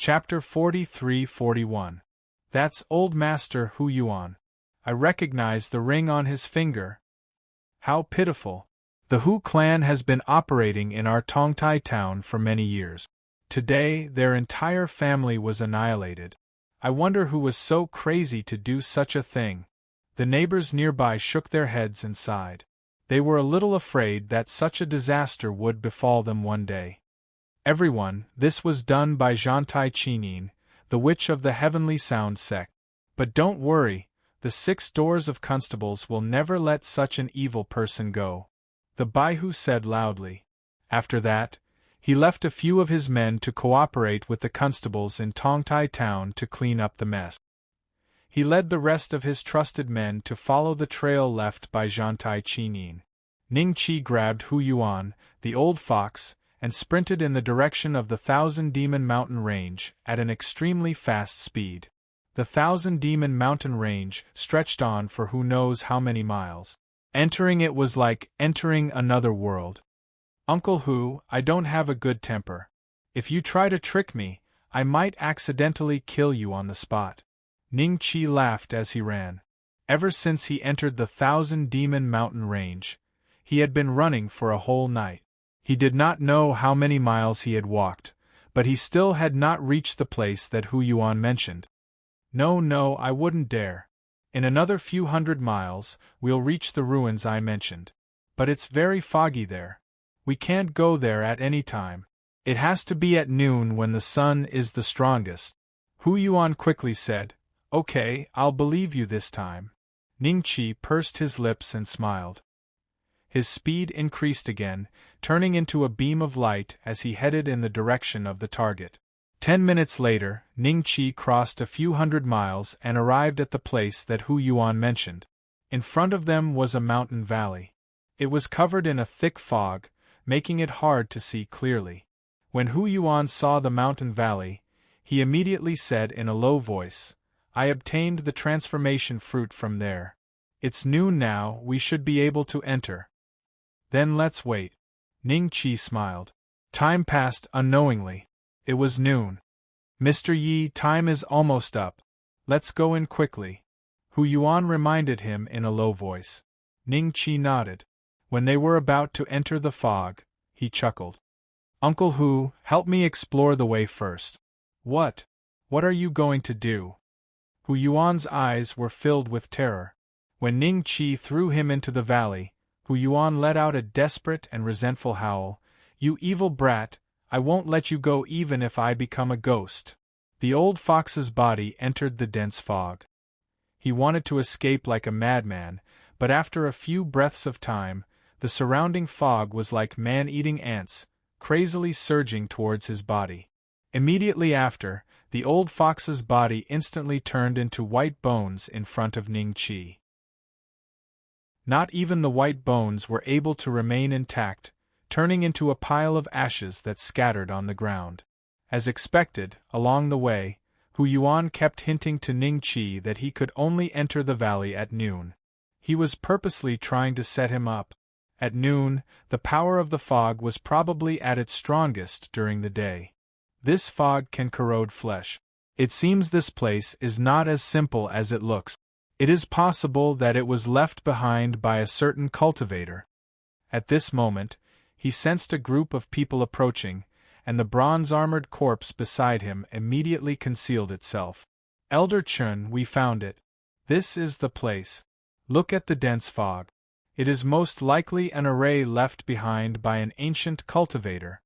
Chapter 43-41. That's old Master Hu Yuan. I recognize the ring on his finger. How pitiful. The Hu clan has been operating in our Tongtai town for many years. Today, their entire family was annihilated. I wonder who was so crazy to do such a thing. The neighbors nearby shook their heads and sighed. They were a little afraid that such a disaster would befall them one day. Everyone, this was done by Zhantai Qinin, the witch of the heavenly sound sect. But don't worry, the 6 doors of constables will never let such an evil person go, the Baihu said loudly. After that, he left a few of his men to cooperate with the constables in Tongtai town to clean up the mess. He led the rest of his trusted men to follow the trail left by Zhantai Qinin. Ning Qi grabbed Hu Yuan, the old fox, and sprinted in the direction of the Thousand Demon Mountain Range at an extremely fast speed. The Thousand Demon Mountain Range stretched on for who knows how many miles. Entering it was like entering another world. Uncle Hu, I don't have a good temper. If you try to trick me, I might accidentally kill you on the spot. Ning Qi laughed as he ran. Ever since he entered the Thousand Demon Mountain Range, he had been running for a whole night. He did not know how many miles he had walked, but he still had not reached the place that Hu Yuan mentioned. No, I wouldn't dare. In another few hundred miles, we'll reach the ruins I mentioned. But it's very foggy there. We can't go there at any time. It has to be at noon when the sun is the strongest. Hu Yuan quickly said, Okay, I'll believe you this time. Ning Qi pursed his lips and smiled. His speed increased again, turning into a beam of light as he headed in the direction of the target. 10 minutes later, Ning Qi crossed a few hundred miles and arrived at the place that Hu Yuan mentioned. In front of them was a mountain valley. It was covered in a thick fog, making it hard to see clearly. When Hu Yuan saw the mountain valley, he immediately said in a low voice, I obtained the transformation fruit from there. It's noon now, we should be able to enter. Then let's wait. Ning Qi smiled. Time passed unknowingly. It was noon. Mr. Yi, time is almost up. Let's go in quickly. Hu Yuan reminded him in a low voice. Ning Qi nodded. When they were about to enter the fog, he chuckled. Uncle Hu, help me explore the way first. What? What are you going to do? Hu Yuan's eyes were filled with terror. When Ning Qi threw him into the valley, Hu Yuan let out a desperate and resentful howl. You evil brat, I won't let you go even if I become a ghost. The old fox's body entered the dense fog. He wanted to escape like a madman, but after a few breaths of time, the surrounding fog was like man-eating ants, crazily surging towards his body. Immediately after, the old fox's body instantly turned into white bones in front of Ning Qi. Not even the white bones were able to remain intact, turning into a pile of ashes that scattered on the ground. As expected, along the way, Hu Yuan kept hinting to Ning Qi that he could only enter the valley at noon. He was purposely trying to set him up. At noon, the power of the fog was probably at its strongest during the day. This fog can corrode flesh. It seems this place is not as simple as it looks. It is possible that it was left behind by a certain cultivator. At this moment, he sensed a group of people approaching, and the bronze-armored corpse beside him immediately concealed itself. Elder Chun, we found it. This is the place. Look at the dense fog. It is most likely an array left behind by an ancient cultivator.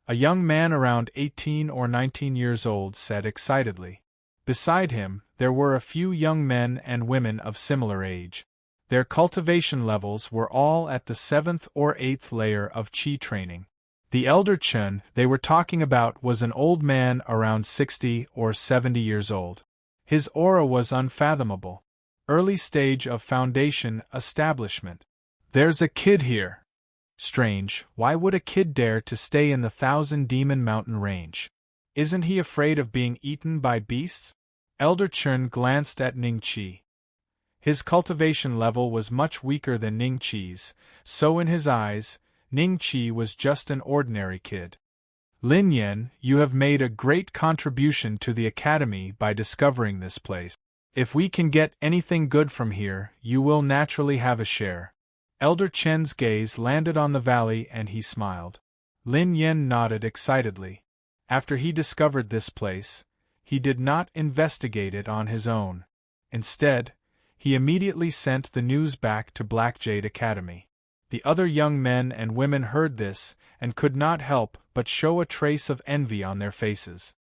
A young man around 18 or 19 years old said excitedly. Beside him, there were a few young men and women of similar age. Their cultivation levels were all at the 7th or 8th layer of Qi training. The elder Chun they were talking about was an old man around 60 or 70 years old. His aura was unfathomable. Early stage of foundation establishment. There's a kid here. Strange, why would a kid dare to stay in the Thousand Demon Mountain Range? Isn't he afraid of being eaten by beasts? Elder Chun glanced at Ning Qi. His cultivation level was much weaker than Ning Qi's, so in his eyes, Ning Qi was just an ordinary kid. Lin Yan, you have made a great contribution to the Academy by discovering this place. If we can get anything good from here, you will naturally have a share. Elder Chen's gaze landed on the valley and he smiled. Lin Yan nodded excitedly. After he discovered this place, he did not investigate it on his own. Instead, he immediately sent the news back to Blackjade Academy. The other young men and women heard this and could not help but show a trace of envy on their faces.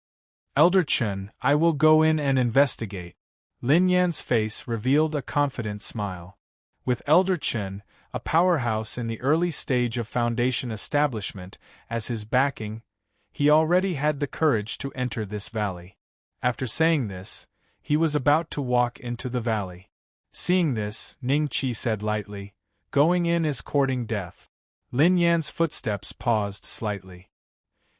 Elder Chen, I will go in and investigate. Lin Yan's face revealed a confident smile. With Elder Chen, a powerhouse in the early stage of Foundation establishment, as his backing, he already had the courage to enter this valley. After saying this, he was about to walk into the valley. Seeing this, Ning Qi said lightly, "Going in is courting death." Lin Yan's footsteps paused slightly.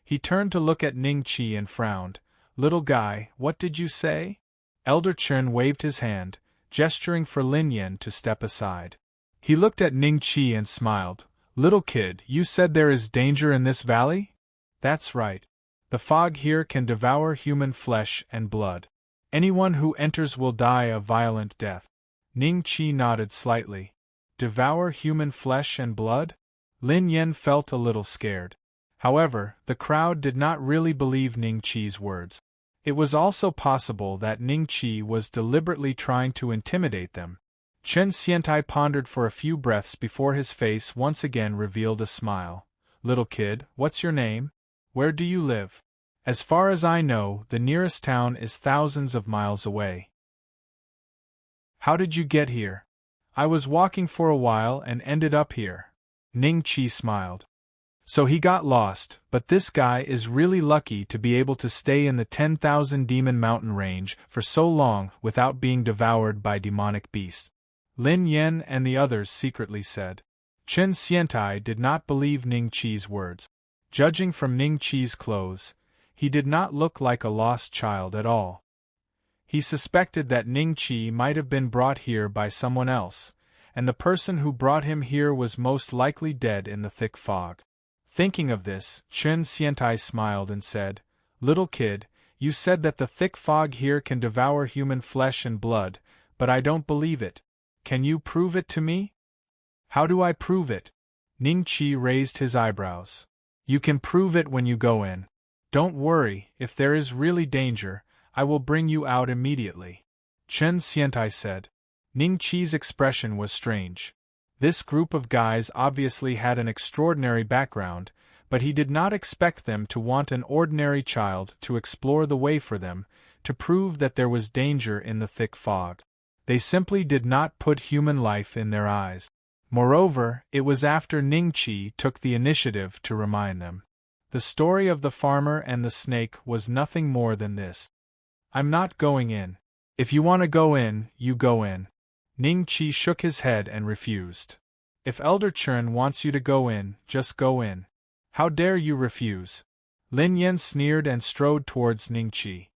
He turned to look at Ning Qi and frowned. "Little guy, what did you say?" Elder Chen waved his hand, gesturing for Lin Yan to step aside. He looked at Ning Qi and smiled. "Little kid, you said there is danger in this valley?" "That's right. The fog here can devour human flesh and blood. Anyone who enters will die a violent death." Ning Qi nodded slightly. "Devour human flesh and blood?" Lin Yan felt a little scared. However, the crowd did not really believe Ning Qi's words. It was also possible that Ning Qi was deliberately trying to intimidate them. Chen Xiantai pondered for a few breaths before his face once again revealed a smile. "Little kid, what's your name? Where do you live?" "As far as I know, the nearest town is thousands of miles away." "How did you get here?" "I was walking for a while and ended up here." Ning Qi smiled. "So he got lost, but this guy is really lucky to be able to stay in the 10,000 Demon Mountain range for so long without being devoured by demonic beasts," Lin Yan and the others secretly said. Chen Xiantai did not believe Ning Qi's words. Judging from Ning Qi's clothes, he did not look like a lost child at all. He suspected that Ning Qi might have been brought here by someone else, and the person who brought him here was most likely dead in the thick fog. Thinking of this, Chen Xiantai smiled and said, "Little kid, you said that the thick fog here can devour human flesh and blood, but I don't believe it. Can you prove it to me?" "How do I prove it?" Ning Qi raised his eyebrows. "You can prove it when you go in. Don't worry, if there is really danger, I will bring you out immediately," Chen Xiantai said. Ning Qi's expression was strange. This group of guys obviously had an extraordinary background, but he did not expect them to want an ordinary child to explore the way for them, to prove that there was danger in the thick fog. They simply did not put human life in their eyes. Moreover, it was after Ning Qi took the initiative to remind them. The story of the farmer and the snake was nothing more than this. "I'm not going in. If you want to go in, you go in." Ning Qi shook his head and refused. "If Elder Chen wants you to go in, just go in. How dare you refuse?" Lin Yan sneered and strode towards Ning Qi.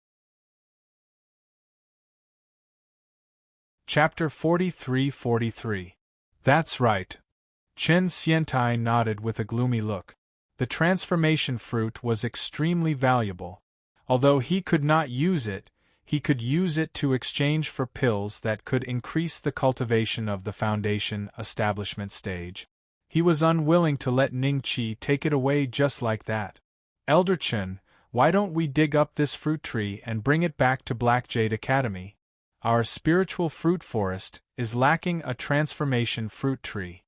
Chapter 43-43. That's right. Chen Xiantai nodded with a gloomy look. The transformation fruit was extremely valuable. Although he could not use it, he could use it to exchange for pills that could increase the cultivation of the Foundation establishment stage. He was unwilling to let Ning Qi take it away just like that. "Elder Chen, why don't we dig up this fruit tree and bring it back to Blackjade Academy? Our spiritual fruit forest is lacking a transformation fruit tree."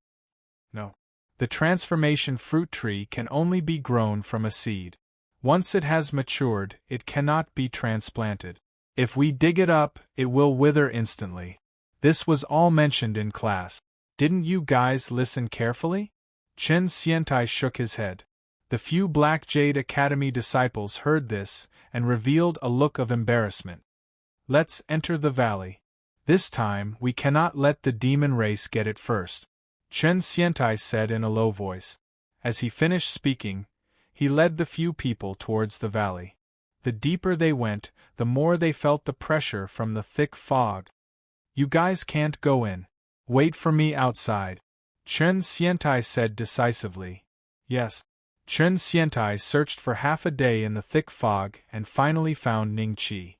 "No. The transformation fruit tree can only be grown from a seed. Once it has matured, it cannot be transplanted. If we dig it up, it will wither instantly." This was all mentioned in class. Didn't you guys listen carefully? Chen Xiantai shook his head. The few Black Jade Academy disciples heard this and revealed a look of embarrassment. "Let's enter the valley. This time we cannot let the demon race get it first," Chen Xiantai said in a low voice. As he finished speaking, he led the few people towards the valley. The deeper they went, the more they felt the pressure from the thick fog. "You guys can't go in. Wait for me outside," Chen Xiantai said decisively. "Yes." Chen Xiantai searched for half a day in the thick fog and finally found Ning Qi.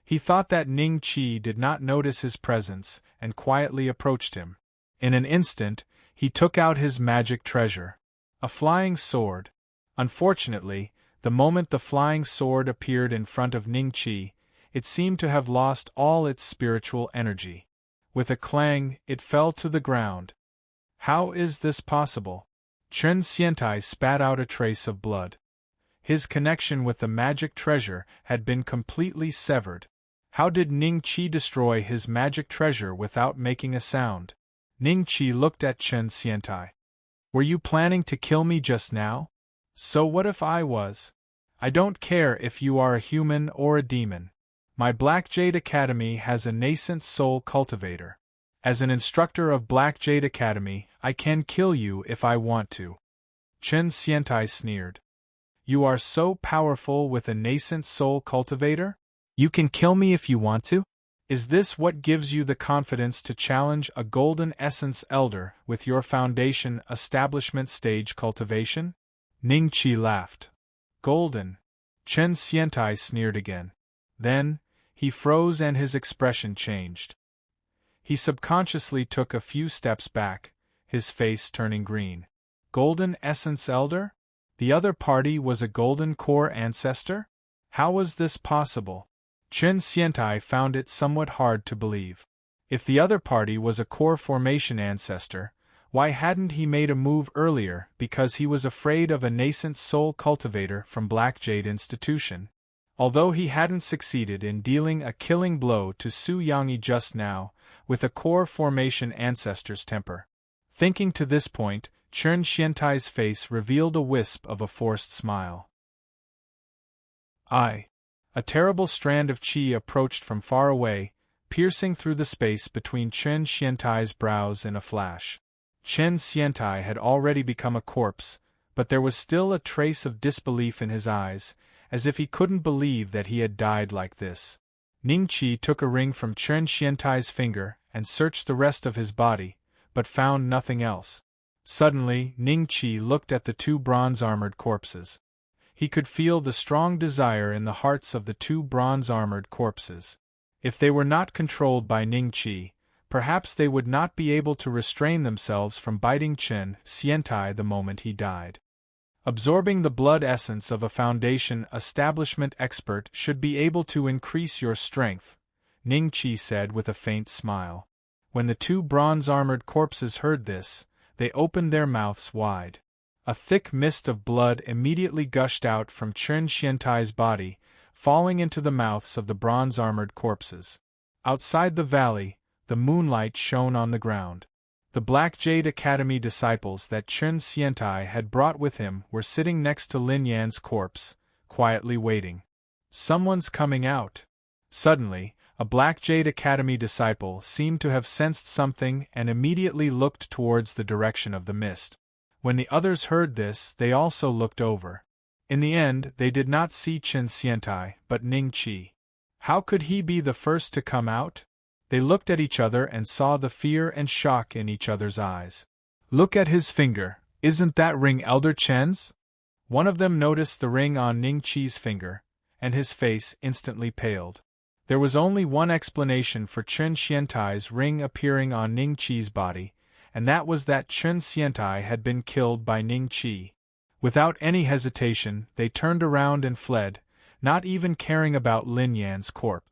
He thought that Ning Qi did not notice his presence and quietly approached him. In an instant, he took out his magic treasure, a flying sword. Unfortunately, the moment the flying sword appeared in front of Ning Qi, it seemed to have lost all its spiritual energy. With a clang, it fell to the ground. How is this possible? Chen Xiantai spat out a trace of blood. His connection with the magic treasure had been completely severed. How did Ning Qi destroy his magic treasure without making a sound? Ning Qi looked at Chen Xiantai. Were you planning to kill me just now? So what if I was? I don't care if you are a human or a demon. My Black Jade Academy has a nascent soul cultivator. As an instructor of Black Jade Academy, I can kill you if I want to. Chen Xiantai sneered. You are so powerful with a nascent soul cultivator? You can kill me if you want to? Is this what gives you the confidence to challenge a Golden Essence Elder with your Foundation Establishment Stage cultivation? Ning Qi laughed. Golden. Chen Xiantai sneered again. Then, he froze and his expression changed. He subconsciously took a few steps back, his face turning green. Golden Essence Elder? The other party was a Golden Core Ancestor? How was this possible? Chen Xiantai found it somewhat hard to believe. If the other party was a Core Formation Ancestor, why hadn't he made a move earlier? Because he was afraid of a nascent soul cultivator from Black Jade Institution. Although he hadn't succeeded in dealing a killing blow to Su Yangyi just now, with a Core Formation Ancestor's temper. Thinking to this point, Chen Xiantai's face revealed a wisp of a forced smile. A terrible strand of qi approached from far away, piercing through the space between Chen Xiantai's brows in a flash. Chen Xiantai had already become a corpse, but there was still a trace of disbelief in his eyes, as if he couldn't believe that he had died like this. Ning Qi took a ring from Chen Xiantai's finger and searched the rest of his body, but found nothing else. Suddenly, Ning Qi looked at the two bronze-armored corpses. He could feel the strong desire in the hearts of the two bronze-armored corpses. If they were not controlled by Ning Qi, perhaps they would not be able to restrain themselves from biting Chen Xiantai the moment he died. Absorbing the blood essence of a Foundation Establishment expert should be able to increase your strength, Ning Qi said with a faint smile. When the two bronze-armored corpses heard this, they opened their mouths wide. A thick mist of blood immediately gushed out from Chen Xiantai's body, falling into the mouths of the bronze-armored corpses. Outside the valley, the moonlight shone on the ground. The Black Jade Academy disciples that Chen Xiantai had brought with him were sitting next to Lin Yan's corpse, quietly waiting. Someone's coming out. Suddenly, a Black Jade Academy disciple seemed to have sensed something and immediately looked towards the direction of the mist. When the others heard this, they also looked over. In the end, they did not see Chen Xiantai, but Ning Qi. How could he be the first to come out? They looked at each other and saw the fear and shock in each other's eyes. Look at his finger, isn't that ring Elder Chen's? One of them noticed the ring on Ning Qi's finger, and his face instantly paled. There was only one explanation for Chen Xiantai's ring appearing on Ning Qi's body, and that was that Chen Xiantai had been killed by Ning Qi. Without any hesitation, they turned around and fled, not even caring about Lin Yan's corpse.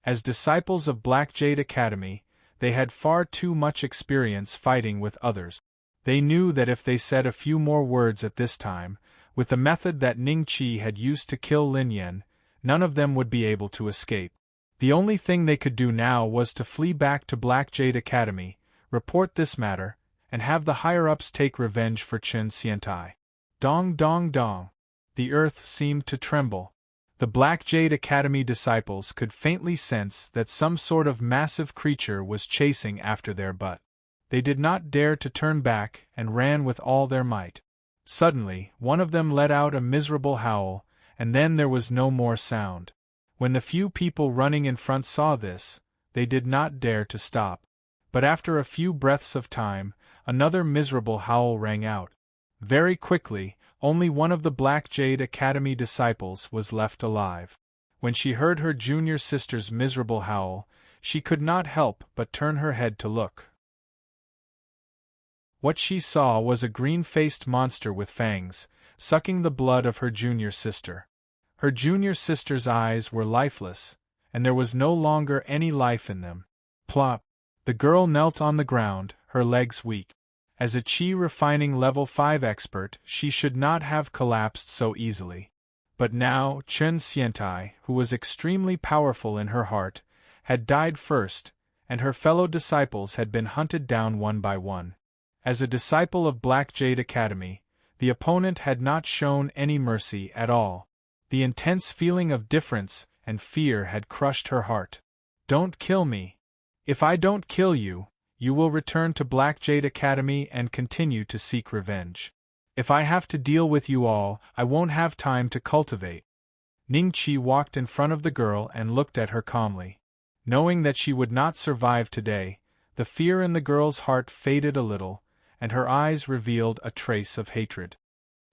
As disciples of Black Jade Academy, they had far too much experience fighting with others. They knew that if they said a few more words at this time, with the method that Ning Qi had used to kill Lin Yan, none of them would be able to escape. The only thing they could do now was to flee back to Black Jade Academy, report this matter, and have the higher-ups take revenge for Chen Xiantai. Dong dong dong. The earth seemed to tremble. The Black Jade Academy disciples could faintly sense that some sort of massive creature was chasing after their butt. They did not dare to turn back and ran with all their might. Suddenly, one of them let out a miserable howl, and then there was no more sound. When the few people running in front saw this, they did not dare to stop. But after a few breaths of time, another miserable howl rang out. Very quickly, Only one of the Black Jade Academy disciples was left alive. When she heard her junior sister's miserable howl, she could not help but turn her head to look. What she saw was a green-faced monster with fangs, sucking the blood of her junior sister. Her junior sister's eyes were lifeless, and there was no longer any life in them. Plop! The girl knelt on the ground, her legs weak. As a Qi refining level 5 expert, she should not have collapsed so easily. But now, Chen Xiantai, who was extremely powerful in her heart, had died first, and her fellow disciples had been hunted down one by one. As a disciple of Black Jade Academy, the opponent had not shown any mercy at all. The intense feeling of difference and fear had crushed her heart. Don't kill me. If I don't kill you, you will return to Black Jade Academy and continue to seek revenge. If I have to deal with you all, I won't have time to cultivate. Ningqi walked in front of the girl and looked at her calmly. Knowing that she would not survive today, the fear in the girl's heart faded a little, and her eyes revealed a trace of hatred.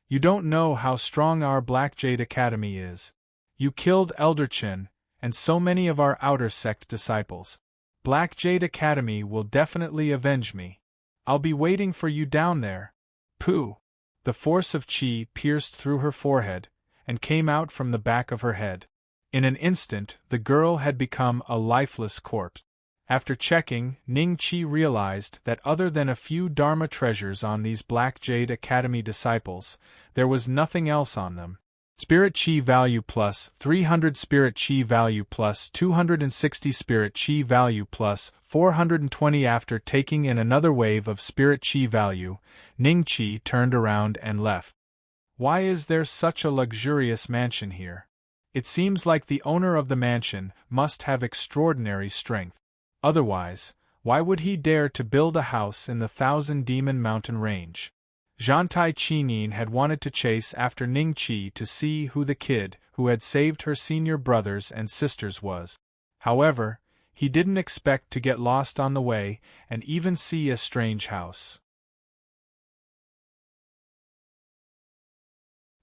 You don't know how strong our Black Jade Academy is. You killed Elder Chen, and so many of our outer sect disciples. Black Jade Academy will definitely avenge me. I'll be waiting for you down there. Pooh! The force of Qi pierced through her forehead, and came out from the back of her head. In an instant, the girl had become a lifeless corpse. After checking, Ningqi realized that other than a few Dharma treasures on these Black Jade Academy disciples, there was nothing else on them. Spirit Qi value plus 300, Spirit Qi value plus 260, Spirit Qi value plus 420. After taking in another wave of Spirit Qi value, Ningqi turned around and left. Why is there such a luxurious mansion here? It seems like the owner of the mansion must have extraordinary strength. Otherwise, why would he dare to build a house in the Thousand Demon Mountain range? Zhantai Qinin had wanted to chase after Ningqi to see who the kid who had saved her senior brothers and sisters was. However, he didn't expect to get lost on the way and even see a strange house.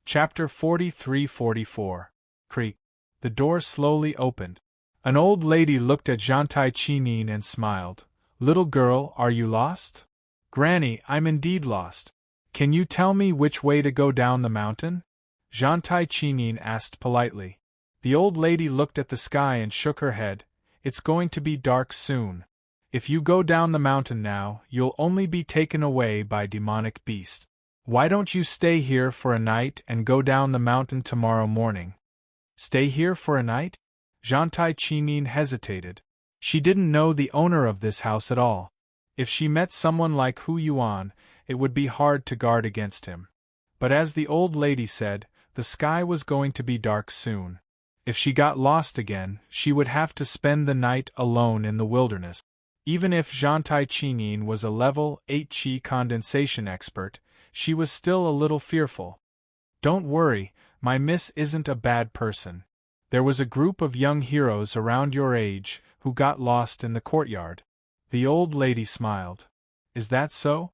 Chapter 43-44. Creak. The door slowly opened. An old lady looked at Zhantai Qinin and smiled. Little girl, are you lost? Granny, I'm indeed lost. Can you tell me which way to go down the mountain? Zhantai Qinin asked politely. The old lady looked at the sky and shook her head. It's going to be dark soon. If you go down the mountain now, you'll only be taken away by demonic beasts. Why don't you stay here for a night and go down the mountain tomorrow morning? Stay here for a night? Zhantai Qinin hesitated. She didn't know the owner of this house at all. If she met someone like Hu Yuan, it would be hard to guard against him. But as the old lady said, the sky was going to be dark soon. If she got lost again, she would have to spend the night alone in the wilderness. Even if Zhantai Qinin was a level 8 Qi condensation expert, she was still a little fearful. Don't worry, my miss isn't a bad person. There was a group of young heroes around your age who got lost in the courtyard. The old lady smiled. Is that so?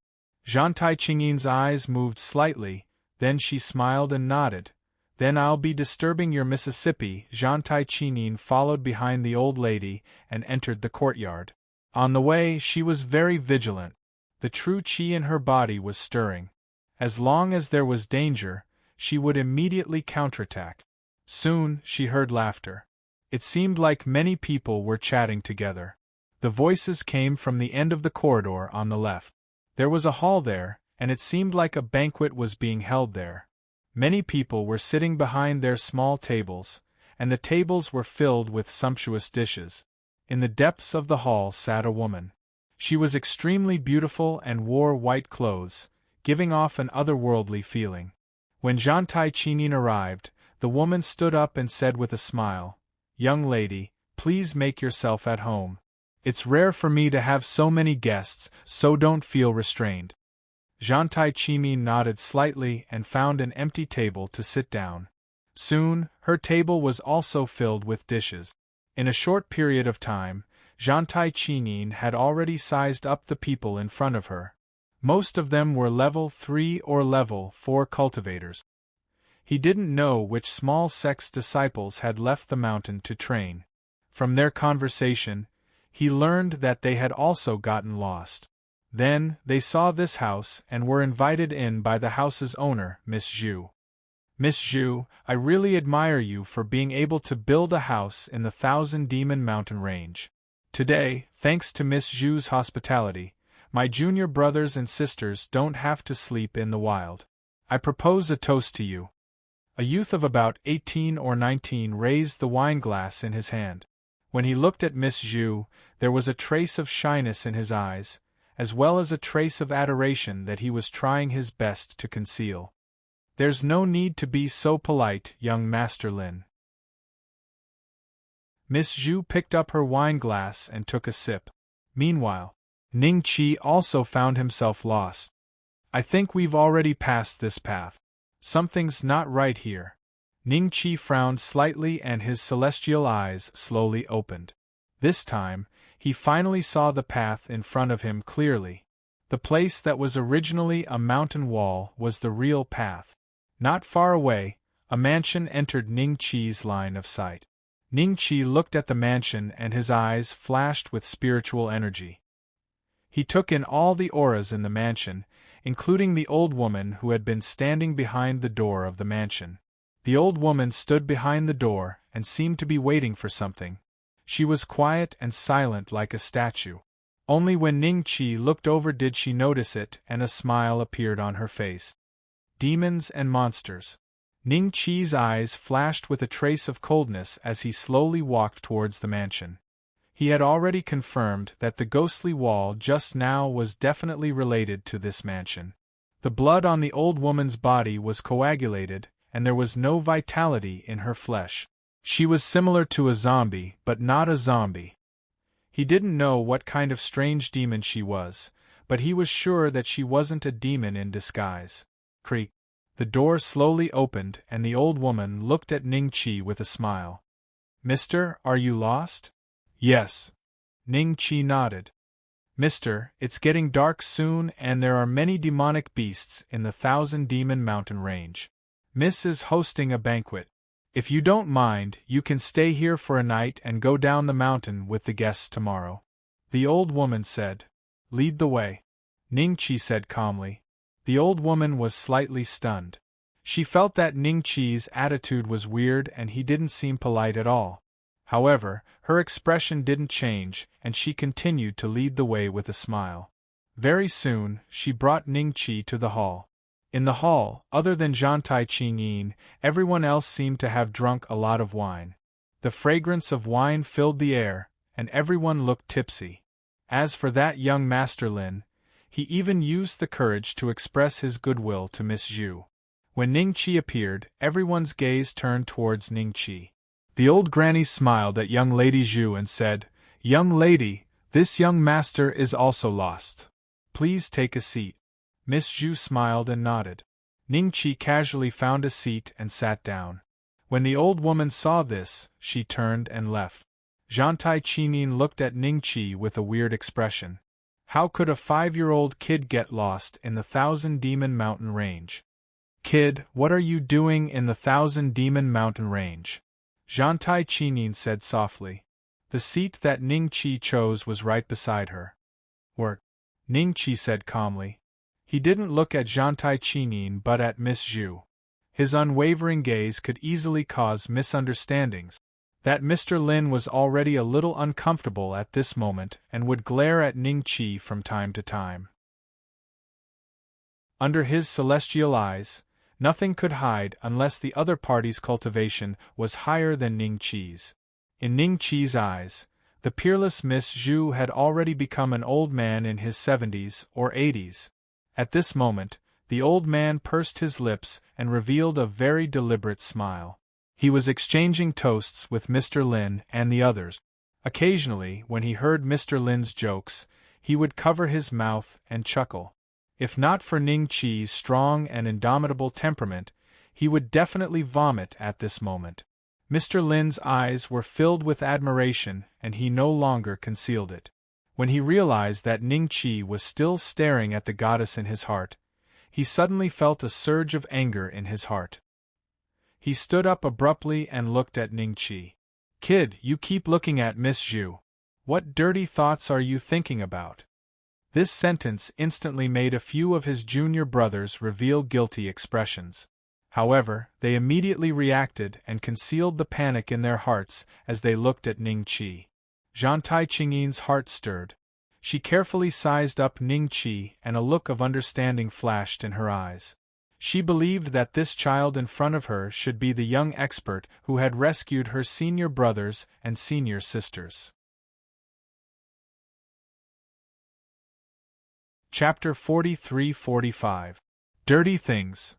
Zhantai Qinin's eyes moved slightly, then she smiled and nodded. Then I'll be disturbing your Mississippi. Zhantai Qinin followed behind the old lady and entered the courtyard. On the way, she was very vigilant. The true Qi in her body was stirring. As long as there was danger, she would immediately counterattack. Soon, she heard laughter. It seemed like many people were chatting together. The voices came from the end of the corridor on the left. There was a hall there, and it seemed like a banquet was being held there. Many people were sitting behind their small tables, and the tables were filled with sumptuous dishes. In the depths of the hall sat a woman. She was extremely beautiful and wore white clothes, giving off an otherworldly feeling. When Zhantai Qinin arrived, the woman stood up and said with a smile, "Young lady, please make yourself at home. It's rare for me to have so many guests, so don't feel restrained." Zhantai Qinin nodded slightly and found an empty table to sit down. Soon, her table was also filled with dishes. In a short period of time, Zhantai Qinin had already sized up the people in front of her. Most of them were level 3 or level 4 cultivators. He didn't know which small sect's disciples had left the mountain to train. From their conversation, he learned that they had also gotten lost. Then, they saw this house and were invited in by the house's owner, Miss Zhu. Miss Zhu, I really admire you for being able to build a house in the Thousand Demon Mountain range. Today, thanks to Miss Zhu's hospitality, my junior brothers and sisters don't have to sleep in the wild. I propose a toast to you. A youth of about 18 or 19 raised the wine glass in his hand. When he looked at Miss Zhu, there was a trace of shyness in his eyes, as well as a trace of adoration that he was trying his best to conceal. There's no need to be so polite, young Master Lin. Miss Zhu picked up her wine glass and took a sip. Meanwhile, Ning Qi also found himself lost. I think we've already passed this path. Something's not right here. Ning Qi frowned slightly and his celestial eyes slowly opened. This time, he finally saw the path in front of him clearly. The place that was originally a mountain wall was the real path. Not far away, a mansion entered Ning Qi's line of sight. Ning Qi looked at the mansion and his eyes flashed with spiritual energy. He took in all the auras in the mansion, including the old woman who had been standing behind the door of the mansion. The old woman stood behind the door and seemed to be waiting for something. She was quiet and silent like a statue. Only when Ning Qi looked over did she notice it, and a smile appeared on her face. Demons and monsters. Ning Qi's eyes flashed with a trace of coldness as he slowly walked towards the mansion. He had already confirmed that the ghostly wall just now was definitely related to this mansion. The blood on the old woman's body was coagulated, and there was no vitality in her flesh. She was similar to a zombie, but not a zombie. He didn't know what kind of strange demon she was, but he was sure that she wasn't a demon in disguise. Creak. The door slowly opened and the old woman looked at Ning Qi with a smile. Mister, are you lost? Yes. Ning Qi nodded. Mister, it's getting dark soon and there are many demonic beasts in the Thousand Demon Mountain range. Miss is hosting a banquet. If you don't mind, you can stay here for a night and go down the mountain with the guests tomorrow. The old woman said. Lead the way. Ning Qi said calmly. The old woman was slightly stunned. She felt that Ning Qi's attitude was weird and he didn't seem polite at all. However, her expression didn't change, and she continued to lead the way with a smile. Very soon, she brought Ning Qi to the hall. In the hall, other than Zhantai Qingyin, everyone else seemed to have drunk a lot of wine. The fragrance of wine filled the air, and everyone looked tipsy. As for that young Master Lin, he even used the courage to express his goodwill to Miss Zhu. When Ning Qi appeared, everyone's gaze turned towards Ning Qi. The old granny smiled at young Lady Zhu and said, Young lady, this young master is also lost. Please take a seat. Miss Zhu smiled and nodded. Ning Qi casually found a seat and sat down. When the old woman saw this, she turned and left. Zhantai Qingyin looked at Ning Qi with a weird expression. How could a 5-year-old kid get lost in the Thousand Demon Mountain range? Kid, what are you doing in the Thousand Demon Mountain range? Zhantai Qingyin said softly. The seat that Ning Qi chose was right beside her. Work. Ning Qi said calmly. He didn't look at Zhantai Qingyin but at Miss Zhu. His unwavering gaze could easily cause misunderstandings. That Mr. Lin was already a little uncomfortable at this moment and would glare at Ning Qi from time to time. Under his celestial eyes, nothing could hide unless the other party's cultivation was higher than Ning Qi's. In Ning Qi's eyes, the peerless Miss Zhu had already become an old man in his 70s or 80s. At this moment, the old man pursed his lips and revealed a very deliberate smile. He was exchanging toasts with Mr. Lin and the others. Occasionally, when he heard Mr. Lin's jokes, he would cover his mouth and chuckle. If not for Ning Qi's strong and indomitable temperament, he would definitely vomit at this moment. Mr. Lin's eyes were filled with admiration, and he no longer concealed it. When he realized that Ning Qi was still staring at the goddess in his heart, he suddenly felt a surge of anger in his heart. He stood up abruptly and looked at Ning Qi. "Kid, you keep looking at Miss Zhu. What dirty thoughts are you thinking about?" This sentence instantly made a few of his junior brothers reveal guilty expressions. However, they immediately reacted and concealed the panic in their hearts as they looked at Ning Qi. Zhantai Qingyin's heart stirred. She carefully sized up Ning Qi and a look of understanding flashed in her eyes. She believed that this child in front of her should be the young expert who had rescued her senior brothers and senior sisters. Chapter 43-45. Dirty Things.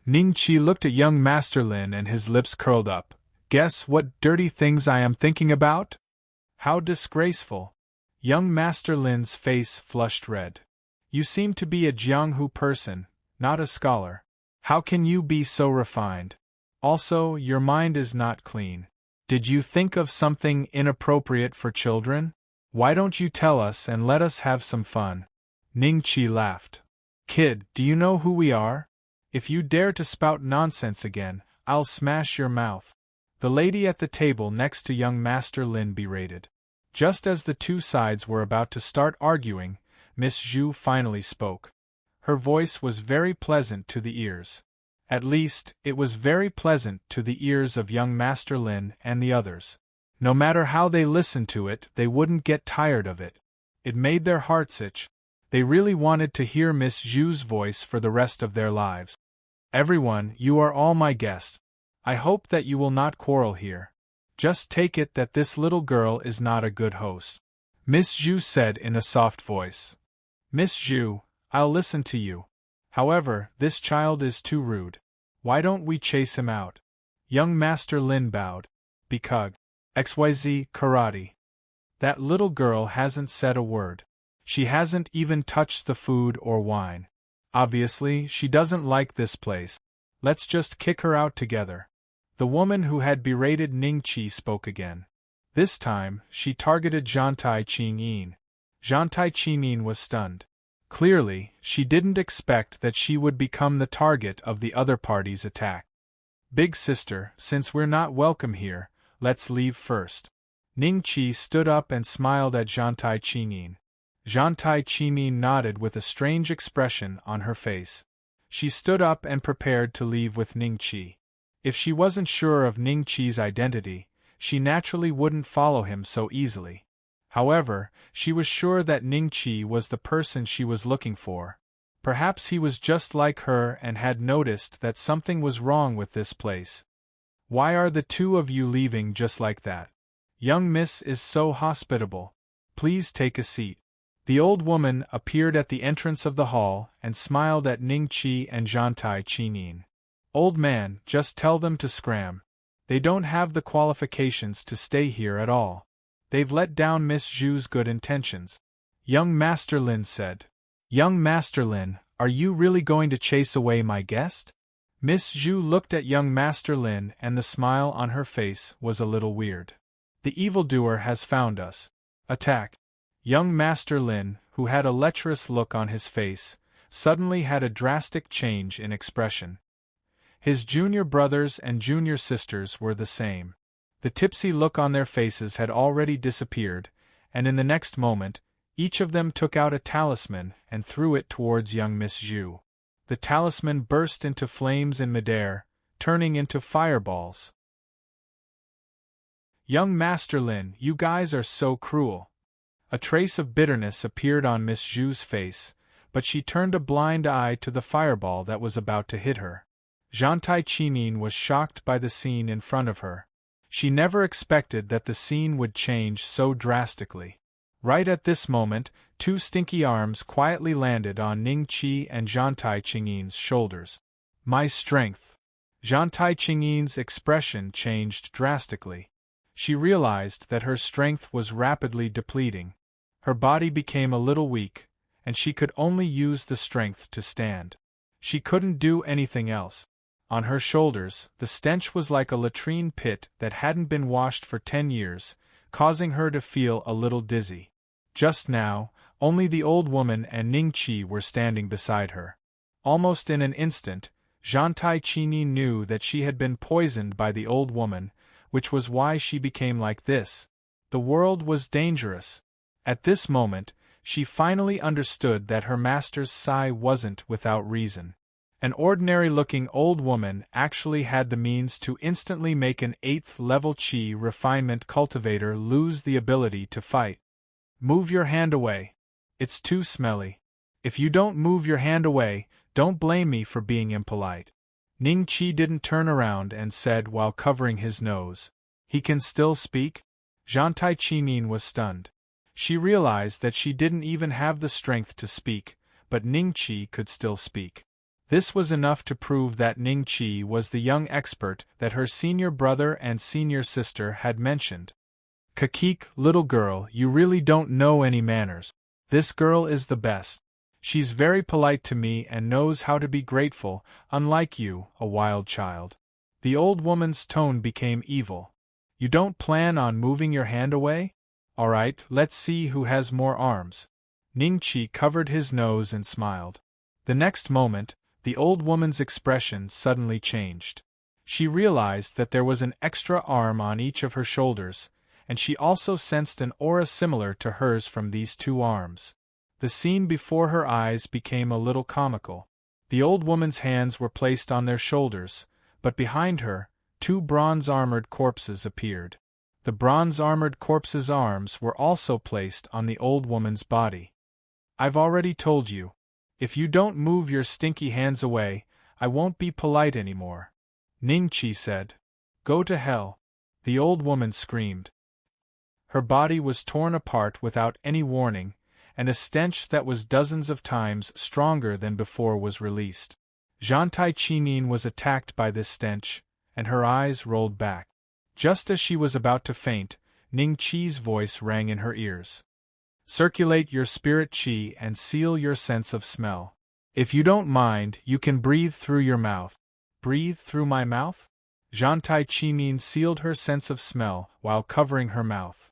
Ning Qi looked at young Master Lin and his lips curled up. "Guess what dirty things I am thinking about? How disgraceful." Young Master Lin's face flushed red. "You seem to be a Jianghu person, not a scholar. How can you be so refined? Also, your mind is not clean. Did you think of something inappropriate for children? Why don't you tell us and let us have some fun?" Ning Qi laughed. "Kid, do you know who we are? If you dare to spout nonsense again, I'll smash your mouth." The lady at the table next to young Master Lin berated. Just as the two sides were about to start arguing, Miss Zhu finally spoke. Her voice was very pleasant to the ears. At least, it was very pleasant to the ears of young Master Lin and the others. No matter how they listened to it, they wouldn't get tired of it. It made their hearts itch. They really wanted to hear Miss Zhu's voice for the rest of their lives. "Everyone, you are all my guests. I hope that you will not quarrel here. Just take it that this little girl is not a good host," Miss Zhu said in a soft voice. "Miss Zhu, I'll listen to you. However, this child is too rude. Why don't we chase him out?" Young Master Lin bowed. "Because XYZ karate. That little girl hasn't said a word. She hasn't even touched the food or wine. Obviously, she doesn't like this place. Let's just kick her out together." The woman who had berated Ning Qi spoke again. This time, she targeted Zhantai Qingyin. Zhantai Qingyin was stunned. Clearly, she didn't expect that she would become the target of the other party's attack. "Big sister, since we're not welcome here, let's leave first." Ning Qi stood up and smiled at Zhantai Qingyin. Zhantai Qingyin nodded with a strange expression on her face. She stood up and prepared to leave with Ning Qi. If she wasn't sure of Ning Qi's identity, she naturally wouldn't follow him so easily. However, she was sure that Ning Qi was the person she was looking for. Perhaps he was just like her and had noticed that something was wrong with this place. "Why are the two of you leaving just like that? Young miss is so hospitable. Please take a seat." The old woman appeared at the entrance of the hall and smiled at Ning Qi and Zhantai Qingyin. "Old man, just tell them to scram. They don't have the qualifications to stay here at all. They've let down Miss Zhu's good intentions," young Master Lin said. "Young Master Lin, are you really going to chase away my guest?" Miss Zhu looked at young Master Lin and the smile on her face was a little weird. "The evildoer has found us. Attack." Young Master Lin, who had a lecherous look on his face, suddenly had a drastic change in expression. His junior brothers and junior sisters were the same. The tipsy look on their faces had already disappeared, and in the next moment, each of them took out a talisman and threw it towards young Miss Zhu. The talisman burst into flames in midair, turning into fireballs. "Young Master Lin, you guys are so cruel." A trace of bitterness appeared on Miss Zhu's face, but she turned a blind eye to the fireball that was about to hit her. Zhantai Qingyin was shocked by the scene in front of her. She never expected that the scene would change so drastically. Right at this moment, two stinky arms quietly landed on Ning Qi and Zhantai Qingyin's shoulders. "My strength." Zhantai Qingyin's expression changed drastically. She realized that her strength was rapidly depleting. Her body became a little weak, and she could only use the strength to stand. She couldn't do anything else. On her shoulders, the stench was like a latrine pit that hadn't been washed for 10 years, causing her to feel a little dizzy. Just now, only the old woman and Ning Qi were standing beside her. Almost in an instant, Zhantai Qini knew that she had been poisoned by the old woman, which was why she became like this. The world was dangerous. At this moment, she finally understood that her master's sigh wasn't without reason. An ordinary-looking old woman actually had the means to instantly make an 8th-level Qi refinement cultivator lose the ability to fight. Move your hand away. It's too smelly. If you don't move your hand away, don't blame me for being impolite. Ning Qi didn't turn around and said while covering his nose. He can still speak? Zhantai Qinin was stunned. She realized that she didn't even have the strength to speak, but Ning Qi could still speak. This was enough to prove that Ning Qi was the young expert that her senior brother and senior sister had mentioned. Kakik, little girl, you really don't know any manners. This girl is the best. She's very polite to me and knows how to be grateful, unlike you, a wild child. The old woman's tone became evil. You don't plan on moving your hand away? All right, let's see who has more arms. Ning Qi covered his nose and smiled. The next moment, the old woman's expression suddenly changed. She realized that there was an extra arm on each of her shoulders, and she also sensed an aura similar to hers from these two arms. The scene before her eyes became a little comical. The old woman's hands were placed on their shoulders, but behind her, 2 bronze-armored corpses appeared. The bronze-armored corpses' arms were also placed on the old woman's body. I've already told you. If you don't move your stinky hands away, I won't be polite anymore. Ning Qi said. Go to hell. The old woman screamed. Her body was torn apart without any warning, and a stench that was dozens of times stronger than before was released. Zhantai Qinin was attacked by this stench, and her eyes rolled back. Just as she was about to faint, Ning Qi's voice rang in her ears. Circulate your spirit Qi and seal your sense of smell. If you don't mind, you can breathe through your mouth. Breathe through my mouth? Zhantai Qinin sealed her sense of smell while covering her mouth.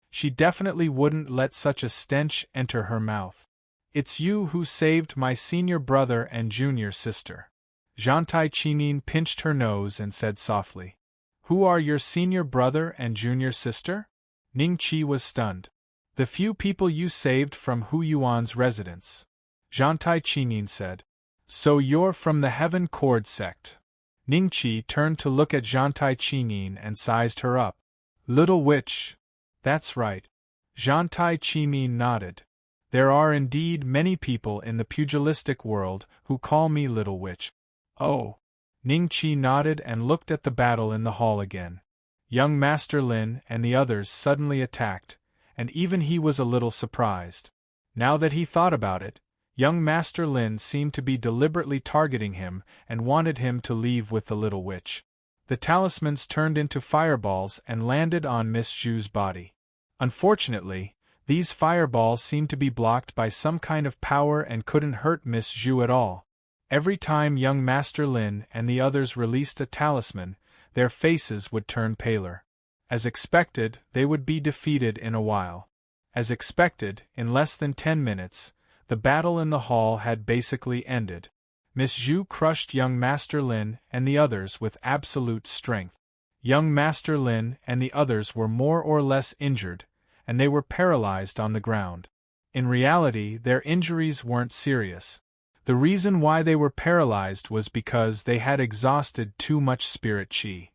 She definitely wouldn't let such a stench enter her mouth. It's you who saved my senior brother and junior sister. Zhantai Qinin pinched her nose and said softly. Who are your senior brother and junior sister? Ning Qi was stunned. The few people you saved from Hu Yuan's residence. Zhantai Qinin said. So you're from the Heaven Cord sect. Ning Qi turned to look at Zhantai Qinin and sized her up. Little witch. That's right. Zhantai Qinin nodded. There are indeed many people in the pugilistic world who call me Little Witch. Oh. Ning Qi nodded and looked at the battle in the hall again. Young Master Lin and the others suddenly attacked, and even he was a little surprised. Now that he thought about it, young Master Lin seemed to be deliberately targeting him and wanted him to leave with the little witch. The talismans turned into fireballs and landed on Miss Zhu's body. Unfortunately, these fireballs seemed to be blocked by some kind of power and couldn't hurt Miss Zhu at all. Every time young Master Lin and the others released a talisman, their faces would turn paler. As expected, they would be defeated in a while. As expected, in less than 10 minutes, the battle in the hall had basically ended. Miss Zhu crushed young Master Lin and the others with absolute strength. Young Master Lin and the others were more or less injured, and they were paralyzed on the ground. In reality, their injuries weren't serious. The reason why they were paralyzed was because they had exhausted too much spirit Qi.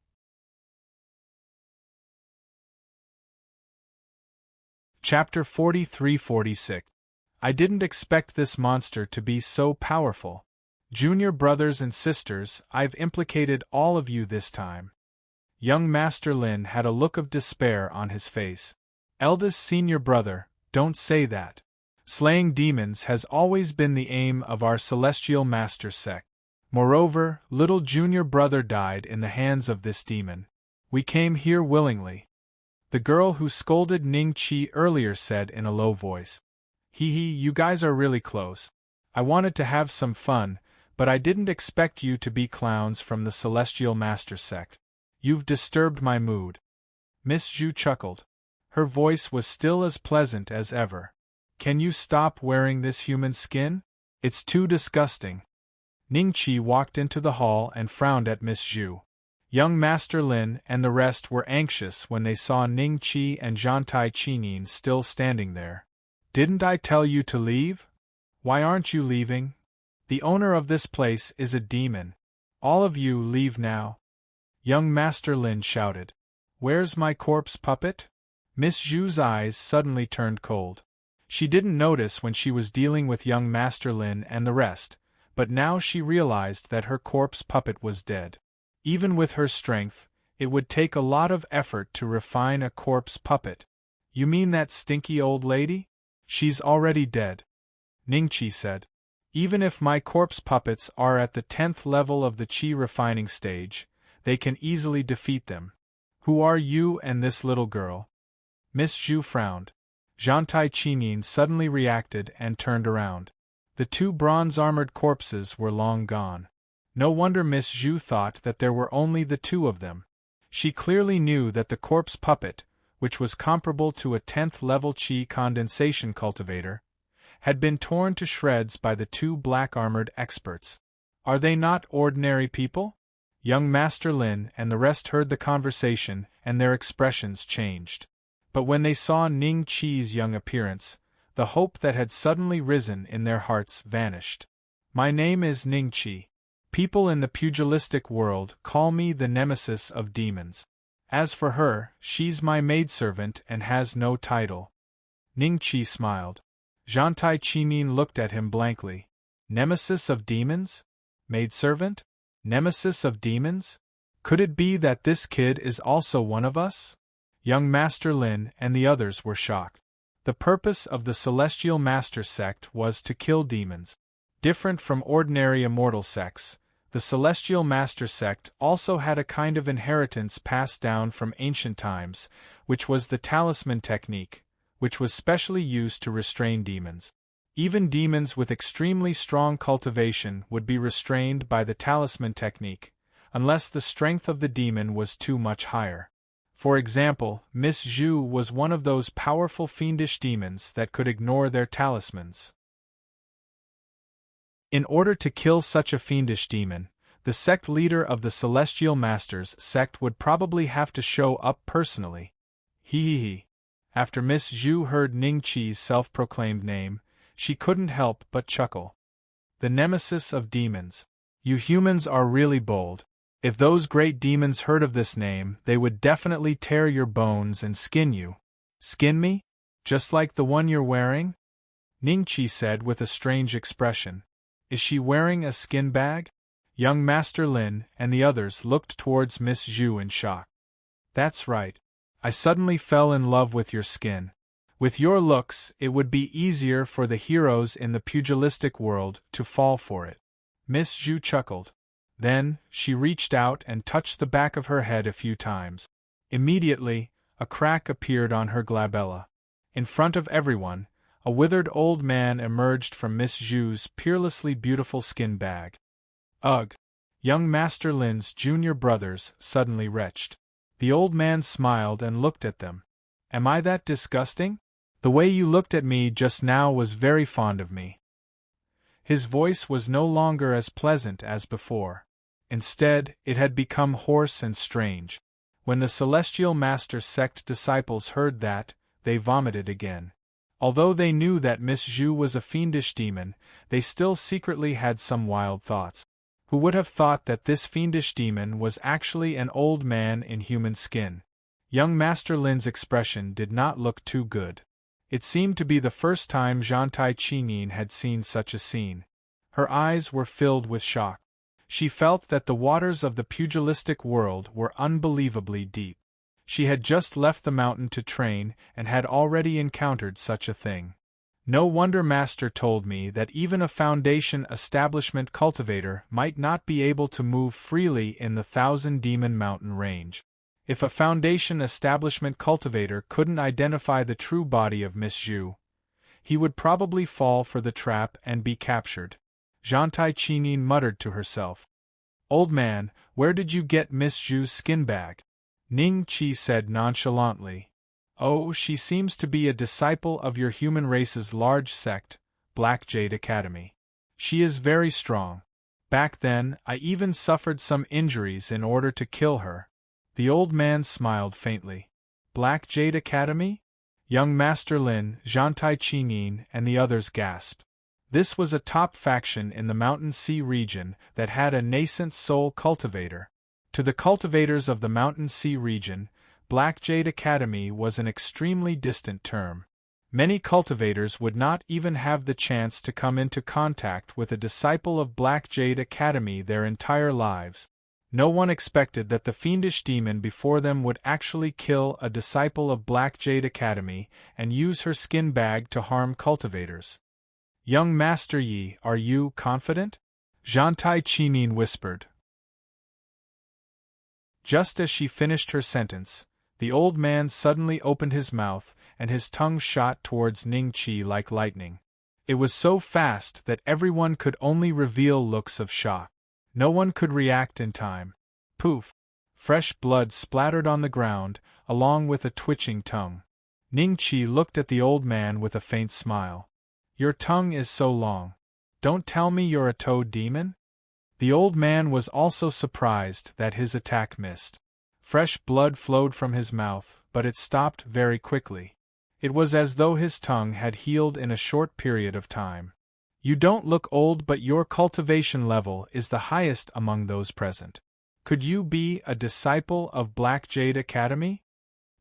Chapter 43-46. I didn't expect this monster to be so powerful. Junior brothers and sisters, I've implicated all of you this time. Young Master Lin had a look of despair on his face. Eldest senior brother, don't say that. Slaying demons has always been the aim of our celestial master sect. Moreover, little junior brother died in the hands of this demon. We came here willingly. The girl who scolded Ning Qi earlier said in a low voice. Hee hee, you guys are really close. I wanted to have some fun, but I didn't expect you to be clowns from the celestial master sect. You've disturbed my mood. Miss Zhu chuckled. Her voice was still as pleasant as ever. Can you stop wearing this human skin? It's too disgusting. Ningqi walked into the hall and frowned at Miss Zhu. Young Master Lin and the rest were anxious when they saw Ningqi and Zhantai Qinin still standing there. Didn't I tell you to leave? Why aren't you leaving? The owner of this place is a demon. All of you leave now. Young Master Lin shouted. Where's my corpse puppet? Miss Zhu's eyes suddenly turned cold. She didn't notice when she was dealing with young Master Lin and the rest, but now she realized that her corpse puppet was dead. Even with her strength, it would take a lot of effort to refine a corpse puppet. You mean that stinky old lady? She's already dead. Ningqi said. Even if my corpse puppets are at the 10th level of the qi refining stage, they can easily defeat them. Who are you and this little girl? Miss Zhu frowned. Zhantai Qinin suddenly reacted and turned around. The two bronze-armored corpses were long gone. No wonder Miss Zhu thought that there were only the two of them. She clearly knew that the corpse puppet, which was comparable to a 10th-level qi condensation cultivator, had been torn to shreds by the two black-armored experts. Are they not ordinary people? Young Master Lin and the rest heard the conversation and their expressions changed. But when they saw Ning Qi's young appearance, the hope that had suddenly risen in their hearts vanished. My name is Ning Qi. People in the pugilistic world call me the nemesis of demons. As for her, she's my maidservant and has no title. Ning Qi smiled. Zhantai Qinin looked at him blankly. Nemesis of demons? Maidservant? Nemesis of demons? Could it be that this kid is also one of us? Young Master Lin and the others were shocked. The purpose of the Celestial Master sect was to kill demons. Different from ordinary immortal sects, the Celestial Master sect also had a kind of inheritance passed down from ancient times, which was the talisman technique, which was specially used to restrain demons. Even demons with extremely strong cultivation would be restrained by the talisman technique, unless the strength of the demon was too much higher. For example, Miss Zhu was one of those powerful fiendish demons that could ignore their talismans. In order to kill such a fiendish demon, the sect leader of the Celestial Masters sect would probably have to show up personally. Hee. After Miss Zhu heard Ning Qi's self-proclaimed name, she couldn't help but chuckle. The nemesis of demons. You humans are really bold. If those great demons heard of this name, they would definitely tear your bones and skin you. Skin me? Just like the one you're wearing? Ningqi said with a strange expression. Is she wearing a skin bag? Young Master Lin and the others looked towards Miss Zhu in shock. That's right. I suddenly fell in love with your skin. With your looks, it would be easier for the heroes in the pugilistic world to fall for it. Miss Zhu chuckled. Then, she reached out and touched the back of her head a few times. Immediately, a crack appeared on her glabella. In front of everyone, a withered old man emerged from Miss Zhu's peerlessly beautiful skin bag. Ugh! Young Master Lin's junior brothers suddenly retched. The old man smiled and looked at them. Am I that disgusting? The way you looked at me just now was very fond of me. His voice was no longer as pleasant as before. Instead, it had become hoarse and strange. When the Celestial Master sect disciples heard that, they vomited again. Although they knew that Miss Zhu was a fiendish demon, they still secretly had some wild thoughts. Who would have thought that this fiendish demon was actually an old man in human skin? Young Master Lin's expression did not look too good. It seemed to be the first time Zhantai Qinin had seen such a scene. Her eyes were filled with shock. She felt that the waters of the pugilistic world were unbelievably deep. She had just left the mountain to train and had already encountered such a thing. No wonder Master told me that even a Foundation establishment cultivator might not be able to move freely in the Thousand Demon Mountain range. If a Foundation establishment cultivator couldn't identify the true body of Miss Zhu, he would probably fall for the trap and be captured. Zhantai Qinin muttered to herself. Old man, where did you get Miss Zhu's skin bag? Ning Qi said nonchalantly. Oh, she seems to be a disciple of your human race's large sect, Black Jade Academy. She is very strong. Back then, I even suffered some injuries in order to kill her. The old man smiled faintly. Black Jade Academy? Young Master Lin, Zhantai Qingyin, and the others gasped. This was a top faction in the Mountain Sea region that had a nascent soul cultivator. To the cultivators of the Mountain Sea region, Black Jade Academy was an extremely distant term. Many cultivators would not even have the chance to come into contact with a disciple of Black Jade Academy their entire lives. No one expected that the fiendish demon before them would actually kill a disciple of Black Jade Academy and use her skin bag to harm cultivators. Young Master Yi, are you confident? Zhantai Qingyin whispered. Just as she finished her sentence, the old man suddenly opened his mouth, and his tongue shot towards Ningqi like lightning. It was so fast that everyone could only reveal looks of shock. No one could react in time. Poof! Fresh blood splattered on the ground, along with a twitching tongue. Ningqi looked at the old man with a faint smile. Your tongue is so long. Don't tell me you're a toad demon? The old man was also surprised that his attack missed. Fresh blood flowed from his mouth, but it stopped very quickly. It was as though his tongue had healed in a short period of time. You don't look old, but your cultivation level is the highest among those present. Could you be a disciple of Black Jade Academy?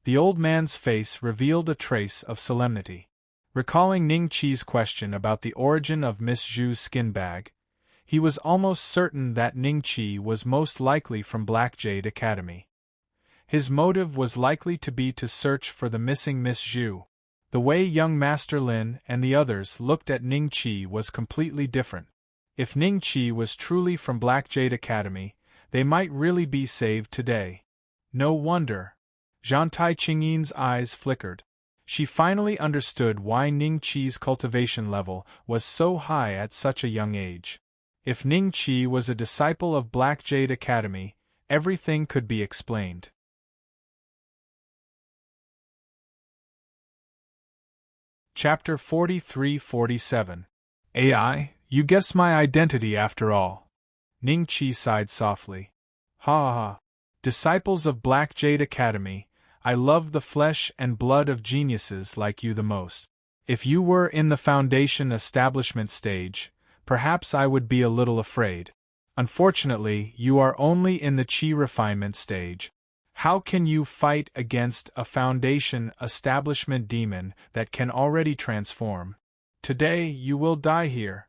The old man's face revealed a trace of solemnity. Recalling Ningqi's question about the origin of Miss Zhu's skin bag, he was almost certain that Ningqi was most likely from Black Jade Academy. His motive was likely to be to search for the missing Miss Zhu. The way young Master Lin and the others looked at Ningqi was completely different. If Ningqi was truly from Black Jade Academy, they might really be saved today. No wonder. Zhantai Qingyin's eyes flickered. She finally understood why Ningqi's cultivation level was so high at such a young age. If Ningqi was a disciple of Black Jade Academy, everything could be explained. Chapter 43-47. AI, you guess my identity after all. Ningqi sighed softly. Ha ha ha. Disciples of Black Jade Academy, I love the flesh and blood of geniuses like you the most. If you were in the foundation establishment stage, perhaps I would be a little afraid. Unfortunately, you are only in the Qi refinement stage. How can you fight against a foundation establishment demon that can already transform? Today you will die here.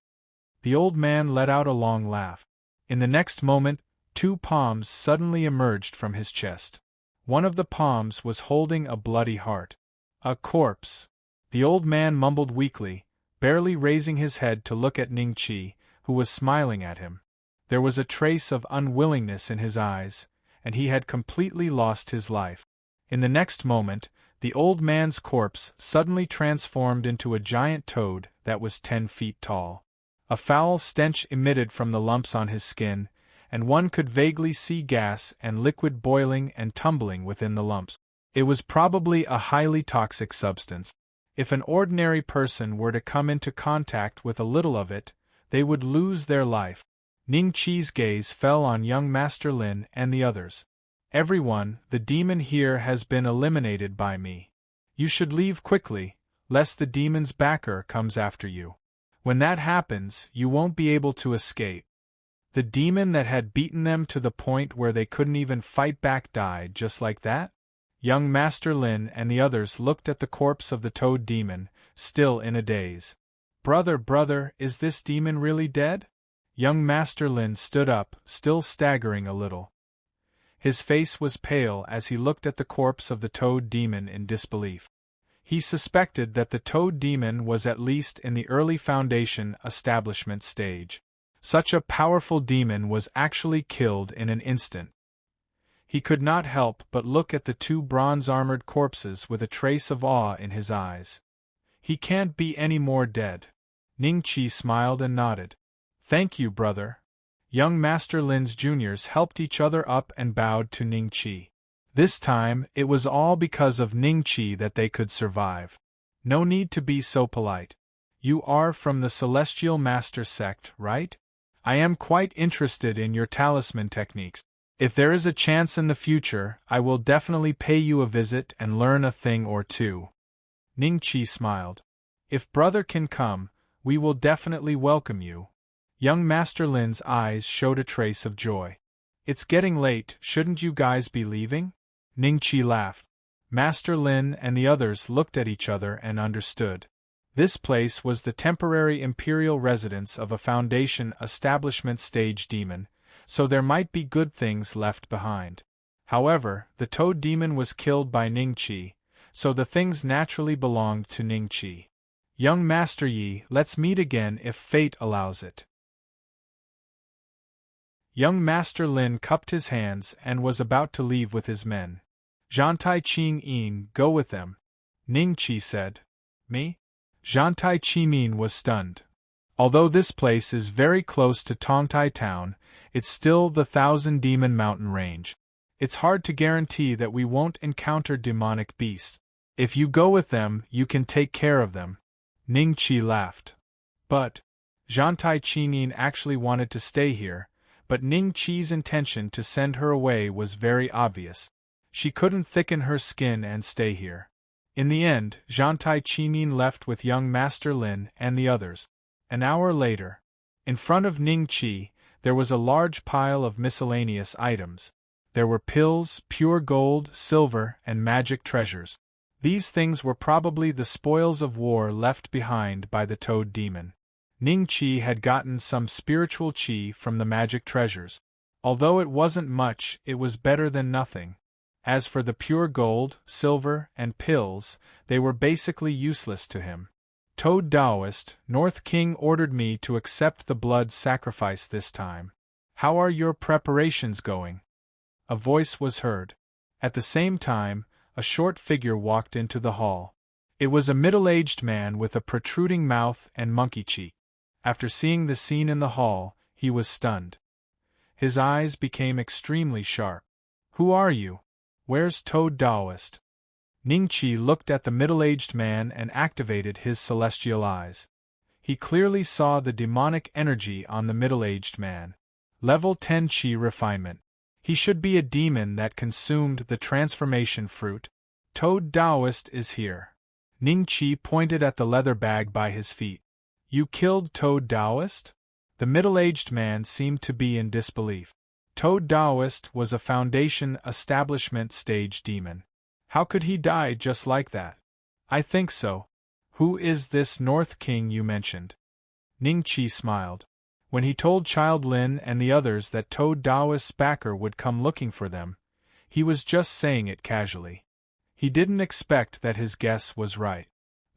The old man let out a long laugh. In the next moment, two palms suddenly emerged from his chest. One of the palms was holding a bloody heart. A corpse. The old man mumbled weakly, barely raising his head to look at Ningqi, who was smiling at him. There was a trace of unwillingness in his eyes, and he had completely lost his life. In the next moment, the old man's corpse suddenly transformed into a giant toad that was 10 feet tall. A foul stench emitted from the lumps on his skin, and one could vaguely see gas and liquid boiling and tumbling within the lumps. It was probably a highly toxic substance. If an ordinary person were to come into contact with a little of it, they would lose their life. Ningqi's gaze fell on young Master Lin and the others. Everyone, the demon here has been eliminated by me. You should leave quickly, lest the demon's backer comes after you. When that happens, you won't be able to escape. The demon that had beaten them to the point where they couldn't even fight back died just like that? Young Master Lin and the others looked at the corpse of the toad demon, still in a daze. Brother, is this demon really dead? Young Master Lin stood up, still staggering a little. His face was pale as he looked at the corpse of the toad demon in disbelief. He suspected that the toad demon was at least in the early foundation establishment stage. Such a powerful demon was actually killed in an instant. He could not help but look at the two bronze-armored corpses with a trace of awe in his eyes. He can't be any more dead. Ningqi smiled and nodded. Thank you, brother. Young Master Lin's juniors helped each other up and bowed to Ningqi. This time, it was all because of Ningqi that they could survive. No need to be so polite. You are from the Celestial Master sect, right? I am quite interested in your talisman techniques. If there is a chance in the future, I will definitely pay you a visit and learn a thing or two. Ningqi smiled. If brother can come, we will definitely welcome you. Young Master Lin's eyes showed a trace of joy. It's getting late, shouldn't you guys be leaving? Ningqi laughed. Master Lin and the others looked at each other and understood. This place was the temporary imperial residence of a Foundation establishment stage demon, so there might be good things left behind. However, the toad demon was killed by Ningqi, so the things naturally belonged to Ningqi. Young Master Yi, let's meet again if fate allows it. Young Master Lin cupped his hands and was about to leave with his men. Zhantai Qingyin, go with them. Ningqi said. Me? Zhantai Qingyin was stunned. Although this place is very close to Tongtai Town, it's still the Thousand Demon Mountain Range. It's hard to guarantee that we won't encounter demonic beasts. If you go with them, you can take care of them. Ningqi laughed. But Zhantai Qingyin actually wanted to stay here, but Ningqi's intention to send her away was very obvious. She couldn't thicken her skin and stay here. In the end, Zhantai Qingyin left with young Master Lin and the others. An hour later, in front of Ningqi, there was a large pile of miscellaneous items. There were pills, pure gold, silver, and magic treasures. These things were probably the spoils of war left behind by the Toad Demon. Ningqi had gotten some spiritual qi from the magic treasures. Although it wasn't much, it was better than nothing. As for the pure gold, silver, and pills, they were basically useless to him. Toad Taoist, North King ordered me to accept the blood sacrifice this time. How are your preparations going? A voice was heard. At the same time, a short figure walked into the hall. It was a middle-aged man with a protruding mouth and monkey cheek. After seeing the scene in the hall, he was stunned. His eyes became extremely sharp. Who are you? Where's Toad Taoist? Ningqi looked at the middle-aged man and activated his celestial eyes. He clearly saw the demonic energy on the middle-aged man. Level 10 Qi refinement. He should be a demon that consumed the transformation fruit. Toad Taoist is here. Ningqi pointed at the leather bag by his feet. You killed Toad Taoist? The middle-aged man seemed to be in disbelief. Toad Taoist was a Foundation establishment stage demon. How could he die just like that? I think so. Who is this North King you mentioned? Ningqi smiled. When he told Child Lin and the others that Toad Taoist's backer would come looking for them, he was just saying it casually. He didn't expect that his guess was right.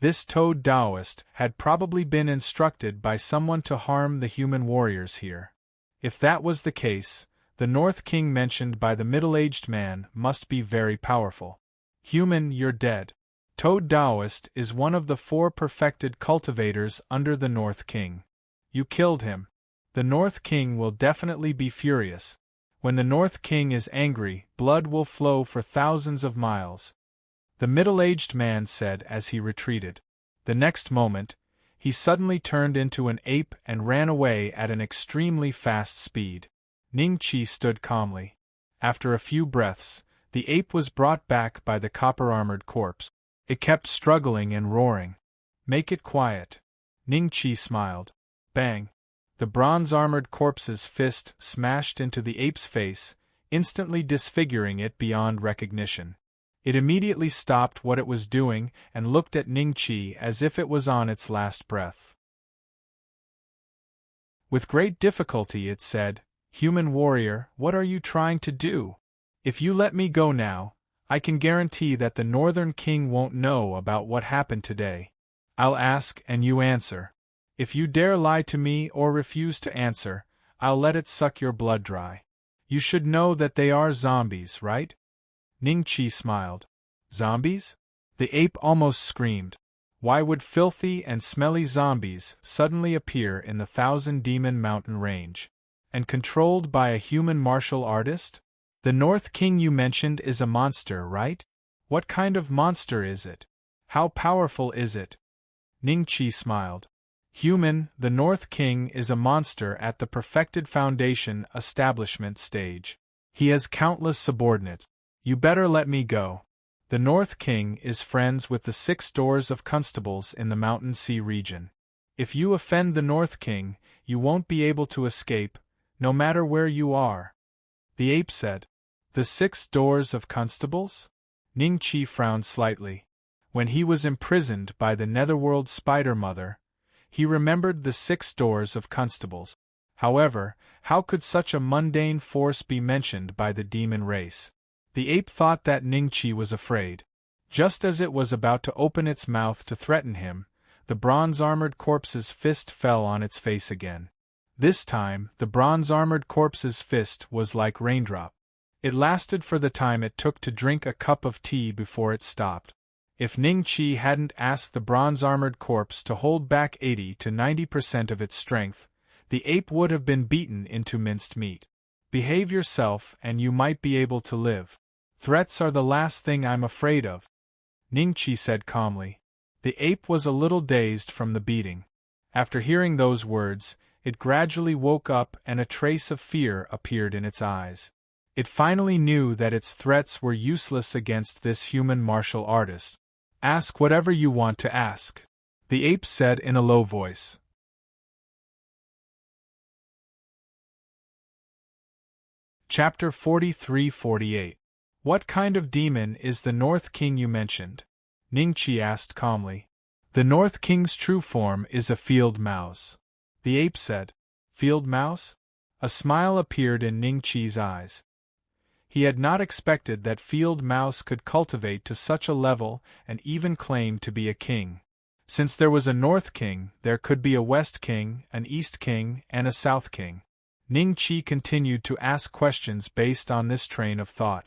This Toad Taoist had probably been instructed by someone to harm the human warriors here. If that was the case, the North King mentioned by the middle-aged man must be very powerful. Human, you're dead. Toad Taoist is one of the 4 perfected cultivators under the North King. You killed him. The North King will definitely be furious. When the North King is angry, blood will flow for thousands of miles. The middle-aged man said as he retreated. The next moment, he suddenly turned into an ape and ran away at an extremely fast speed. Ningqi stood calmly. After a few breaths, the ape was brought back by the copper-armored corpse. It kept struggling and roaring. Make it quiet. Ningqi smiled. Bang! The bronze-armored corpse's fist smashed into the ape's face, instantly disfiguring it beyond recognition. It immediately stopped what it was doing and looked at Ningqi as if it was on its last breath. With great difficulty it said, Human warrior, what are you trying to do? If you let me go now, I can guarantee that the Northern King won't know about what happened today. I'll ask and you answer. If you dare lie to me or refuse to answer, I'll let it suck your blood dry. You should know that they are zombies, right? Ningqi smiled. Zombies? The ape almost screamed. Why would filthy and smelly zombies suddenly appear in the Thousand Demon Mountain Range? And controlled by a human martial artist? The North King you mentioned is a monster, right? What kind of monster is it? How powerful is it? Ningqi smiled. Human, the North King is a monster at the perfected foundation establishment stage. He has countless subordinates. You better let me go. The North King is friends with the 6 doors of constables in the Mountain Sea region. If you offend the North King, you won't be able to escape, no matter where you are. The ape said. The 6 doors of constables? Ningqi frowned slightly. When he was imprisoned by the Netherworld Spider Mother, he remembered the 6 doors of constables. However, how could such a mundane force be mentioned by the demon race? The ape thought that Ningqi was afraid. Just as it was about to open its mouth to threaten him, the bronze-armored corpse's fist fell on its face again. This time, the bronze-armored corpse's fist was like raindrop. It lasted for the time it took to drink a cup of tea before it stopped. If Ningqi hadn't asked the bronze-armored corpse to hold back 80 to 90% of its strength, the ape would have been beaten into minced meat. Behave yourself and you might be able to live. Threats are the last thing I'm afraid of, Ningqi said calmly. The ape was a little dazed from the beating. After hearing those words, it gradually woke up and a trace of fear appeared in its eyes. It finally knew that its threats were useless against this human martial artist. Ask whatever you want to ask, the ape said in a low voice. Chapter 43-48. What kind of demon is the North King you mentioned? Ningqi asked calmly. The North King's true form is a field mouse, the ape said. Field mouse? A smile appeared in Ningqi's eyes. He had not expected that field mouse could cultivate to such a level and even claim to be a king. Since there was a North King, there could be a West King, an East King, and a South King. Ningqi continued to ask questions based on this train of thought.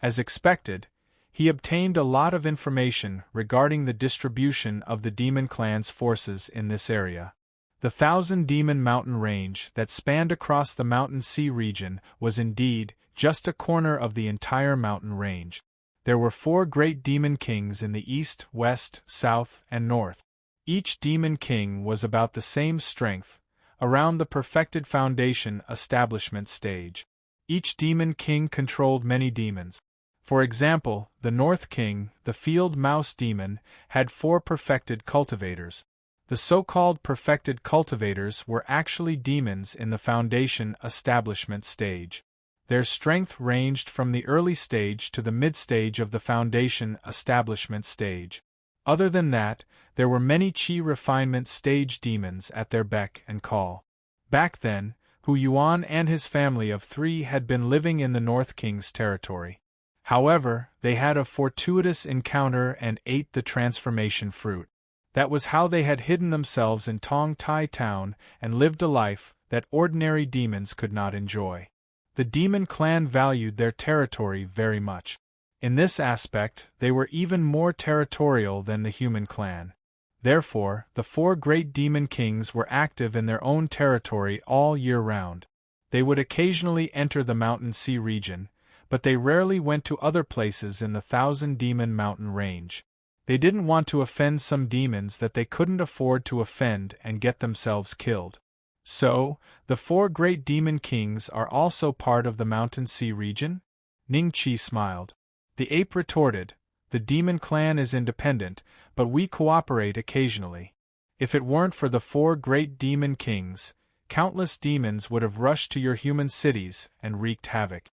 As expected, he obtained a lot of information regarding the distribution of the demon clan's forces in this area. The Thousand Demon Mountain Range that spanned across the Mountain Sea region was indeed just a corner of the entire mountain range. There were 4 great demon kings in the east, west, south, and north. Each demon king was about the same strength, around the perfected foundation establishment stage. Each demon king controlled many demons. For example, the North King, the field mouse demon, had 4 perfected cultivators. The so-called perfected cultivators were actually demons in the foundation establishment stage. Their strength ranged from the early stage to the mid-stage of the foundation establishment stage. Other than that, there were many Qi refinement stage demons at their beck and call. Back then, Hu Yuan and his family of 3 had been living in the North King's territory. However, they had a fortuitous encounter and ate the transformation fruit. That was how they had hidden themselves in Tong Tai Town and lived a life that ordinary demons could not enjoy. The demon clan valued their territory very much. In this aspect, they were even more territorial than the human clan. Therefore, the 4 great demon kings were active in their own territory all year round. They would occasionally enter the Mountain Sea region, but they rarely went to other places in the Thousand Demon Mountain Range. They didn't want to offend some demons that they couldn't afford to offend and get themselves killed. So, the 4 great demon kings are also part of the Mountain Sea region? Ningqi smiled. The ape retorted, the demon clan is independent, but we cooperate occasionally. If it weren't for the 4 great demon kings, countless demons would have rushed to your human cities and wreaked havoc.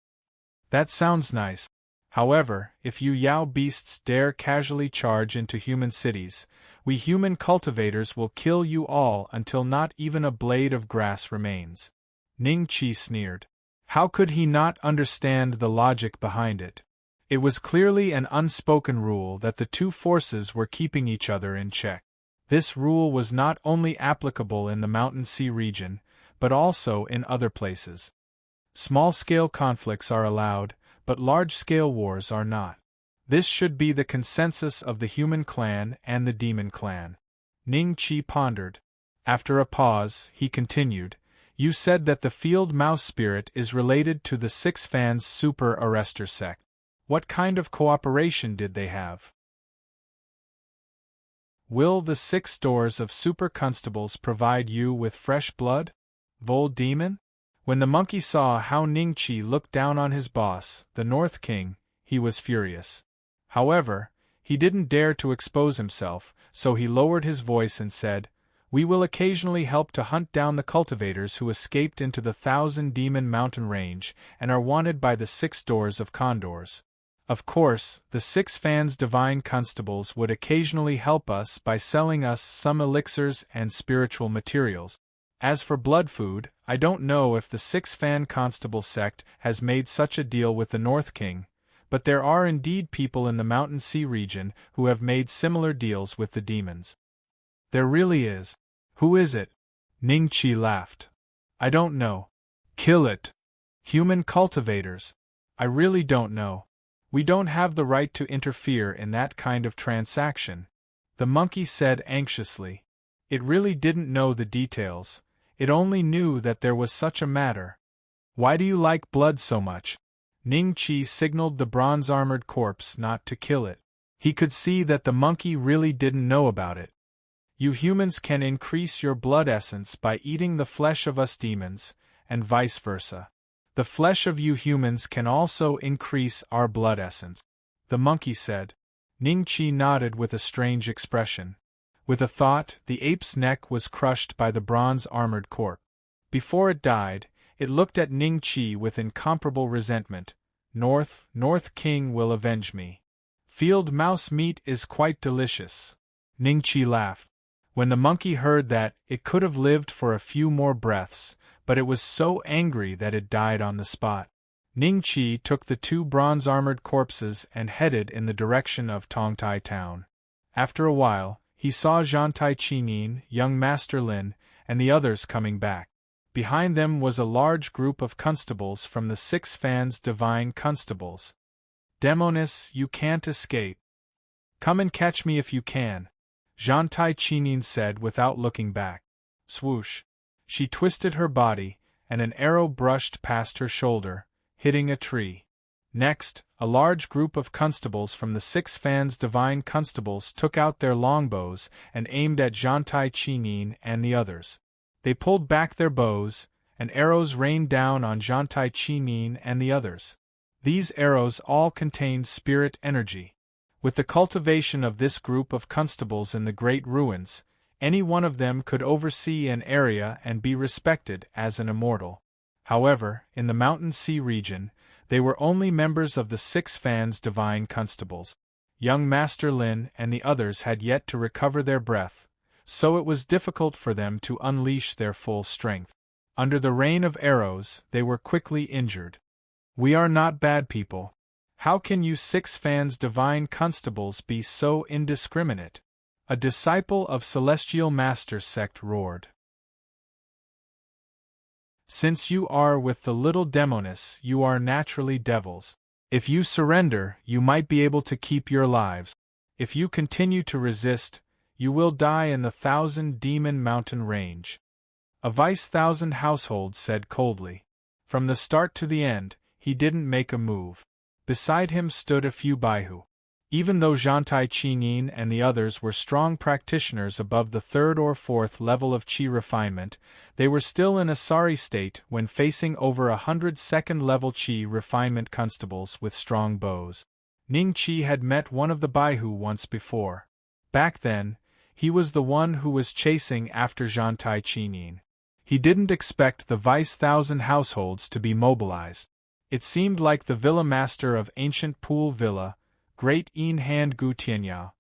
That sounds nice. However, if you Yao beasts dare casually charge into human cities, we human cultivators will kill you all until not even a blade of grass remains. Ningqi sneered. How could he not understand the logic behind it? It was clearly an unspoken rule that the 2 forces were keeping each other in check. This rule was not only applicable in the Mountain Sea region, but also in other places. Small-scale conflicts are allowed, but large-scale wars are not. This should be the consensus of the human clan and the demon clan. Ningqi pondered. After a pause, he continued, You said that the field mouse spirit is related to the Six Fans super arrestor sect. What kind of cooperation did they have? Will the 6 doors of super constables provide you with fresh blood? Vol Demon? When the monkey saw how Ningqi looked down on his boss, the North King, he was furious. However, he didn't dare to expose himself, so he lowered his voice and said, "We will occasionally help to hunt down the cultivators who escaped into the 1,000-demon mountain range and are wanted by the 6 doors of condors. Of course, the 6 Fans divine constables would occasionally help us by selling us some elixirs and spiritual materials. As for blood food, I don't know if the 6 Fan constable sect has made such a deal with the North King, but there are indeed people in the Mountain Sea region who have made similar deals with the demons." "There really is. Who is it?" Ningqi laughed. "I don't know." "Kill it." "Human cultivators." "I really don't know. We don't have the right to interfere in that kind of transaction," the monkey said anxiously. It really didn't know the details, it only knew that there was such a matter. "Why do you like blood so much?" Ningqi signaled the bronze-armored corpse not to kill it. He could see that the monkey really didn't know about it. "You humans can increase your blood essence by eating the flesh of us demons, and vice versa. The flesh of you humans can also increase our blood essence," the monkey said. Ningqi nodded with a strange expression. With a thought, the ape's neck was crushed by the bronze-armored corpse. Before it died, it looked at Ningqi with incomparable resentment. North King will avenge me. Field mouse meat is quite delicious." Ningqi laughed. When the monkey heard that, it could have lived for a few more breaths, but it was so angry that it died on the spot. Ningqi took the 2 bronze-armored corpses and headed in the direction of Tongtai town. After a while, he saw Zhantai Qinin, young Master Lin, and the others coming back. Behind them was a large group of constables from the 6 Fans divine constables. "Demonis, you can't escape. Come and catch me if you can," Zhantai Qinin said without looking back. Swoosh! She twisted her body, and an arrow brushed past her shoulder, hitting a tree. Next, a large group of constables from the 6 Fans divine constables took out their longbows and aimed at Zhantai Qinin and the others. They pulled back their bows, and arrows rained down on Zhantai Qinin and the others. These arrows all contained spirit energy. With the cultivation of this group of constables in the Great Ruins, any one of them could oversee an area and be respected as an immortal. However, in the Mountain Sea region, they were only members of the 6 Fans divine constables. Young Master Lin and the others had yet to recover their breath, so it was difficult for them to unleash their full strength. Under the rain of arrows, they were quickly injured. "We are not bad people. How can you 6 Fans divine constables be so indiscriminate?" a disciple of Celestial Master sect roared. "Since you are with the little Demonis, you are naturally devils. If you surrender, you might be able to keep your lives. If you continue to resist, you will die in the 1,000-demon mountain range," a Vice 1,000 household said coldly. From the start to the end, he didn't make a move. Beside him stood a few Baihu. Even though Zhantai Qinin and the others were strong practitioners above the 3rd or 4th level of Qi refinement, they were still in a sorry state when facing over 100 2nd-level Qi refinement constables with strong bows. Ningqi had met one of the Baihu once before. Back then, he was the one who was chasing after Zhantai Qinin. He didn't expect the Vice 1,000 households to be mobilized. It seemed like the villa master of ancient Pool Villa, Great Een Hand Gu Tianyao,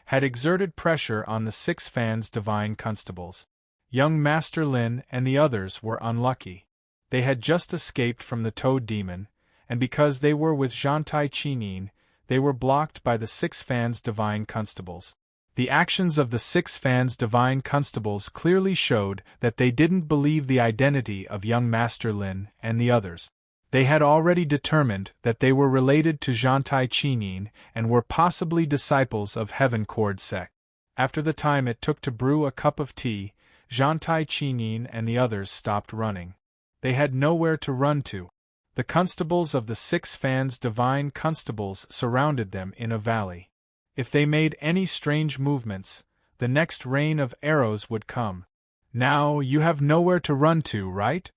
had exerted pressure on the 6 Fans divine constables. Young Master Lin and the others were unlucky. They had just escaped from the Toad Demon, and because they were with Zhantai Qinin, they were blocked by the 6 Fans divine constables. The actions of the 6 Fans divine constables clearly showed that they didn't believe the identity of young Master Lin and the others. They had already determined that they were related to Zhantai Qinin and were possibly disciples of Heaven Cord sect. After the time it took to brew a cup of tea, Zhantai Qinin and the others stopped running. They had nowhere to run to. The constables of the 6 Fans Divine Constables surrounded them in a valley. If they made any strange movements, the next rain of arrows would come. Now you have nowhere to run to, right?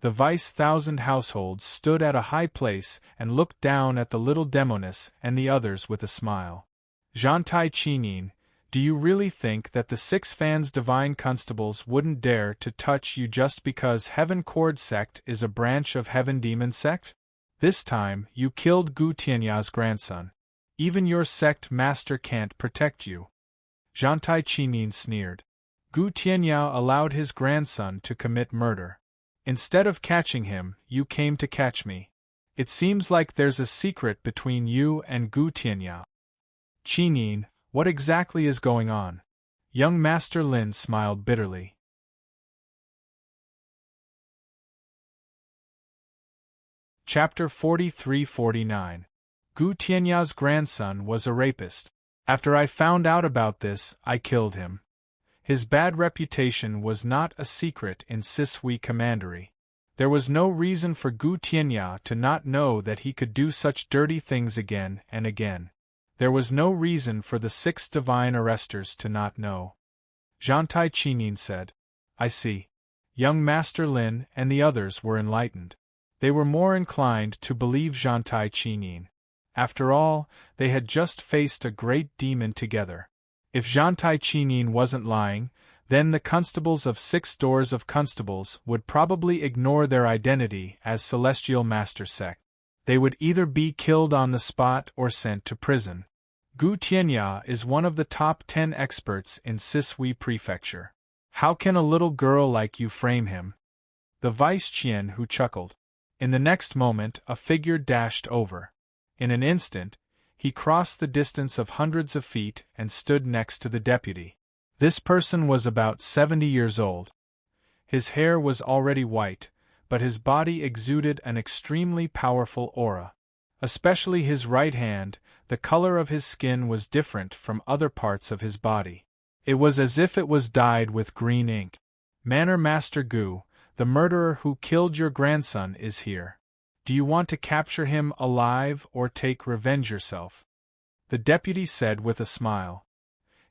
The Vice-Thousand Households stood at a high place and looked down at the little demoness and the others with a smile. Zhantai Qinin, do you really think that the 6 Fans Divine Constables wouldn't dare to touch you just because Heaven Cord Sect is a branch of Heaven Demon Sect? This time, you killed Gu Tianya's grandson. Even your sect master can't protect you. Zhantai Qinin sneered. Gu Tianya allowed his grandson to commit murder. Instead of catching him, you came to catch me. It seems like there's a secret between you and Gu Tianya. Qinin, what exactly is going on? Young Master Lin smiled bitterly. Chapter 43-49. Gu Tianya's grandson was a rapist. After I found out about this, I killed him. His bad reputation was not a secret in Sisui Commandery. There was no reason for Gu Tianya to not know that he could do such dirty things again and again. There was no reason for the 6 divine arresters to not know. Zhantai Qinin said. I see. Young Master Lin and the others were enlightened. They were more inclined to believe Zhantai Qinin. After all, they had just faced a great demon together. If Zhantai Qinin wasn't lying, then the constables of 6 Doors of Constables would probably ignore their identity as Celestial Master Sect. They would either be killed on the spot or sent to prison. Gu Tianya is one of the top 10 experts in Sisui Prefecture. How can a little girl like you frame him? The Vice-Qian who chuckled. In the next moment, a figure dashed over. In an instant, he crossed the distance of hundreds of feet and stood next to the deputy. This person was about 70 years old. His hair was already white, but his body exuded an extremely powerful aura. Especially his right hand, the color of his skin was different from other parts of his body. It was as if it was dyed with green ink. Manor Master Gu, the murderer who killed your grandson, is here. Do you want to capture him alive or take revenge yourself? The deputy said with a smile.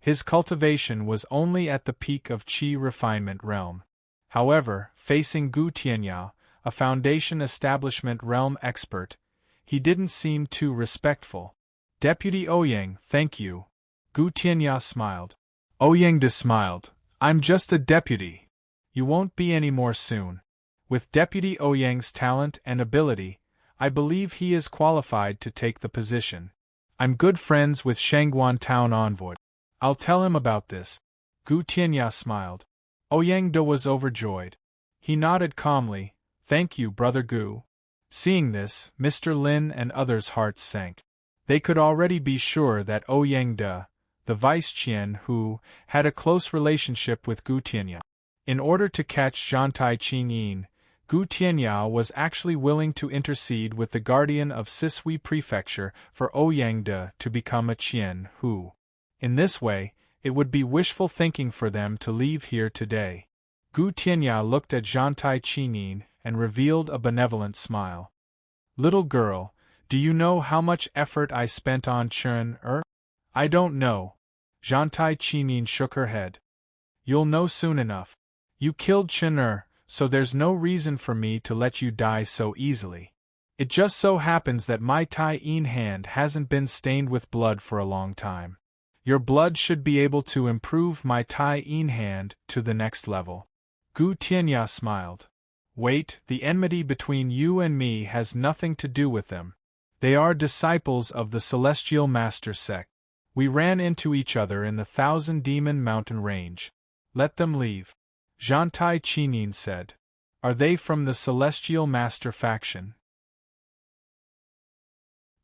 His cultivation was only at the peak of Qi refinement realm. However, facing Gu Tianya, a Foundation Establishment realm expert, he didn't seem too respectful. Deputy Ouyang, thank you. Gu Tianya smiled. Ouyang smiled. I'm just a deputy. You won't be any more soon. With Deputy Ouyang's talent and ability, I believe he is qualified to take the position. I'm good friends with Shangguan Town Envoy. I'll tell him about this. Gu Tianya smiled. Ouyang was overjoyed. He nodded calmly. Thank you, Brother Gu. Seeing this, Mr. Lin and others' hearts sank. They could already be sure that Ouyang, the Vice-Qian who had a close relationship with Gu Tianya. In order to catch Zhantai Qinin, Gu Tianya was actually willing to intercede with the guardian of Sisui Prefecture for Ouyang to become a Qian who. In this way, it would be wishful thinking for them to leave here today. Gu Tianya looked at Zhantai Qinin and revealed a benevolent smile. Little girl, do you know how much effort I spent on Chen? I don't know. Zhantai Qinin shook her head. You'll know soon enough. You killed Chen, so there's no reason for me to let you die so easily. It just so happens that my Tai Yin hand hasn't been stained with blood for a long time. Your blood should be able to improve my Tai Yin hand to the next level. Gu Tianya smiled. Wait, the enmity between you and me has nothing to do with them. They are disciples of the Celestial Master Sect. We ran into each other in the Thousand Demon Mountain Range. Let them leave. Zhantai Qinin said. Are they from the Celestial Master faction?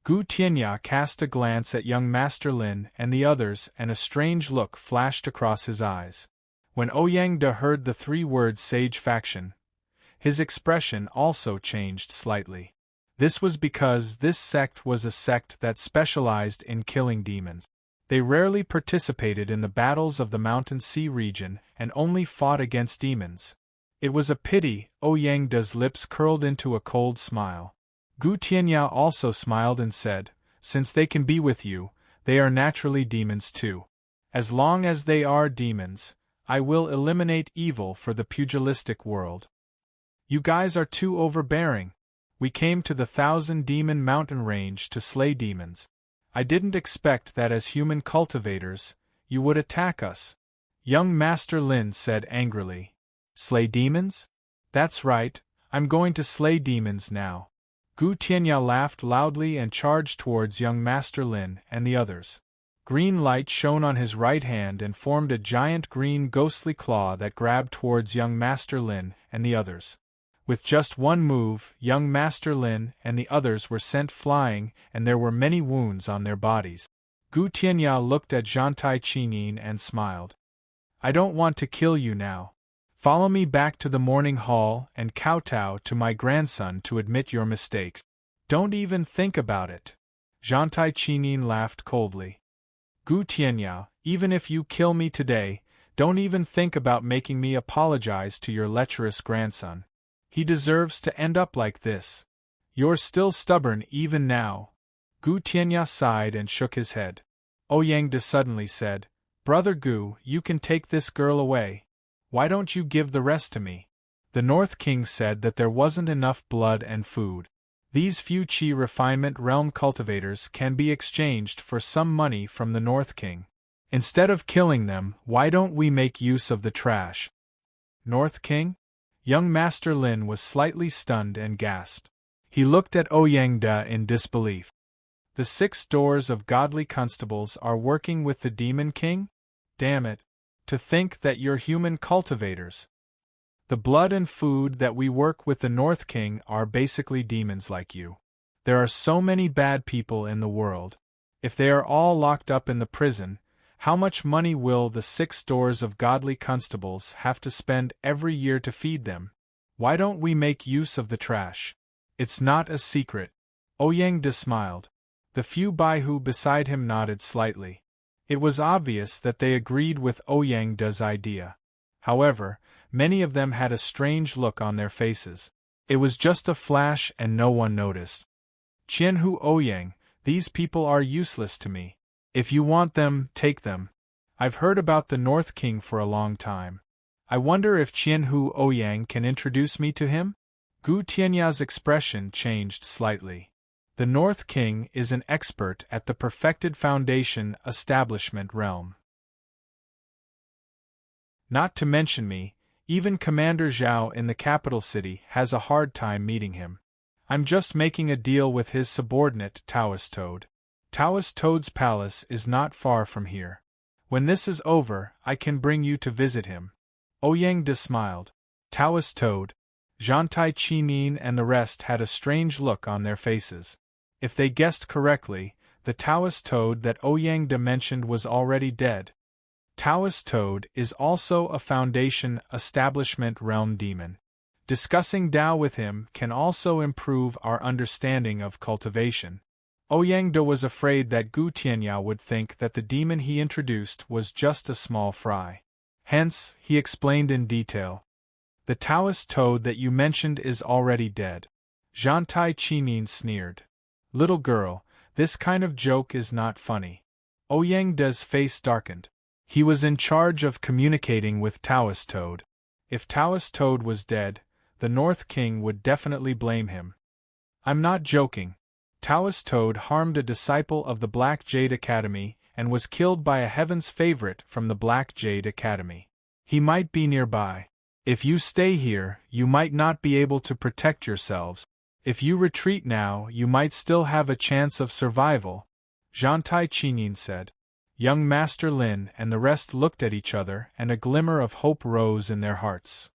Gu Tianya cast a glance at young Master Lin and the others, and a strange look flashed across his eyes. When Ouyang heard the 3 words Sage Faction, his expression also changed slightly. This was because this sect was a sect that specialized in killing demons. They rarely participated in the battles of the Mountain Sea region and only fought against demons. It was a pity. Ouyang De's lips curled into a cold smile. Gu Tianya also smiled and said, "Since they can be with you, they are naturally demons too. As long as they are demons, I will eliminate evil for the pugilistic world." "You guys are too overbearing. We came to the 1,000-demon mountain range to slay demons. I didn't expect that as human cultivators, you would attack us," young Master Lin said angrily. "Slay demons? That's right, I'm going to slay demons now." Gu Tianya laughed loudly and charged towards young Master Lin and the others. Green light shone on his right hand and formed a giant green ghostly claw that grabbed towards young Master Lin and the others. With just one move, young Master Lin and the others were sent flying, and there were many wounds on their bodies. Gu Tianya looked at Zhantai Qinyin and smiled. "I don't want to kill you now. Follow me back to the morning hall and kowtow to my grandson to admit your mistakes. Don't even think about it." Zhantai Qinyin laughed coldly. "Gu Tianya, even if you kill me today, don't even think about making me apologize to your lecherous grandson. He deserves to end up like this. You're still stubborn even now." Gu Tianya sighed and shook his head. Ouyang De suddenly said, "Brother Gu, you can take this girl away. Why don't you give the rest to me?" The North King said that there wasn't enough blood and food. These few Qi refinement realm cultivators can be exchanged for some money from the North King. Instead of killing them, why don't we make use of the trash? North King? Young Master Lin was slightly stunned and gasped. He looked at Ouyang De in disbelief. The 6 doors of godly constables are working with the Demon King? Damn it. To think that you're human cultivators. The blood and food that we work with the North King are basically demons like you. There are so many bad people in the world. If they are all locked up in the prison, how much money will the 6 doors of godly constables have to spend every year to feed them? Why don't we make use of the trash? It's not a secret. Ouyang De smiled. The few Baihu beside him nodded slightly. It was obvious that they agreed with Ouyang De's idea. However, many of them had a strange look on their faces. It was just a flash and no one noticed. "Qianhu Ouyang, these people are useless to me. If you want them, take them. I've heard about the North King for a long time. I wonder if Qianhu Ouyang can introduce me to him?" Gu Tianya's expression changed slightly. The North King is an expert at the perfected foundation establishment realm. Not to mention me, even Commander Zhao in the capital city has a hard time meeting him. I'm just making a deal with his subordinate, Taoist Toad. Taoist Toad's palace is not far from here. When this is over, I can bring you to visit him. Ouyang De smiled. Taoist Toad, Zhantai Qinyin and the rest had a strange look on their faces. If they guessed correctly, the Taoist Toad that Ouyang De mentioned was already dead. Taoist Toad is also a foundation establishment realm demon. Discussing Tao with him can also improve our understanding of cultivation. Ouyang De was afraid that Gu Tianya would think that the demon he introduced was just a small fry. Hence, he explained in detail. "The Taoist Toad that you mentioned is already dead." Zhantai Qinyin sneered. "Little girl, this kind of joke is not funny." Ouyang De's face darkened. He was in charge of communicating with Taoist Toad. If Taoist Toad was dead, the North King would definitely blame him. "I'm not joking. Taoist Toad harmed a disciple of the Black Jade Academy and was killed by a Heaven's favorite from the Black Jade Academy. He might be nearby. If you stay here, you might not be able to protect yourselves. If you retreat now, you might still have a chance of survival," Zhantai Qinyin said. Young Master Lin and the rest looked at each other and a glimmer of hope rose in their hearts.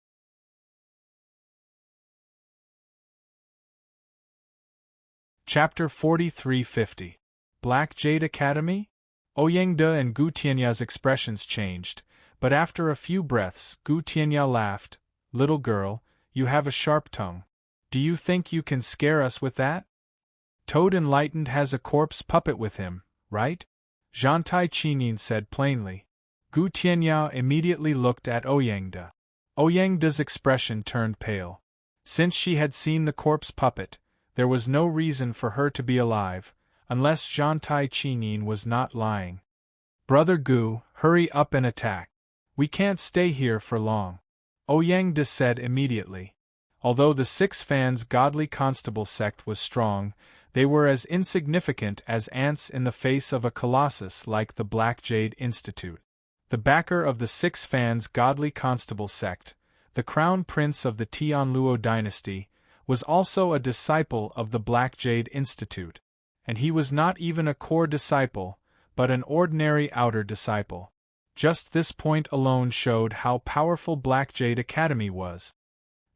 Chapter 4350. Black Jade Academy? Ouyang De and Gu Tianya's expressions changed, but after a few breaths, Gu Tianya laughed. "Little girl, you have a sharp tongue. Do you think you can scare us with that? Toad Enlightened has a corpse puppet with him, right? Zhantai Qinin said plainly. Gu Tianyao immediately looked at Ouyangde. Ouyangde's expression turned pale. Since she had seen the corpse puppet, there was no reason for her to be alive, unless Zhantai Qinin was not lying. Brother Gu, hurry up and attack. We can't stay here for long, Ouyangde said immediately. Although the Six Fans' godly constable sect was strong, they were as insignificant as ants in the face of a colossus like the Black Jade Institute. The backer of the Six Fans' godly constable sect, the crown prince of the Tianluo dynasty, was also a disciple of the Black Jade Institute, and he was not even a core disciple, but an ordinary outer disciple. Just this point alone showed how powerful Black Jade Academy was.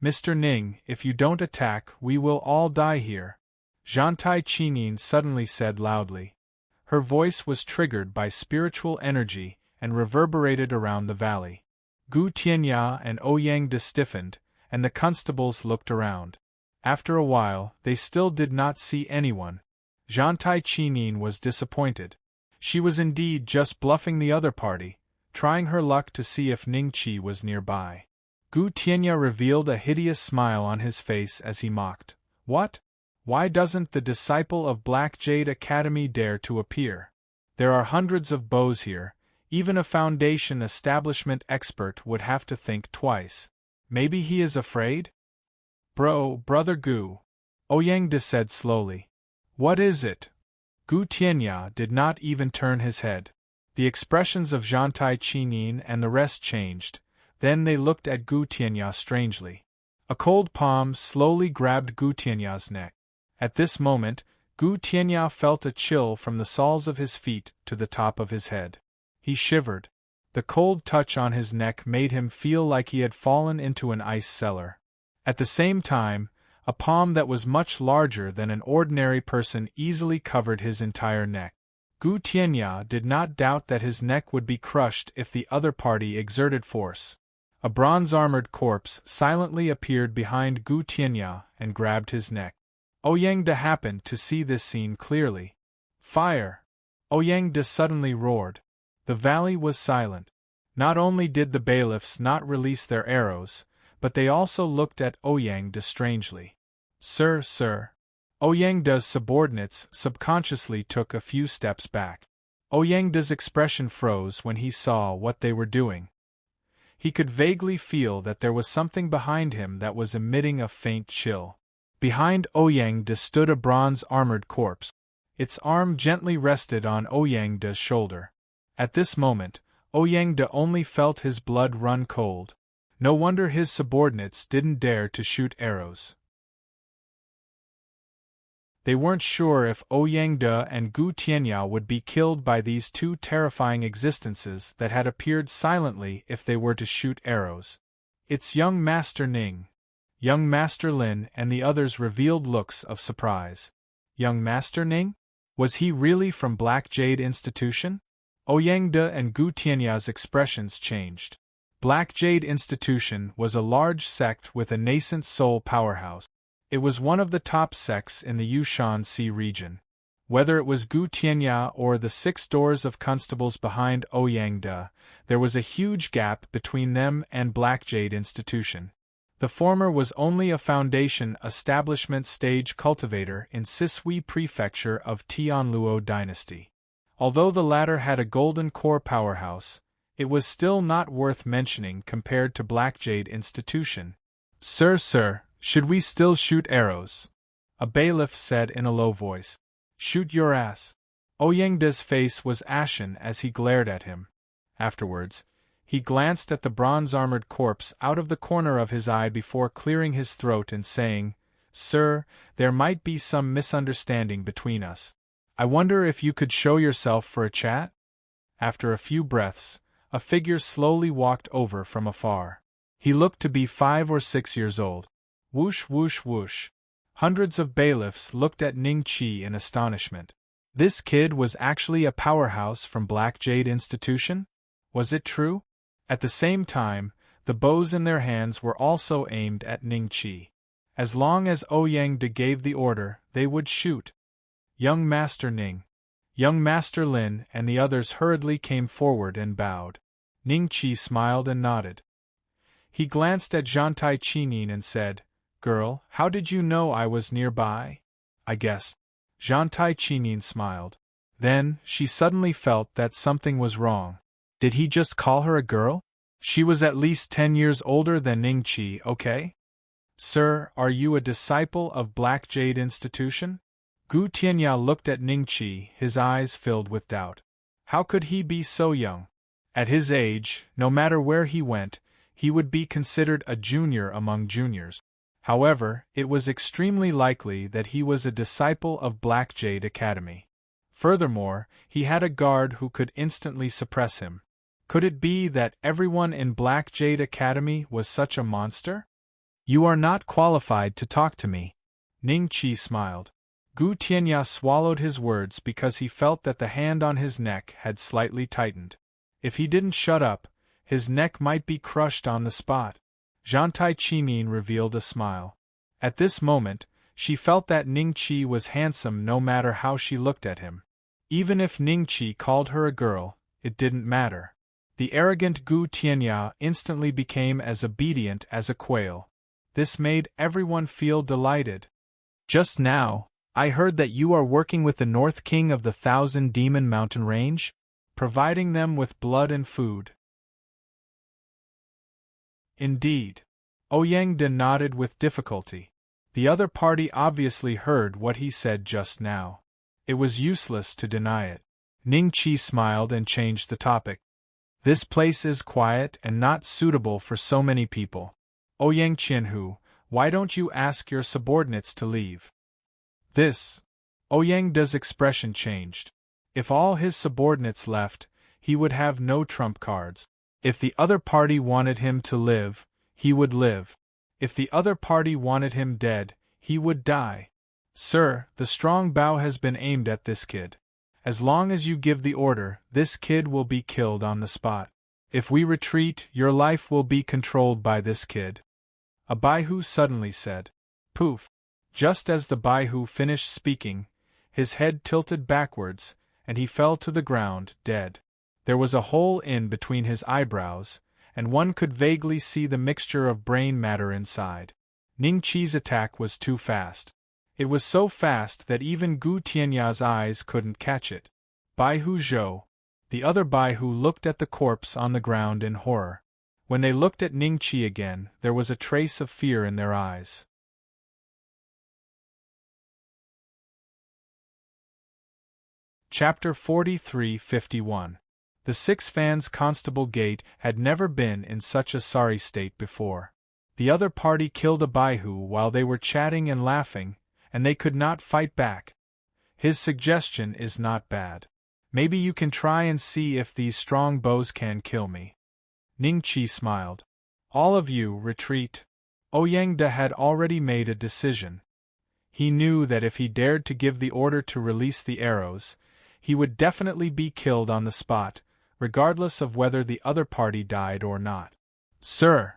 Mr. Ning, if you don't attack, we will all die here, Zhantai Qinin suddenly said loudly. Her voice was triggered by spiritual energy and reverberated around the valley. Gu Tianya and Ouyangde stiffened, and the constables looked around. After a while, they still did not see anyone. Zhantai Qinin was disappointed. She was indeed just bluffing the other party, trying her luck to see if Ningqi was nearby. Gu Tianya revealed a hideous smile on his face as he mocked. What? Why doesn't the disciple of Black Jade Academy dare to appear? There are hundreds of bows here, even a foundation establishment expert would have to think twice. Maybe he is afraid? Brother Gu, Ouyangde said slowly. What is it? Gu Tianya did not even turn his head. The expressions of Zhantai Qinin and the rest changed, then they looked at Gu Tianya strangely. A cold palm slowly grabbed Gu Tianya's neck. At this moment, Gu Tianya felt a chill from the soles of his feet to the top of his head. He shivered. The cold touch on his neck made him feel like he had fallen into an ice cellar. At the same time, a palm that was much larger than an ordinary person easily covered his entire neck. Gu Tianya did not doubt that his neck would be crushed if the other party exerted force. A bronze-armored corpse silently appeared behind Gu Tianya and grabbed his neck. Ouyangde happened to see this scene clearly. Fire! Ouyangde suddenly roared. The valley was silent. Not only did the bailiffs not release their arrows, but they also looked at Ouyangde strangely. Sir. Ouyangde's subordinates subconsciously took a few steps back. Ouyangde's expression froze when he saw what they were doing. He could vaguely feel that there was something behind him that was emitting a faint chill. Behind Ouyangde stood a bronze-armored corpse. Its arm gently rested on Ouyangde's shoulder. At this moment, Ouyangde only felt his blood run cold. No wonder his subordinates didn't dare to shoot arrows. They weren't sure if Ouyangde and Gu Tianya would be killed by these two terrifying existences that had appeared silently if they were to shoot arrows. It's young Master Ning. Young Master Lin and the others revealed looks of surprise. Young Master Ning? Was he really from Black Jade Institution? Ouyangde and Gu Tianya's expressions changed. Black Jade Institution was a large sect with a nascent soul powerhouse. It was one of the top sects in the Yushan Sea region. Whether it was Gu Tianya or the 6 doors of constables behind Ouyangde, there was a huge gap between them and Black Jade Institution. The former was only a foundation establishment stage cultivator in Sisui Prefecture of Tianluo dynasty. Although the latter had a golden core powerhouse, it was still not worth mentioning compared to Black Jade Institution. Sir, should we still shoot arrows? A bailiff said in a low voice. Shoot your ass. Ouyangde's face was ashen as he glared at him. Afterwards, he glanced at the bronze-armored corpse out of the corner of his eye before clearing his throat and saying, Sir, there might be some misunderstanding between us. I wonder if you could show yourself for a chat? After a few breaths, a figure slowly walked over from afar. He looked to be 5 or 6 years old. Whoosh whoosh whoosh. Hundreds of bailiffs looked at Ningqi in astonishment. This kid was actually a powerhouse from Black Jade Institution? Was it true? At the same time, the bows in their hands were also aimed at Ningqi. As long as Ouyangde gave the order, they would shoot. Young Master Ning. Young Master Lin and the others hurriedly came forward and bowed. Ning Qi smiled and nodded. He glanced at Zhantai Qinin and said, "Girl, how did you know I was nearby?" "I guessed." Zhantai Qinin smiled. Then, she suddenly felt that something was wrong. Did he just call her a girl? She was at least 10 years older than Ning Qi, okay? "Sir, are you a disciple of Black Jade Institution?" Gu Tianya looked at Ning Qi, his eyes filled with doubt. How could he be so young? At his age, no matter where he went, he would be considered a junior among juniors. However, it was extremely likely that he was a disciple of Black Jade Academy. Furthermore, he had a guard who could instantly suppress him. Could it be that everyone in Black Jade Academy was such a monster? "You are not qualified to talk to me." Ning Qi smiled. Gu Tianya swallowed his words because he felt that the hand on his neck had slightly tightened. If he didn't shut up, his neck might be crushed on the spot. Zhantai Qinin revealed a smile. At this moment, she felt that Ning Qi was handsome no matter how she looked at him. Even if Ning Qi called her a girl, it didn't matter. The arrogant Gu Tianya instantly became as obedient as a quail. This made everyone feel delighted. "Just now, I heard that you are working with the North King of the Thousand Demon Mountain Range, providing them with blood and food." "Indeed." Ouyang-de nodded with difficulty. The other party obviously heard what he said just now. It was useless to deny it. Ning Qi smiled and changed the topic. "This place is quiet and not suitable for so many people. Ouyang Qianhu, why don't you ask your subordinates to leave?" Ouyang-de's expression changed. If all his subordinates left, he would have no trump cards. If the other party wanted him to live, he would live. If the other party wanted him dead, he would die. "Sir, the strong bow has been aimed at this kid. As long as you give the order, this kid will be killed on the spot. If we retreat, your life will be controlled by this kid." A Baihu suddenly said. Poof! Just as the Baihu finished speaking, his head tilted backwards, and he fell to the ground, dead. There was a hole in between his eyebrows, and one could vaguely see the mixture of brain matter inside. Ning Qi's attack was too fast. It was so fast that even Gu Tianya's eyes couldn't catch it. Baihu Zhou. The other Baihu looked at the corpse on the ground in horror. When they looked at Ning Qi again, there was a trace of fear in their eyes. Chapter 43-51. The Six Fans Constable Gate had never been in such a sorry state before. The other party killed a Baihu while they were chatting and laughing, and they could not fight back. His suggestion is not bad. Maybe you can try and see if these strong bows can kill me. Ning Qi smiled. All of you retreat. Ouyang-de had already made a decision. He knew that if he dared to give the order to release the arrows, he would definitely be killed on the spot, regardless of whether the other party died or not. "Sir!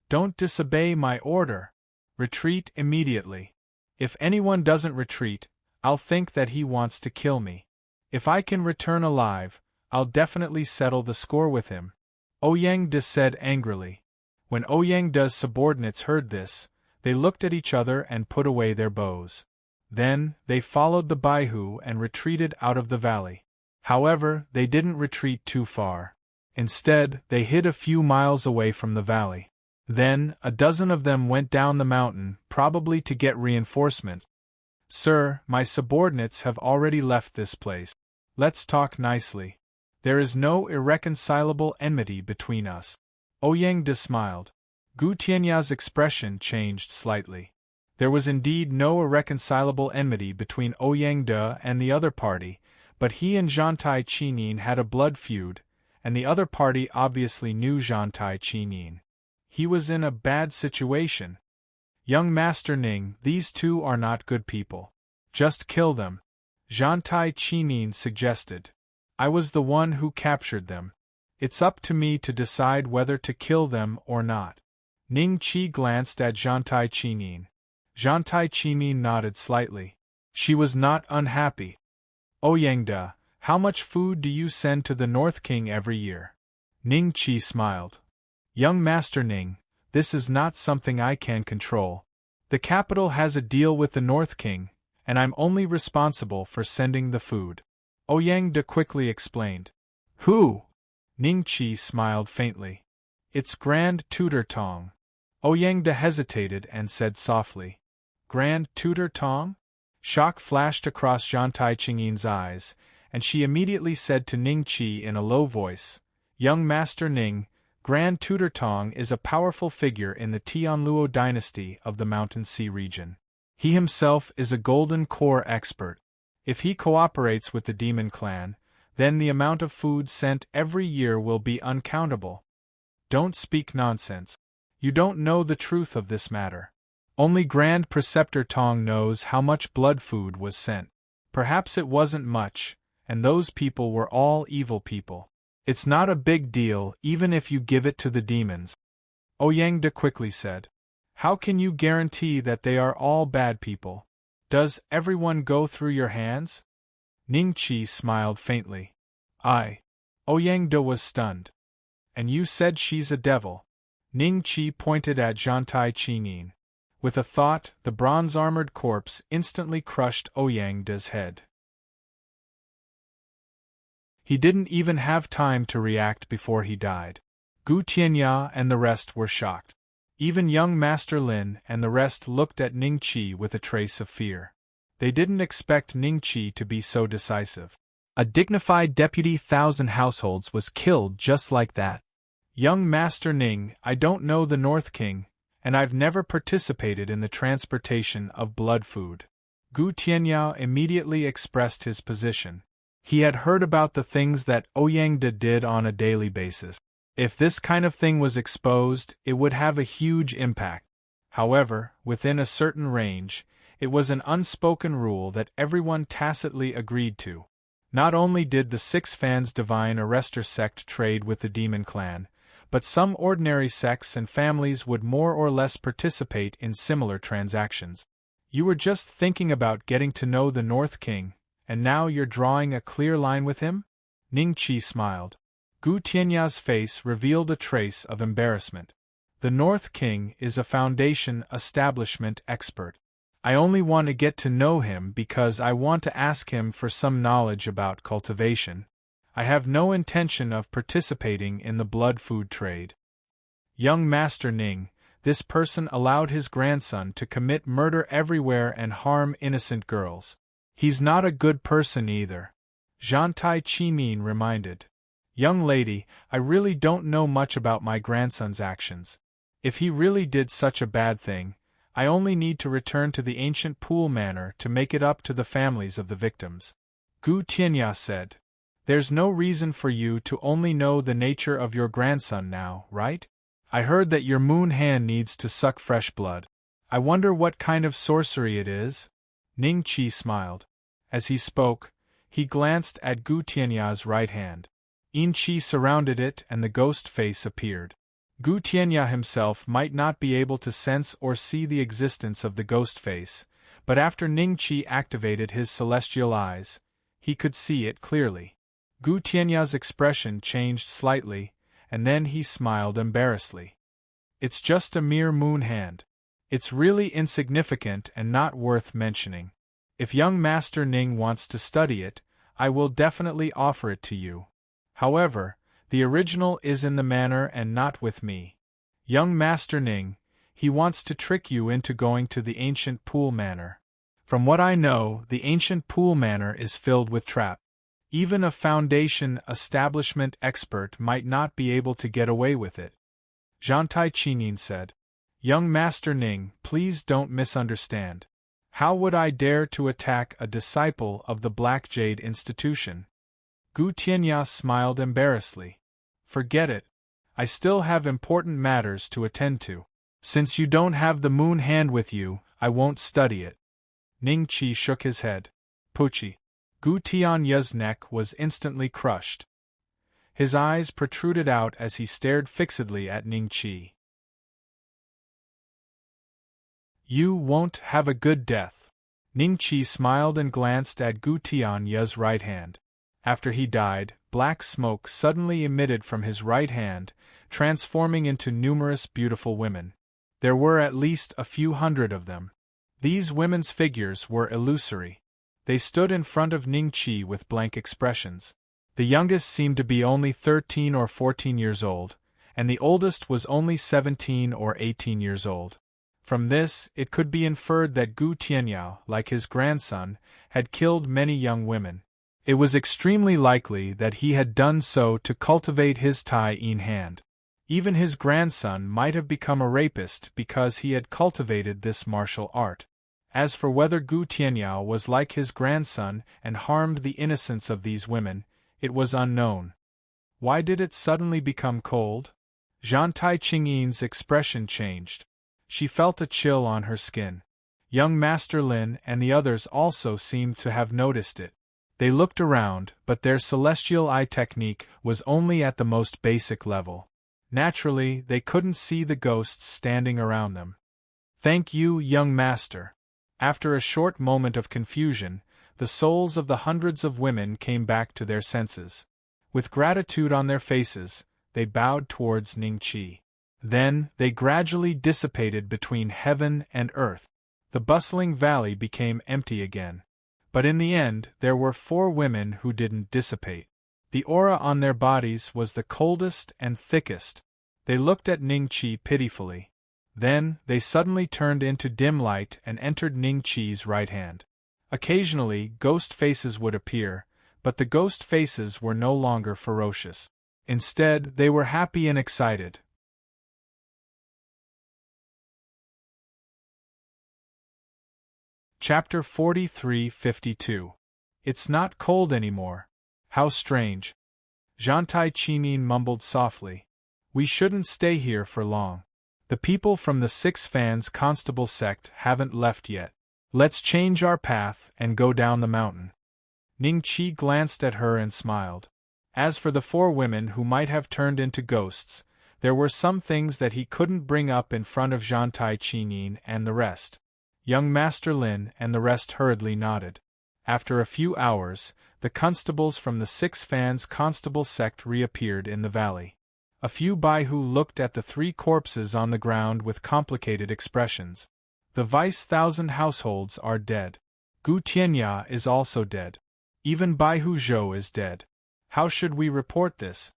Don't disobey my order. Retreat immediately. If anyone doesn't retreat, I'll think that he wants to kill me. If I can return alive, I'll definitely settle the score with him," Ouyang-de said angrily. When Ouyang-de's subordinates heard this, they looked at each other and put away their bows. Then, they followed the Baihu and retreated out of the valley. However, they didn't retreat too far. Instead, they hid a few miles away from the valley. Then, a dozen of them went down the mountain, probably to get reinforcement. "Sir, my subordinates have already left this place. Let's talk nicely. There is no irreconcilable enmity between us." Ouyang-de smiled. Gu Tianya's expression changed slightly. There was indeed no irreconcilable enmity between Ouyang-de and the other party, but he and Zhantai Qinin had a blood feud, and the other party obviously knew Zhantai Qinin. He was in a bad situation. "Young Master Ning, these two are not good people. Just kill them," Zhantai Qinin suggested. "I was the one who captured them. It's up to me to decide whether to kill them or not." Ning Qi glanced at Zhantai Qinin. Zhantai Qinin nodded slightly. She was not unhappy. Ouyangda, how much food do you send to the North King every year? Ning Qi smiled. Young Master Ning, this is not something I can control. The capital has a deal with the North King, and I'm only responsible for sending the food. Ouyangda quickly explained. Who? Ning Qi smiled faintly. It's Grand Tutor Tong. Ouyangda hesitated and said softly. Grand Tutor Tong? Shock flashed across Zhantai Qingyin's eyes, and she immediately said to Ning Qi in a low voice, Young Master Ning, Grand Tutor Tong is a powerful figure in the Tianluo dynasty of the Mountain Sea region. He himself is a golden core expert. If he cooperates with the demon clan, then the amount of food sent every year will be uncountable. Don't speak nonsense. You don't know the truth of this matter. Only Grand Preceptor Tong knows how much blood food was sent. Perhaps it wasn't much, and those people were all evil people. It's not a big deal even if you give it to the demons. Ouyangda quickly said. How can you guarantee that they are all bad people? Does everyone go through your hands? Ning Qi smiled faintly. Ouyangda was stunned. And you said she's a devil. Ning Qi pointed at Zhantai Qingying. With a thought, the bronze-armored corpse instantly crushed Ouyangda's head. He didn't even have time to react before he died. Gu Tianya and the rest were shocked. Even young Master Lin and the rest looked at Ning Qi with a trace of fear. They didn't expect Ning Qi to be so decisive. A dignified deputy 1,000 households was killed just like that. Young Master Ning, I don't know the North King, and I've never participated in the transportation of blood food. Gu Tianyao immediately expressed his position. He had heard about the things that Ouyangda did on a daily basis. If this kind of thing was exposed, it would have a huge impact. However, within a certain range, it was an unspoken rule that everyone tacitly agreed to. Not only did the Six Fans Divine Arrestor sect trade with the Demon Clan, but some ordinary sects and families would more or less participate in similar transactions. You were just thinking about getting to know the North King, and now you're drawing a clear line with him? Ning Qi smiled. Gu Tianya's face revealed a trace of embarrassment. The North King is a foundation establishment expert. I only want to get to know him because I want to ask him for some knowledge about cultivation. I have no intention of participating in the blood food trade. Young Master Ning, this person allowed his grandson to commit murder everywhere and harm innocent girls. He's not a good person either. Zhantai Qingying reminded. Young lady, I really don't know much about my grandson's actions. If he really did such a bad thing, I only need to return to the ancient pool manor to make it up to the families of the victims. Gu Tianya said. There's no reason for you to only know the nature of your grandson now, right? I heard that your moon hand needs to suck fresh blood. I wonder what kind of sorcery it is? Ning Qi smiled. As he spoke, he glanced at Gu Tianya's right hand. Yin Qi surrounded it and the ghost face appeared. Gu Tianya himself might not be able to sense or see the existence of the ghost face, but after Ning Qi activated his celestial eyes, he could see it clearly. Gu Tianya's expression changed slightly, and then he smiled embarrassedly. It's just a mere moon hand. It's really insignificant and not worth mentioning. If young Master Ning wants to study it, I will definitely offer it to you. However, the original is in the manor and not with me. Young Master Ning, he wants to trick you into going to the ancient pool manor. From what I know, the ancient pool manor is filled with traps. Even a foundation establishment expert might not be able to get away with it. Zhantai Qingying said. Young Master Ning, please don't misunderstand. How would I dare to attack a disciple of the Black Jade Institution? Gu Tianya smiled embarrassedly. Forget it. I still have important matters to attend to. Since you don't have the moon hand with you, I won't study it. Ning Qi shook his head. Puchi. Gu Tianya's neck was instantly crushed. His eyes protruded out as he stared fixedly at Ning Qi. You won't have a good death. Ningqi smiled and glanced at Gu Tianya's right hand. After he died, black smoke suddenly emitted from his right hand, transforming into numerous beautiful women. There were at least a few hundred of them. These women's figures were illusory. They stood in front of Ningqi with blank expressions. The youngest seemed to be only 13 or 14 years old, and the oldest was only 17 or 18 years old. From this, it could be inferred that Gu Tianyao, like his grandson, had killed many young women. It was extremely likely that he had done so to cultivate his Tai Yin hand. Even his grandson might have become a rapist because he had cultivated this martial art. As for whether Gu Tianyao was like his grandson and harmed the innocence of these women, it was unknown. Why did it suddenly become cold? Zhantai Qingyin's expression changed. She felt a chill on her skin. Young Master Lin and the others also seemed to have noticed it. They looked around, but their celestial eye technique was only at the most basic level. Naturally, they couldn't see the ghosts standing around them. "Thank you, young master." After a short moment of confusion, the souls of the hundreds of women came back to their senses. With gratitude on their faces, they bowed towards Ningqi. Then, they gradually dissipated between heaven and earth. The bustling valley became empty again. But in the end, there were 4 women who didn't dissipate. The aura on their bodies was the coldest and thickest. They looked at Ningqi pitifully. Then, they suddenly turned into dim light and entered Ningqi's right hand. Occasionally, ghost faces would appear, but the ghost faces were no longer ferocious. Instead, they were happy and excited. Chapter 43-52. It's not cold anymore. How strange. Zhantai Qinyin mumbled softly. We shouldn't stay here for long. The people from the Six Fans Constable sect haven't left yet. Let's change our path and go down the mountain. Ningqi glanced at her and smiled. As for the 4 women who might have turned into ghosts, there were some things that he couldn't bring up in front of Zhantai Qinyin and the rest. Young Master Lin and the rest hurriedly nodded. After a few hours, the constables from the Six Fans Constable sect reappeared in the valley. A few Baihu looked at the 3 corpses on the ground with complicated expressions. The Vice 1,000 households are dead. Gu Tianya is also dead. Even Baihu Zhou is dead. How should we report this?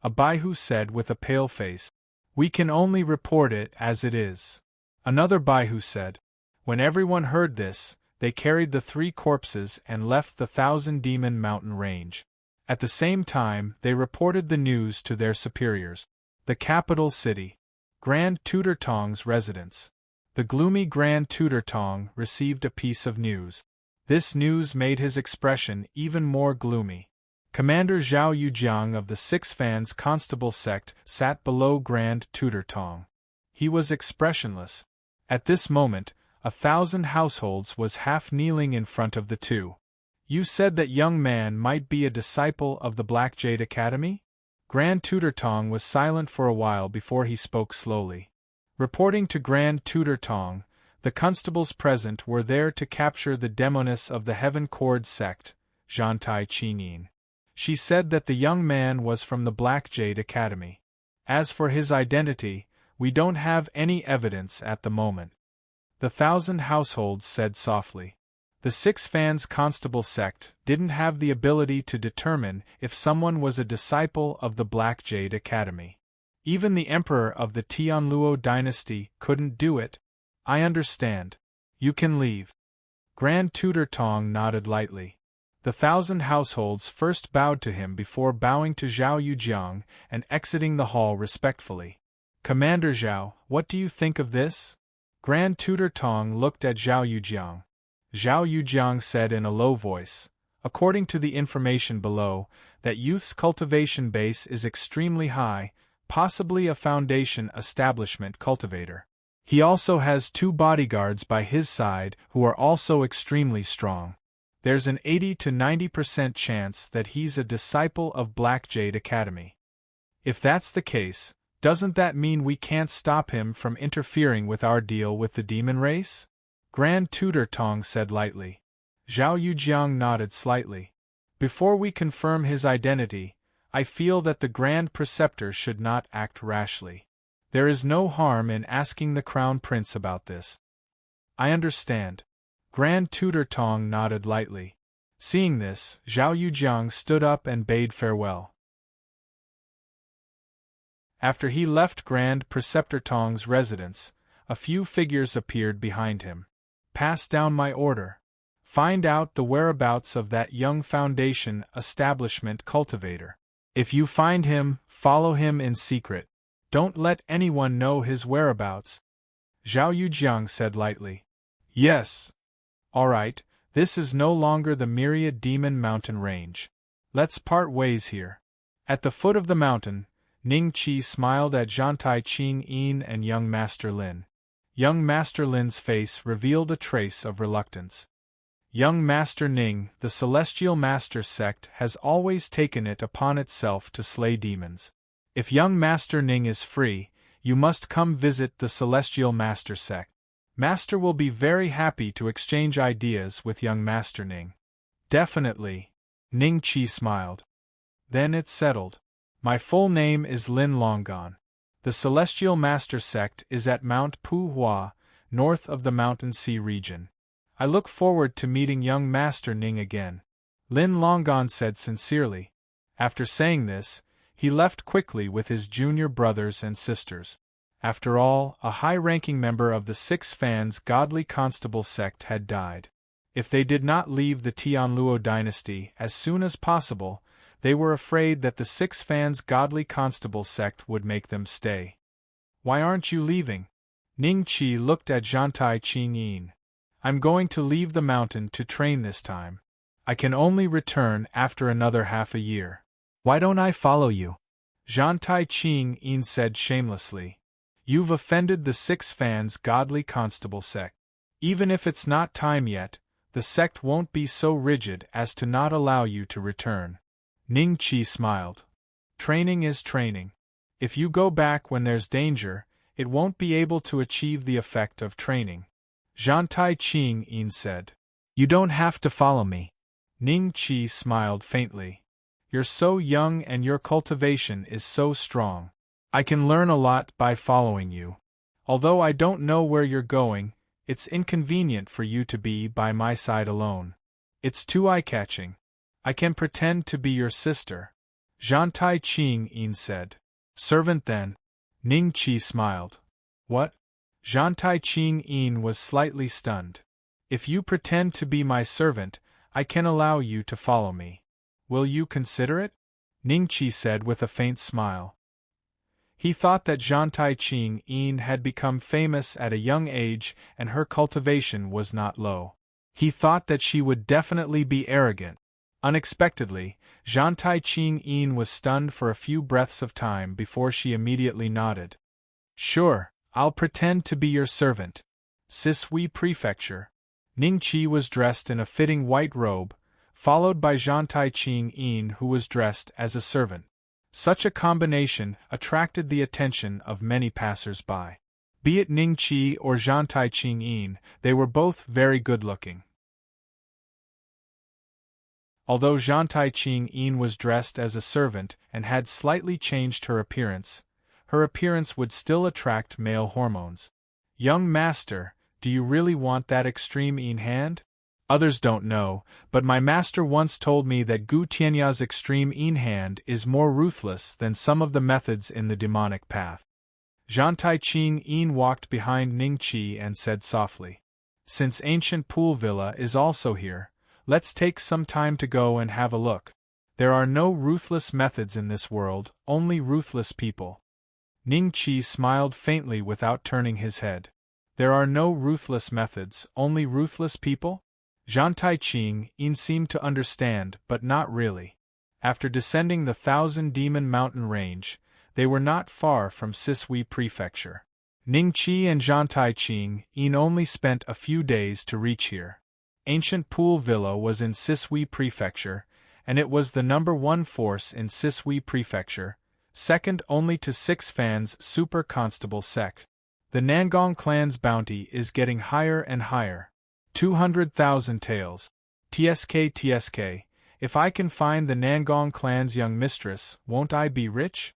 A Baihu said with a pale face. We can only report it as it is. Another Baihu said. When everyone heard this, they carried the 3 corpses and left the 1,000-demon mountain range. At the same time, they reported the news to their superiors. The capital city. Grand Tutor Tong's residence. The gloomy Grand Tutor Tong received a piece of news. This news made his expression even more gloomy. Commander Zhao Yujiang of the Six Fans Constable sect sat below Grand Tutor Tong. He was expressionless. At this moment, 1,000 households was half kneeling in front of the 2. You said that young man might be a disciple of the Black Jade Academy? Grand Tutor Tong was silent for a while before he spoke slowly. Reporting to Grand Tutor Tong, the constables present were there to capture the demoness of the Heaven Cord sect, Zhantai Qinyin. She said that the young man was from the Black Jade Academy. As for his identity, we don't have any evidence at the moment. The 1,000 households said softly. The Six Fans Constable sect didn't have the ability to determine if someone was a disciple of the Black Jade Academy. Even the emperor of the Tianluo dynasty couldn't do it. I understand. You can leave. Grand Tutor Tong nodded lightly. The 1,000 households first bowed to him before bowing to Zhao Yujiang and exiting the hall respectfully. Commander Zhao, what do you think of this? Grand Tutor Tong looked at Zhao Yujiang. Zhao Yujiang said in a low voice, according to the information below, that youth's cultivation base is extremely high, possibly a foundation establishment cultivator. He also has 2 bodyguards by his side who are also extremely strong. There's an 80 to 90% chance that he's a disciple of Black Jade Academy. If that's the case, doesn't that mean we can't stop him from interfering with our deal with the demon race? Grand Tutor Tong said lightly. Zhao Yujiang nodded slightly. Before we confirm his identity, I feel that the Grand Preceptor should not act rashly. There is no harm in asking the Crown Prince about this. I understand. Grand Tutor Tong nodded lightly. Seeing this, Zhao Yujiang stood up and bade farewell. After he left Grand Preceptor Tong's residence, a few figures appeared behind him. Pass down my order. Find out the whereabouts of that young Foundation establishment cultivator. If you find him, follow him in secret. Don't let anyone know his whereabouts. Zhao Yujiang said lightly. Yes. All right, this is no longer the Myriad Demon Mountain Range. Let's part ways here. At the foot of the mountain, Ning Qi smiled at Zhantai Qing Yin and young Master Lin. Young Master Lin's face revealed a trace of reluctance. Young Master Ning, the Celestial Master sect has always taken it upon itself to slay demons. If young Master Ning is free, you must come visit the Celestial Master sect. Master will be very happy to exchange ideas with young Master Ning. Definitely. Ning Qi smiled. Then it's settled. My full name is Lin Longan. The Celestial Master sect is at Mount Pu Hua, north of the Mountain Sea region. I look forward to meeting young Master Ning again. Lin Longan said sincerely. After saying this, he left quickly with his junior brothers and sisters. After all, a high-ranking member of the Six Fans Godly Constable sect had died. If they did not leave the Tianluo dynasty as soon as possible, they were afraid that the Six Fans Godly Constable sect would make them stay. Why aren't you leaving? Ning Qi looked at Zhantai Qing Yin. I'm going to leave the mountain to train this time. I can only return after another half a year. Why don't I follow you? Zhantai Qing Yin said shamelessly. You've offended the Six Fans Godly Constable sect. Even if it's not time yet, the sect won't be so rigid as to not allow you to return. Ning Qi smiled. Training is training. If you go back when there's danger, it won't be able to achieve the effect of training. Zhantai Qing Yin said. You don't have to follow me. Ning Qi smiled faintly. You're so young and your cultivation is so strong. I can learn a lot by following you. Although I don't know where you're going, it's inconvenient for you to be by my side alone. It's too eye-catching. I can pretend to be your sister. Zhantai Qing Yin said. Servant then. Ning Qi smiled. What? Zhantai Qing Yin was slightly stunned. If you pretend to be my servant, I can allow you to follow me. Will you consider it? Ning Qi said with a faint smile. He thought that Zhantai Qing Yin had become famous at a young age and her cultivation was not low. He thought that she would definitely be arrogant. Unexpectedly, Zhantai Qing Yin was stunned for a few breaths of time before she immediately nodded. Sure, I'll pretend to be your servant. Sisui Prefecture. Ning Qi was dressed in a fitting white robe, followed by Zhantai Qing Yin who was dressed as a servant. Such a combination attracted the attention of many passers-by. Be it Ning Qi or Zhantai Qing Yin, they were both very good-looking. Although Zhantai Qing Yin was dressed as a servant and had slightly changed her appearance would still attract male hormones. Young master, do you really want that extreme Yin hand? Others don't know, but my master once told me that Gu Tianya's extreme Yin hand is more ruthless than some of the methods in the demonic path. Zhantai Qing Yin walked behind Ning Qi and said softly. Since Ancient Pool Villa is also here, let's take some time to go and have a look. There are no ruthless methods in this world, only ruthless people. Ning Qi smiled faintly without turning his head. There are no ruthless methods, only ruthless people? Zhantai Qing Yin seemed to understand, but not really. After descending the 1,000-demon mountain range, they were not far from Sisui Prefecture. Ning Qi and Zhantai Qing Yin only spent a few days to reach here. Ancient Pool Villa was in Sisui Prefecture, and it was the #1 force in Sisui Prefecture, second only to Six Fans Super Constable sect. The Nangong clan's bounty is getting higher and higher. 200,000 taels. TSK. If I can find the Nangong clan's young mistress, won't I be rich?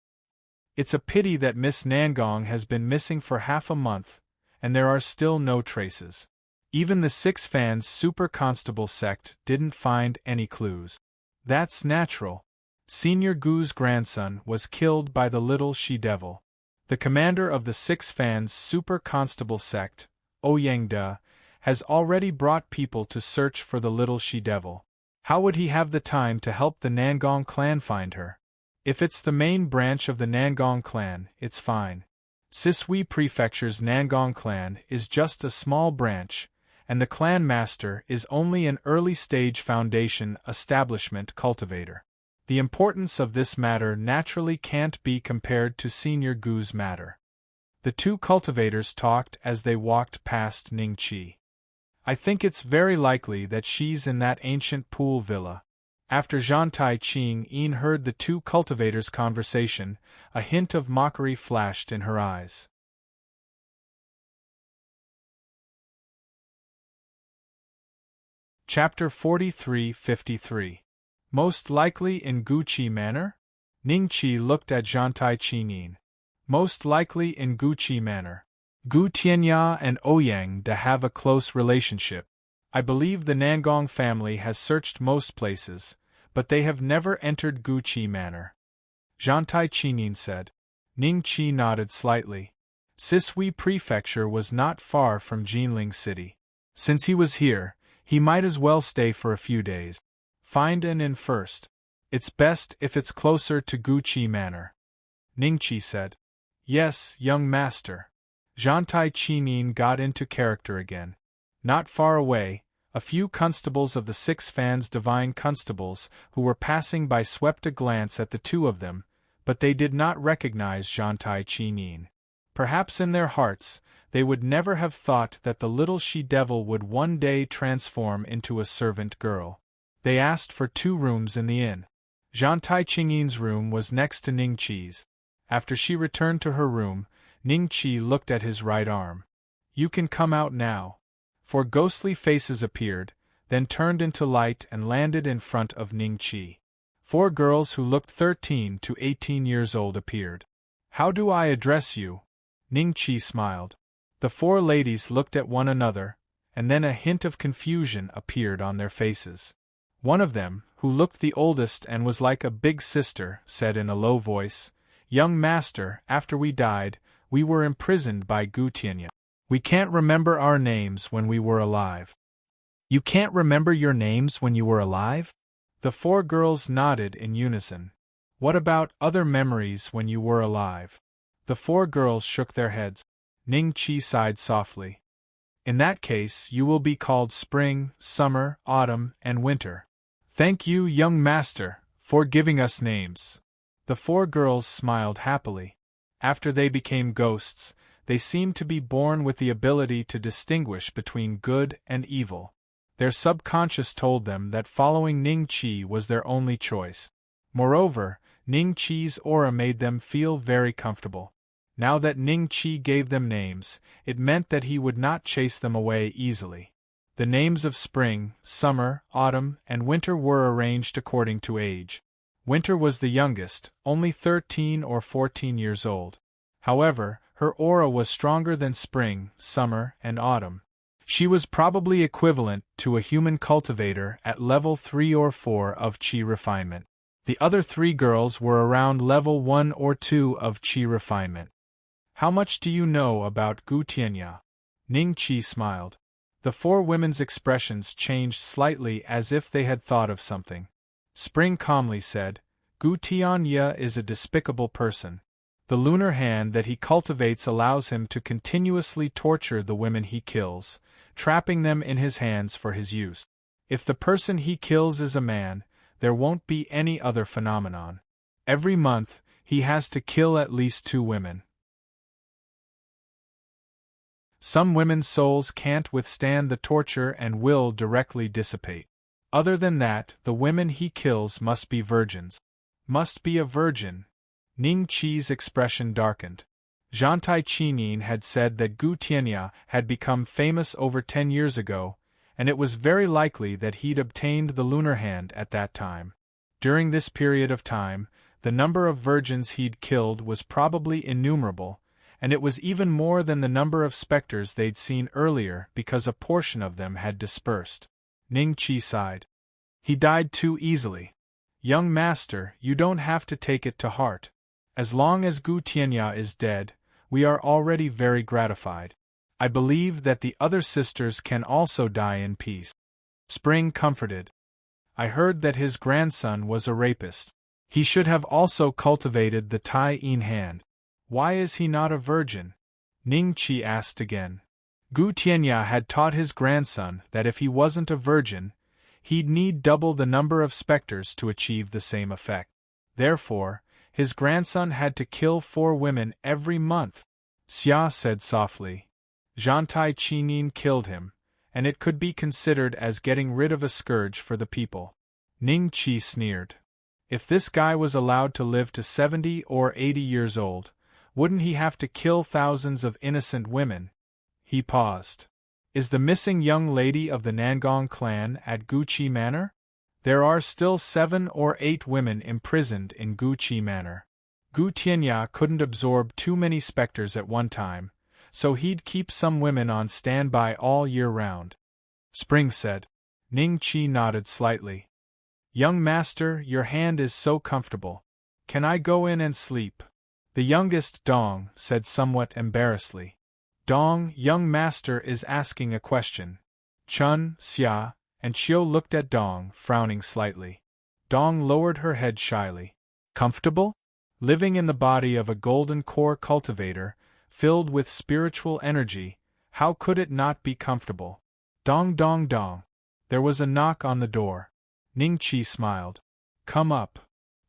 It's a pity that Miss Nangong has been missing for half a month, and there are still no traces. Even the Six Fans Super Constable sect didn't find any clues. That's natural. Senior Gu's grandson was killed by the little she-devil. The commander of the Six Fans Super Constable sect, Oyangda, has already brought people to search for the little she-devil. How would he have the time to help the Nangong clan find her? If it's the main branch of the Nangong clan, it's fine. Sisui Prefecture's Nangong clan is just a small branch, and the clan master is only an early-stage foundation establishment cultivator. The importance of this matter naturally can't be compared to Senior Gu's matter. The two cultivators talked as they walked past Ningqi. I think it's very likely that she's in that ancient pool villa. After Zhantai Qing heard the two cultivators' conversation, a hint of mockery flashed in her eyes. Chapter 43-53. Most likely in Guqi Manor? Ningqi looked at Zhantai Qing. Most likely in Guqi Manor. Gu Tianya and Ouyang to have a close relationship. I believe the Nangong family has searched most places, but they have never entered Guqi Manor. Zhantai Qing said. Ningqi nodded slightly. Sisui Prefecture was not far from Jinling City. Since he was here, he might as well stay for a few days. Find an inn first. It's best if it's closer to Guqi Manor. Ningqi said. Yes, young master. Zhantai Qing got into character again. Not far away, a few constables of the Six Fans Divine Constables who were passing by swept a glance at the two of them, but they did not recognize Zhantai Qing. Perhaps in their hearts, they would never have thought that the little she-devil would one day transform into a servant girl. They asked for 2 rooms in the inn. Zhantai Qing's room was next to Ningqi's. After she returned to her room, Ningqi looked at his right arm. You can come out now. 4 ghostly faces appeared, then turned into light and landed in front of Ningqi. 4 girls who looked 13 to 18 years old appeared. How do I address you? Ningqi smiled. The 4 ladies looked at one another, and then a hint of confusion appeared on their faces. One of them, who looked the oldest and was like a big sister, said in a low voice, Young master, after we died, we were imprisoned by Gu Tianya. We can't remember our names when we were alive. You can't remember your names when you were alive? The 4 girls nodded in unison. What about other memories when you were alive? The 4 girls shook their heads. Ningqi sighed softly. In that case, you will be called spring, summer, autumn, and winter. Thank you, young master, for giving us names. The 4 girls smiled happily. After they became ghosts, they seemed to be born with the ability to distinguish between good and evil. Their subconscious told them that following Ningqi was their only choice. Moreover, Ningqi's aura made them feel very comfortable. Now that Ningqi gave them names, it meant that he would not chase them away easily. The names of spring, summer, autumn, and winter were arranged according to age. Winter was the youngest, only 13 or 14 years old. However, her aura was stronger than spring, summer, and autumn. She was probably equivalent to a human cultivator at level 3 or 4 of Qi refinement. The other 3 girls were around level 1 or 2 of Qi refinement. How much do you know about Gu Tianya? Ningqi smiled. The 4 women's expressions changed slightly as if they had thought of something. Spring calmly said, Gu Tianya is a despicable person. The lunar hand that he cultivates allows him to continuously torture the women he kills, trapping them in his hands for his use. If the person he kills is a man, there won't be any other phenomenon. Every month, he has to kill at least 2 women. Some women's souls can't withstand the torture and will directly dissipate. Other than that, the women he kills must be virgins. Must be a virgin. Ningqi's expression darkened. Zhantai Qinyin had said that Gu Tianya had become famous over 10 years ago, and it was very likely that he'd obtained the lunar hand at that time. During this period of time, the number of virgins he'd killed was probably innumerable, and it was even more than the number of specters they'd seen earlier because a portion of them had dispersed. Ning Qi sighed. He died too easily. Young master, you don't have to take it to heart. As long as Gu Tianya is dead, we are already very gratified. I believe that the other sisters can also die in peace. Spring comforted. I heard that his grandson was a rapist. He should have also cultivated the Tai Yin hand. Why is he not a virgin? Ning Qi asked again. Gu Tianya had taught his grandson that if he wasn't a virgin, he'd need double the number of specters to achieve the same effect. Therefore, his grandson had to kill 4 women every month. Xia said softly. Zhantai Qinyin killed him, and it could be considered as getting rid of a scourge for the people. Ning Qi sneered. If this guy was allowed to live to 70 or 80 years old, wouldn't he have to kill thousands of innocent women? He paused. Is the missing young lady of the Nangong clan at Guqi Manor? There are still 7 or 8 women imprisoned in Guqi Manor. Gu Tianya couldn't absorb too many specters at one time, so he'd keep some women on standby all year round. Spring said. Ning Qi nodded slightly. Young master, your hand is so comfortable. Can I go in and sleep? The youngest, Dong, said somewhat embarrassedly. Dong, young master is asking a question. Chun, Xia, and Chiu looked at Dong, frowning slightly. Dong lowered her head shyly. Comfortable? Living in the body of a golden core cultivator, filled with spiritual energy, how could it not be comfortable? Dong dong dong. There was a knock on the door. Ning Qi smiled. Come up.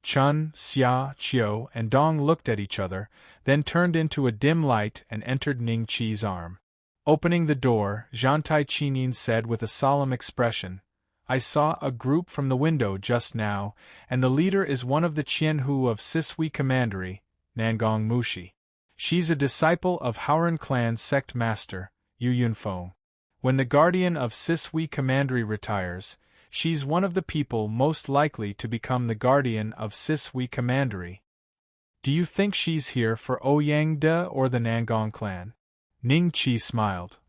Chun, Xia, Chiu, and Dong looked at each other, then turned into a dim light and entered Ning Qi's arm. Opening the door, Zhantai Qinyin said with a solemn expression, I saw a group from the window just now, and the leader is one of the Qianhu of Sisui Commandery, Nangong Mushi. She's a disciple of Haoran clan's sect master, Yu Yunfeng. When the guardian of Sisui Commandery retires, she's one of the people most likely to become the guardian of Sisui Commandery. Do you think she's here for Ouyangde or the Nangong clan? Ning Qi smiled.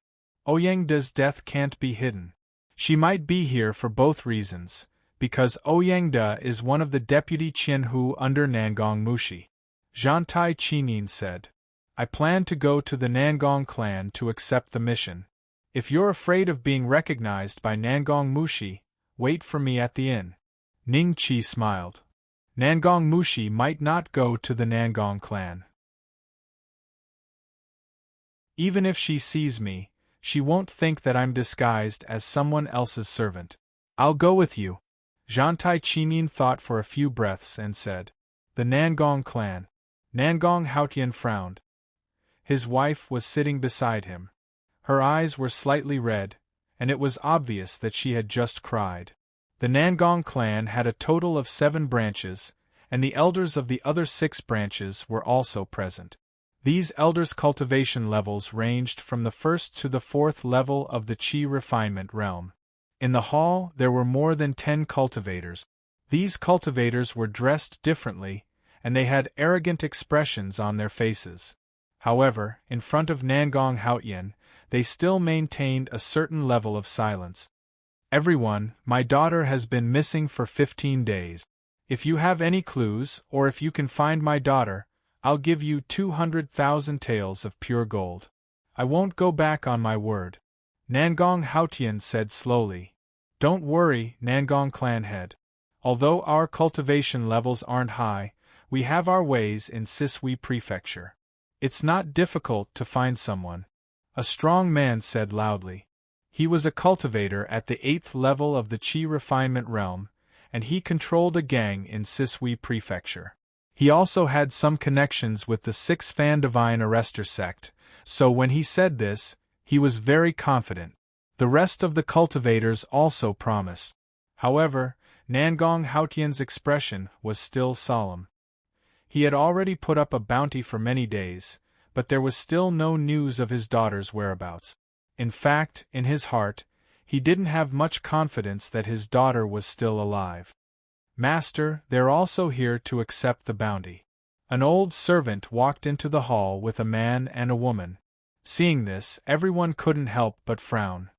Ouyangde's death can't be hidden. She might be here for both reasons, because Ouyangde is one of the deputy Qianhu under Nangong Mushi. Zhantai Qinyin said. I plan to go to the Nangong clan to accept the mission. If you're afraid of being recognized by Nangong Mushi, wait for me at the inn. Ning Qi smiled. Nangong Mushi might not go to the Nangong clan. Even if she sees me, she won't think that I'm disguised as someone else's servant. I'll go with you. Zhantai Qinyin thought for a few breaths and said. The Nangong clan. Nangong Haotian frowned. His wife was sitting beside him. Her eyes were slightly red, and it was obvious that she had just cried. The Nangong clan had a total of 7 branches, and the elders of the other 6 branches were also present. These elders' cultivation levels ranged from the 1st to the 4th level of the Qi refinement realm. In the hall there were more than 10 cultivators. These cultivators were dressed differently, and they had arrogant expressions on their faces. However, in front of Nangong Haotian, they still maintained a certain level of silence. Everyone, my daughter has been missing for 15 days. If you have any clues, or if you can find my daughter, I'll give you 200,000 taels of pure gold. I won't go back on my word. Nangong Haotian said slowly. Don't worry, Nangong clan head. Although our cultivation levels aren't high, we have our ways in Sisui Prefecture. It's not difficult to find someone. A strong man said loudly. He was a cultivator at the 8th level of the Qi refinement realm, and he controlled a gang in Sisui Prefecture. He also had some connections with the 6 Fan Divine Arrestor sect, so when he said this, he was very confident. The rest of the cultivators also promised. However, Nangong Haotian's expression was still solemn. He had already put up a bounty for many days, but there was still no news of his daughter's whereabouts. In fact, in his heart, he didn't have much confidence that his daughter was still alive. "Master, they're also here to accept the bounty." An old servant walked into the hall with a man and a woman. Seeing this, everyone couldn't help but frown.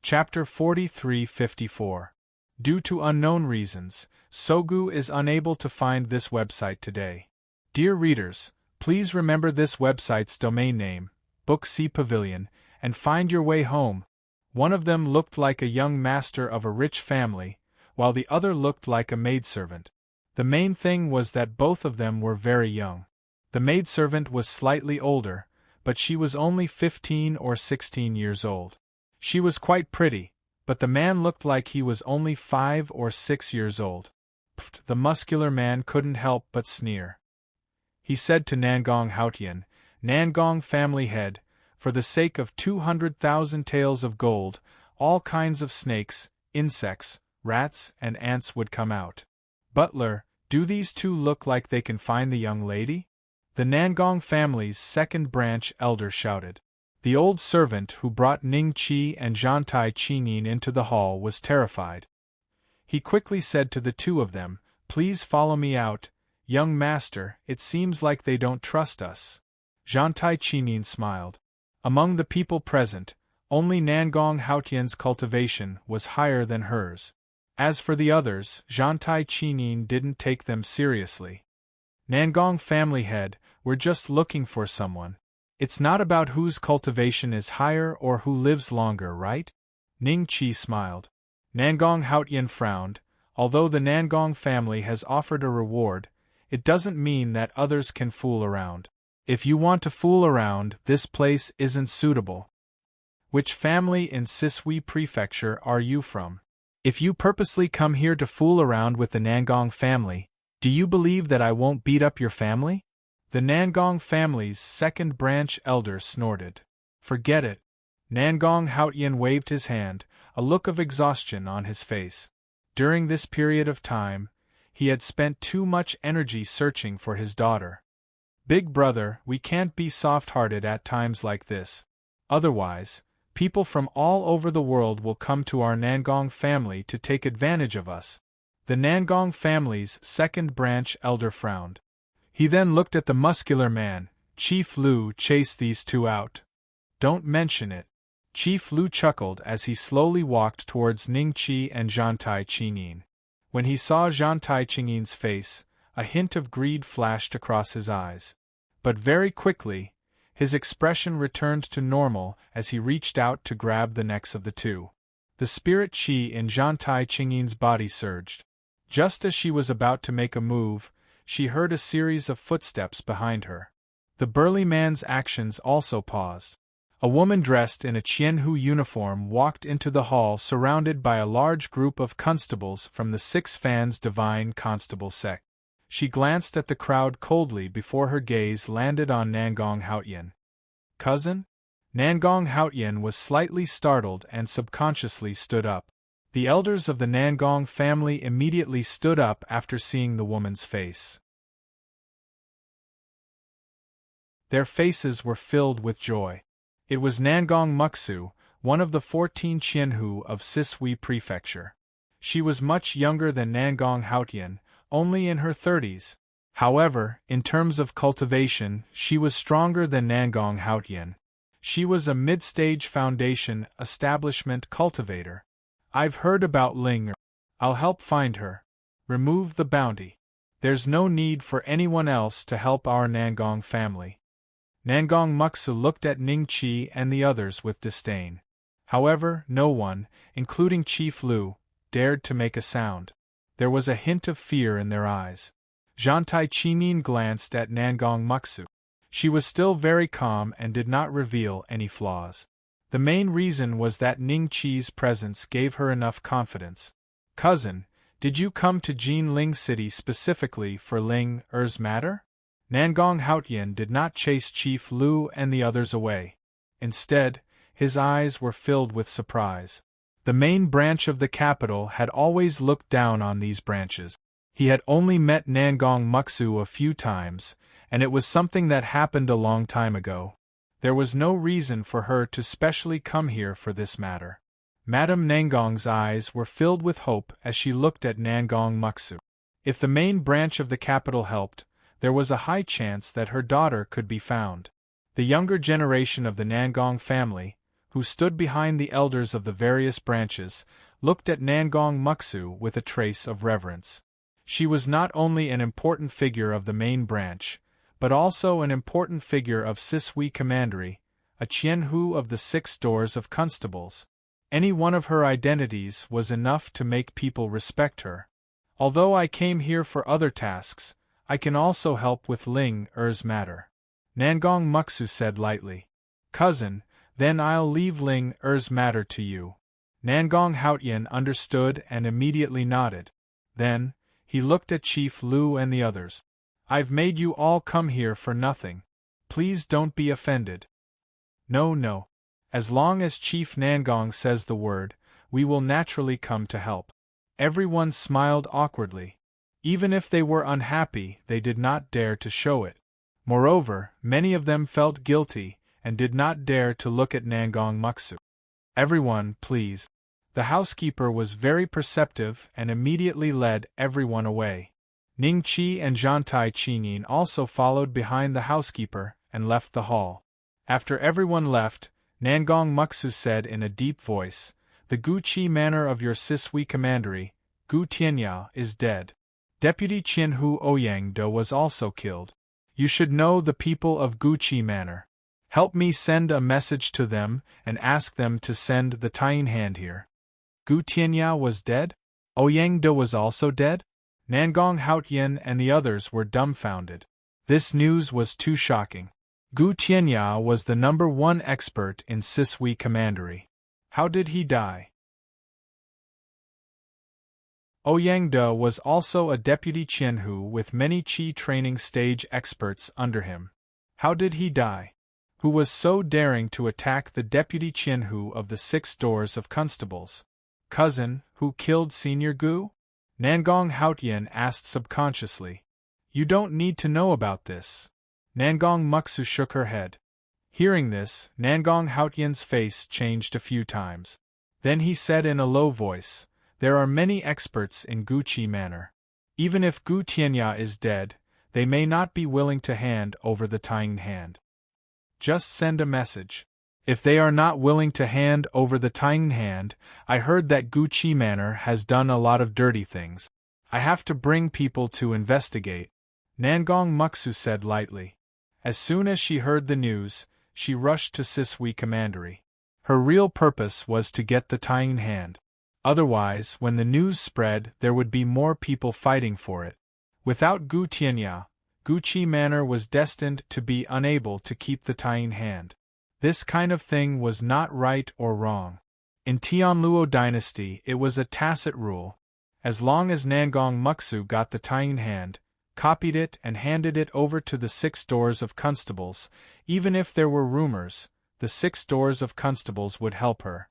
Chapter 43-54. Due to unknown reasons, Sogu is unable to find this website today. Dear readers, please remember this website's domain name, Book C Pavilion, and find your way home. One of them looked like a young master of a rich family, while the other looked like a maidservant. The main thing was that both of them were very young. The maidservant was slightly older, but she was only 15 or 16 years old. She was quite pretty, but the man looked like he was only 5 or 6 years old. Pfft, the muscular man couldn't help but sneer. He said to Nangong Haotian, "Nangong family head, for the sake of 200,000 taels of gold, all kinds of snakes, insects, rats, and ants would come out. Butler, do these two look like they can find the young lady?" The Nangong family's second branch elder shouted. The old servant who brought Ning Qi and Zhantai Qinin into the hall was terrified. He quickly said to the two of them, "Please follow me out, young master, it seems like they don't trust us." Zhantai Qinin smiled. Among the people present, only Nangong Haotian's cultivation was higher than hers. As for the others, Zhantai Qinin didn't take them seriously. "Nangong family head, we're just looking for someone. It's not about whose cultivation is higher or who lives longer, right?" Ning Qi smiled. Nangong Haotian frowned. Although the Nangong family has offered a reward, it doesn't mean that others can fool around. If you want to fool around, this place isn't suitable. Which family in Sisui Prefecture are you from? If you purposely come here to fool around with the Nangong family, do you believe that I won't beat up your family? The Nangong family's second branch elder snorted. "Forget it." Nangong Haotian waved his hand, a look of exhaustion on his face. During this period of time, he had spent too much energy searching for his daughter. "Big brother, we can't be soft-hearted at times like this. Otherwise, people from all over the world will come to our Nangong family to take advantage of us." The Nangong family's second branch elder frowned. He then looked at the muscular man. "Chief Lu, chase these two out." "Don't mention it." Chief Lu chuckled as he slowly walked towards Ning Qi and Zhantai Qinin. When he saw Zhantai Qinin's face, a hint of greed flashed across his eyes. But very quickly, his expression returned to normal as he reached out to grab the necks of the two. The spirit qi in Zhantai Qinin's body surged. Just as she was about to make a move, she heard a series of footsteps behind her. The burly man's actions also paused. A woman dressed in a Qianhu uniform walked into the hall surrounded by a large group of constables from the Six Fans Divine Constable sect. She glanced at the crowd coldly before her gaze landed on Nangong Haotian. "Cousin?" Nangong Haotian was slightly startled and subconsciously stood up. The elders of the Nangong family immediately stood up after seeing the woman's face. Their faces were filled with joy. It was Nangong Muksu, one of the 14 Qianhu of Sisui Prefecture. She was much younger than Nangong Haotian, only in her 30s. However, in terms of cultivation, she was stronger than Nangong Haotian. She was a mid-stage foundation establishment cultivator. "I've heard about Ling. I'll help find her. Remove the bounty. There's no need for anyone else to help our Nangong family." Nangong Muksu looked at Ning Qi and the others with disdain. However, no one, including Chief Lu, dared to make a sound. There was a hint of fear in their eyes. Zhantai Qinin glanced at Nangong Muksu. She was still very calm and did not reveal any flaws. The main reason was that Ning Qi's presence gave her enough confidence. "Cousin, did you come to Jinling City specifically for Ling Er's matter?" Nangong Haotian did not chase Chief Lu and the others away. Instead, his eyes were filled with surprise. The main branch of the capital had always looked down on these branches. He had only met Nangong Muksu a few times, and it was something that happened a long time ago. There was no reason for her to specially come here for this matter. Madame Nangong's eyes were filled with hope as she looked at Nangong Muksu. If the main branch of the capital helped, there was a high chance that her daughter could be found. The younger generation of the Nangong family, who stood behind the elders of the various branches, looked at Nangong Muksu with a trace of reverence. She was not only an important figure of the main branch, but also an important figure of Sisui Commandery, a Qianhu of the 6 doors of constables. Any one of her identities was enough to make people respect her. Although I came here for other tasks, I can also help with Ling Er's matter. Nangong Muksu said lightly. Cousin, then I'll leave Ling Er's matter to you. Nangong Haotian understood and immediately nodded. Then, he looked at Chief Lu and the others. I've made you all come here for nothing. Please don't be offended. No. As long as Chief Nangong says the word, we will naturally come to help. Everyone smiled awkwardly. Even if they were unhappy, they did not dare to show it. Moreover, many of them felt guilty and did not dare to look at Nangong Muksu. Everyone, please. The housekeeper was very perceptive and immediately led everyone away. Ning Qi and Zhantai Qingyin also followed behind the housekeeper and left the hall. After everyone left, Nangong Muksu said in a deep voice, "The Guqi manor of your Sisui Commandery, Gu Tianyao, is dead. Deputy Qianhu Ouyangdo was also killed. You should know the people of Guqi manor. Help me send a message to them and ask them to send the tying hand here." Gu Tianyao was dead? Ouyangdo was also dead? Nangong Haotian and the others were dumbfounded. This news was too shocking. Gu Tianyao was the #1 expert in Sisui Commandery. How did he die? Ouyangdo was also a deputy Qianhu with many Qi training stage experts under him. How did he die? Who was so daring to attack the deputy Qianhu of the 6 doors of constables? Cousin, who killed Senior Gu? Nangong Haotian asked subconsciously. You don't need to know about this. Nangong Muksu shook her head. Hearing this, Nangong Haotian's face changed a few times. Then he said in a low voice, "There are many experts in Guqi manor. Even if Gu Tianya is dead, they may not be willing to hand over the tying hand. Just send a message. If they are not willing to hand over the tying hand, I heard that Guqi manor has done a lot of dirty things. I have to bring people to investigate." Nangong Muksu said lightly. As soon as she heard the news, she rushed to Sisui Commandery. Her real purpose was to get the tying hand. Otherwise, when the news spread, there would be more people fighting for it. Without Gu Tianya, Guqi manor was destined to be unable to keep the tying hand. This kind of thing was not right or wrong. In Tianluo dynasty, it was a tacit rule. As long as Nangong Muksu got the tying hand, copied it and handed it over to the 6 doors of constables, even if there were rumors, the 6 doors of constables would help her.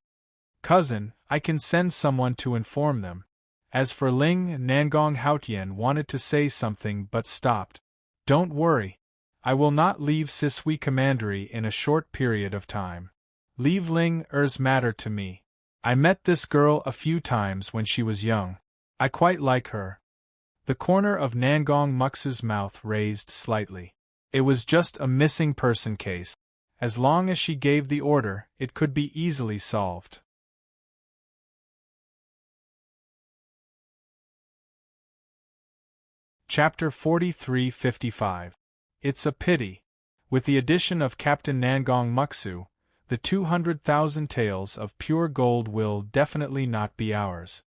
Cousin, I can send someone to inform them. As for Ling, Nangong Haotian wanted to say something but stopped. Don't worry. I will not leave Sisui Commandery in a short period of time. Leave Ling Er's matter to me. I met this girl a few times when she was young. I quite like her. The corner of Nangong Muksu's mouth raised slightly. It was just a missing person case. As long as she gave the order, it could be easily solved. Chapter 43-55. It's a pity. With the addition of Captain Nangong Muksu, the 200,000 taels of pure gold will definitely not be ours.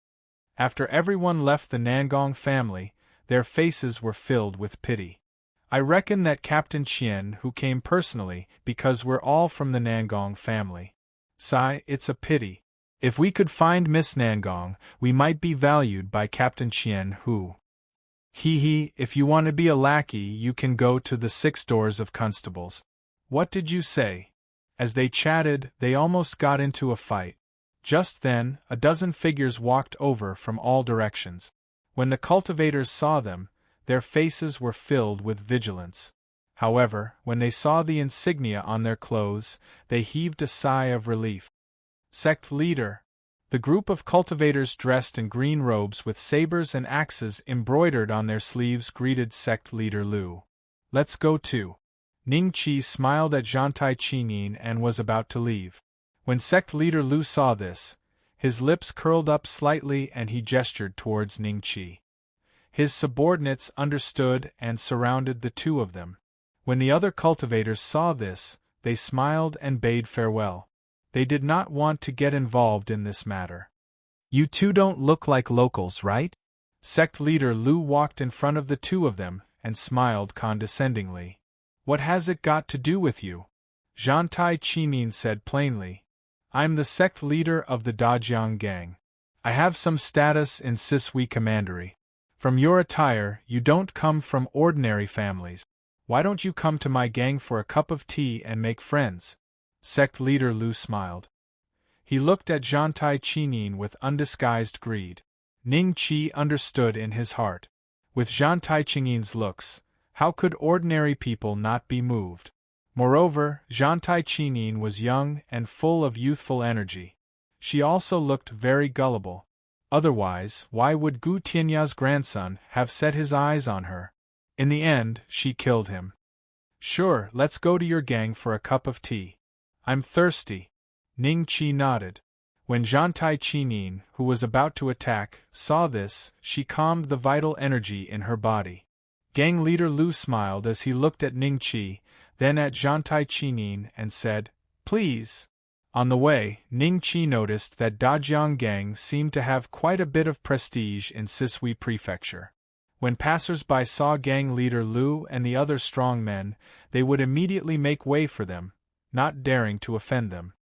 After everyone left the Nangong family, their faces were filled with pity. I reckon that Captain Qian who came personally because we're all from the Nangong family. Sigh, it's a pity. If we could find Miss Nangong, we might be valued by Captain Qian who. If you want to be a lackey, you can go to the 6 doors of constables. What did you say? As they chatted, they almost got into a fight. Just then, a dozen figures walked over from all directions. When the cultivators saw them, their faces were filled with vigilance. However, when they saw the insignia on their clothes, they heaved a sigh of relief. Sect leader. The group of cultivators dressed in green robes with sabers and axes embroidered on their sleeves greeted Sect leader Lu. Let's go too. Ning Qi smiled at Zhantai Qinin and was about to leave. When Sect leader Lu saw this, his lips curled up slightly and he gestured towards Ning Qi. His subordinates understood and surrounded the two of them. When the other cultivators saw this, they smiled and bade farewell. They did not want to get involved in this matter. You two don't look like locals, right? Sect leader Lu walked in front of the two of them and smiled condescendingly. What has it got to do with you? Zhantai Qinin said plainly. I'm the sect leader of the Dajiang gang. I have some status in Sisui Commandery. From your attire, you don't come from ordinary families. Why don't you come to my gang for a cup of tea and make friends? Sect leader Lu smiled. He looked at Zhantai Qinin with undisguised greed. Ning Qi understood in his heart. With Zhantai Qinin's looks, how could ordinary people not be moved? Moreover, Zhantai Qinin was young and full of youthful energy. She also looked very gullible. Otherwise, why would Gu Tianya's grandson have set his eyes on her? In the end, she killed him. Sure, let's go to your gang for a cup of tea. I'm thirsty. Ning Qi nodded. When Zhantai Qinin, who was about to attack, saw this, she calmed the vital energy in her body. Gang leader Lu smiled as he looked at Ning Qi, then at Zhantai Qinin and said, Please. On the way, Ning Qi noticed that Dajiang gang seemed to have quite a bit of prestige in Sisui Prefecture. When passers-by saw gang leader Lu and the other strong men, they would immediately make way for them, not daring to offend them.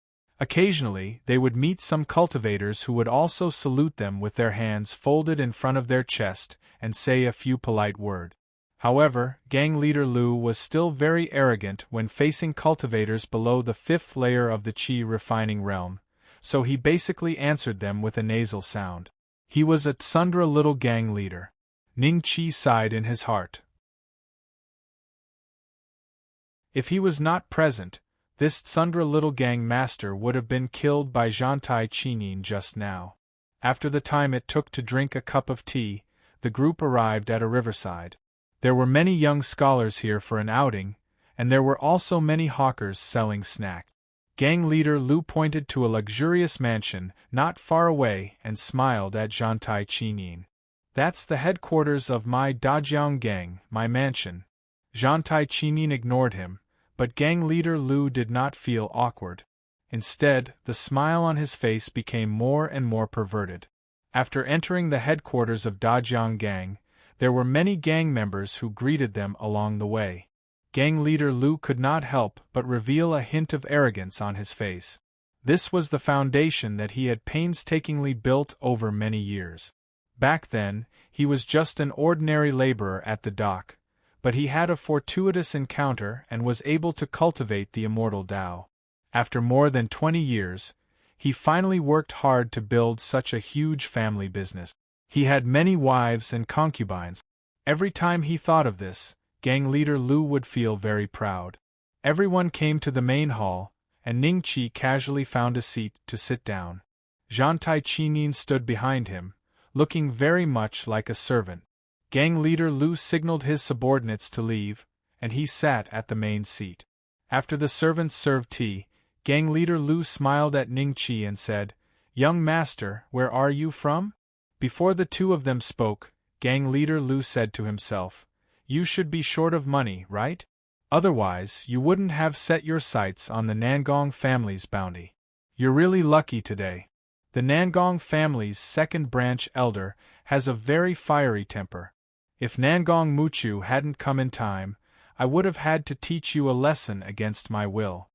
Occasionally, they would meet some cultivators who would also salute them with their hands folded in front of their chest and say a few polite words. However, gang leader Lu was still very arrogant when facing cultivators below the fifth layer of the Qi refining realm, so he basically answered them with a nasal sound. He was a tsundra little gang leader. Ning Qi sighed in his heart. If he was not present, this tsundra little gang master would have been killed by Zhantai Qinin just now. After the time it took to drink a cup of tea, the group arrived at a riverside. There were many young scholars here for an outing, and there were also many hawkers selling snacks. Gang leader Lu pointed to a luxurious mansion not far away and smiled at Zhantai Qinin. That's the headquarters of my Dajiang gang, my mansion. Zhantai Qinin ignored him, but gang leader Lu did not feel awkward. Instead, the smile on his face became more and more perverted. After entering the headquarters of Dajiang gang, there were many gang members who greeted them along the way. Gang leader Lu could not help but reveal a hint of arrogance on his face. This was the foundation that he had painstakingly built over many years. Back then, he was just an ordinary laborer at the dock, but he had a fortuitous encounter and was able to cultivate the immortal Tao. After more than 20 years, he finally worked hard to build such a huge family business. He had many wives and concubines. Every time he thought of this, gang leader Lu would feel very proud. Everyone came to the main hall, and Ning Qi casually found a seat to sit down. Zhantai Qinin stood behind him, looking very much like a servant. Gang leader Lu signaled his subordinates to leave, and he sat at the main seat. After the servants served tea, gang leader Lu smiled at Ning Qi and said, "Young master, where are you from?" Before the two of them spoke, gang leader Lu said to himself, "You should be short of money, right? Otherwise, you wouldn't have set your sights on the Nangong family's bounty. You're really lucky today. The Nangong family's second branch elder has a very fiery temper. If Nangong Muchu hadn't come in time, I would have had to teach you a lesson against my will."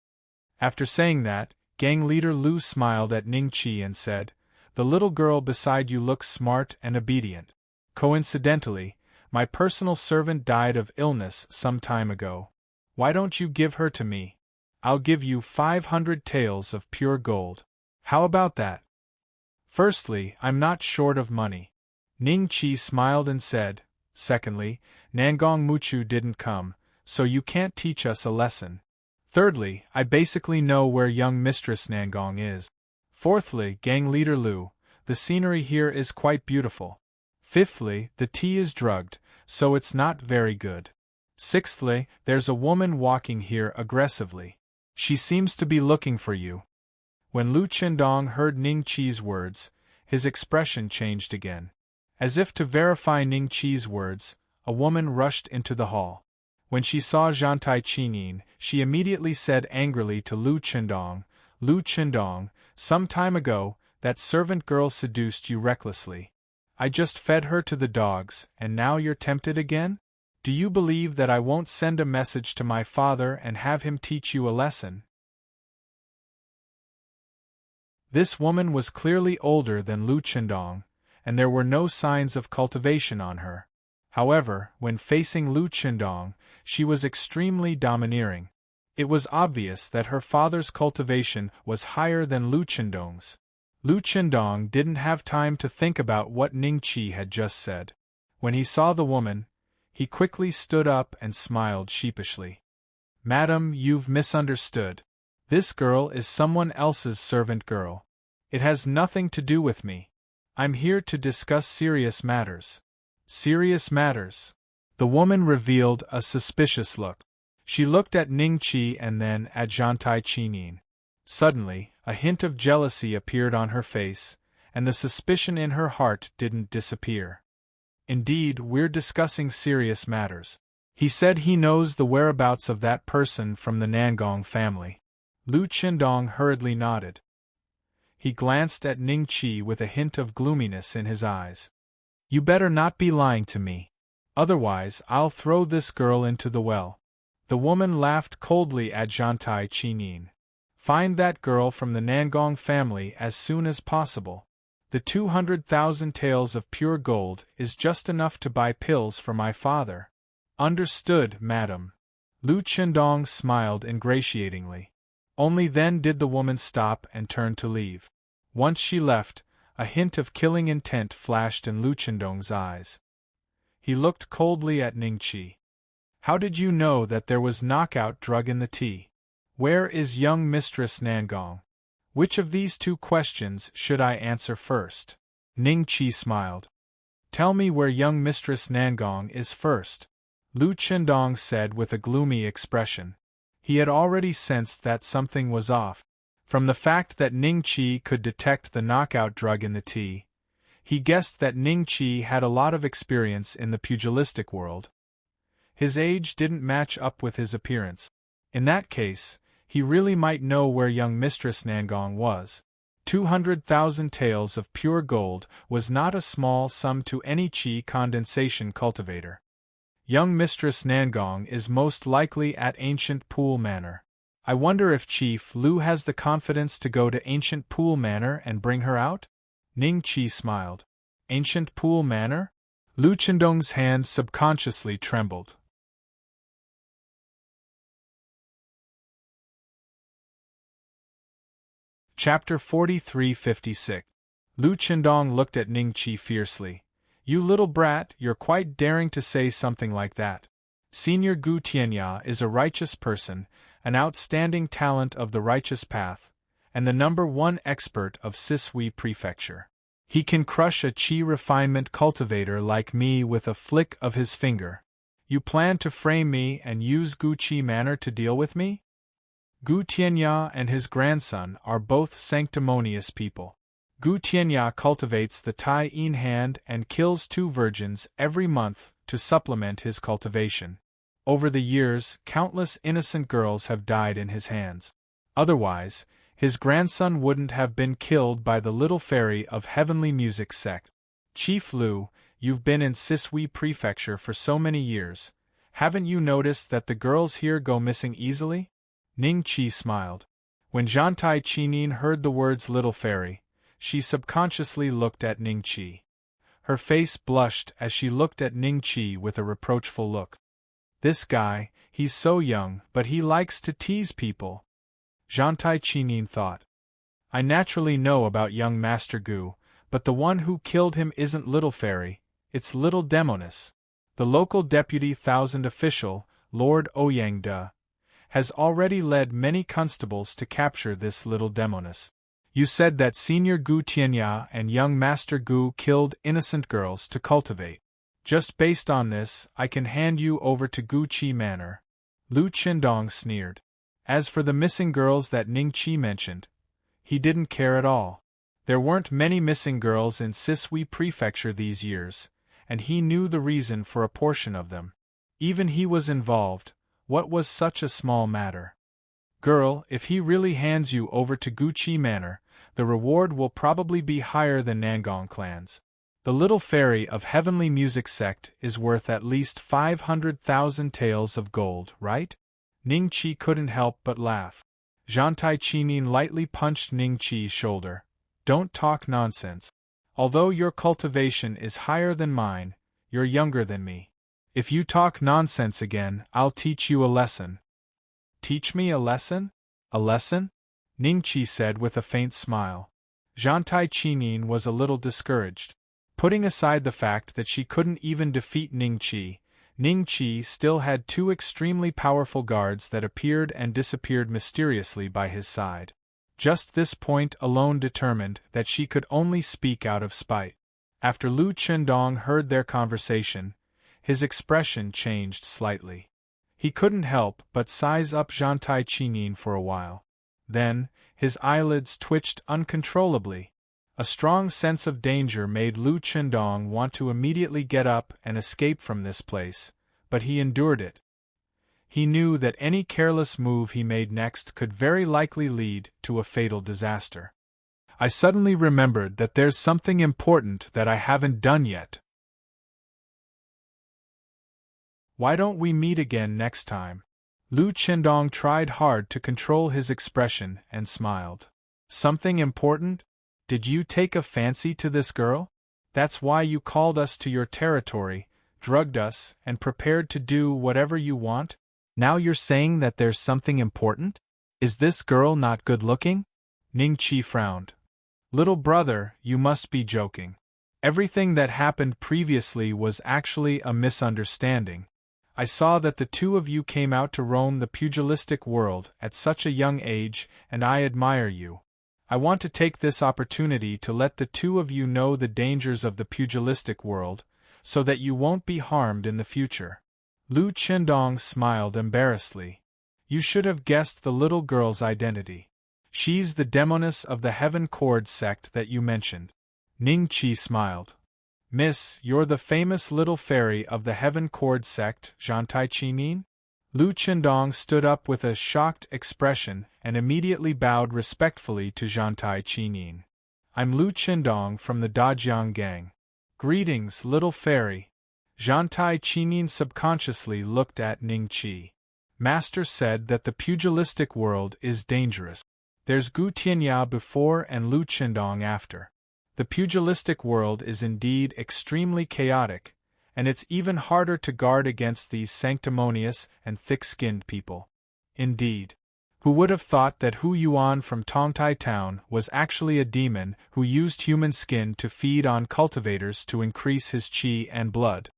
After saying that, gang leader Lu smiled at Ning Qi and said, "The little girl beside you looks smart and obedient. Coincidentally, my personal servant died of illness some time ago. Why don't you give her to me? I'll give you 500 taels of pure gold. How about that?" Firstly, I'm not short of money. Ning Chi smiled and said, secondly, Nangong Muchu didn't come, so you can't teach us a lesson. Thirdly, I basically know where young Mistress Nangong is. Fourthly, Gang Leader Lu, the scenery here is quite beautiful. Fifthly, the tea is drugged, so it's not very good. Sixthly, there's a woman walking here aggressively. She seems to be looking for you. When Lu Qindong heard Ning Chi's words, his expression changed again. As if to verify Ning Chi's words, a woman rushed into the hall. When she saw Zhantai Qinin, she immediately said angrily to Lu Qindong, some time ago, that servant girl seduced you recklessly. I just fed her to the dogs, and now you're tempted again? Do you believe that I won't send a message to my father and have him teach you a lesson? This woman was clearly older than Lu Qindong, and there were no signs of cultivation on her. However, when facing Lu Qindong, she was extremely domineering. It was obvious that her father's cultivation was higher than Lu Qindong's. Lu Qindong didn't have time to think about what Ning Chi had just said. When he saw the woman, he quickly stood up and smiled sheepishly. Madam, you've misunderstood. This girl is someone else's servant girl. It has nothing to do with me. I'm here to discuss serious matters. Serious matters? The woman revealed a suspicious look. She looked at Ning Chi and then at Zhantai Qinin. Suddenly, a hint of jealousy appeared on her face, and the suspicion in her heart didn't disappear. Indeed, we're discussing serious matters. He said he knows the whereabouts of that person from the Nangong family. Lu Qindong hurriedly nodded. He glanced at Ning Chi with a hint of gloominess in his eyes. You better not be lying to me. Otherwise, I'll throw this girl into the well. The woman laughed coldly at Zhantai Qinin. Find that girl from the Nangong family as soon as possible. The 200,000 taels of pure gold is just enough to buy pills for my father. Understood, madam. Lu Qindong smiled ingratiatingly. Only then did the woman stop and turn to leave. Once she left, a hint of killing intent flashed in Lu Qindong's eyes. He looked coldly at Ning Chi. How did you know that there was knockout drug in the tea? Where is young Mistress Nangong? Which of these two questions should I answer first? Ning Chi smiled. Tell me where young Mistress Nangong is first. Lu Qindong said with a gloomy expression. He had already sensed that something was off. From the fact that Ning Chi could detect the knockout drug in the tea, he guessed that Ning Chi had a lot of experience in the pugilistic world. His age didn't match up with his appearance. In that case, he really might know where young Mistress Nangong was. 200,000 taels of pure gold was not a small sum to any qi condensation cultivator. Young Mistress Nangong is most likely at Ancient Pool Manor. I wonder if Chief Lu has the confidence to go to Ancient Pool Manor and bring her out? Ning Chi smiled. Ancient Pool Manor? Lu Qindong's hand subconsciously trembled. Chapter 43-56. Lu Qindong looked at Ning Chi fiercely. You little brat, you're quite daring to say something like that. Senior Gu Tianya is a righteous person, an outstanding talent of the righteous path, and the #1 expert of Sisui Prefecture. He can crush a qi refinement cultivator like me with a flick of his finger. You plan to frame me and use Gu Qi Manor to deal with me? Gu Tianya and his grandson are both sanctimonious people. Gu Tianya cultivates the Tai Yin hand and kills 2 virgins every month to supplement his cultivation. Over the years, countless innocent girls have died in his hands. Otherwise, his grandson wouldn't have been killed by the little fairy of heavenly music sect. Chief Lu, you've been in Sisui Prefecture for so many years. Haven't you noticed that the girls here go missing easily? Ning Chi smiled. When Zhantai Qinin heard the words little fairy, she subconsciously looked at Ning Chi. Her face blushed as she looked at Ning Chi with a reproachful look. This guy, he's so young, but he likes to tease people. Zhantai Qinin thought. I naturally know about young Master Gu, But the one who killed him isn't Little Fairy, it's Little Demoness. The local deputy thousand official, Lord Oyangda, has already led many constables to capture this Little Demoness. You said that Senior Gu Tianya and young Master Gu killed innocent girls to cultivate. Just based on this, I can hand you over to Gu Qi Manor. Lu Qindong sneered. As for the missing girls that Ning Qi mentioned, he didn't care at all. There weren't many missing girls in Sisui Prefecture these years, and he knew the reason for a portion of them. Even he was involved. What was such a small matter? Girl, if he really hands you over to Gu Qi Manor, the reward will probably be higher than Nangong clan's. The Little Fairy of Heavenly Music Sect is worth at least 500,000 taels of gold, right? Ning Qi couldn't help but laugh. Zhantai Qinin lightly punched Ning Qi's shoulder. Don't talk nonsense. Although your cultivation is higher than mine, you're younger than me. If you talk nonsense again, I'll teach you a lesson. Teach me a lesson? A lesson? Ning Qi said with a faint smile. Zhantai Qinin was a little discouraged. Putting aside the fact that she couldn't even defeat Ning Qi still had two extremely powerful guards that appeared and disappeared mysteriously by his side. Just this point alone determined that she could only speak out of spite. After Lu Qindong heard their conversation, his expression changed slightly. He couldn't help but size up Zhantai Qinin for a while. Then, his eyelids twitched uncontrollably. A strong sense of danger made Lu Qindong want to immediately get up and escape from this place, but he endured it. He knew that any careless move he made next could very likely lead to a fatal disaster. I suddenly remembered that there's something important that I haven't done yet. Why don't we meet again next time? Lu Qindong tried hard to control his expression and smiled. Something important? Did you take a fancy to this girl? That's why you called us to your territory, drugged us, and prepared to do whatever you want? Now you're saying that there's something important? Is this girl not good-looking? Ning Qi frowned. Little brother, you must be joking. Everything that happened previously was actually a misunderstanding. I saw that the two of you came out to roam the pugilistic world at such a young age, and I admire you. I want to take this opportunity to let the two of you know the dangers of the pugilistic world, so that you won't be harmed in the future. Lu Qindong smiled embarrassedly. You should have guessed the little girl's identity. She's the demoness of the Heaven Cord sect that you mentioned. Ning Qi smiled. Miss, you're the famous Little Fairy of the Heaven Cord sect, Zhantai Qinin? Lu Qindong stood up with a shocked expression and immediately bowed respectfully to Zhantai Qinin. I'm Lu Qindong from the Dajiang gang. Greetings, Little Fairy. Zhantai Qinin subconsciously looked at Ning Qi. Master said that the pugilistic world is dangerous. There's Gu Tianya before and Lu Qindong after. The pugilistic world is indeed extremely chaotic, and it's even harder to guard against these sanctimonious and thick-skinned people. Indeed. Who would have thought that Hu Yuan from Tongtai Town was actually a demon who used human skin to feed on cultivators to increase his qi and blood?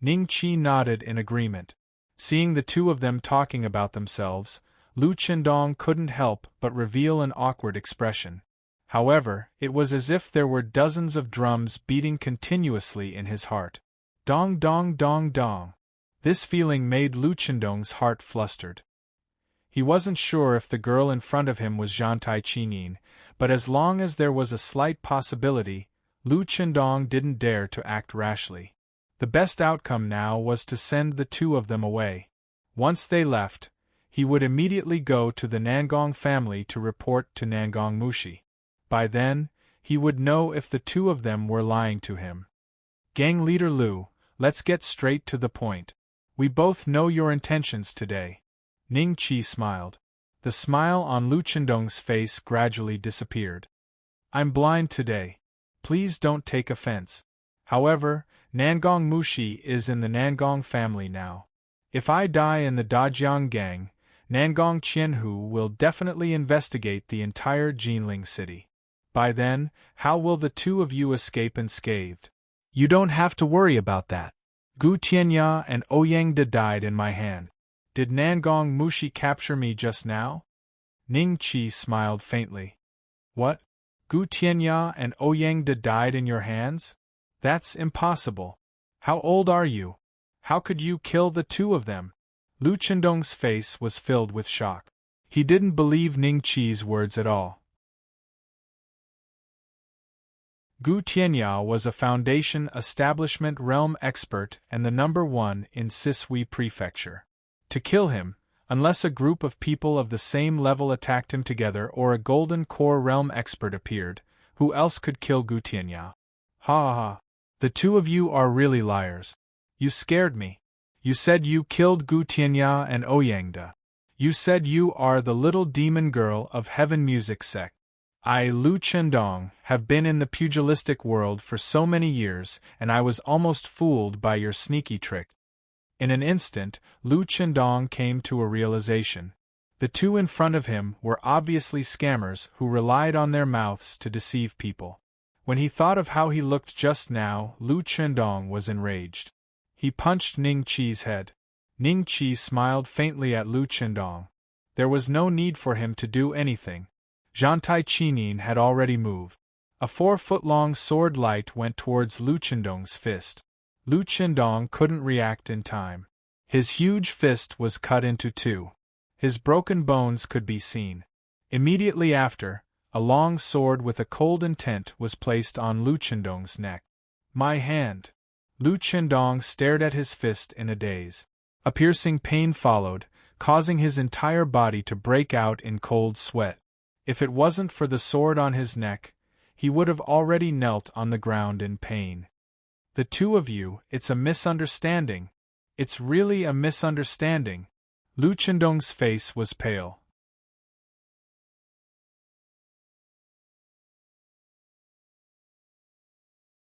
Ning Qi nodded in agreement. Seeing the two of them talking about themselves, Lu Qindong couldn't help but reveal an awkward expression. However, it was as if there were dozens of drums beating continuously in his heart. Dong dong dong dong. This feeling made Lu Qindong's heart flustered. He wasn't sure if the girl in front of him was Zhantai Qinin, but as long as there was a slight possibility, Lu Qindong didn't dare to act rashly. The best outcome now was to send the two of them away. Once they left, he would immediately go to the Nangong family to report to Nangong Mushi. By then, he would know if the two of them were lying to him. Gang leader Lu, let's get straight to the point. We both know your intentions today. Ning Qi smiled. The smile on Lu Qindong's face gradually disappeared. I'm blind today. Please don't take offense. However, Nangong Mushi is in the Nangong family now. If I die in the Dajiang gang, Nangong Qianhu will definitely investigate the entire Jinling city. By then, how will the two of you escape unscathed? You don't have to worry about that. Gu Tianya and Ouyangda died in my hand. Did Nangong Mushi capture me just now? Ning Chi smiled faintly. What? Gu Tianya and Ouyangda died in your hands? That's impossible. How old are you? How could you kill the two of them? Lu Chendong's face was filled with shock. He didn't believe Ning Chi's words at all. Gu Tianya was a Foundation Establishment Realm expert and the #1 in Sisui Prefecture. To kill him, unless a group of people of the same level attacked him together or a Golden Core Realm expert appeared, who else could kill Gu Tianya? Ha ha ha. The two of you are really liars. You scared me. You said you killed Gu Tianya and Ouyangda. You said you are the little demon girl of Heaven Music Sect. I, Lu Chendong, have been in the pugilistic world for so many years, and I was almost fooled by your sneaky trick. In an instant, Lu Chendong came to a realization. The two in front of him were obviously scammers who relied on their mouths to deceive people. When he thought of how he looked just now, Lu Chendong was enraged. He punched Ning Chi's head. Ning Chi smiled faintly at Lu Chendong. There was no need for him to do anything. Zhantai Chinin had already moved. A 4-foot-long sword light went towards Lu Chendong's fist. Lu Chendong couldn't react in time. His huge fist was cut into two. His broken bones could be seen. Immediately after, a long sword with a cold intent was placed on Lu Chendong's neck. My hand. Lu Chendong stared at his fist in a daze. A piercing pain followed, causing his entire body to break out in cold sweat. If it wasn't for the sword on his neck, he would have already knelt on the ground in pain. The two of you, it's a misunderstanding. It's really a misunderstanding. Lu Chendong's face was pale.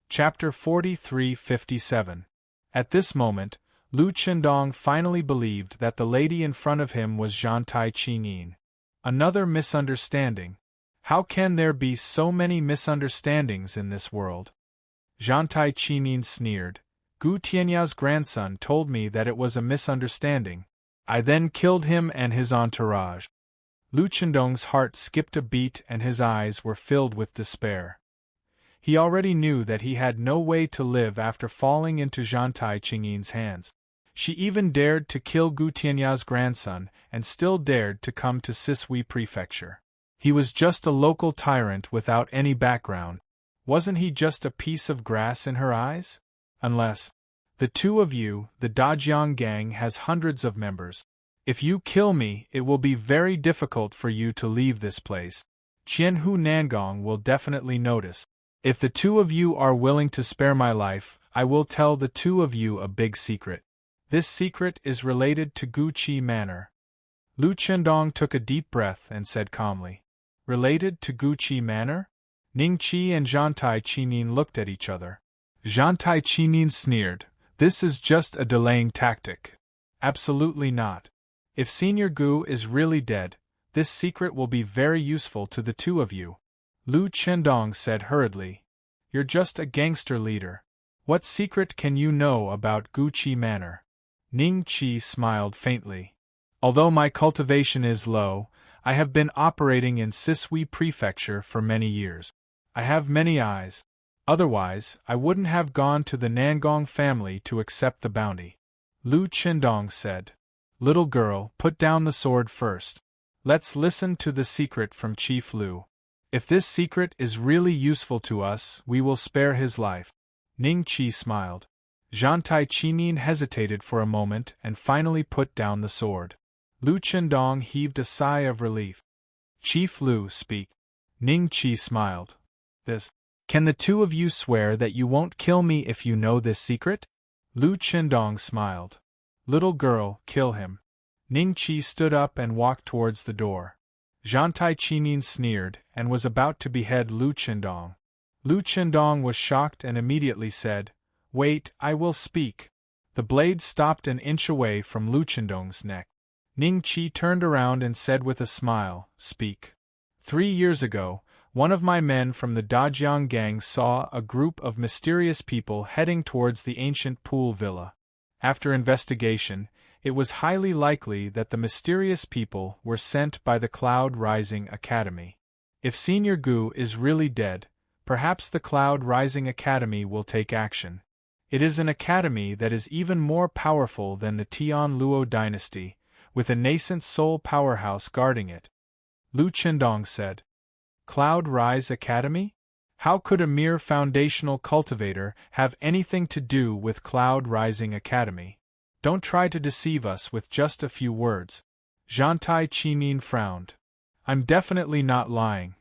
Chapter 43:57. At this moment, Lu Chendong finally believed that the lady in front of him was Zhantai Chinin. Another misunderstanding. How can there be so many misunderstandings in this world? Zhantai Chinin sneered. Gu Tianya's grandson told me that it was a misunderstanding. I then killed him and his entourage. Lu Chendong's heart skipped a beat and his eyes were filled with despair. He already knew that he had no way to live after falling into Zhantai Chinin's hands. She even dared to kill Gu Tianya's grandson and still dared to come to Sisui Prefecture. He was just a local tyrant without any background. Wasn't he just a piece of grass in her eyes? Unless the two of you, the Dajiang gang, has hundreds of members. If you kill me, it will be very difficult for you to leave this place. Qianhu Nangong will definitely notice. If the two of you are willing to spare my life, I will tell the two of you a big secret. This secret is related to Gu Chi Manor. Lu Chendong took a deep breath and said calmly. Related to Gu Chi Manor? Ning Chi and Zhantai Chinin looked at each other. Zhantai Chinin sneered. This is just a delaying tactic. Absolutely not. If Senior Gu is really dead, this secret will be very useful to the two of you. Lu Chendong said hurriedly. You're just a gangster leader. What secret can you know about Gu Chi Manor? Ning Chi smiled faintly. Although my cultivation is low, I have been operating in Sisui Prefecture for many years. I have many eyes. Otherwise, I wouldn't have gone to the Nangong family to accept the bounty. Lu Chendong said. Little girl, put down the sword first. Let's listen to the secret from Chief Lu. If this secret is really useful to us, we will spare his life. Ning Chi smiled. Zhantai Chinin hesitated for a moment and finally put down the sword. Lu Chendong heaved a sigh of relief. Chief Lu, speak. Ning Chi smiled. This. Can the two of you swear that you won't kill me if you know this secret? Lu Chendong smiled. Little girl, kill him. Ning Chi stood up and walked towards the door. Zhantai Chinin sneered and was about to behead Lu Chendong. Lu Chendong was shocked and immediately said, Wait, I will speak. The blade stopped an inch away from Lu Chendong's neck. Ning Chi turned around and said with a smile, Speak. 3 years ago, One of my men from the Dajiang gang saw a group of mysterious people heading towards the ancient pool villa. After investigation, it was highly likely that the mysterious people were sent by the Cloud Rising Academy. If Senior Gu is really dead, perhaps the Cloud Rising Academy will take action. It is an academy that is even more powerful than the Tian Luo dynasty, with a nascent soul powerhouse guarding it. Lu Qindong said. Cloud Rise Academy? How could a mere foundational cultivator have anything to do with Cloud Rising Academy? Don't try to deceive us with just a few words. Zhantai Qinin frowned. I'm definitely not lying.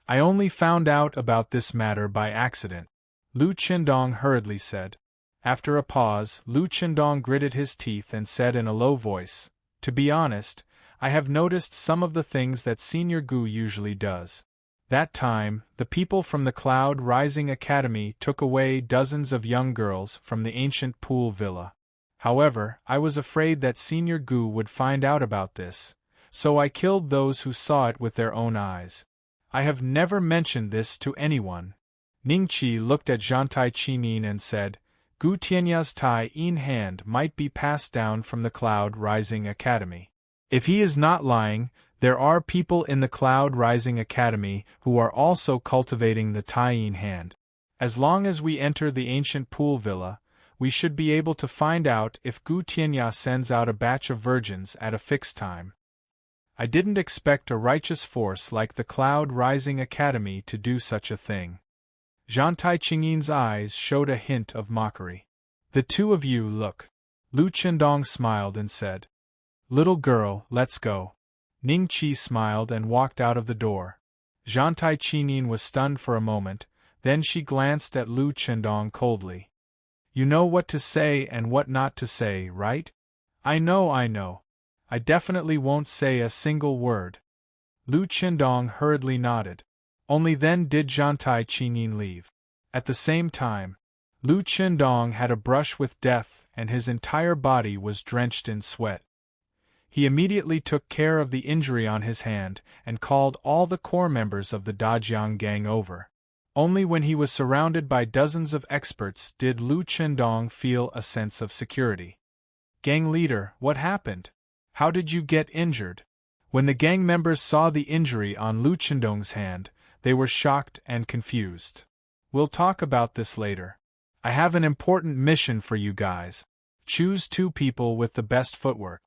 I only found out about this matter by accident, Lu Qindong hurriedly said. After a pause, Lu Qindong gritted his teeth and said in a low voice, To be honest, I have noticed some of the things that Senior Gu usually does. That time, the people from the Cloud Rising Academy took away dozens of young girls from the ancient pool villa. However, I was afraid that Senior Gu would find out about this, so I killed those who saw it with their own eyes. I have never mentioned this to anyone. Ningqi looked at Zhantai Qinin and said, Gu Tianya's Tai Yin hand might be passed down from the Cloud Rising Academy. If he is not lying, there are people in the Cloud Rising Academy who are also cultivating the Tai Yin hand. As long as we enter the ancient pool villa, we should be able to find out if Gu Tianya sends out a batch of virgins at a fixed time. I didn't expect a righteous force like the Cloud Rising Academy to do such a thing. Zhantai Qingin's eyes showed a hint of mockery. The two of you look. Lu Qindong smiled and said. Little girl, let's go. Ningqi smiled and walked out of the door. Zhantai Qinin was stunned for a moment, then she glanced at Lu Qindong coldly. You know what to say and what not to say, right? I know. I definitely won't say a single word. Lu Qindong hurriedly nodded. Only then did Zhantai Qinin leave. At the same time, Lu Qindong had a brush with death and his entire body was drenched in sweat. He immediately took care of the injury on his hand and called all the core members of the Dajiang gang over. Only when he was surrounded by dozens of experts did Lu Qindong feel a sense of security. Gang leader, what happened? How did you get injured? When the gang members saw the injury on Lu Qindong's hand, they were shocked and confused. We'll talk about this later. I have an important mission for you guys. Choose 2 people with the best footwork.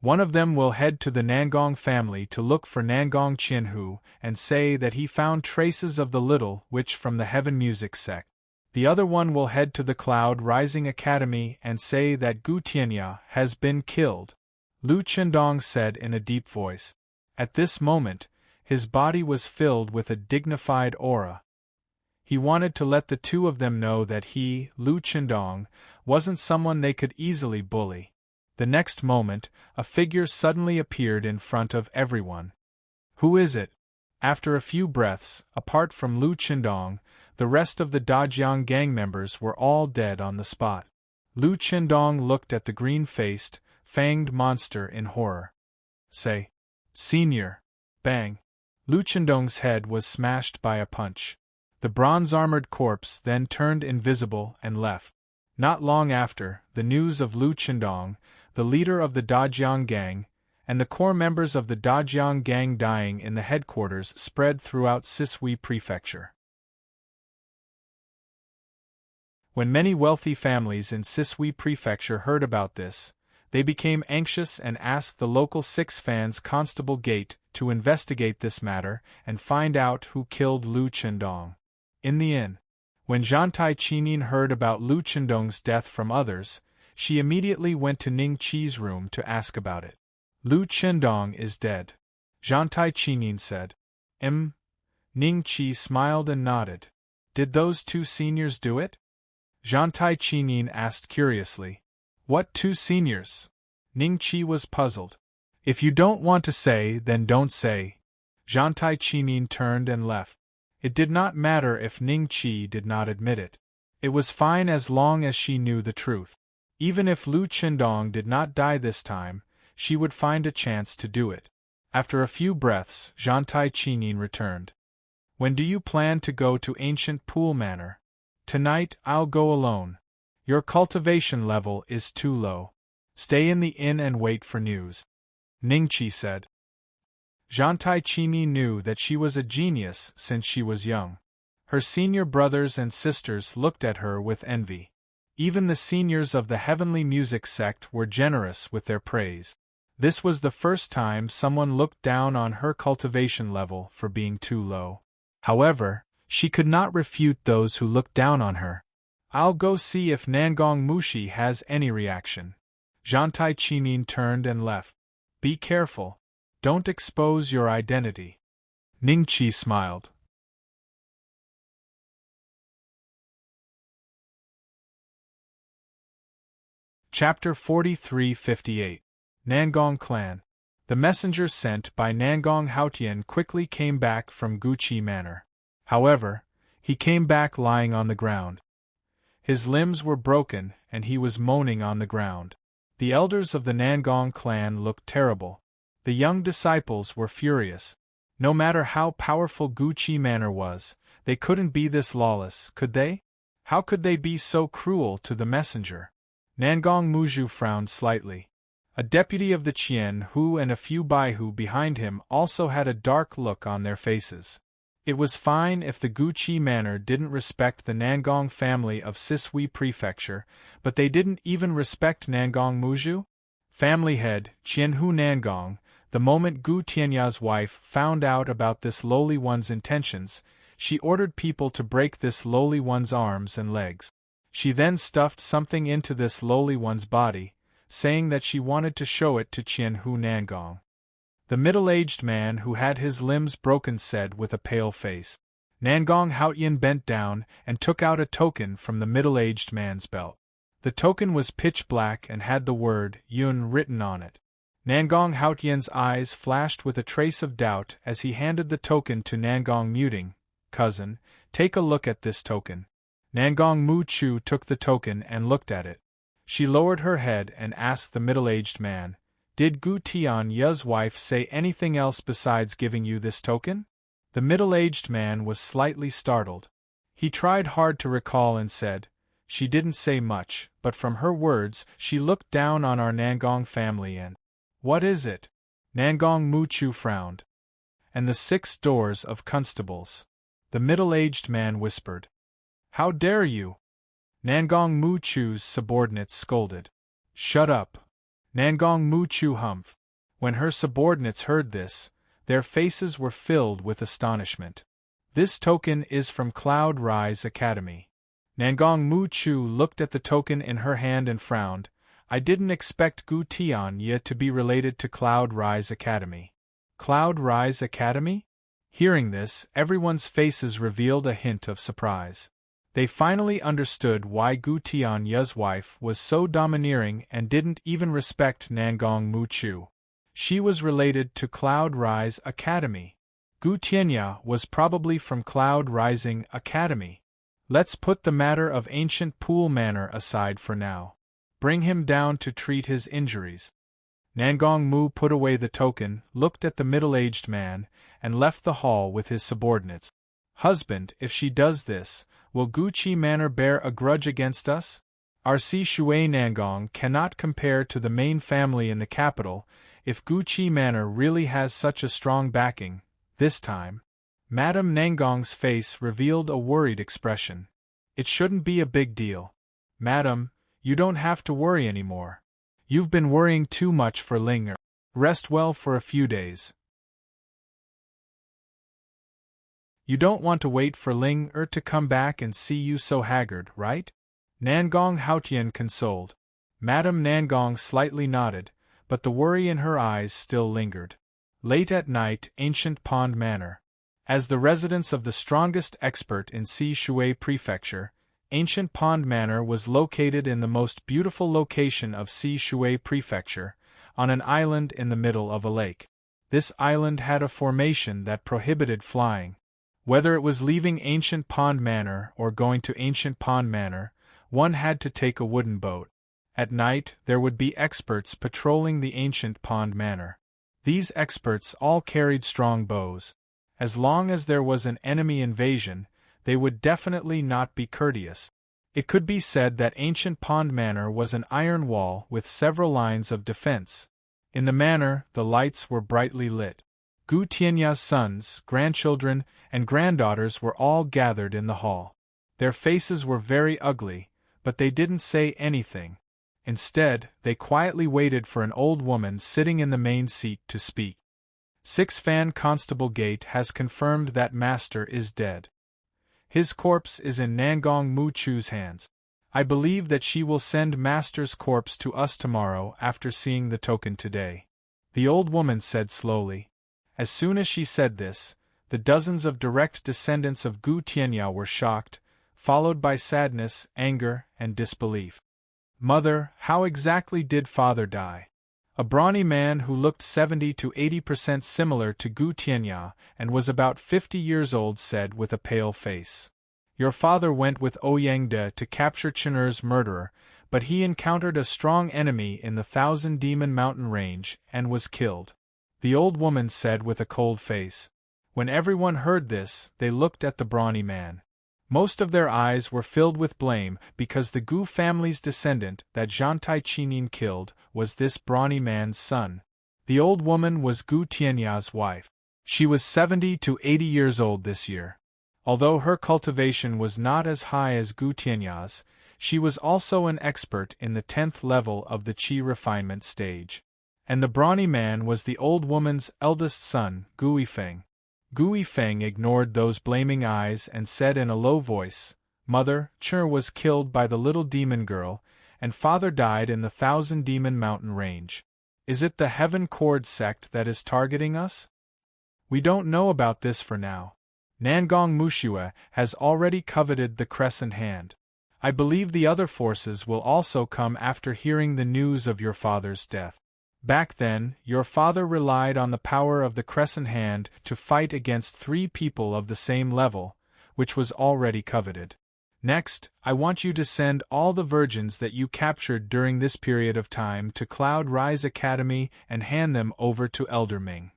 One of them will head to the Nangong family to look for Nangong Qianhu and say that he found traces of the little witch from the Heaven Music sect. The other one will head to the Cloud Rising Academy and say that Gu Tianya has been killed. Lu Qindong said in a deep voice. At this moment, his body was filled with a dignified aura. He wanted to let the 2 of them know that he, Lu Qindong, wasn't someone they could easily bully. The next moment, a figure suddenly appeared in front of everyone. Who is it? After a few breaths, apart from Lu Qindong, the rest of the Dajiang gang members were all dead on the spot. Lu Qindong looked at the green-faced, fanged monster in horror. Say, Senior! Bang! Lu Qindong's head was smashed by a punch. The bronze-armored corpse then turned invisible and left. Not long after, the news of Lu Qindong, the leader of the Dajiang gang, and the core members of the Dajiang gang dying in the headquarters spread throughout Sisui Prefecture. When many wealthy families in Sisui Prefecture heard about this, they became anxious and asked the local Six Fans Constable Gate to investigate this matter and find out who killed Lu Qindong. In the inn, when Zhantai Qinin heard about Lu Qindong's death from others, she immediately went to Ning Qi's room to ask about it. Lu Qindong is dead, Zhantai Qinin said. Ning Qi smiled and nodded. Did those 2 seniors do it? Zhantai Qinin asked curiously. What 2 seniors? Ning Qi was puzzled. If you don't want to say, then don't say. Zhantai Qinin turned and left. It did not matter if Ning Qi did not admit it. It was fine as long as she knew the truth. Even if Lu Qindong did not die this time, she would find a chance to do it. After a few breaths, Zhantai Chinin returned. When do you plan to go to Ancient Pool Manor? Tonight I'll go alone. Your cultivation level is too low. Stay in the inn and wait for news. Ningqi said. Zhantai Chinin knew that she was a genius since she was young. Her senior brothers and sisters looked at her with envy. Even the seniors of the Heavenly Music sect were generous with their praise. This was the first time someone looked down on her cultivation level for being too low. However, she could not refute those who looked down on her. I'll go see if Nangong Mushi has any reaction. Zhantai Chinin turned and left. Be careful. Don't expose your identity. Ningqi smiled. Chapter 43-58. Nangong Clan. The messenger sent by Nangong Haotian quickly came back from Guqi Manor. However, he came back lying on the ground. His limbs were broken and he was moaning on the ground. The elders of the Nangong clan looked terrible. The young disciples were furious. No matter how powerful Guqi Manor was, they couldn't be this lawless, could they? How could they be so cruel to the messenger? Nangong Muju frowned slightly. A deputy of the Qian Hu and a few Baihu behind him also had a dark look on their faces. It was fine if the Guqi Manor didn't respect the Nangong family of Sisui Prefecture, but they didn't even respect Nangong Muju? Family head, Qianhu Nangong, the moment Gu Tianya's wife found out about this lowly one's intentions, she ordered people to break this lowly one's arms and legs. She then stuffed something into this lowly one's body, saying that she wanted to show it to Qianhu Nangong. The middle-aged man who had his limbs broken said with a pale face. Nangong Haotian bent down and took out a token from the middle-aged man's belt. The token was pitch black and had the word Yun written on it. Nangong Haotian's eyes flashed with a trace of doubt as he handed the token to Nangong Muting. Cousin, take a look at this token. Nangong Mu Chu took the token and looked at it. She lowered her head and asked the middle-aged man, Did Gu Tianya's wife say anything else besides giving you this token? The middle-aged man was slightly startled. He tried hard to recall and said, She didn't say much, but from her words she looked down on our Nangong family and… What is it? Nangong Mu Chu frowned. And the 6 doors of constables. The middle-aged man whispered. How dare you? Nangong Mu Chu's subordinates scolded. Shut up. Nangong Mu Chu humphed. When her subordinates heard this, their faces were filled with astonishment. This token is from Cloud Rise Academy. Nangong Mu Chu looked at the token in her hand and frowned. I didn't expect Gu Tianya to be related to Cloud Rise Academy. Cloud Rise Academy? Hearing this, everyone's faces revealed a hint of surprise. They finally understood why Gu Tianya's wife was so domineering and didn't even respect Nangong Mu Chu. She was related to Cloud Rise Academy. Gu Tianya was probably from Cloud Rising Academy. Let's put the matter of Ancient Pool Manor aside for now. Bring him down to treat his injuries. Nangong Mu put away the token, looked at the middle-aged man, and left the hall with his subordinates. Husband, if she does this, will Guqi Manor bear a grudge against us? Our Si Shui Nangong cannot compare to the main family in the capital. If Guqi Manor really has such a strong backing, this time. Madame Nangong's face revealed a worried expression. It shouldn't be a big deal. Madam, you don't have to worry anymore. You've been worrying too much for Ling Er. Rest well for a few days. You don't want to wait for Ling Er to come back and see you so haggard, right? Nangong Haotian consoled. Madame Nangong slightly nodded, but the worry in her eyes still lingered. Late at night, Ancient Pond Manor. As the residence of the strongest expert in Si Shui Prefecture, Ancient Pond Manor was located in the most beautiful location of Si Shui Prefecture, on an island in the middle of a lake. This island had a formation that prohibited flying. Whether it was leaving Ancient Pond Manor or going to Ancient Pond Manor, one had to take a wooden boat. At night, there would be experts patrolling the Ancient Pond Manor. These experts all carried strong bows. As long as there was an enemy invasion, they would definitely not be courteous. It could be said that ancient Pond Manor was an iron wall with several lines of defense. In the manor, the lights were brightly lit. Gu Tianya's sons, grandchildren, and granddaughters were all gathered in the hall. Their faces were very ugly, but they didn't say anything. Instead, they quietly waited for an old woman sitting in the main seat to speak. 6 Fan Constable Gate has confirmed that Master is dead. His corpse is in Nangong Mu Chu's hands. I believe that she will send Master's corpse to us tomorrow after seeing the token today. The old woman said slowly. As soon as she said this, the dozens of direct descendants of Gu Tianya were shocked, followed by sadness, anger, and disbelief. Mother, how exactly did father die? A brawny man who looked 70 to 80% similar to Gu Tianya and was about 50 years old said with a pale face. Your father went with Ouyang to capture Chener's murderer, but he encountered a strong enemy in the Thousand Demon Mountain Range and was killed. The old woman said with a cold face. When everyone heard this, they looked at the brawny man. Most of their eyes were filled with blame because the Gu family's descendant that Zhantai Chinin killed was this brawny man's son. The old woman was Gu Tianya's wife. She was 70 to 80 years old this year. Although her cultivation was not as high as Gu Tianya's, she was also an expert in the 10th level of the Qi refinement stage. And the brawny man was the old woman's eldest son, Gu Yifeng. Gu Yifeng ignored those blaming eyes and said in a low voice, Mother, Cher was killed by the little demon girl, and father died in the Thousand Demon Mountain Range. Is it the Heaven Cord sect that is targeting us? We don't know about this for now. Nangong Mushue has already coveted the Crescent Hand. I believe the other forces will also come after hearing the news of your father's death. Back then, your father relied on the power of the Crescent Hand to fight against 3 people of the same level, which was already coveted. Next, I want you to send all the virgins that you captured during this period of time to Cloud Rise Academy and hand them over to Elder Ming.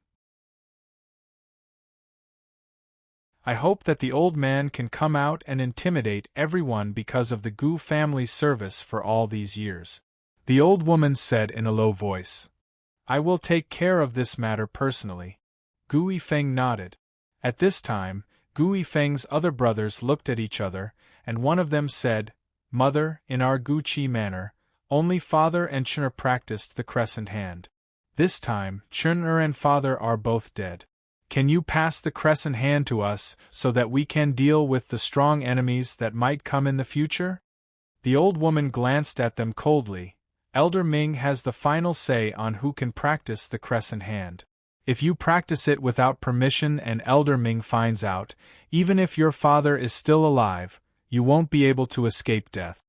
I hope that the old man can come out and intimidate everyone because of the Gu family's service for all these years. The old woman said in a low voice. I will take care of this matter personally. Gu Yifeng nodded. At this time, Gu Yifeng's other brothers looked at each other, and one of them said, Mother, in our Gu Qi manor, only father and Chener practiced the Crescent Hand. This time, Chener and father are both dead. Can you pass the Crescent Hand to us so that we can deal with the strong enemies that might come in the future? The old woman glanced at them coldly. Elder Ming has the final say on who can practice the Crescent Hand. If you practice it without permission and Elder Ming finds out, even if your father is still alive, you won't be able to escape death.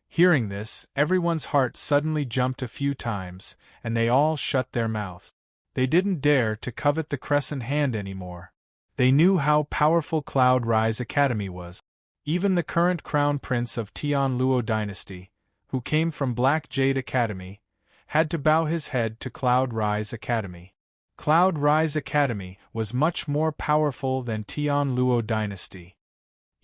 Hearing this, everyone's heart suddenly jumped a few times, and they all shut their mouth. They didn't dare to covet the Crescent Hand anymore. They knew how powerful Cloud Rise Academy was. Even the current Crown Prince of Tian Luo Dynasty, who came from Black Jade Academy, had to bow his head to Cloud Rise Academy. Cloud Rise Academy was much more powerful than Tian Luo Dynasty.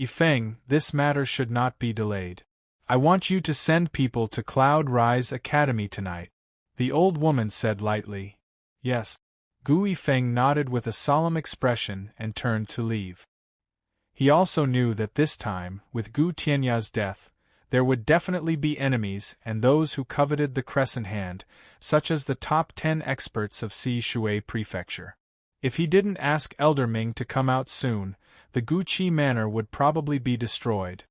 Yifeng, this matter should not be delayed. I want you to send people to Cloud Rise Academy tonight. The old woman said lightly. Yes. Gu Yifeng nodded with a solemn expression and turned to leave. He also knew that this time, with Gu Tianya's death, there would definitely be enemies and those who coveted the Crescent Hand, such as the top 10 experts of Si Shui Prefecture. If he didn't ask Elder Ming to come out soon, the Gu Qi Manor would probably be destroyed.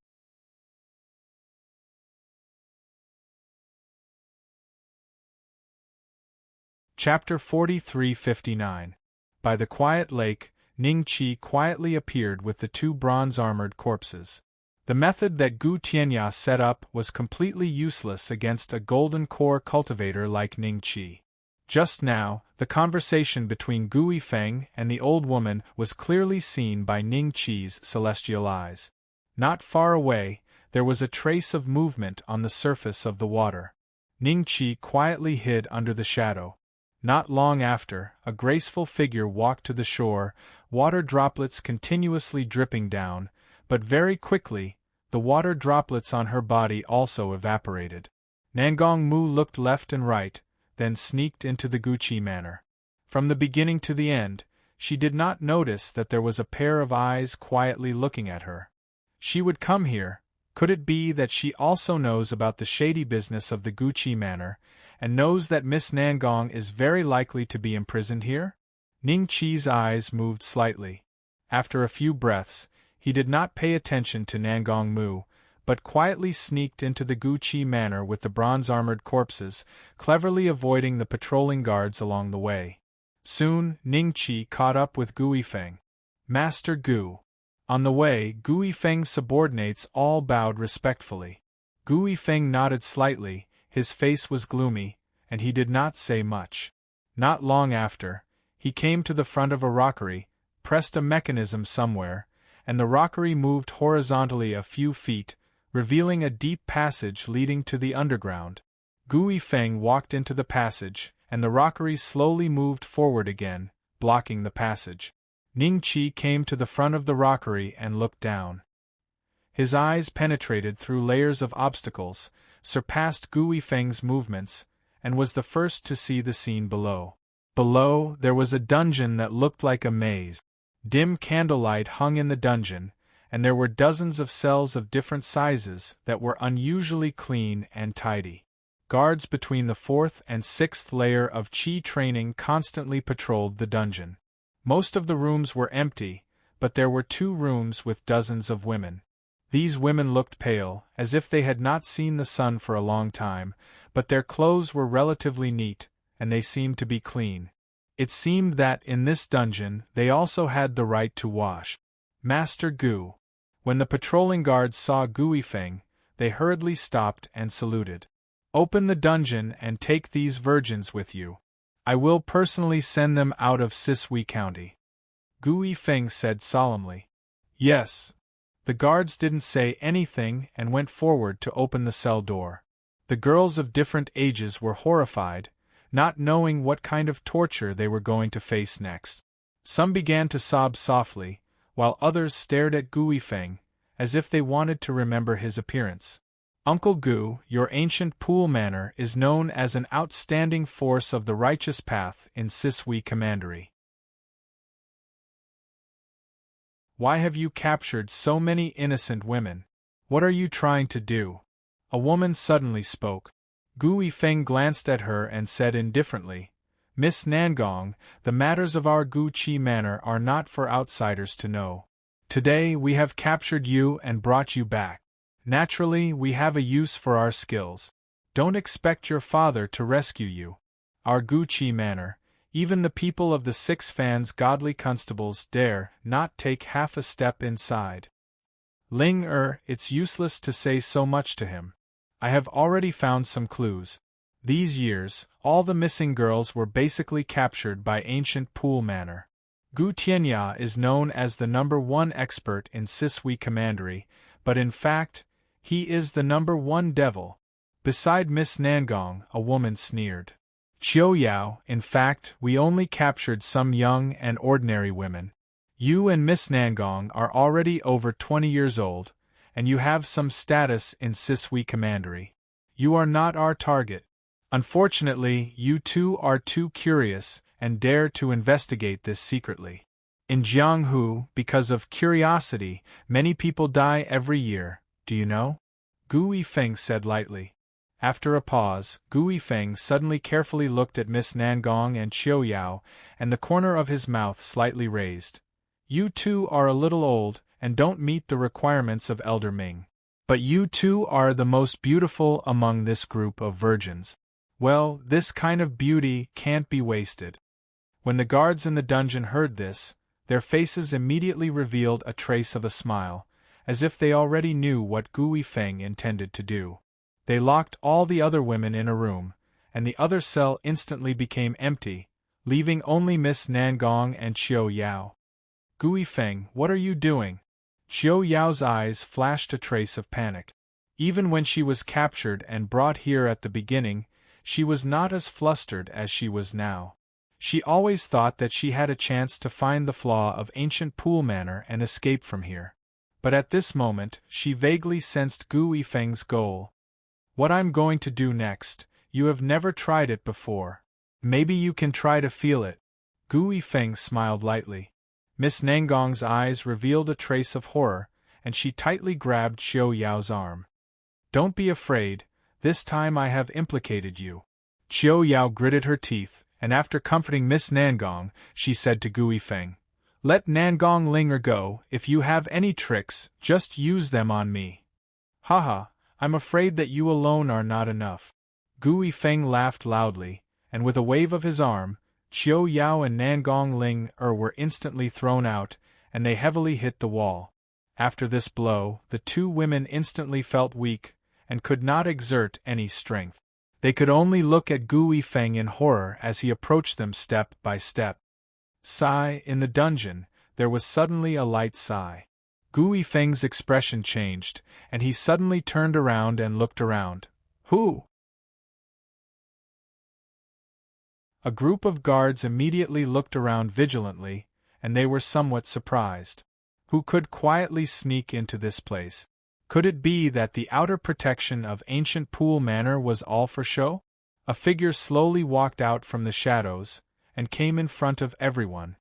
Chapter 4359. By the quiet lake, Ning Qi quietly appeared with the 2 bronze-armored corpses. The method that Gu Tianya set up was completely useless against a golden core cultivator like Ning Qi. Just now, the conversation between Gu Yifeng and the old woman was clearly seen by Ning Qi's celestial eyes. Not far away, there was a trace of movement on the surface of the water. Ning Qi quietly hid under the shadow. Not long after, a graceful figure walked to the shore, water droplets continuously dripping down, but very quickly, the water droplets on her body also evaporated. Nangong Mu looked left and right, then sneaked into the Guqi manor. From the beginning to the end, she did not notice that there was a pair of eyes quietly looking at her. She would come here. Could it be that she also knows about the shady business of the Guqi manor, and knows that Miss Nangong is very likely to be imprisoned here? Ning Qi's eyes moved slightly. After a few breaths, he did not pay attention to Nangong Mu, but quietly sneaked into the Guqi manor with the bronze-armored corpses, cleverly avoiding the patrolling guards along the way. Soon, Ning Qi caught up with Gui Feng. Master Gu. On the way, Gui Feng's subordinates all bowed respectfully. Gui Feng nodded slightly, his face was gloomy, and he did not say much. Not long after, he came to the front of a rockery, pressed a mechanism somewhere, and the rockery moved horizontally a few feet, revealing a deep passage leading to the underground. Gui Feng walked into the passage, and the rockery slowly moved forward again, blocking the passage. Ning Qi came to the front of the rockery and looked down. His eyes penetrated through layers of obstacles, surpassed Gui Feng's movements, and was the first to see the scene below. Below, there was a dungeon that looked like a maze. Dim candlelight hung in the dungeon, and there were dozens of cells of different sizes that were unusually clean and tidy. Guards between the 4th and 6th layer of Qi training constantly patrolled the dungeon. Most of the rooms were empty, but there were 2 rooms with dozens of women. These women looked pale, as if they had not seen the sun for a long time, but their clothes were relatively neat, and they seemed to be clean. It seemed that in this dungeon they also had the right to wash. Master Gu. When the patrolling guards saw Gui Feng, they hurriedly stopped and saluted. Open the dungeon and take these virgins with you. I will personally send them out of Sisui County. Gui Feng said solemnly. Yes. The guards didn't say anything and went forward to open the cell door. The girls of different ages were horrified, not knowing what kind of torture they were going to face next. Some began to sob softly, while others stared at Gui Feng, as if they wanted to remember his appearance. Uncle Gu, your ancient pool manor is known as an outstanding force of the righteous path in Sisui Commandery. Why have you captured so many innocent women? What are you trying to do? A woman suddenly spoke. Gui Feng glanced at her and said indifferently, Miss Nangong, the matters of our Guqi manor are not for outsiders to know. Today we have captured you and brought you back. Naturally, we have a use for our skills. Don't expect your father to rescue you. Our Guqi manor, even the people of the 6 Fan's godly constables dare not take half a step inside. Ling it's useless to say so much to him. I have already found some clues. These years, all the missing girls were basically captured by ancient pool manor. Gu Tianya is known as the #1 expert in Sisui Commandery, but in fact, he is the #1 devil. Beside Miss Nangong, a woman sneered. Qiu Yao, in fact, we only captured some young and ordinary women. You and Miss Nangong are already over 20 years old, and you have some status in Sisui Commandery. You are not our target. Unfortunately, you two are too curious and dare to investigate this secretly. In Jianghu, because of curiosity, many people die every year, do you know? Gui Feng said lightly. After a pause, Gui Feng suddenly carefully looked at Miss Nangong and Qiu Yao, and the corner of his mouth slightly raised. You two are a little old, and don't meet the requirements of Elder Ming. But you two are the most beautiful among this group of virgins. Well, this kind of beauty can't be wasted. When the guards in the dungeon heard this, their faces immediately revealed a trace of a smile, as if they already knew what Gui Feng intended to do. They locked all the other women in a room, and the other cell instantly became empty, leaving only Miss Nangong and Qiu Yao. Gui Feng, what are you doing? Qiu Yao's eyes flashed a trace of panic. Even when she was captured and brought here at the beginning, she was not as flustered as she was now. She always thought that she had a chance to find the flaw of ancient Pool Manor and escape from here. But at this moment, she vaguely sensed Gu Yifeng's goal. What I'm going to do next, you have never tried it before. Maybe you can try to feel it. Gu Yifeng smiled lightly. Miss Nangong's eyes revealed a trace of horror, and she tightly grabbed Xiao Yao's arm. Don't be afraid, this time I have implicated you. Xiao Yao gritted her teeth, and after comforting Miss Nangong, she said to Gu Yifeng, Let Nangong linger go, if you have any tricks, just use them on me. Haha, I'm afraid that you alone are not enough. Gu Yifeng laughed loudly, and with a wave of his arm, Xiao Yao and Nangong Ling were instantly thrown out, and they heavily hit the wall. After this blow, the two women instantly felt weak, and could not exert any strength. They could only look at Gu Yifeng in horror as he approached them step by step. Sigh, in the dungeon, there was suddenly a light sigh. Gu Yifeng's expression changed, and he suddenly turned around and looked around. Who? A group of guards immediately looked around vigilantly, and they were somewhat surprised. Who could quietly sneak into this place? Could it be that the outer protection of ancient Pool Manor was all for show? A figure slowly walked out from the shadows, and came in front of everyone.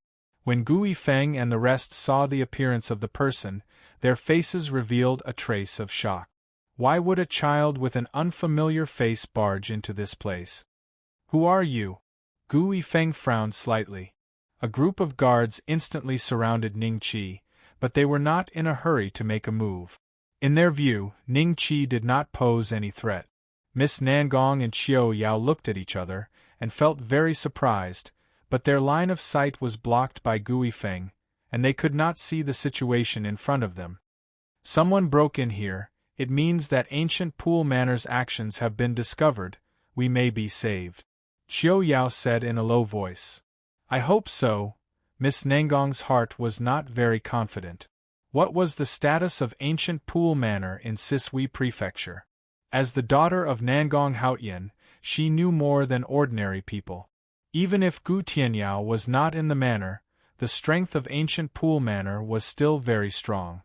When Gu Yifeng and the rest saw the appearance of the person, their faces revealed a trace of shock. Why would a child with an unfamiliar face barge into this place? Who are you? Gu Yifeng frowned slightly. A group of guards instantly surrounded Ning Qi, but they were not in a hurry to make a move. In their view, Ning Qi did not pose any threat. Miss Nangong and Xiao Yao looked at each other, and felt very surprised, but their line of sight was blocked by Gu Yifeng, and they could not see the situation in front of them. Someone broke in here, it means that ancient Pool Manor's actions have been discovered, we may be saved. Xiao Yao said in a low voice. I hope so. Miss Nangong's heart was not very confident. What was the status of ancient Pool Manor in Sisui Prefecture? As the daughter of Nangong Haotian, she knew more than ordinary people. Even if Gu Tianyao was not in the manor, the strength of ancient Pool Manor was still very strong.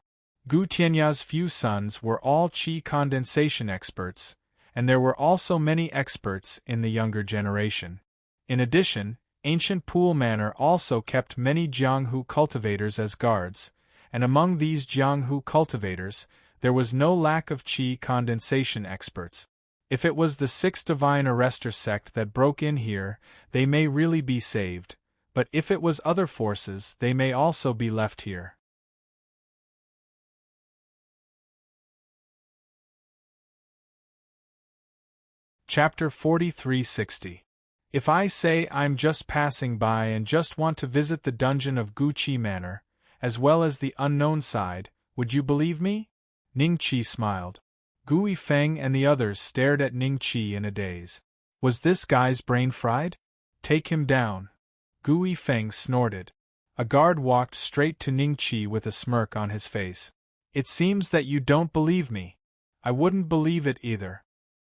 Gu Tianyao's few sons were all qi condensation experts, and there were also many experts in the younger generation. In addition, ancient Pool Manor also kept many Jianghu cultivators as guards, and among these Jianghu cultivators, there was no lack of qi condensation experts. If it was the Six Divine Arrestor sect that broke in here, they may really be saved, but if it was other forces, they may also be left here. Chapter 4360. If I say I'm just passing by and just want to visit the dungeon of Gu Qi Manor, as well as the unknown side, would you believe me? Ning Qi smiled. Gu Yifeng and the others stared at Ning Qi in a daze. Was this guy's brain fried? Take him down. Gu Yifeng snorted. A guard walked straight to Ning Qi with a smirk on his face. It seems that you don't believe me. I wouldn't believe it either.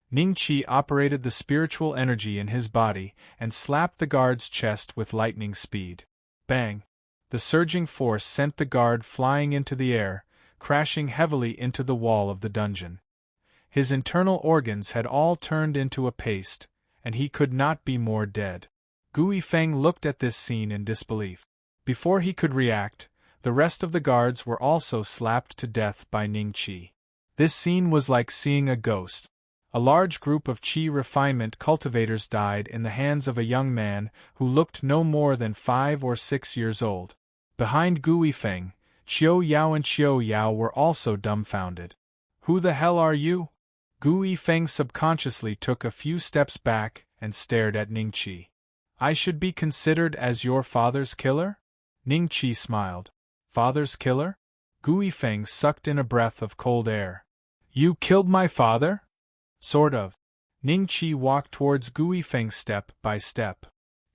Ning Qi operated the spiritual energy in his body and slapped the guard's chest with lightning speed. Bang! The surging force sent the guard flying into the air, crashing heavily into the wall of the dungeon. His internal organs had all turned into a paste, and he could not be more dead. Gu Yifeng looked at this scene in disbelief. Before he could react, the rest of the guards were also slapped to death by Ning Qi. This scene was like seeing a ghost. A large group of qi refinement cultivators died in the hands of a young man who looked no more than 5 or 6 years old. Behind Gu Yifeng, Xiao Yao and Xiao Yao were also dumbfounded. Who the hell are you? Gu Yifeng subconsciously took a few steps back and stared at Ning Qi. I should be considered as your father's killer? Ning Qi smiled. Father's killer? Gu Yifeng sucked in a breath of cold air. You killed my father? Sort of. Ning Qi walked towards Gu Yifeng step by step.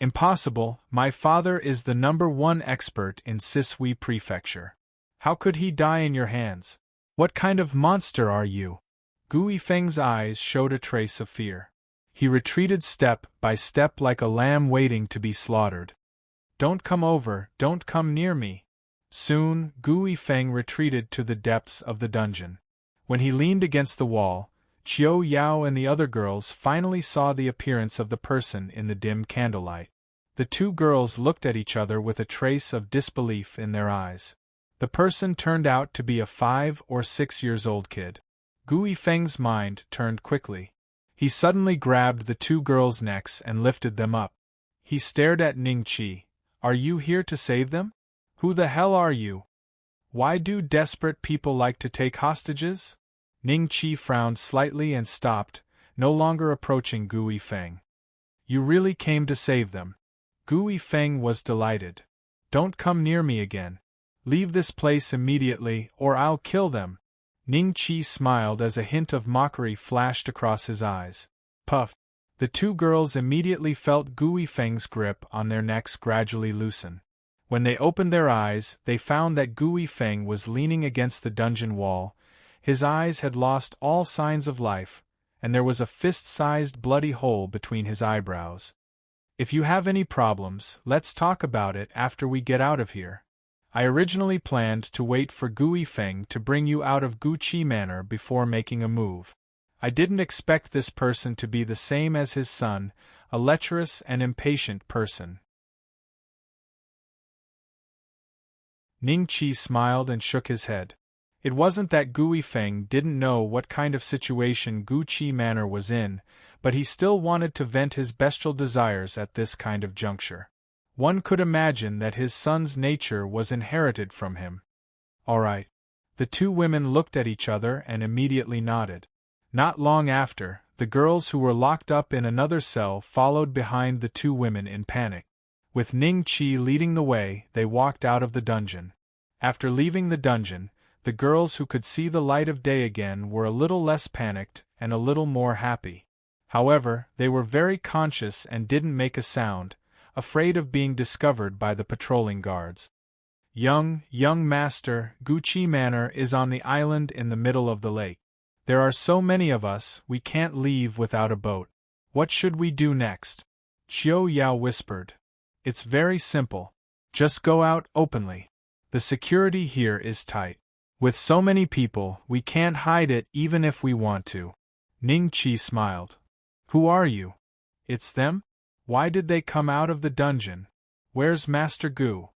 Impossible, my father is the #1 expert in Sisui Prefecture. How could he die in your hands? What kind of monster are you? Gu Yifeng's eyes showed a trace of fear. He retreated step by step like a lamb waiting to be slaughtered. Don't come over, don't come near me. Soon, Gu Feng retreated to the depths of the dungeon. When he leaned against the wall, Qiu Yao and the other girls finally saw the appearance of the person in the dim candlelight. The two girls looked at each other with a trace of disbelief in their eyes. The person turned out to be a 5 or 6 years old kid. Gu Feng's mind turned quickly. He suddenly grabbed the two girls' necks and lifted them up. He stared at Ning Qi. Are you here to save them? Who the hell are you? Why do desperate people like to take hostages? Ning Qi frowned slightly and stopped, no longer approaching Gu Feng. You really came to save them. Gu Feng was delighted. Don't come near me again. Leave this place immediately, or I'll kill them. Ning Qi smiled as a hint of mockery flashed across his eyes. Puff! The two girls immediately felt Gu Feng's grip on their necks gradually loosen. When they opened their eyes, they found that Gu Feng was leaning against the dungeon wall. His eyes had lost all signs of life, and there was a fist-sized bloody hole between his eyebrows. If you have any problems, let's talk about it after we get out of here. I originally planned to wait for Gu Feng to bring you out of Guqi Manor before making a move. I didn't expect this person to be the same as his son, a lecherous and impatient person. Ning Qi smiled and shook his head. It wasn't that Gu Feng didn't know what kind of situation Guqi Manor was in, but he still wanted to vent his bestial desires at this kind of juncture. One could imagine that his son's nature was inherited from him. All right. The two women looked at each other and immediately nodded. Not long after, the girls who were locked up in another cell followed behind the two women in panic. With Ning Qi leading the way, they walked out of the dungeon. After leaving the dungeon, the girls who could see the light of day again were a little less panicked and a little more happy. However, they were very conscious and didn't make a sound, afraid of being discovered by the patrolling guards. Young master, Guqi Manor is on the island in the middle of the lake. There are so many of us, we can't leave without a boat. What should we do next? Qiu Yao whispered. It's very simple. Just go out openly. The security here is tight. With so many people, we can't hide it even if we want to. Ning Qi smiled. Who are you? It's them? Why did they come out of the dungeon? Where's Master Gu?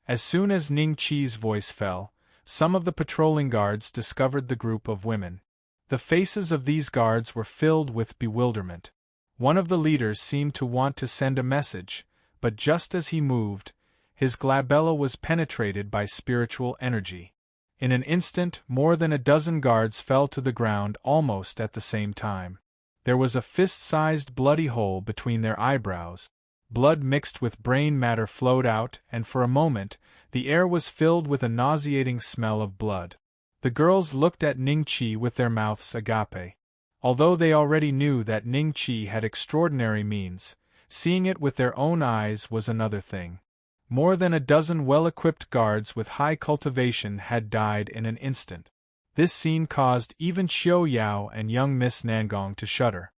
As soon as Ning Qi's voice fell, some of the patrolling guards discovered the group of women. The faces of these guards were filled with bewilderment. One of the leaders seemed to want to send a message, but just as he moved, his glabella was penetrated by spiritual energy. In an instant, more than a dozen guards fell to the ground almost at the same time. There was a fist-sized bloody hole between their eyebrows. Blood mixed with brain matter flowed out, and for a moment, the air was filled with a nauseating smell of blood. The girls looked at Ning Qi with their mouths agape. Although they already knew that Ning Qi had extraordinary means, seeing it with their own eyes was another thing. More than a dozen well-equipped guards with high cultivation had died in an instant. This scene caused even Qiu Yao and young Miss Nangong to shudder.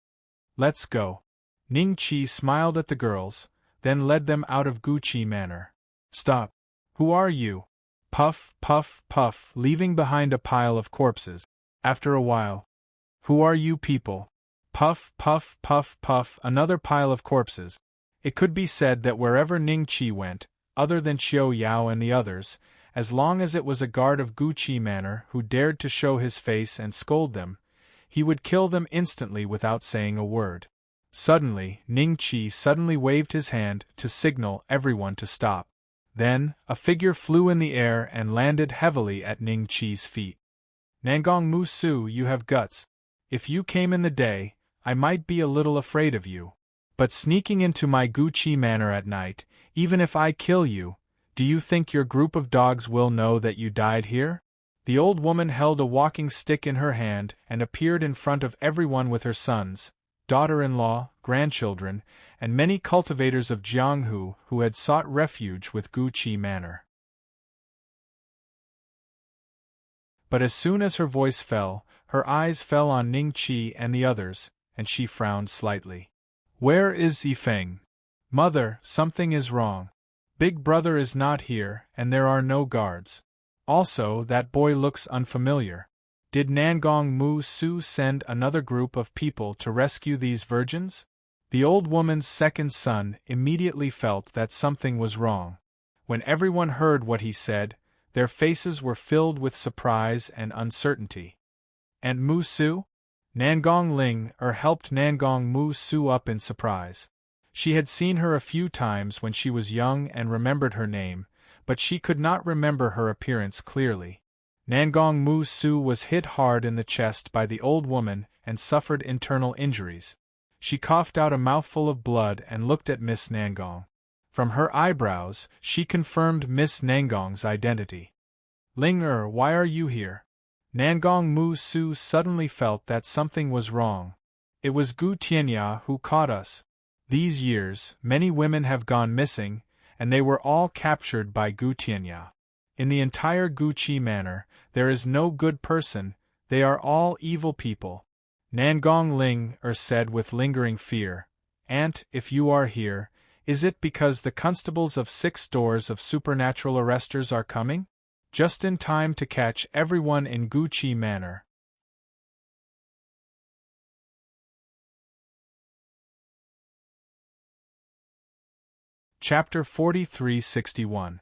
Let's go. Ning Qi smiled at the girls, then led them out of Guqi Manor. Stop. Who are you? Puff, puff, puff, leaving behind a pile of corpses. After a while. Who are you people? Puff, puff, puff, puff, another pile of corpses. It could be said that wherever Ning Qi went, other than Qiu Yao and the others, as long as it was a guard of Guqi Manor who dared to show his face and scold them, he would kill them instantly without saying a word. Suddenly, Ning Qi suddenly waved his hand to signal everyone to stop. Then, a figure flew in the air and landed heavily at Ning Qi's feet. Nangong Musu, you have guts. If you came in the day, I might be a little afraid of you. But sneaking into my Guqi Manor at night, even if I kill you, do you think your group of dogs will know that you died here? The old woman held a walking stick in her hand and appeared in front of everyone with her sons, daughter-in-law, grandchildren, and many cultivators of Jianghu who had sought refuge with Guqi Manor. But as soon as her voice fell, her eyes fell on Ning Qi and the others, and she frowned slightly. Where is Yifeng? Mother, something is wrong. Big brother is not here, and there are no guards. Also, that boy looks unfamiliar. Did Nangong Mu Su send another group of people to rescue these virgins? The old woman's second son immediately felt that something was wrong. When everyone heard what he said, their faces were filled with surprise and uncertainty. And Mu Su? Nangong Ling helped Nangong Mu Su up in surprise. She had seen her a few times when she was young and remembered her name, but she could not remember her appearance clearly. Nangong Mu Su was hit hard in the chest by the old woman and suffered internal injuries. She coughed out a mouthful of blood and looked at Miss Nangong. From her eyebrows, she confirmed Miss Nangong's identity. Ling why are you here? Nangong Mu Su suddenly felt that something was wrong. It was Gu Tianya who caught us. These years, many women have gone missing, and they were all captured by Gu Tianya. In the entire Guqi manor, there is no good person, they are all evil people. Nangong Ling said with lingering fear, Aunt, if you are here, is it because the constables of 6 doors of supernatural arresters are coming? Just in time to catch everyone in Guqi manor. Chapter 4361.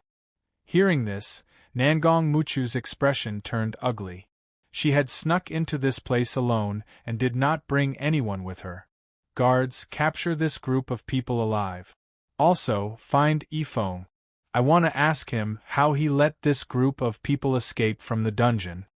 Hearing this, Nangong Muchu's expression turned ugly. She had snuck into this place alone and did not bring anyone with her. Guards, capture this group of people alive. Also, find Yifeng. I want to ask him how he let this group of people escape from the dungeon.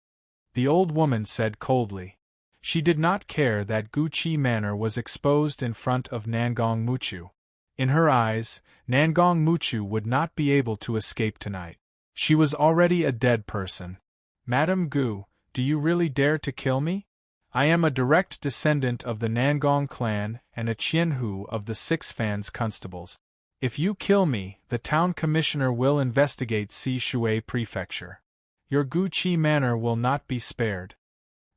The old woman said coldly. She did not care that Guqi Manor was exposed in front of Nangong Muchu. In her eyes, Nangong Muchu would not be able to escape tonight. She was already a dead person. Madam Gu, do you really dare to kill me? I am a direct descendant of the Nangong clan and a Qianhu of the 6 Fans constables. If you kill me, the town commissioner will investigate Si Shui Prefecture. Your Guqi Manor will not be spared.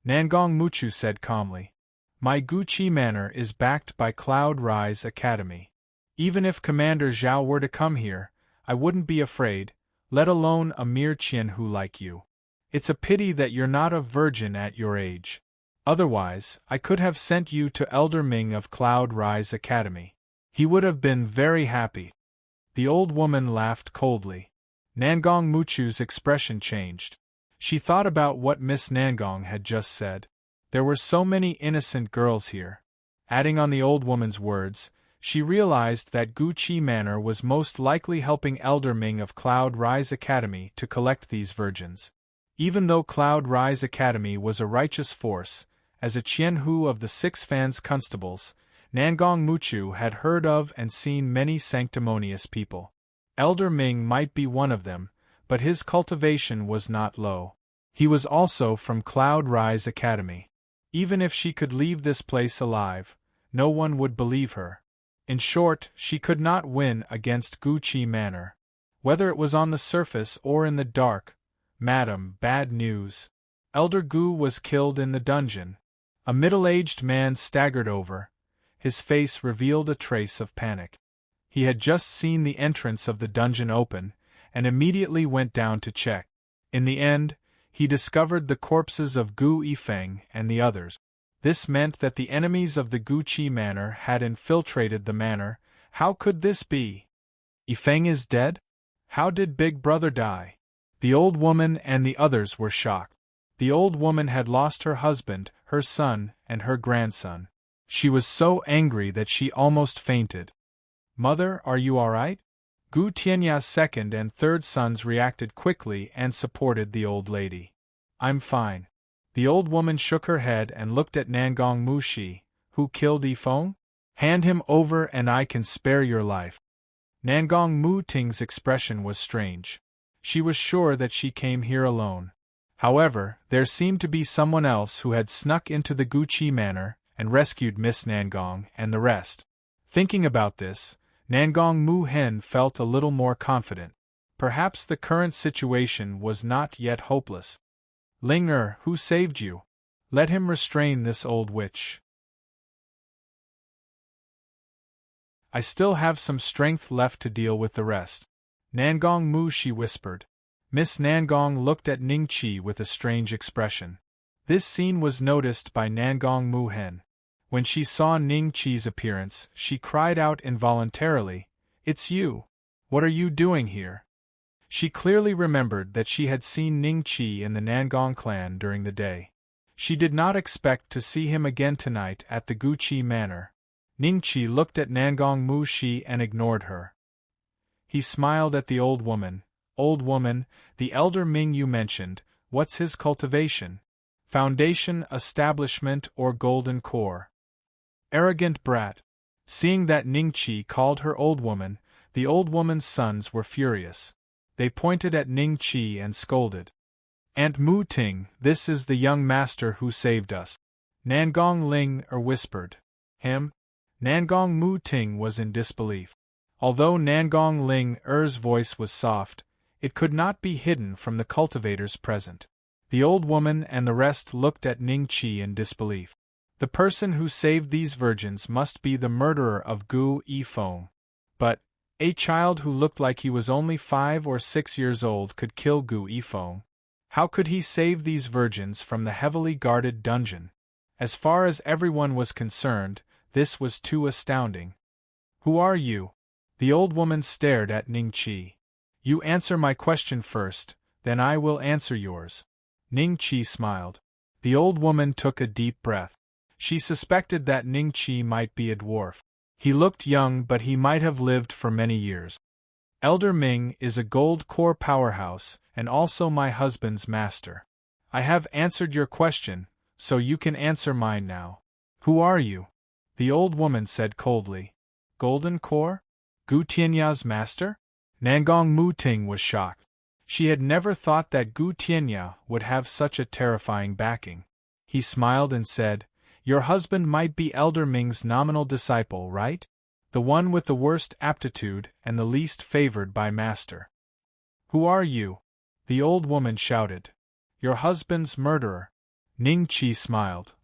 Nangong Muchu said calmly. My Guqi Manor is backed by Cloud Rise Academy. Even if Commander Zhao were to come here, I wouldn't be afraid, let alone a mere Qianhu like you. It's a pity that you're not a virgin at your age. Otherwise, I could have sent you to Elder Ming of Cloud Rise Academy. He would have been very happy. The old woman laughed coldly. Nangong Muchu's expression changed. She thought about what Miss Nangong had just said. There were so many innocent girls here. Adding on the old woman's words, she realized that Guqi Manor was most likely helping Elder Ming of Cloud Rise Academy to collect these virgins. Even though Cloud Rise Academy was a righteous force, as a Qianhu of the 6 Fans constables, Nangong Muchu had heard of and seen many sanctimonious people. Elder Ming might be one of them, but his cultivation was not low. He was also from Cloud Rise Academy. Even if she could leave this place alive, no one would believe her. In short, she could not win against Guqi Manor. Whether it was on the surface or in the dark, madam, bad news. Elder Gu was killed in the dungeon. A middle-aged man staggered over. His face revealed a trace of panic. He had just seen the entrance of the dungeon open, and immediately went down to check. In the end, he discovered the corpses of Gu Yifeng and the others. This meant that the enemies of the Guqi Manor had infiltrated the manor. How could this be? Yifeng is dead? How did Big Brother die? The old woman and the others were shocked. The old woman had lost her husband, her son, and her grandson. She was so angry that she almost fainted. Mother, are you all right? Gu Tianya's second and third sons reacted quickly and supported the old lady. I'm fine. The old woman shook her head and looked at Nangong Mushi. Who killed Yifeng? Hand him over and I can spare your life. Nangong Mu Ting's expression was strange. She was sure that she came here alone. However, there seemed to be someone else who had snuck into the Guqi Manor and rescued Miss Nangong and the rest. Thinking about this, Nangong Mu Hen felt a little more confident. Perhaps the current situation was not yet hopeless. Ling who saved you? Let him restrain this old witch. I still have some strength left to deal with the rest. Nangong Mu, she whispered. Miss Nangong looked at Ning Chi with a strange expression. This scene was noticed by Nangong Mu Hen. When she saw Ning Chi's appearance, she cried out involuntarily, "It's you! What are you doing here?" She clearly remembered that she had seen Ning Chi in the Nangong clan during the day. She did not expect to see him again tonight at the Guqi manor. Ning Chi looked at Nangong Mu Shi and ignored her. He smiled at the old woman. Old woman, the elder Ming you mentioned, what's his cultivation? Foundation, establishment, or golden core? Arrogant brat. Seeing that Ning Chi called her old woman, the old woman's sons were furious. They pointed at Ning Chi and scolded. Aunt Mu Ting, this is the young master who saved us. Nangong Ling whispered. Him? Nangong Mu Ting was in disbelief. Although Nangong Ling voice was soft, it could not be hidden from the cultivators present. The old woman and the rest looked at Ning Chi in disbelief. The person who saved these virgins must be the murderer of Gu Yifeng. But a child who looked like he was only 5 or 6 years old could kill Gu Yifeng. How could he save these virgins from the heavily guarded dungeon? As far as everyone was concerned, this was too astounding. Who are you? The old woman stared at Ning Chi. You answer my question first, then I will answer yours. Ning Chi smiled. The old woman took a deep breath. She suspected that Ning Chi might be a dwarf. He looked young, but he might have lived for many years. Elder Ming is a gold core powerhouse, and also my husband's master. I have answered your question, so you can answer mine now. Who are you? The old woman said coldly. Golden core? Gu Tianya's master? Nangong Mu Ting was shocked. She had never thought that Gu Tianya would have such a terrifying backing. He smiled and said, Your husband might be Elder Ming's nominal disciple, right? The one with the worst aptitude and the least favored by master. Who are you? The old woman shouted. Your husband's murderer. Ning Chi smiled.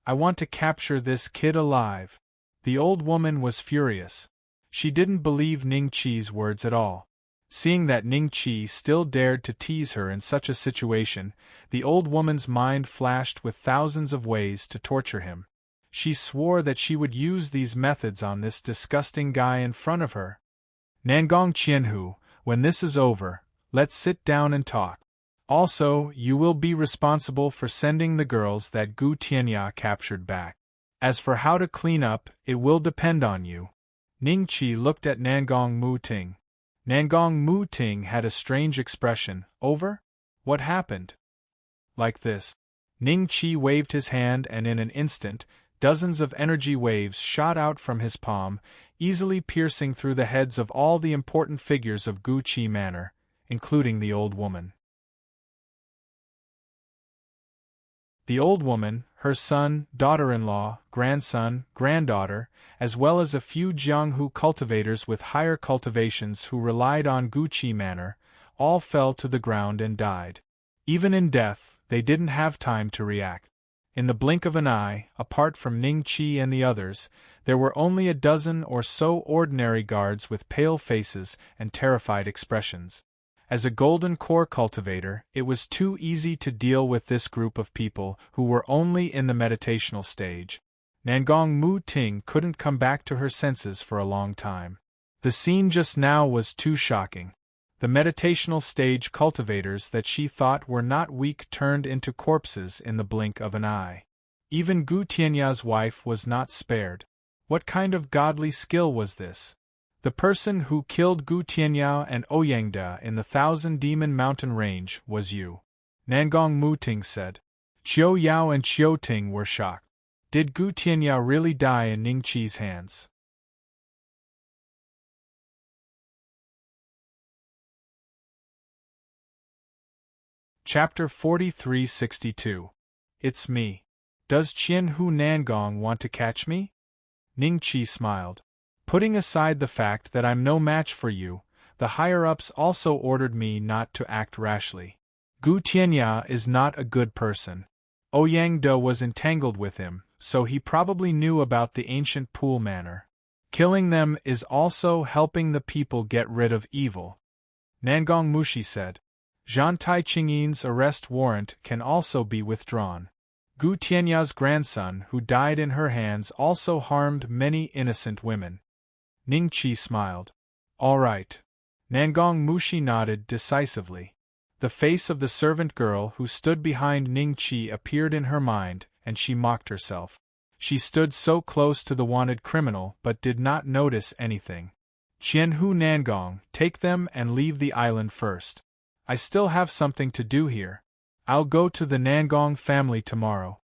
I want to capture this kid alive. The old woman was furious. She didn't believe Ning Chi's words at all. Seeing that Ning Chi still dared to tease her in such a situation, the old woman's mind flashed with thousands of ways to torture him. She swore that she would use these methods on this disgusting guy in front of her. Nangong Qianhu, when this is over, let's sit down and talk. Also, you will be responsible for sending the girls that Gu Tianya captured back. As for how to clean up, it will depend on you. Ning Chi looked at Nangong Mu Ting. Nangong Mu Ting had a strange expression. Over? What happened? Like this. Ning Chi waved his hand and in an instant, dozens of energy waves shot out from his palm, easily piercing through the heads of all the important figures of Guqi Manor, including the old woman. The old woman, her son, daughter-in-law, grandson, granddaughter, as well as a few Jianghu cultivators with higher cultivations who relied on Guqi Manor, all fell to the ground and died. Even in death, they didn't have time to react. In the blink of an eye, apart from Ning Chi and the others, there were only a dozen or so ordinary guards with pale faces and terrified expressions. As a golden core cultivator, it was too easy to deal with this group of people who were only in the meditational stage. Nangong Mu Ting couldn't come back to her senses for a long time. The scene just now was too shocking. The meditational stage cultivators that she thought were not weak turned into corpses in the blink of an eye. Even Gu Tianya's wife was not spared. What kind of godly skill was this? The person who killed Gu Tianya and Ouyangda in the Thousand Demon Mountain Range was you. Nangong Mu Ting said. Qiu Yao and Qiu Ting were shocked. Did Gu Tianya really die in Ning Chi's hands? Chapter 4362. It's me. Does Qianhu Nangong want to catch me? Ning Chi smiled. Putting aside the fact that I'm no match for you, the higher-ups also ordered me not to act rashly. Gu Tianya is not a good person. Ouyangda was entangled with him, so he probably knew about the ancient pool manor. Killing them is also helping the people get rid of evil. Nangong Mushi said. Zhantai Qingyin's arrest warrant can also be withdrawn. Gu Tianya's grandson who died in her hands also harmed many innocent women. Ning Qi smiled. All right. Nangong Mushi nodded decisively. The face of the servant girl who stood behind Ning Qi appeared in her mind, and she mocked herself. She stood so close to the wanted criminal but did not notice anything. Qianhu Nangong, take them and leave the island first. I still have something to do here. I'll go to the Nangong family tomorrow.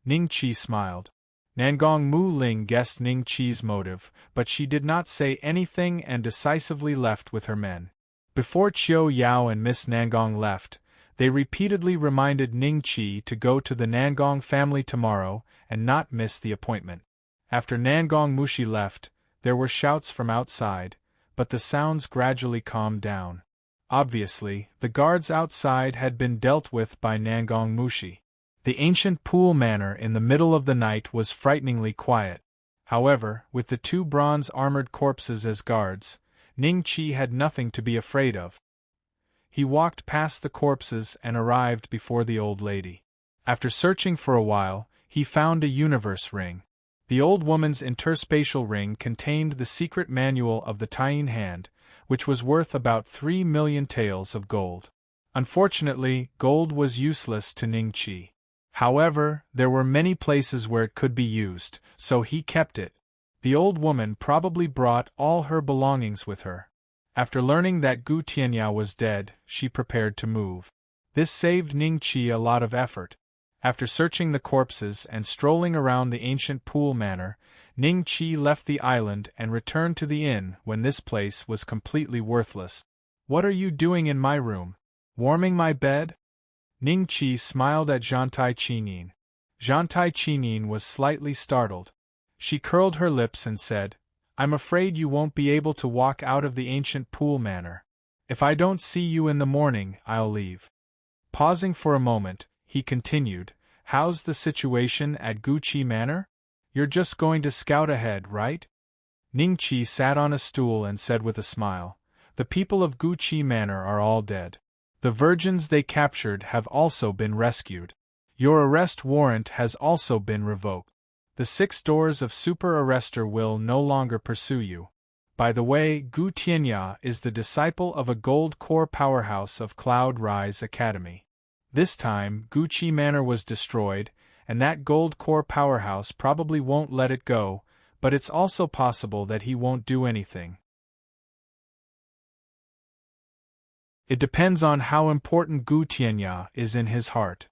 Ning Qi smiled. Nangong Mu Ling guessed Ning Qi's motive, but she did not say anything and decisively left with her men. Before Qiu Yao and Miss Nangong left, they repeatedly reminded Ning Qi to go to the Nangong family tomorrow and not miss the appointment. After Nangong Mushi left, there were shouts from outside, but the sounds gradually calmed down. Obviously, the guards outside had been dealt with by Nangong Mushi. The ancient pool manor in the middle of the night was frighteningly quiet. However, with the two bronze-armored corpses as guards, Ning Qi had nothing to be afraid of. He walked past the corpses and arrived before the old lady. After searching for a while, he found a universe ring. The old woman's interspatial ring contained the secret manual of the Taiyin hand, which was worth about 3 million taels of gold. Unfortunately, gold was useless to Ning Qi. However, there were many places where it could be used, so he kept it. The old woman probably brought all her belongings with her. After learning that Gu Tianya was dead, she prepared to move. This saved Ning Qi a lot of effort. After searching the corpses and strolling around the ancient pool manor, Ning Qi left the island and returned to the inn when this place was completely worthless. What are you doing in my room? Warming my bed? Ning Qi smiled at Zhantai Qinyin. Zhantai Qinyin was slightly startled. She curled her lips and said, I'm afraid you won't be able to walk out of the ancient pool manor. If I don't see you in the morning, I'll leave. Pausing for a moment, he continued, How's the situation at Guqi Manor? You're just going to scout ahead, right? Ning Qi sat on a stool and said with a smile, The people of Guqi Manor are all dead. The virgins they captured have also been rescued. Your arrest warrant has also been revoked. The 6 doors of Super Arrestor will no longer pursue you. By the way, Gu Tianya is the disciple of a gold core powerhouse of Cloud Rise Academy. This time, Guqi Manor was destroyed, and that gold core powerhouse probably won't let it go, but it's also possible that he won't do anything. It depends on how important Gu Tianya is in his heart.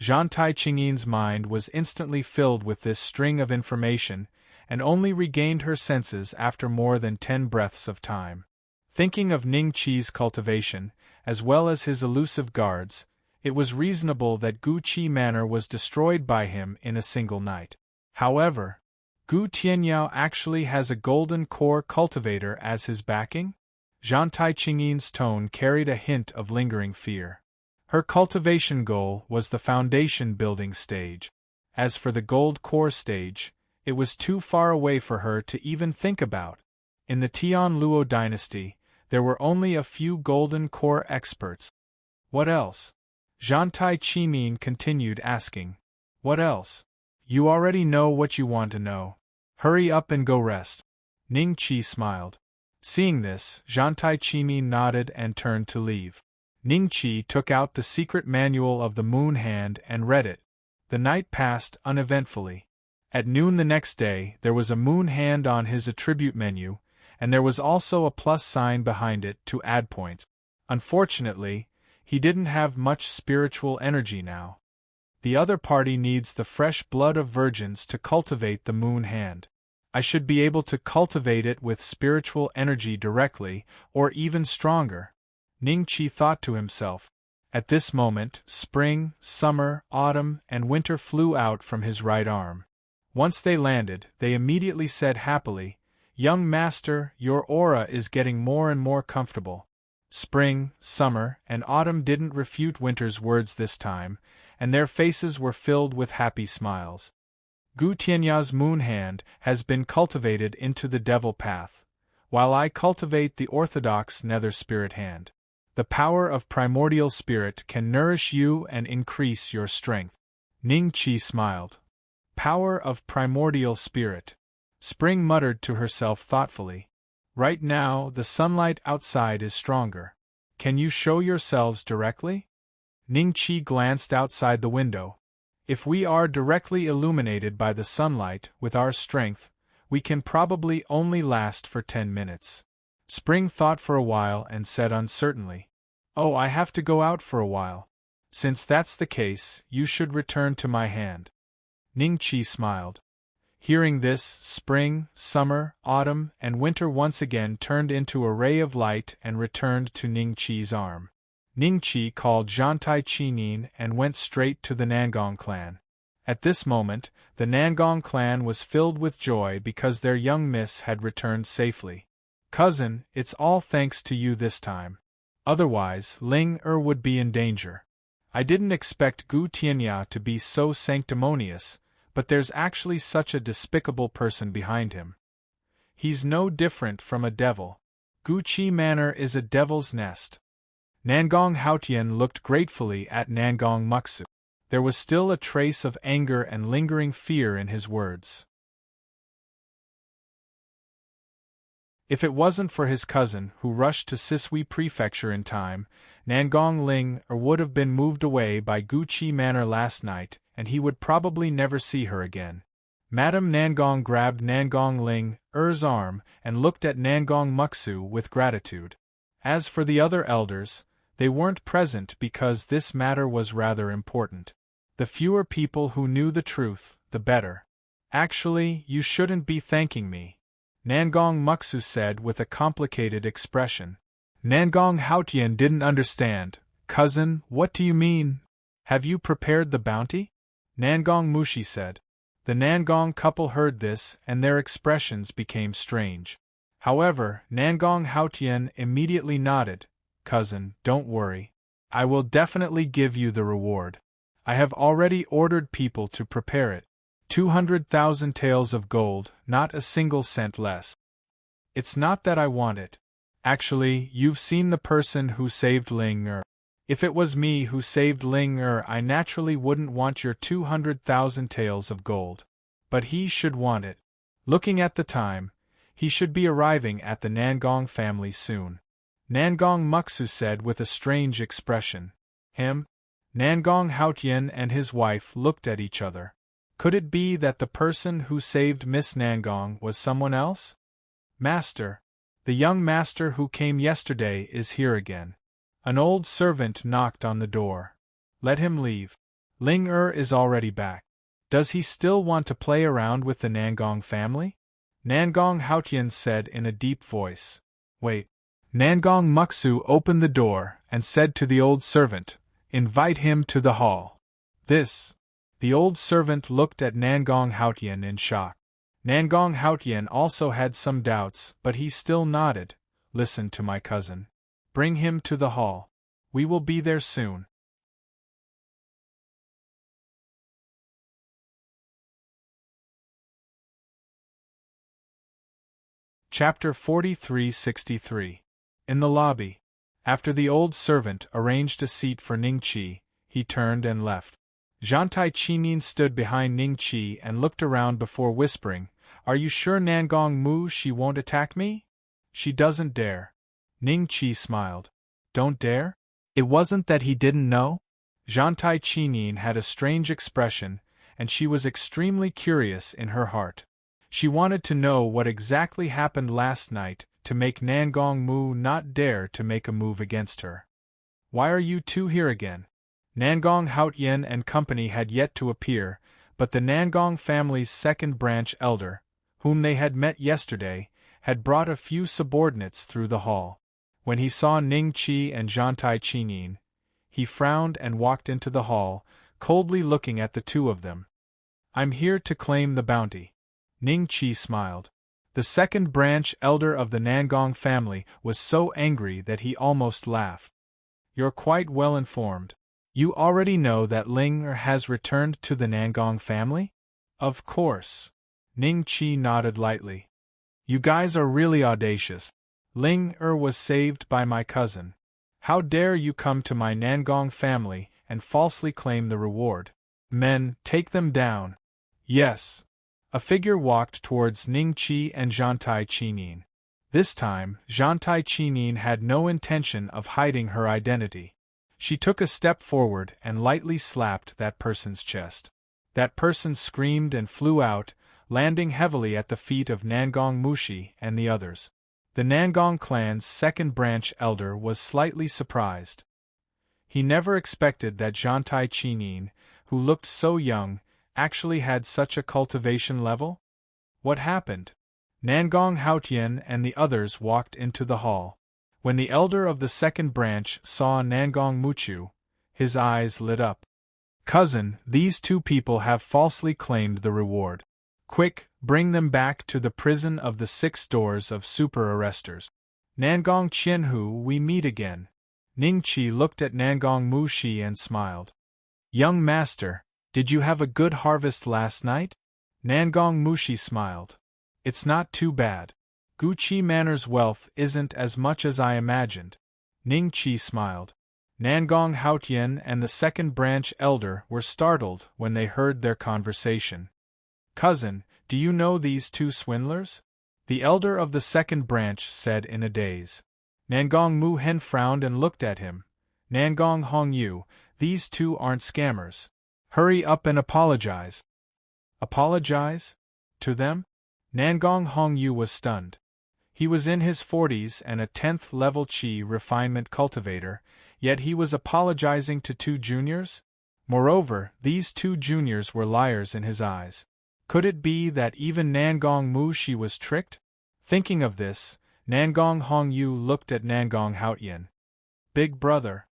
Zhantai Qingyin's mind was instantly filled with this string of information, and only regained her senses after more than 10 breaths of time. Thinking of Ning Qi's cultivation, as well as his elusive guards, it was reasonable that Guqi Manor was destroyed by him in a single night. However, Gu Tianyao actually has a golden core cultivator as his backing? Zhantai Qingyin's tone carried a hint of lingering fear. Her cultivation goal was the foundation building stage. As for the gold core stage, it was too far away for her to even think about. In the Tian Luo dynasty, there were only a few golden core experts. What else? Zhantai Qinyin continued asking. What else? You already know what you want to know. Hurry up and go rest. Ning Qi smiled. Seeing this, Zhantai Qinyin nodded and turned to leave. Ning Qi took out the secret manual of the moon hand and read it. The night passed uneventfully. At noon the next day, there was a moon hand on his attribute menu, and there was also a plus sign behind it to add points. Unfortunately, he didn't have much spiritual energy now. The other party needs the fresh blood of virgins to cultivate the moon hand. I should be able to cultivate it with spiritual energy directly, or even stronger. Ning Qi thought to himself. At this moment, spring, summer, autumn, and winter flew out from his right arm. Once they landed, they immediately said happily, Young master, your aura is getting more and more comfortable. Spring, summer, and autumn didn't refute winter's words this time, and their faces were filled with happy smiles. Gu Tianya's moon hand has been cultivated into the devil path, while I cultivate the orthodox nether spirit hand. The power of primordial spirit can nourish you and increase your strength. Ning Qi smiled. Power of primordial spirit. Spring muttered to herself thoughtfully. Right now, the sunlight outside is stronger. Can you show yourselves directly? Ning Qi glanced outside the window. If we are directly illuminated by the sunlight with our strength, we can probably only last for 10 minutes. Spring thought for a while and said uncertainly, "Oh, I have to go out for a while. Since that's the case, you should return to my hand." Ning Qi smiled. Hearing this, spring, summer, autumn, and winter once again turned into a ray of light and returned to Ning Qi's arm. Ning Qi called Zhantai Qinin and went straight to the Nangong clan. At this moment, the Nangong clan was filled with joy because their young miss had returned safely. "Cousin, it's all thanks to you this time. Otherwise, Ling would be in danger. I didn't expect Gu Tianya to be so sanctimonious, but there's actually such a despicable person behind him. He's no different from a devil. Gu Qi Manor is a devil's nest." Nangong Haotian looked gratefully at Nangong Muksu. There was still a trace of anger and lingering fear in his words. If it wasn't for his cousin, who rushed to Sisui Prefecture in time, Nangong Ling would have been moved away by Gu Qi Manor last night, and he would probably never see her again. Madame Nangong grabbed Nangong Ling's arm and looked at Nangong Muksu with gratitude. As for the other elders, they weren't present because this matter was rather important. The fewer people who knew the truth, the better. "Actually, you shouldn't be thanking me," Nangong Muksu said with a complicated expression. Nangong Haotian didn't understand. "Cousin, what do you mean? Have you prepared the bounty?" Nangong Mushi said. The Nangong couple heard this and their expressions became strange. However, Nangong Haotian immediately nodded. "Cousin, don't worry. I will definitely give you the reward. I have already ordered people to prepare it. 200,000 taels of gold, not a single cent less. It's not that I want it. Actually, you've seen the person who saved Ling. If it was me who saved Ling, I naturally wouldn't want your 200,000 taels of gold. But he should want it. Looking at the time, he should be arriving at the Nangong family soon." Nangong Muksu said with a strange expression. "Him?" Nangong Haotian and his wife looked at each other. Could it be that the person who saved Miss Nangong was someone else? "Master, the young master who came yesterday is here again." An old servant knocked on the door. "Let him leave. Ling is already back. Does he still want to play around with the Nangong family?" Nangong Haotian said in a deep voice. "Wait." Nangong Muksu opened the door and said to the old servant, "Invite him to the hall." "This." The old servant looked at Nangong Haotian in shock. Nangong Haotian also had some doubts, but he still nodded. "Listen to my cousin. Bring him to the hall. We will be there soon." Chapter 4363. In the lobby. After the old servant arranged a seat for Ning Qi, he turned and left. Zhantai Qinin stood behind Ning Qi and looked around before whispering, "Are you sure Nangong Mu she won't attack me?" "She doesn't dare." Ning Qi smiled. "Don't dare?" It wasn't that he didn't know? Zhantai Qinin had a strange expression, and she was extremely curious in her heart. She wanted to know what exactly happened last night to make Nangong Mu not dare to make a move against her. "Why are you two here again?" Nangong Haotian and company had yet to appear, but the Nangong family's second branch elder, whom they had met yesterday, had brought a few subordinates through the hall. When he saw Ning Qi and Zhantai Qinin, he frowned and walked into the hall, coldly looking at the two of them. "I'm here to claim the bounty." Ning Qi smiled. The second branch elder of the Nangong family was so angry that he almost laughed. "You're quite well informed. You already know that Ling has returned to the Nangong family?" Of course. Ning Qi nodded lightly. You guys are really audacious. Ling was saved by my cousin. How dare you come to my Nangong family and falsely claim the reward? Men, take them down. Yes. A figure walked towards Ning Qi and Zhantai Qinin. This time, Zhantai Qinin had no intention of hiding her identity. She took a step forward and lightly slapped that person's chest. That person screamed and flew out, landing heavily at the feet of Nangong Mushi and the others. The Nangong clan's second branch elder was slightly surprised. He never expected that Zhantai Qinin, who looked so young, actually had such a cultivation level? What happened? Nangong Haotian and the others walked into the hall. When the elder of the second branch saw Nangong Muchu, his eyes lit up. Cousin, these two people have falsely claimed the reward. Quick, bring them back to the prison of the 6 doors of super arresters. Nangong Qianhu, we meet again. Ning Qi looked at Nangong Mushi and smiled. Young master, did you have a good harvest last night? Nangong Mushi smiled. It's not too bad. Guqi Manor's wealth isn't as much as I imagined. Ning Qi smiled. Nangong Haotian and the second branch elder were startled when they heard their conversation. Cousin, do you know these two swindlers? The elder of the second branch said in a daze. Nangong Mu Hen frowned and looked at him. Nangong Hongyu, these two aren't scammers. Hurry up and apologize. Apologize? To them? Nangong Hongyu was stunned. He was in his 40s and a 10th level Qi refinement cultivator, yet he was apologizing to 2 juniors? Moreover, these 2 juniors were liars in his eyes. Could it be that even Nangong Mushi was tricked? Thinking of this, Nangong Hongyu looked at Nangong Haotian. Big brother.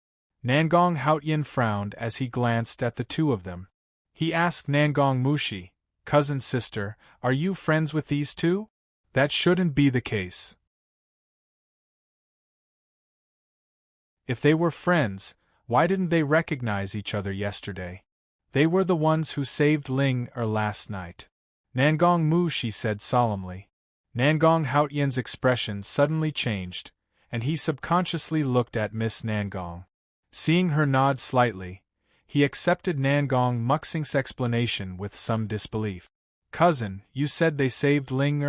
Nangong Haotian frowned as he glanced at the 2 of them. He asked Nangong Mushi, cousin sister, are you friends with these 2? That shouldn't be the case. If they were friends, why didn't they recognize each other yesterday? They were the ones who saved Ling last night. Nangong Mushi said solemnly. Nangong Haotian's expression suddenly changed, and he subconsciously looked at Miss Nangong. Seeing her nod slightly, he accepted Nangong Muxing's explanation with some disbelief. Cousin, you said they saved Ling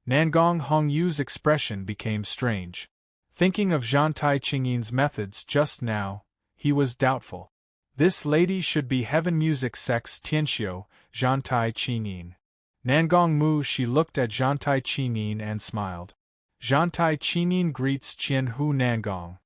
Nangong Hongyu's expression became strange. Thinking of Zhantai Qingin's methods just now, he was doubtful. This lady should be Heaven Music Sex Tianxiu, Zhantai Qingin. Nangong Mu she looked at Zhantai Qingin and smiled. Zhantai Qingin greets Qianhu Nangong.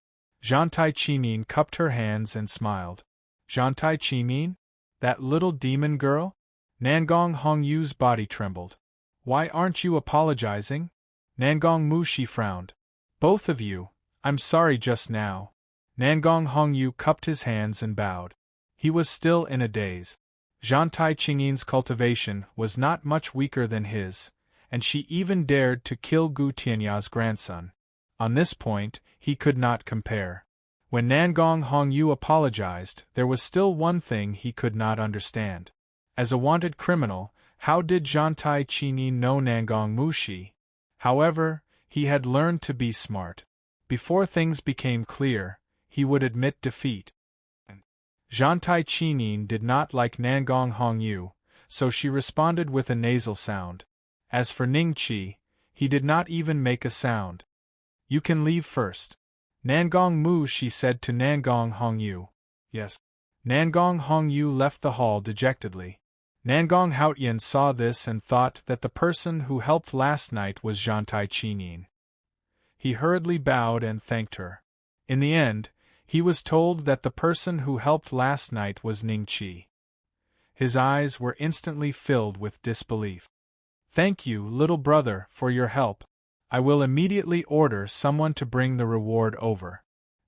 Zhantai Qingin cupped her hands and smiled. Zhantai Qingin? That little demon girl? Nangong Hongyu's body trembled. Why aren't you apologizing? Nangong Mu she frowned. Both of you, I'm sorry just now. Nangong Hongyu cupped his hands and bowed. He was still in a daze. Zhantai Qingin's cultivation was not much weaker than his, and she even dared to kill Gu Tianya's grandson. On this point, he could not compare. When Nangong Hongyu apologized, there was still one thing he could not understand. As a wanted criminal, how did Zhantai Qingin know Nangong Mushi? However, he had learned to be smart. Before things became clear, he would admit defeat. Zhantai Qingin did not like Nangong Hongyu, so she responded with a nasal sound. As for Ning Qi, he did not even make a sound. You can leave first. Nangong Mu she said to Nangong Hongyu. Yes. Nangong Hongyu left the hall dejectedly. Nangong Haotian saw this and thought that the person who helped last night was Zhantai Qingin. He hurriedly bowed and thanked her. In the end, he was told that the person who helped last night was Ning Qi. His eyes were instantly filled with disbelief. Thank you, little brother, for your help. I will immediately order someone to bring the reward over.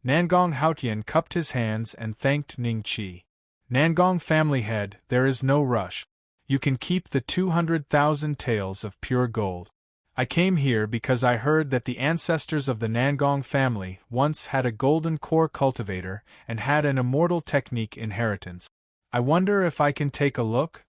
Nangong Haotian cupped his hands and thanked Ning Qi. Nangong family head, there is no rush. You can keep the 200,000 taels of pure gold. I came here because I heard that the ancestors of the Nangong family once had a golden core cultivator and had an immortal technique inheritance. I wonder if I can take a look?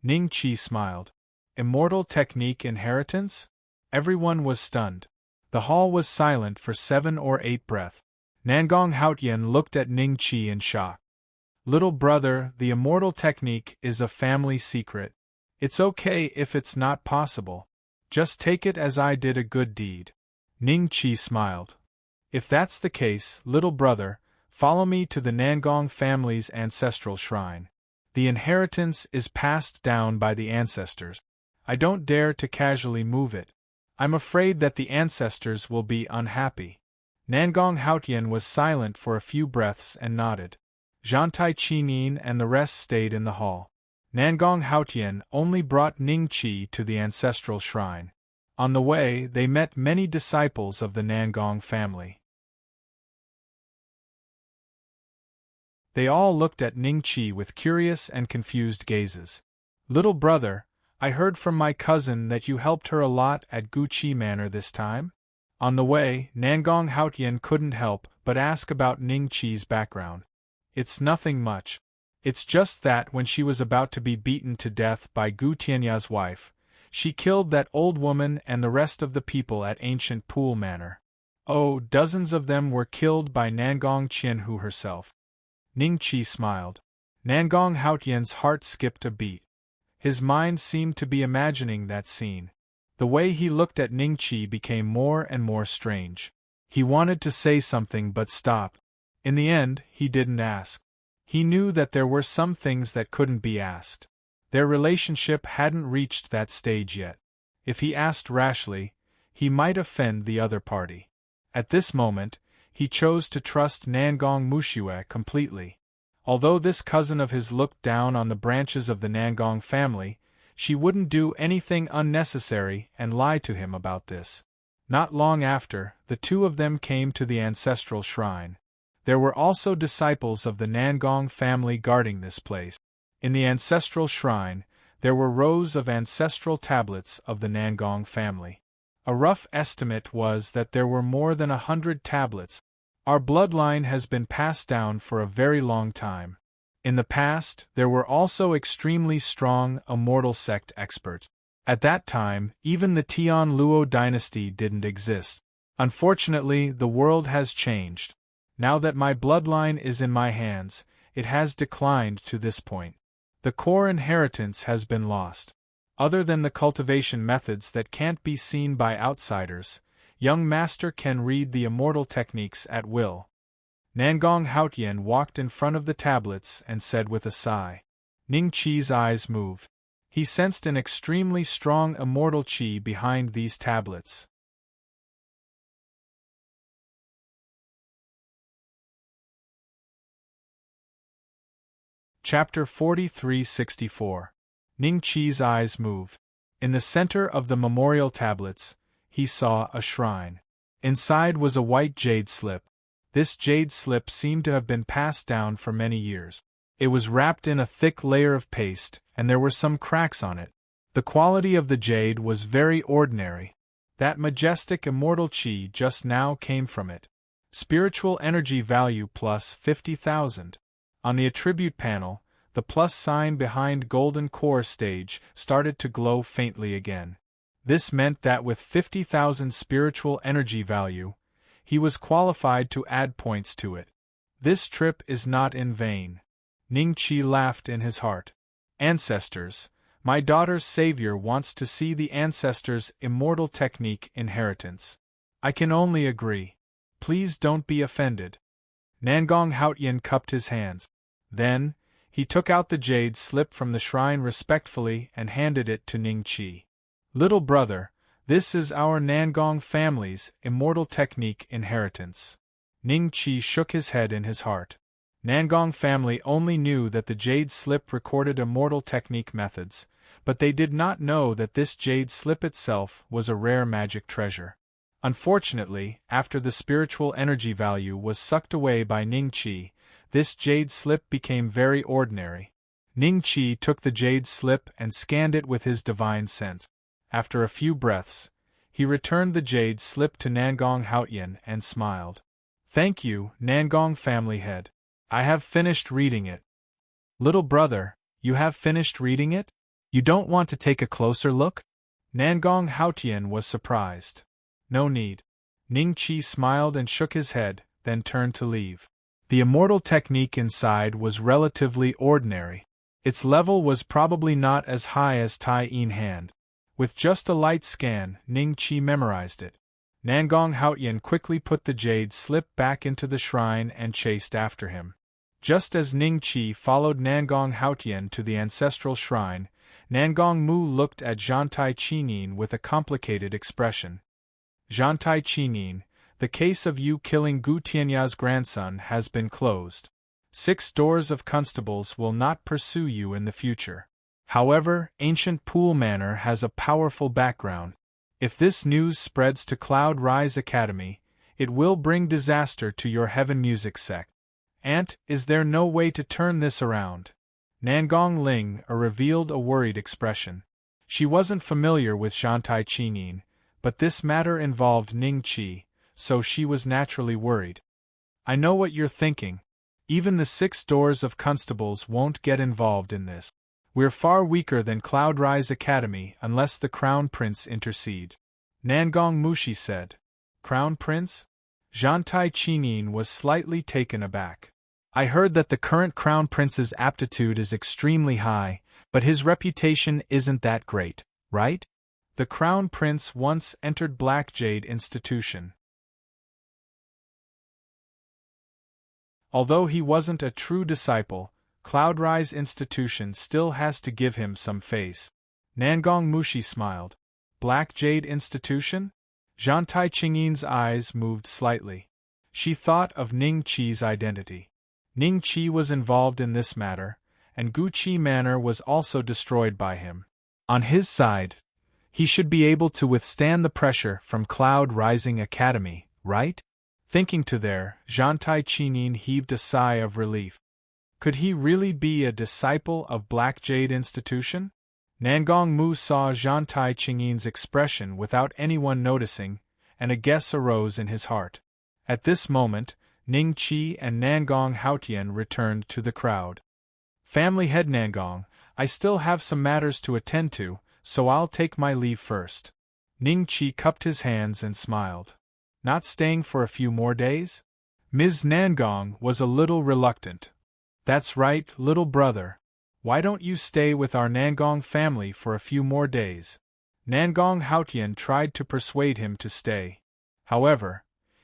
Ning Qi smiled. Immortal technique inheritance? Everyone was stunned. The hall was silent for 7 or 8 breaths. Nangong Haotian looked at Ning Qi in shock. Little brother, the immortal technique is a family secret. It's okay if it's not possible. Just take it as I did a good deed. Ning Qi smiled. If that's the case, little brother, follow me to the Nangong family's ancestral shrine. The inheritance is passed down by the ancestors. I don't dare to casually move it. I'm afraid that the ancestors will be unhappy. Nangong Haotian was silent for a few breaths and nodded. Zhantai Qinin and the rest stayed in the hall. Nangong Haotian only brought Ning Qi to the ancestral shrine. On the way, they met many disciples of the Nangong family. They all looked at Ning Qi with curious and confused gazes. Little brother, I heard from my cousin that you helped her a lot at Guqi Manor this time? On the way, Nangong Haotian couldn't help but ask about Ning Qi's background. It's nothing much. It's just that when she was about to be beaten to death by Gu Tianya's wife, she killed that old woman and the rest of the people at ancient Pool Manor. Oh, dozens of them were killed by Nangong Qianhu herself. Ning Qi smiled. Nangong Haotian's heart skipped a beat. His mind seemed to be imagining that scene. The way he looked at Ning Qi became more and more strange. He wanted to say something but stopped. In the end, he didn't ask. He knew that there were some things that couldn't be asked. Their relationship hadn't reached that stage yet. If he asked rashly, he might offend the other party. At this moment, he chose to trust Nangong Mushue completely. Although this cousin of his looked down on the branches of the Nangong family, she wouldn't do anything unnecessary and lie to him about this. Not long after, the two of them came to the ancestral shrine. There were also disciples of the Nangong family guarding this place. In the ancestral shrine, there were rows of ancestral tablets of the Nangong family. A rough estimate was that there were more than 100 tablets. Our bloodline has been passed down for a very long time. In the past, there were also extremely strong immortal sect experts. At that time, even the Tian Luo dynasty didn't exist. Unfortunately, the world has changed. Now that my bloodline is in my hands, it has declined to this point. The core inheritance has been lost. Other than the cultivation methods that can't be seen by outsiders, young master can read the immortal techniques at will. Nangong Haotian walked in front of the tablets and said with a sigh. Ning Qi's eyes moved. He sensed an extremely strong immortal qi behind these tablets. Chapter 43-64. Ning Qi's eyes moved. In the center of the memorial tablets, he saw a shrine. Inside was a white jade slip. This jade slip seemed to have been passed down for many years. It was wrapped in a thick layer of paste, and there were some cracks on it. The quality of the jade was very ordinary. That majestic immortal qi just now came from it. Spiritual energy value plus 50,000. On the attribute panel, the plus sign behind golden core stage started to glow faintly again. This meant that with 50,000 spiritual energy value, he was qualified to add points to it. This trip is not in vain. Ning Qi laughed in his heart. Ancestors, my daughter's savior wants to see the ancestors' immortal technique inheritance. I can only agree. Please don't be offended. Nangong Haotian cupped his hands. Then, he took out the jade slip from the shrine respectfully and handed it to Ning Qi. Little brother, this is our Nangong family's immortal technique inheritance. Ning Qi shook his head in his heart. Nangong family only knew that the jade slip recorded immortal technique methods, but they did not know that this jade slip itself was a rare magic treasure. Unfortunately, after the spiritual energy value was sucked away by Ning Qi, this jade slip became very ordinary. Ning Qi took the jade slip and scanned it with his divine sense. After a few breaths, he returned the jade slip to Nangong Haotian and smiled. Thank you, Nangong family head. I have finished reading it. Little brother, you have finished reading it? You don't want to take a closer look? Nangong Haotian was surprised. No need. Ning Qi smiled and shook his head, then turned to leave. The immortal technique inside was relatively ordinary. Its level was probably not as high as Tai Yin Hand. With just a light scan, Ning Qi memorized it. Nangong Haotian quickly put the jade slip back into the shrine and chased after him. Just as Ning Qi followed Nangong Haotian to the ancestral shrine, Nangong Mu looked at Zhantai Qinin with a complicated expression. Zhantai Qinin, the case of you killing Gu Tianya's grandson has been closed. 6 doors of constables will not pursue you in the future. However, Ancient Pool Manor has a powerful background. If this news spreads to Cloud Rise Academy, it will bring disaster to your heaven music sect. Aunt, is there no way to turn this around? Nangong Ling revealed a worried expression. She wasn't familiar with Zhantai Qinin, but this matter involved Ning Qi, so she was naturally worried. I know what you're thinking. Even the 6 doors of constables won't get involved in this. We're far weaker than Cloud Rise Academy unless the Crown Prince intercedes. Nangong Mushi said. Crown Prince? Zhantai Qinin was slightly taken aback. I heard that the current Crown Prince's aptitude is extremely high, but his reputation isn't that great, right? The Crown Prince once entered Black Jade Institution. Although he wasn't a true disciple, Cloud Rise Institution still has to give him some face. Nangong Mushi smiled. Black Jade Institution? Zhantai Qinin's eyes moved slightly. She thought of Ning Qi's identity. Ning Qi was involved in this matter, and Gu Qi Manor was also destroyed by him. On his side, he should be able to withstand the pressure from Cloud Rising Academy, right? Thinking to there, Zhantai Qinin heaved a sigh of relief. Could he really be a disciple of Black Jade Institution? Nangong Mu saw Zhantai Qinin's expression without anyone noticing, and a guess arose in his heart. At this moment, Ning Qi and Nangong Haotian returned to the crowd. Family head Nangong, I still have some matters to attend to, so I'll take my leave first. Ning Qi cupped his hands and smiled. Not staying for a few more days? Ms. Nangong was a little reluctant. That's right, little brother. Why don't you stay with our Nangong family for a few more days? Nangong Haotian tried to persuade him to stay. However,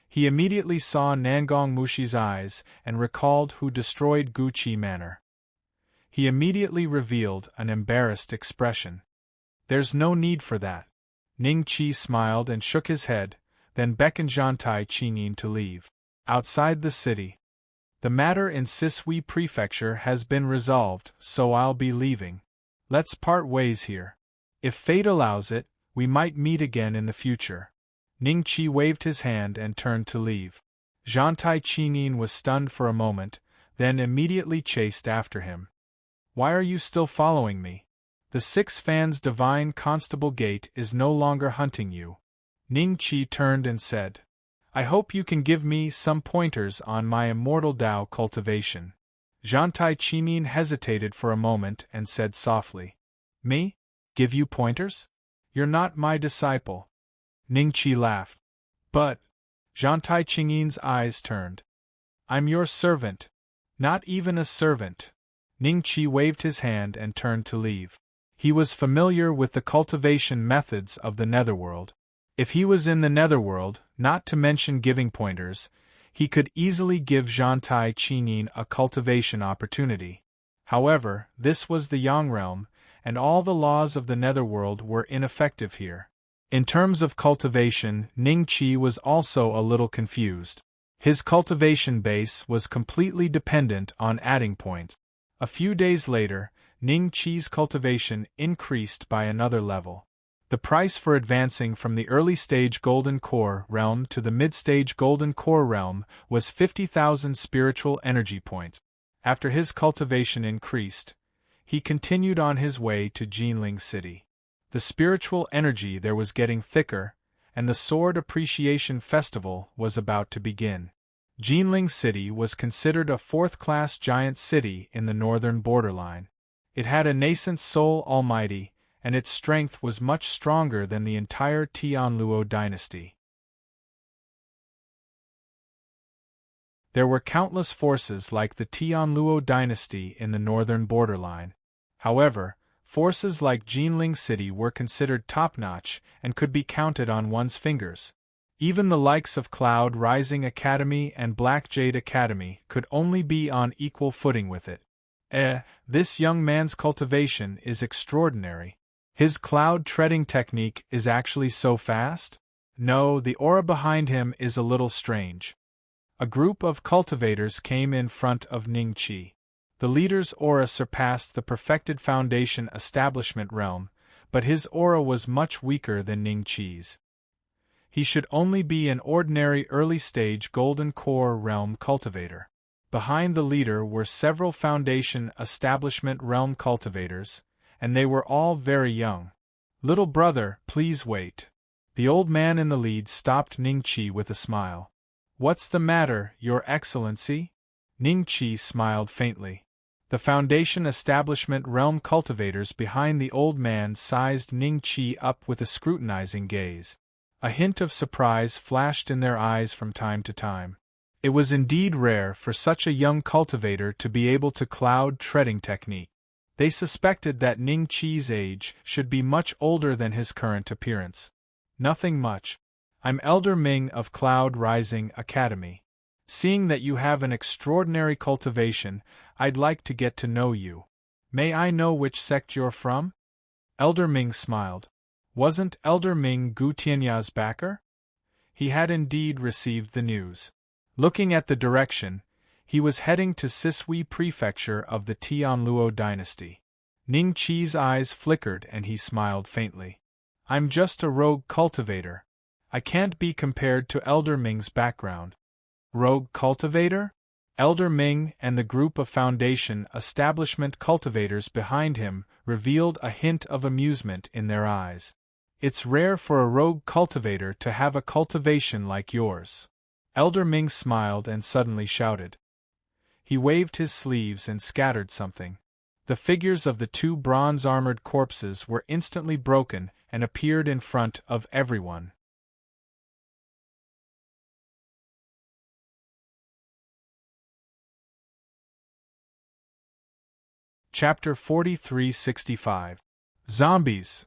he immediately saw Nangong Mushi's eyes and recalled who destroyed Gu Qi Manor. He immediately revealed an embarrassed expression. There's no need for that. Ning Qi smiled and shook his head, then beckoned Zhantai Qinin to leave. Outside the city. The matter in Sisui Prefecture has been resolved, so I'll be leaving. Let's part ways here. If fate allows it, we might meet again in the future. Ning Qi waved his hand and turned to leave. Zhantai Qinin was stunned for a moment, then immediately chased after him. Why are you still following me? The 6 Fans Divine Constable Gate is no longer hunting you. Ning Qi turned and said, I hope you can give me some pointers on my immortal Tao cultivation. Zhantai Qinin hesitated for a moment and said softly, Me? Give you pointers? You're not my disciple. Ning Qi laughed. But, Zhantai Qinin's eyes turned. I'm your servant. Not even a servant. Ning Qi waved his hand and turned to leave. He was familiar with the cultivation methods of the Netherworld. If he was in the Netherworld, not to mention giving pointers, he could easily give Zhantai Qinin a cultivation opportunity. However, this was the Yang realm, and all the laws of the Netherworld were ineffective here. In terms of cultivation, Ning Qi was also a little confused. His cultivation base was completely dependent on adding points. A few days later, Ning Qi's cultivation increased by another level. The price for advancing from the early-stage Golden Core realm to the mid-stage Golden Core realm was 50,000 spiritual energy points. After his cultivation increased, he continued on his way to Jinling City. The spiritual energy there was getting thicker, and the Sword Appreciation Festival was about to begin. Jinling City was considered a 4th-class giant city in the northern borderline. It had a nascent soul almighty, and its strength was much stronger than the entire Tianluo dynasty. There were countless forces like the Tianluo dynasty in the northern borderline. However, forces like Jinling City were considered top-notch and could be counted on one's fingers. Even the likes of Cloud Rising Academy and Black Jade Academy could only be on equal footing with it. This young man's cultivation is extraordinary. His cloud treading technique is actually so fast? No, the aura behind him is a little strange. A group of cultivators came in front of Ning Qi. The leader's aura surpassed the perfected foundation establishment realm, but his aura was much weaker than Ning Qi's. He should only be an ordinary early-stage golden core realm cultivator. Behind the leader were several foundation establishment realm cultivators, and they were all very young. "Little brother, please wait." The old man in the lead stopped Ning Qi with a smile. "What's the matter, Your Excellency?" Ning Qi smiled faintly. The foundation establishment realm cultivators behind the old man sized Ning Qi up with a scrutinizing gaze. A hint of surprise flashed in their eyes from time to time. It was indeed rare for such a young cultivator to be able to cloud treading technique. They suspected that Ning Qi's age should be much older than his current appearance. "Nothing much. I'm Elder Ming of Cloud Rising Academy. Seeing that you have an extraordinary cultivation, I'd like to get to know you. May I know which sect you're from?" Elder Ming smiled. Wasn't Elder Ming Gu Tianya's backer? He had indeed received the news. Looking at the direction, he was heading to Sisui Prefecture of the Tianluo dynasty. Ning Qi's eyes flickered and he smiled faintly. "I'm just a rogue cultivator. I can't be compared to Elder Ming's background." Rogue cultivator? Elder Ming and the group of foundation establishment cultivators behind him revealed a hint of amusement in their eyes. "It's rare for a rogue cultivator to have a cultivation like yours." Elder Ming smiled and suddenly shouted. He waved his sleeves and scattered something. The figures of the two bronze-armored corpses were instantly broken and appeared in front of everyone. Chapter 4365. Zombies!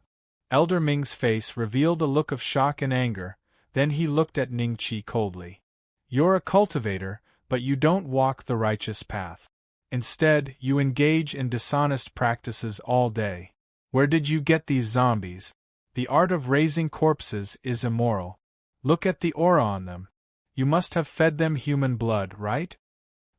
Elder Ming's face revealed a look of shock and anger, then he looked at Ning Qi coldly. "You're a cultivator, but you don't walk the righteous path. Instead, you engage in dishonest practices all day. Where did you get these zombies? The art of raising corpses is immoral. Look at the aura on them. You must have fed them human blood, right?"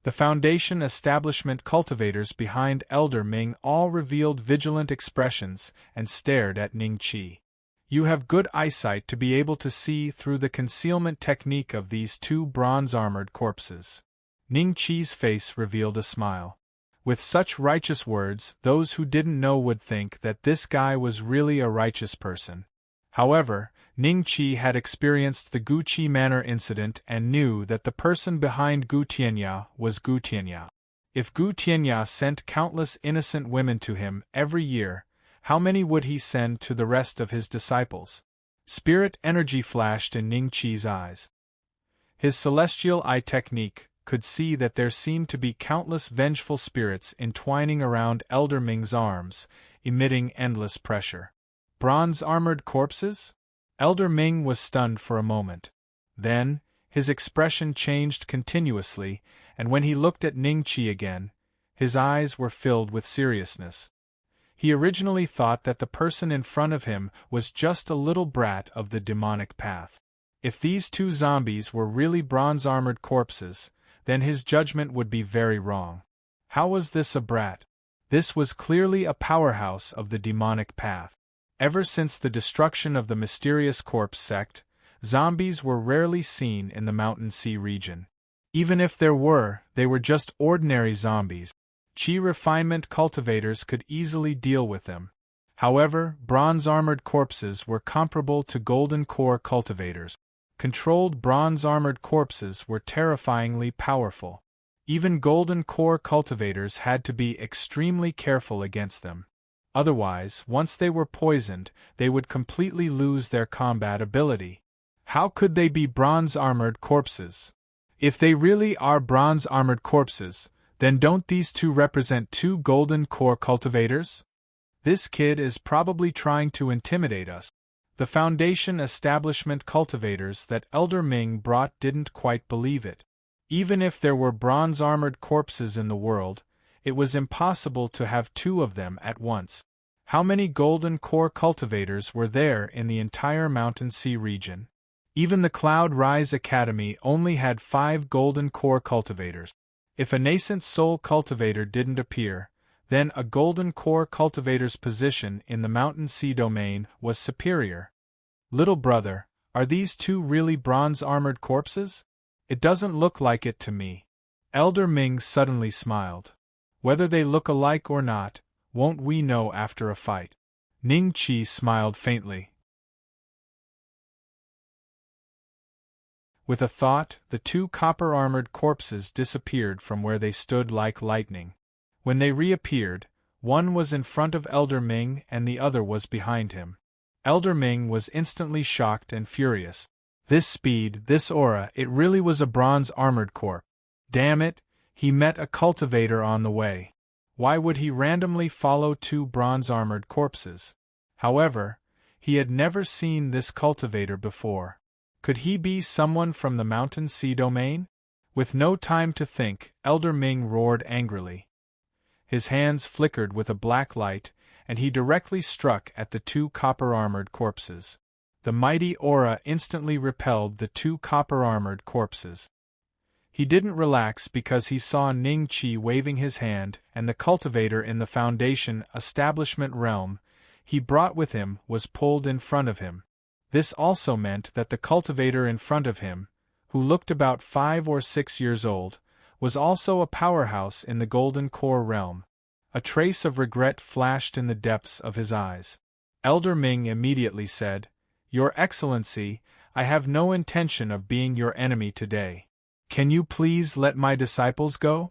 The foundation establishment cultivators behind Elder Ming all revealed vigilant expressions and stared at Ning Qi. "You have good eyesight to be able to see through the concealment technique of these two bronze-armored corpses." Ning Qi's face revealed a smile. With such righteous words, those who didn't know would think that this guy was really a righteous person. However, Ning Qi had experienced the Gu Qi Manor incident and knew that the person behind Gu Tianya was Gu Tianya. If Gu Tianya sent countless innocent women to him every year, how many would he send to the rest of his disciples? Spirit energy flashed in Ning Qi's eyes. His celestial eye technique could see that there seemed to be countless vengeful spirits entwining around Elder Ming's arms, emitting endless pressure. Bronze-armored corpses? Elder Ming was stunned for a moment. Then, his expression changed continuously, and when he looked at Ning Qi again, his eyes were filled with seriousness. He originally thought that the person in front of him was just a little brat of the demonic path. If these two zombies were really bronze-armored corpses, then his judgment would be very wrong. How was this a brat? This was clearly a powerhouse of the demonic path. Ever since the destruction of the mysterious corpse sect, zombies were rarely seen in the Mountain Sea region. Even if there were, they were just ordinary zombies. Qi refinement cultivators could easily deal with them. However, bronze-armored corpses were comparable to golden core cultivators. Controlled bronze-armored corpses were terrifyingly powerful. Even golden core cultivators had to be extremely careful against them. Otherwise, once they were poisoned, they would completely lose their combat ability. How could they be bronze-armored corpses? If they really are bronze-armored corpses, then don't these two represent two golden core cultivators? This kid is probably trying to intimidate us. The Foundation establishment cultivators that Elder Ming brought didn't quite believe it. Even if there were bronze-armored corpses in the world, it was impossible to have two of them at once. How many golden core cultivators were there in the entire Mountain Sea region? Even the Cloud Rise Academy only had 5 golden core cultivators. If a nascent soul cultivator didn't appear, then a golden core cultivator's position in the Mountain Sea domain was superior. Little brother, are these two really bronze-armored corpses? It doesn't look like it to me. Elder Ming suddenly smiled. Whether they look alike or not, won't we know after a fight? Ning Qi smiled faintly. With a thought, the 2 copper-armored corpses disappeared from where they stood like lightning. When they reappeared, one was in front of Elder Ming and the other was behind him. Elder Ming was instantly shocked and furious. This speed, this aura, it really was a bronze-armored corpse. Damn it, he met a cultivator on the way. Why would he randomly follow 2 bronze-armored corpses? However, he had never seen this cultivator before. Could he be someone from the Mountain Sea domain? With no time to think, Elder Ming roared angrily. His hands flickered with a black light, and he directly struck at the 2 copper-armored corpses. The mighty aura instantly repelled the 2 copper-armored corpses. He didn't relax because he saw Ning Qi waving his hand, and the cultivator in the Foundation establishment realm he brought with him was pulled in front of him. This also meant that the cultivator in front of him, who looked about 5 or 6 years old, was also a powerhouse in the Golden Core realm. A trace of regret flashed in the depths of his eyes. Elder Ming immediately said, "Your Excellency, I have no intention of being your enemy today. Can you please let my disciples go?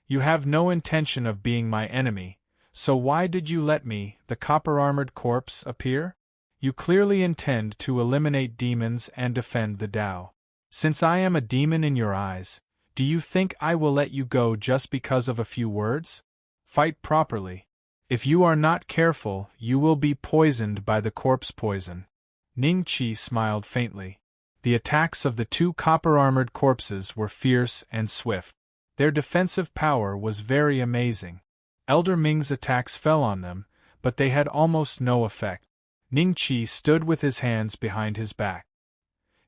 You have no intention of being my enemy, so why did you let me, the copper-armored corpse, appear? You clearly intend to eliminate demons and defend the Tao. Since I am a demon in your eyes, do you think I will let you go just because of a few words? Fight properly. If you are not careful, you will be poisoned by the corpse poison." Ning Qi smiled faintly. The attacks of the 2 copper-armored corpses were fierce and swift. Their defensive power was very amazing. Elder Ming's attacks fell on them, but they had almost no effect. Ning Qi stood with his hands behind his back.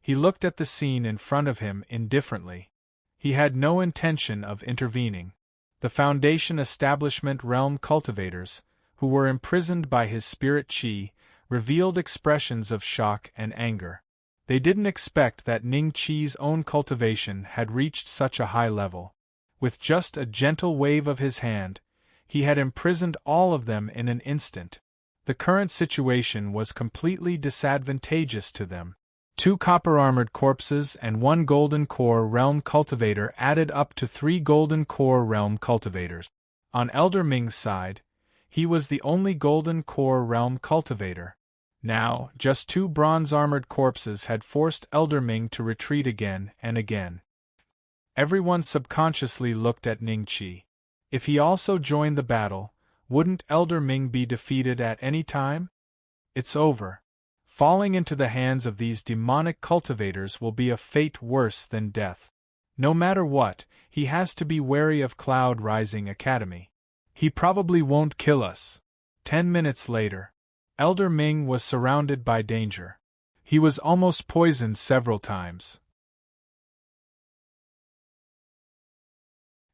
He looked at the scene in front of him indifferently. He had no intention of intervening. The Foundation establishment realm cultivators, who were imprisoned by his spirit qi, revealed expressions of shock and anger. They didn't expect that Ning Qi's own cultivation had reached such a high level. With just a gentle wave of his hand, he had imprisoned all of them in an instant. The current situation was completely disadvantageous to them. 2 copper-armored corpses and 1 golden core realm cultivator added up to 3 golden core realm cultivators. On Elder Ming's side, he was the only golden core realm cultivator. Now, just 2 bronze-armored corpses had forced Elder Ming to retreat again and again. Everyone subconsciously looked at Ning Qi. If he also joined the battle, wouldn't Elder Ming be defeated at any time? It's over. Falling into the hands of these demonic cultivators will be a fate worse than death. No matter what, he has to be wary of Cloud Rising Academy. He probably won't kill us. 10 minutes later, Elder Ming was surrounded by danger. He was almost poisoned several times.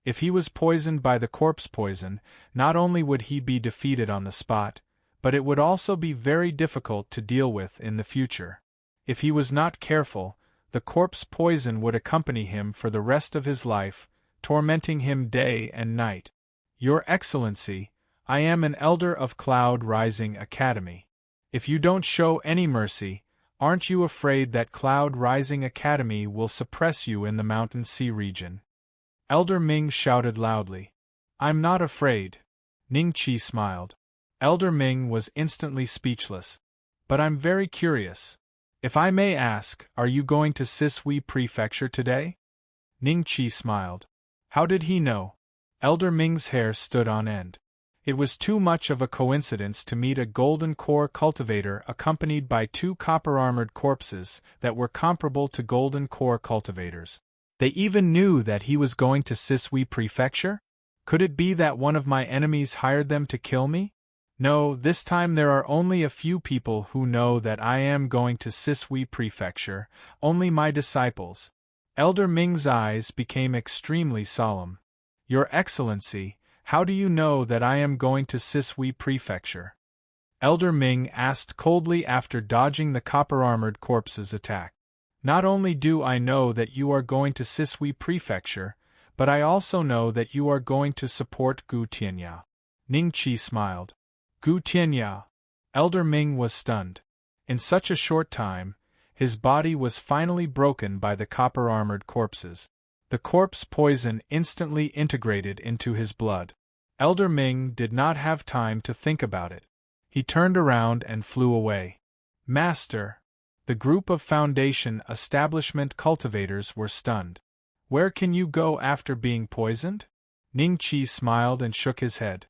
If he was poisoned by the corpse poison, not only would he be defeated on the spot, but it would also be very difficult to deal with in the future. If he was not careful, the corpse poison would accompany him for the rest of his life, tormenting him day and night. Your Excellency, I am an elder of Cloud Rising Academy. If you don't show any mercy, aren't you afraid that Cloud Rising Academy will suppress you in the Mountain Sea region? Elder Ming shouted loudly. I'm not afraid. Ning Qi smiled. Elder Ming was instantly speechless. But I'm very curious. If I may ask, are you going to Sisui Prefecture today? Ning Qi smiled. How did he know? Elder Ming's hair stood on end. It was too much of a coincidence to meet a golden core cultivator accompanied by two copper-armored corpses that were comparable to golden core cultivators. They even knew that he was going to Sisui Prefecture? Could it be that one of my enemies hired them to kill me? No, this time there are only a few people who know that I am going to Sisui Prefecture, only my disciples. Elder Ming's eyes became extremely solemn. Your Excellency, how do you know that I am going to Sisui Prefecture? Elder Ming asked coldly after dodging the copper-armored corpse's attack. Not only do I know that you are going to Sisui Prefecture, but I also know that you are going to support Gu Tianya. Ning Qi smiled. Gu Tianya. Elder Ming was stunned. In such a short time, his body was finally broken by the copper-armored corpses. The corpse poison instantly integrated into his blood. Elder Ming did not have time to think about it. He turned around and flew away. Master! The group of Foundation establishment cultivators were stunned. Where can you go after being poisoned? Ning Qi smiled and shook his head.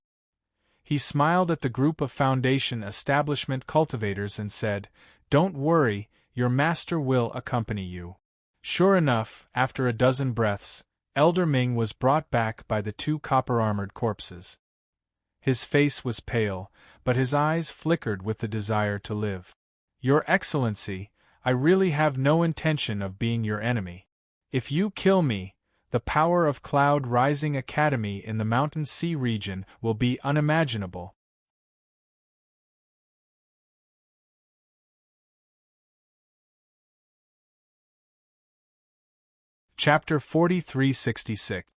He smiled at the group of Foundation establishment cultivators and said, Don't worry, your master will accompany you. Sure enough, after a dozen breaths, Elder Ming was brought back by the two copper-armored corpses. His face was pale, but his eyes flickered with the desire to live. Your Excellency, I really have no intention of being your enemy. If you kill me, the power of Cloud Rising Academy in the Mountain Sea region will be unimaginable. Chapter 4366.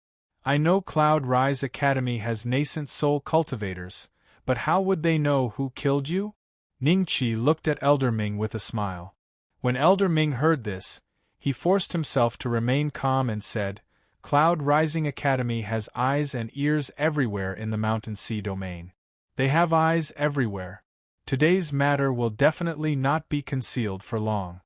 I know Cloud Rise Academy has nascent soul cultivators, but how would they know who killed you? Ning Qi looked at Elder Ming with a smile. When Elder Ming heard this, he forced himself to remain calm and said, Cloud Rising Academy has eyes and ears everywhere in the Mountain Sea domain. They have eyes everywhere. Today's matter will definitely not be concealed for long.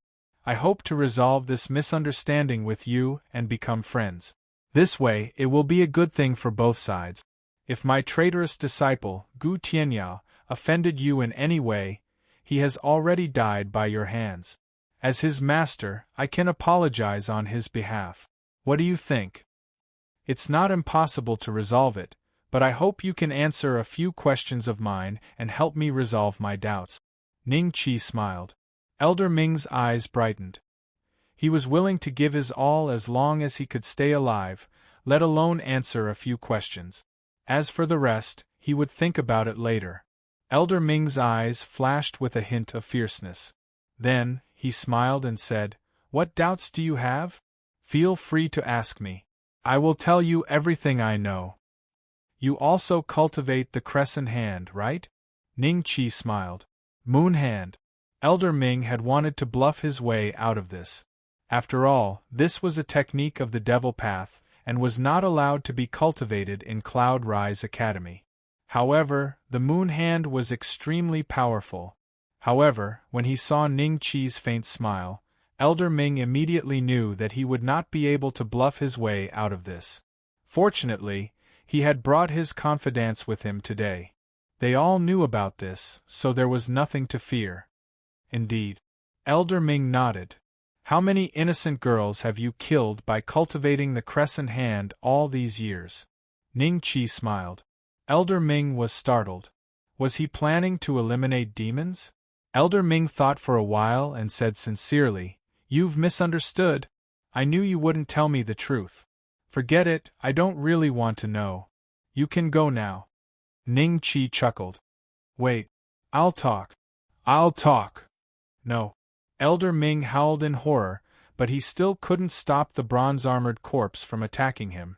I hope to resolve this misunderstanding with you and become friends. This way, it will be a good thing for both sides. If my traitorous disciple, Gu Tianyao, offended you in any way, he has already died by your hands. As his master, I can apologize on his behalf. What do you think? It's not impossible to resolve it, but I hope you can answer a few questions of mine and help me resolve my doubts. Ning Qi smiled. Elder Ming's eyes brightened. He was willing to give his all as long as he could stay alive, let alone answer a few questions. As for the rest, he would think about it later. Elder Ming's eyes flashed with a hint of fierceness. Then, he smiled and said, What doubts do you have? Feel free to ask me. I will tell you everything I know. You also cultivate the crescent hand, right? Ning Qi smiled. Moon hand. Elder Ming had wanted to bluff his way out of this. After all, this was a technique of the Devil Path, and was not allowed to be cultivated in Cloud Rise Academy. However, the moon hand was extremely powerful. However, when he saw Ning Qi's faint smile, Elder Ming immediately knew that he would not be able to bluff his way out of this. Fortunately, he had brought his confidants with him today. They all knew about this, so there was nothing to fear. Indeed. Elder Ming nodded. How many innocent girls have you killed by cultivating the crescent hand all these years? Ning Qi smiled. Elder Ming was startled. Was he planning to eliminate demons? Elder Ming thought for a while and said sincerely, You've misunderstood. I knew you wouldn't tell me the truth. Forget it, I don't really want to know. You can go now. Ning Qi chuckled. Wait. I'll talk. I'll talk. No. Elder Ming howled in horror, but he still couldn't stop the bronze-armored corpse from attacking him.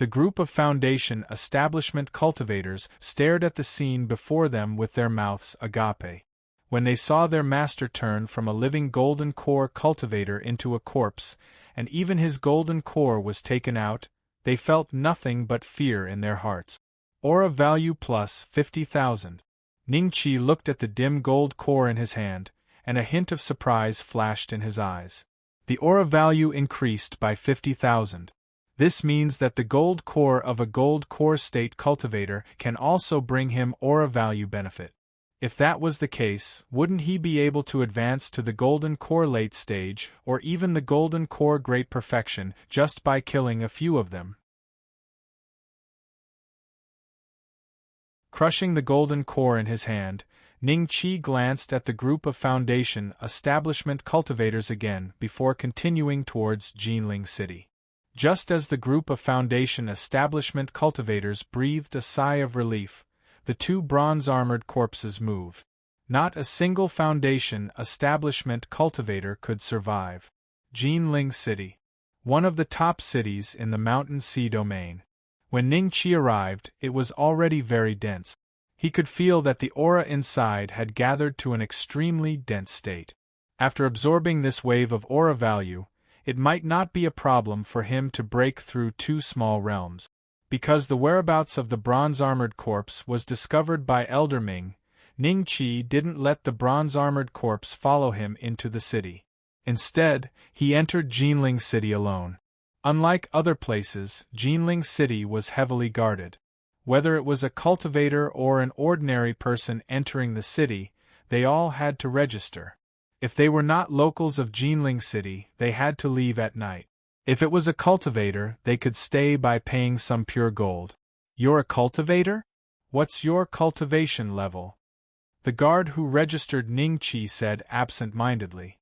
The group of Foundation establishment cultivators stared at the scene before them with their mouths agape. When they saw their master turn from a living golden core cultivator into a corpse, and even his golden core was taken out, They felt nothing but fear in their hearts. Aura value plus 50,000. Ningqi looked at the dim gold core in his hand, and a hint of surprise flashed in his eyes. The aura value increased by 50,000. This means that the gold core of a gold core state cultivator can also bring him aura value benefit. If that was the case, wouldn't he be able to advance to the golden core late stage, or even the golden core great perfection, just by killing a few of them? Crushing the golden core in his hand, Ningqi glanced at the group of Foundation establishment cultivators again before continuing towards Jinling City. Just as the group of Foundation establishment cultivators breathed a sigh of relief, the two bronze-armored corpses moved. Not a single Foundation establishment cultivator could survive. Jinling City, one of the top cities in the Mountain Sea domain. When Ningqi arrived, it was already very dense. He could feel that the aura inside had gathered to an extremely dense state. After absorbing this wave of aura value, it might not be a problem for him to break through two small realms. Because the whereabouts of the bronze-armored corpse was discovered by Elder Ming, Ningqi didn't let the bronze-armored corpse follow him into the city. Instead, he entered Jinling City alone. Unlike other places, Jinling City was heavily guarded. Whether it was a cultivator or an ordinary person entering the city, they all had to register. If they were not locals of Jinling City, they had to leave at night. If it was a cultivator, they could stay by paying some pure gold. You're a cultivator? What's your cultivation level? The guard who registered Ningqi said absent-mindedly.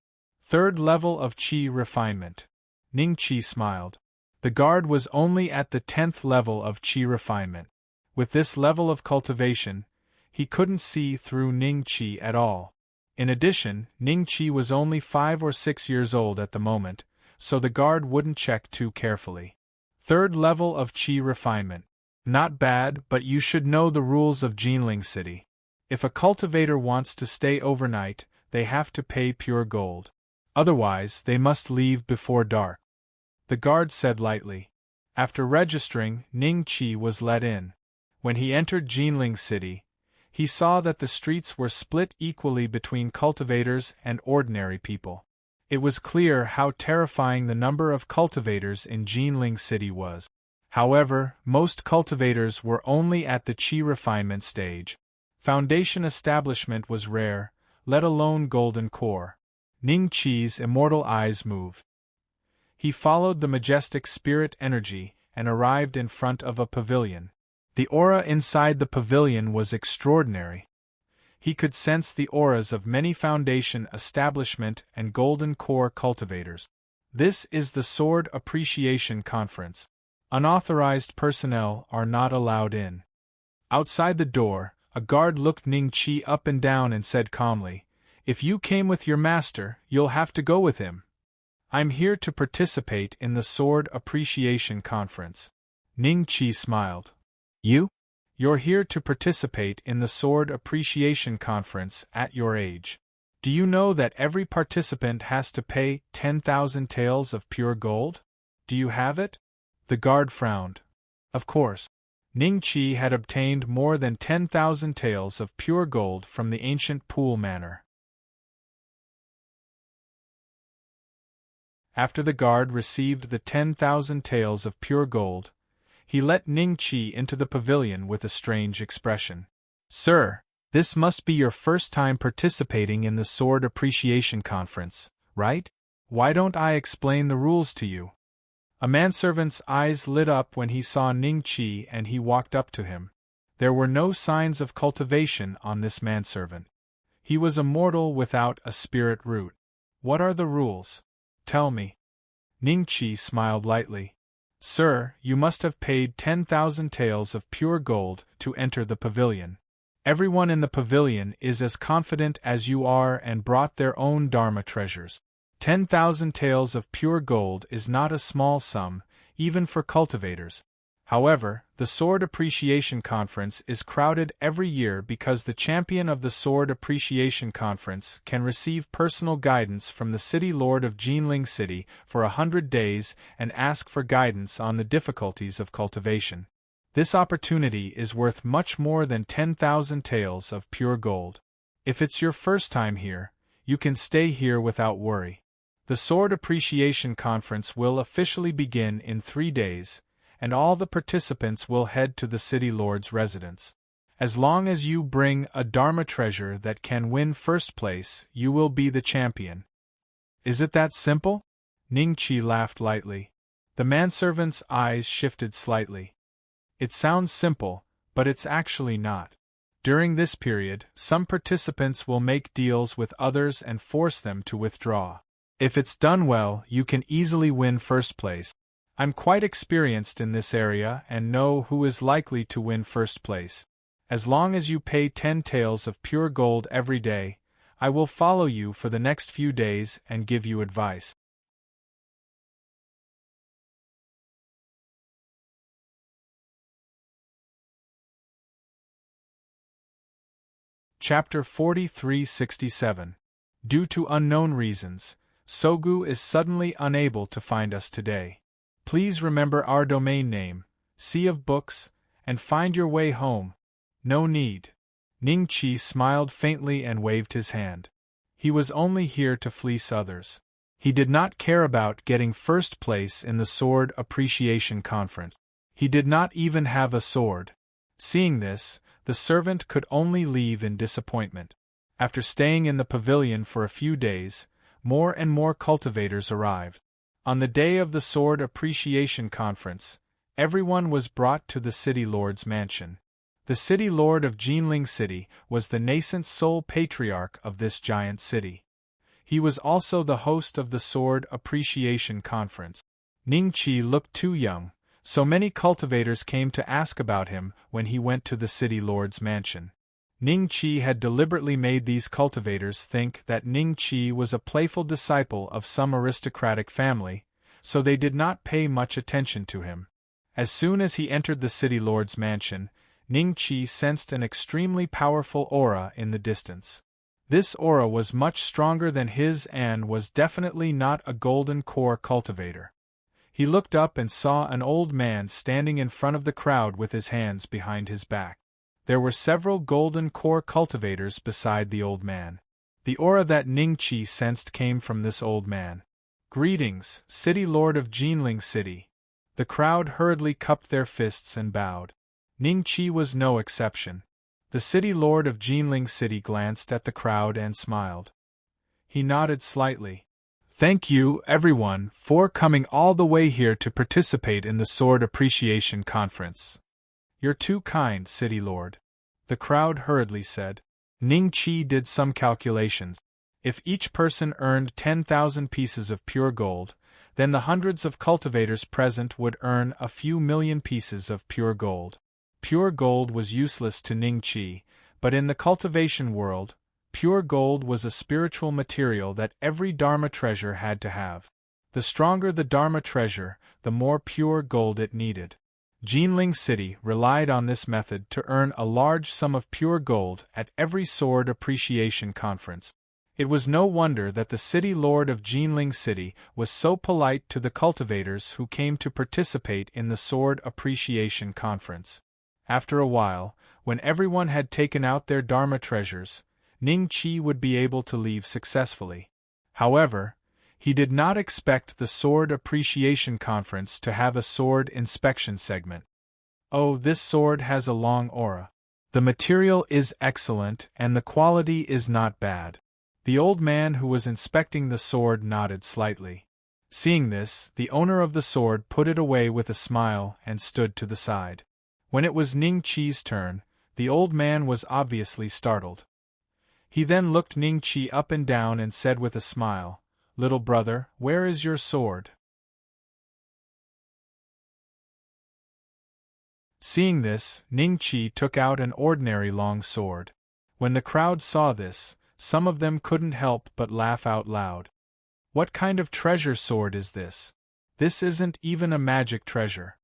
3rd level of Qi refinement. Ningqi smiled. The guard was only at the 10th level of Qi refinement. With this level of cultivation, he couldn't see through Ningqi at all. In addition, Ningqi was only 5 or 6 years old at the moment, so the guard wouldn't check too carefully. 3rd level of Qi refinement. Not bad, but you should know the rules of Jinling City. If a cultivator wants to stay overnight, they have to pay pure gold. Otherwise, they must leave before dark. The guard said lightly. After registering, Ningqi was let in. When he entered Jinling City, he saw that the streets were split equally between cultivators and ordinary people. It was clear how terrifying the number of cultivators in Jinling City was. However, most cultivators were only at the Qi refinement stage. Foundation establishment was rare, let alone golden core. Ningqi's immortal eyes moved. He followed the majestic spirit energy and arrived in front of a pavilion. The aura inside the pavilion was extraordinary. He could sense the auras of many Foundation establishment and golden core cultivators. This is the Sword Appreciation Conference. Unauthorized personnel are not allowed in. Outside the door, a guard looked Ningqi up and down and said calmly, "If you came with your master, you'll have to go with him. I'm here to participate in the Sword Appreciation Conference." Ningqi smiled. You? You're here to participate in the Sword Appreciation Conference at your age. Do you know that every participant has to pay 10,000 taels of pure gold? Do you have it? The guard frowned. Of course. Ningqi had obtained more than 10,000 taels of pure gold from the ancient Pool Manor. After the guard received the 10,000 taels of pure gold, he let Ningqi into the pavilion with a strange expression. "Sir, this must be your first time participating in the Sword Appreciation Conference, right? Why don't I explain the rules to you?" A manservant's eyes lit up when he saw Ningqi and he walked up to him. There were no signs of cultivation on this manservant. He was a mortal without a spirit root. "What are the rules? Tell me." Ningqi smiled lightly. "Sir, you must have paid 10,000 taels of pure gold to enter the pavilion. Everyone in the pavilion is as confident as you are and brought their own Dharma treasures. 10,000 taels of pure gold is not a small sum, even for cultivators. However, the Sword Appreciation Conference is crowded every year because the champion of the Sword Appreciation Conference can receive personal guidance from the City Lord of Jinling City for 100 days and ask for guidance on the difficulties of cultivation. This opportunity is worth much more than 10,000 taels of pure gold. If it's your first time here, you can stay here without worry. The Sword Appreciation Conference will officially begin in 3 days, and all the participants will head to the City Lord's residence. As long as you bring a Dharma treasure that can win first place, you will be the champion. Is it that simple? Ningqi laughed lightly. The manservant's eyes shifted slightly. It sounds simple, but it's actually not. During this period, some participants will make deals with others and force them to withdraw. If it's done well, you can easily win first place. I'm quite experienced in this area and know who is likely to win first place. As long as you pay 10 taels of pure gold every day, I will follow you for the next few days and give you advice. Chapter 4367. Due to unknown reasons, Sogu is suddenly unable to find us today. Please remember our domain name, Sea of Books, and find your way home. No need. Ningqi smiled faintly and waved his hand. He was only here to fleece others. He did not care about getting first place in the Sword Appreciation Conference. He did not even have a sword. Seeing this, the servant could only leave in disappointment. After staying in the pavilion for a few days, more and more cultivators arrived. On the day of the Sword Appreciation Conference, everyone was brought to the City Lord's mansion. The City Lord of Jinling City was the nascent sole patriarch of this giant city. He was also the host of the Sword Appreciation Conference. Ningqi looked too young, so many cultivators came to ask about him when he went to the City Lord's mansion. Ningqi had deliberately made these cultivators think that Ningqi was a playful disciple of some aristocratic family, so they did not pay much attention to him. As soon as he entered the City Lord's mansion, Ningqi sensed an extremely powerful aura in the distance. This aura was much stronger than his and was definitely not a golden core cultivator. He looked up and saw an old man standing in front of the crowd with his hands behind his back. There were several golden core cultivators beside the old man. The aura that Ningqi sensed came from this old man. "Greetings, City Lord of Jinling City." The crowd hurriedly cupped their fists and bowed. Ningqi was no exception. The City Lord of Jinling City glanced at the crowd and smiled. He nodded slightly. "Thank you, everyone, for coming all the way here to participate in the Sword Appreciation Conference." "You're too kind, City Lord," the crowd hurriedly said. Ningqi did some calculations. If each person earned 10,000 pieces of pure gold, then the hundreds of cultivators present would earn a few million pieces of pure gold. Pure gold was useless to Ningqi, but in the cultivation world, pure gold was a spiritual material that every Dharma treasure had to have. The stronger the Dharma treasure, the more pure gold it needed. Jinling City relied on this method to earn a large sum of pure gold at every Sword Appreciation Conference. It was no wonder that the City Lord of Jinling City was so polite to the cultivators who came to participate in the Sword Appreciation Conference. After a while, when everyone had taken out their Dharma treasures, Ningqi would be able to leave successfully. However, he did not expect the Sword Appreciation Conference to have a sword inspection segment. "Oh, this sword has a long aura. The material is excellent and the quality is not bad." The old man who was inspecting the sword nodded slightly. Seeing this, the owner of the sword put it away with a smile and stood to the side. When it was Ningqi's turn, the old man was obviously startled. He then looked Ningqi up and down and said with a smile, "Little brother, where is your sword?" Seeing this, Ningqi took out an ordinary long sword. When the crowd saw this, some of them couldn't help but laugh out loud. "What kind of treasure sword is this? This isn't even a magic treasure.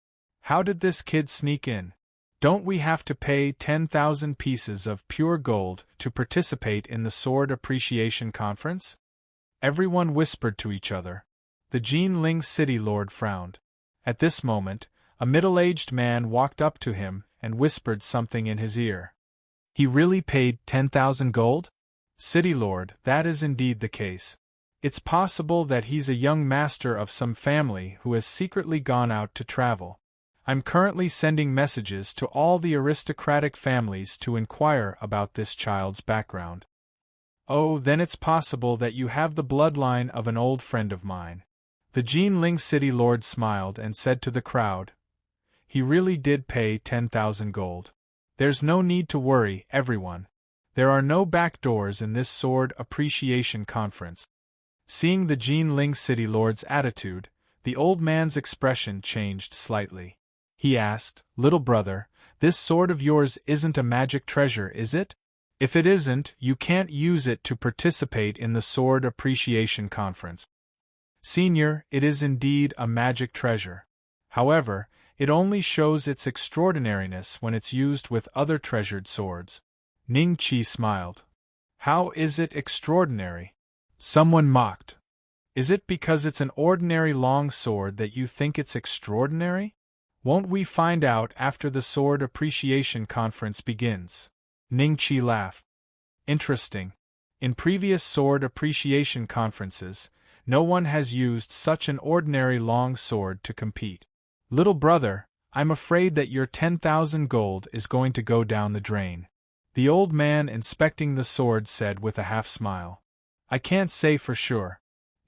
How did this kid sneak in? Don't we have to pay 10,000 pieces of pure gold to participate in the Sword Appreciation Conference? Everyone whispered to each other. The Jinling City Lord frowned. At this moment, a middle-aged man walked up to him and whispered something in his ear. He really paid 10,000 gold? City Lord, that is indeed the case. It's possible that he's a young master of some family who has secretly gone out to travel. I'm currently sending messages to all the aristocratic families to inquire about this child's background. Oh, then it's possible that you have the bloodline of an old friend of mine. The Jinling City Lord smiled and said to the crowd, he really did pay 10,000 gold. There's no need to worry, everyone. There are no back doors in this Sword Appreciation Conference. Seeing the Jinling City Lord's attitude, the old man's expression changed slightly. He asked, little brother, this sword of yours isn't a magic treasure, is it? If it isn't, you can't use it to participate in the Sword Appreciation Conference. Senior, it is indeed a magic treasure. However, it only shows its extraordinariness when it's used with other treasured swords. Ning Qi smiled. How is it extraordinary? Someone mocked. Is it because it's an ordinary long sword that you think it's extraordinary? Won't we find out after the Sword Appreciation Conference begins? Ning Qi laughed. Interesting. In previous Sword Appreciation Conferences, no one has used such an ordinary long sword to compete. Little brother, I'm afraid that your 10,000 gold is going to go down the drain. The old man inspecting the sword said with a half-smile. I can't say for sure.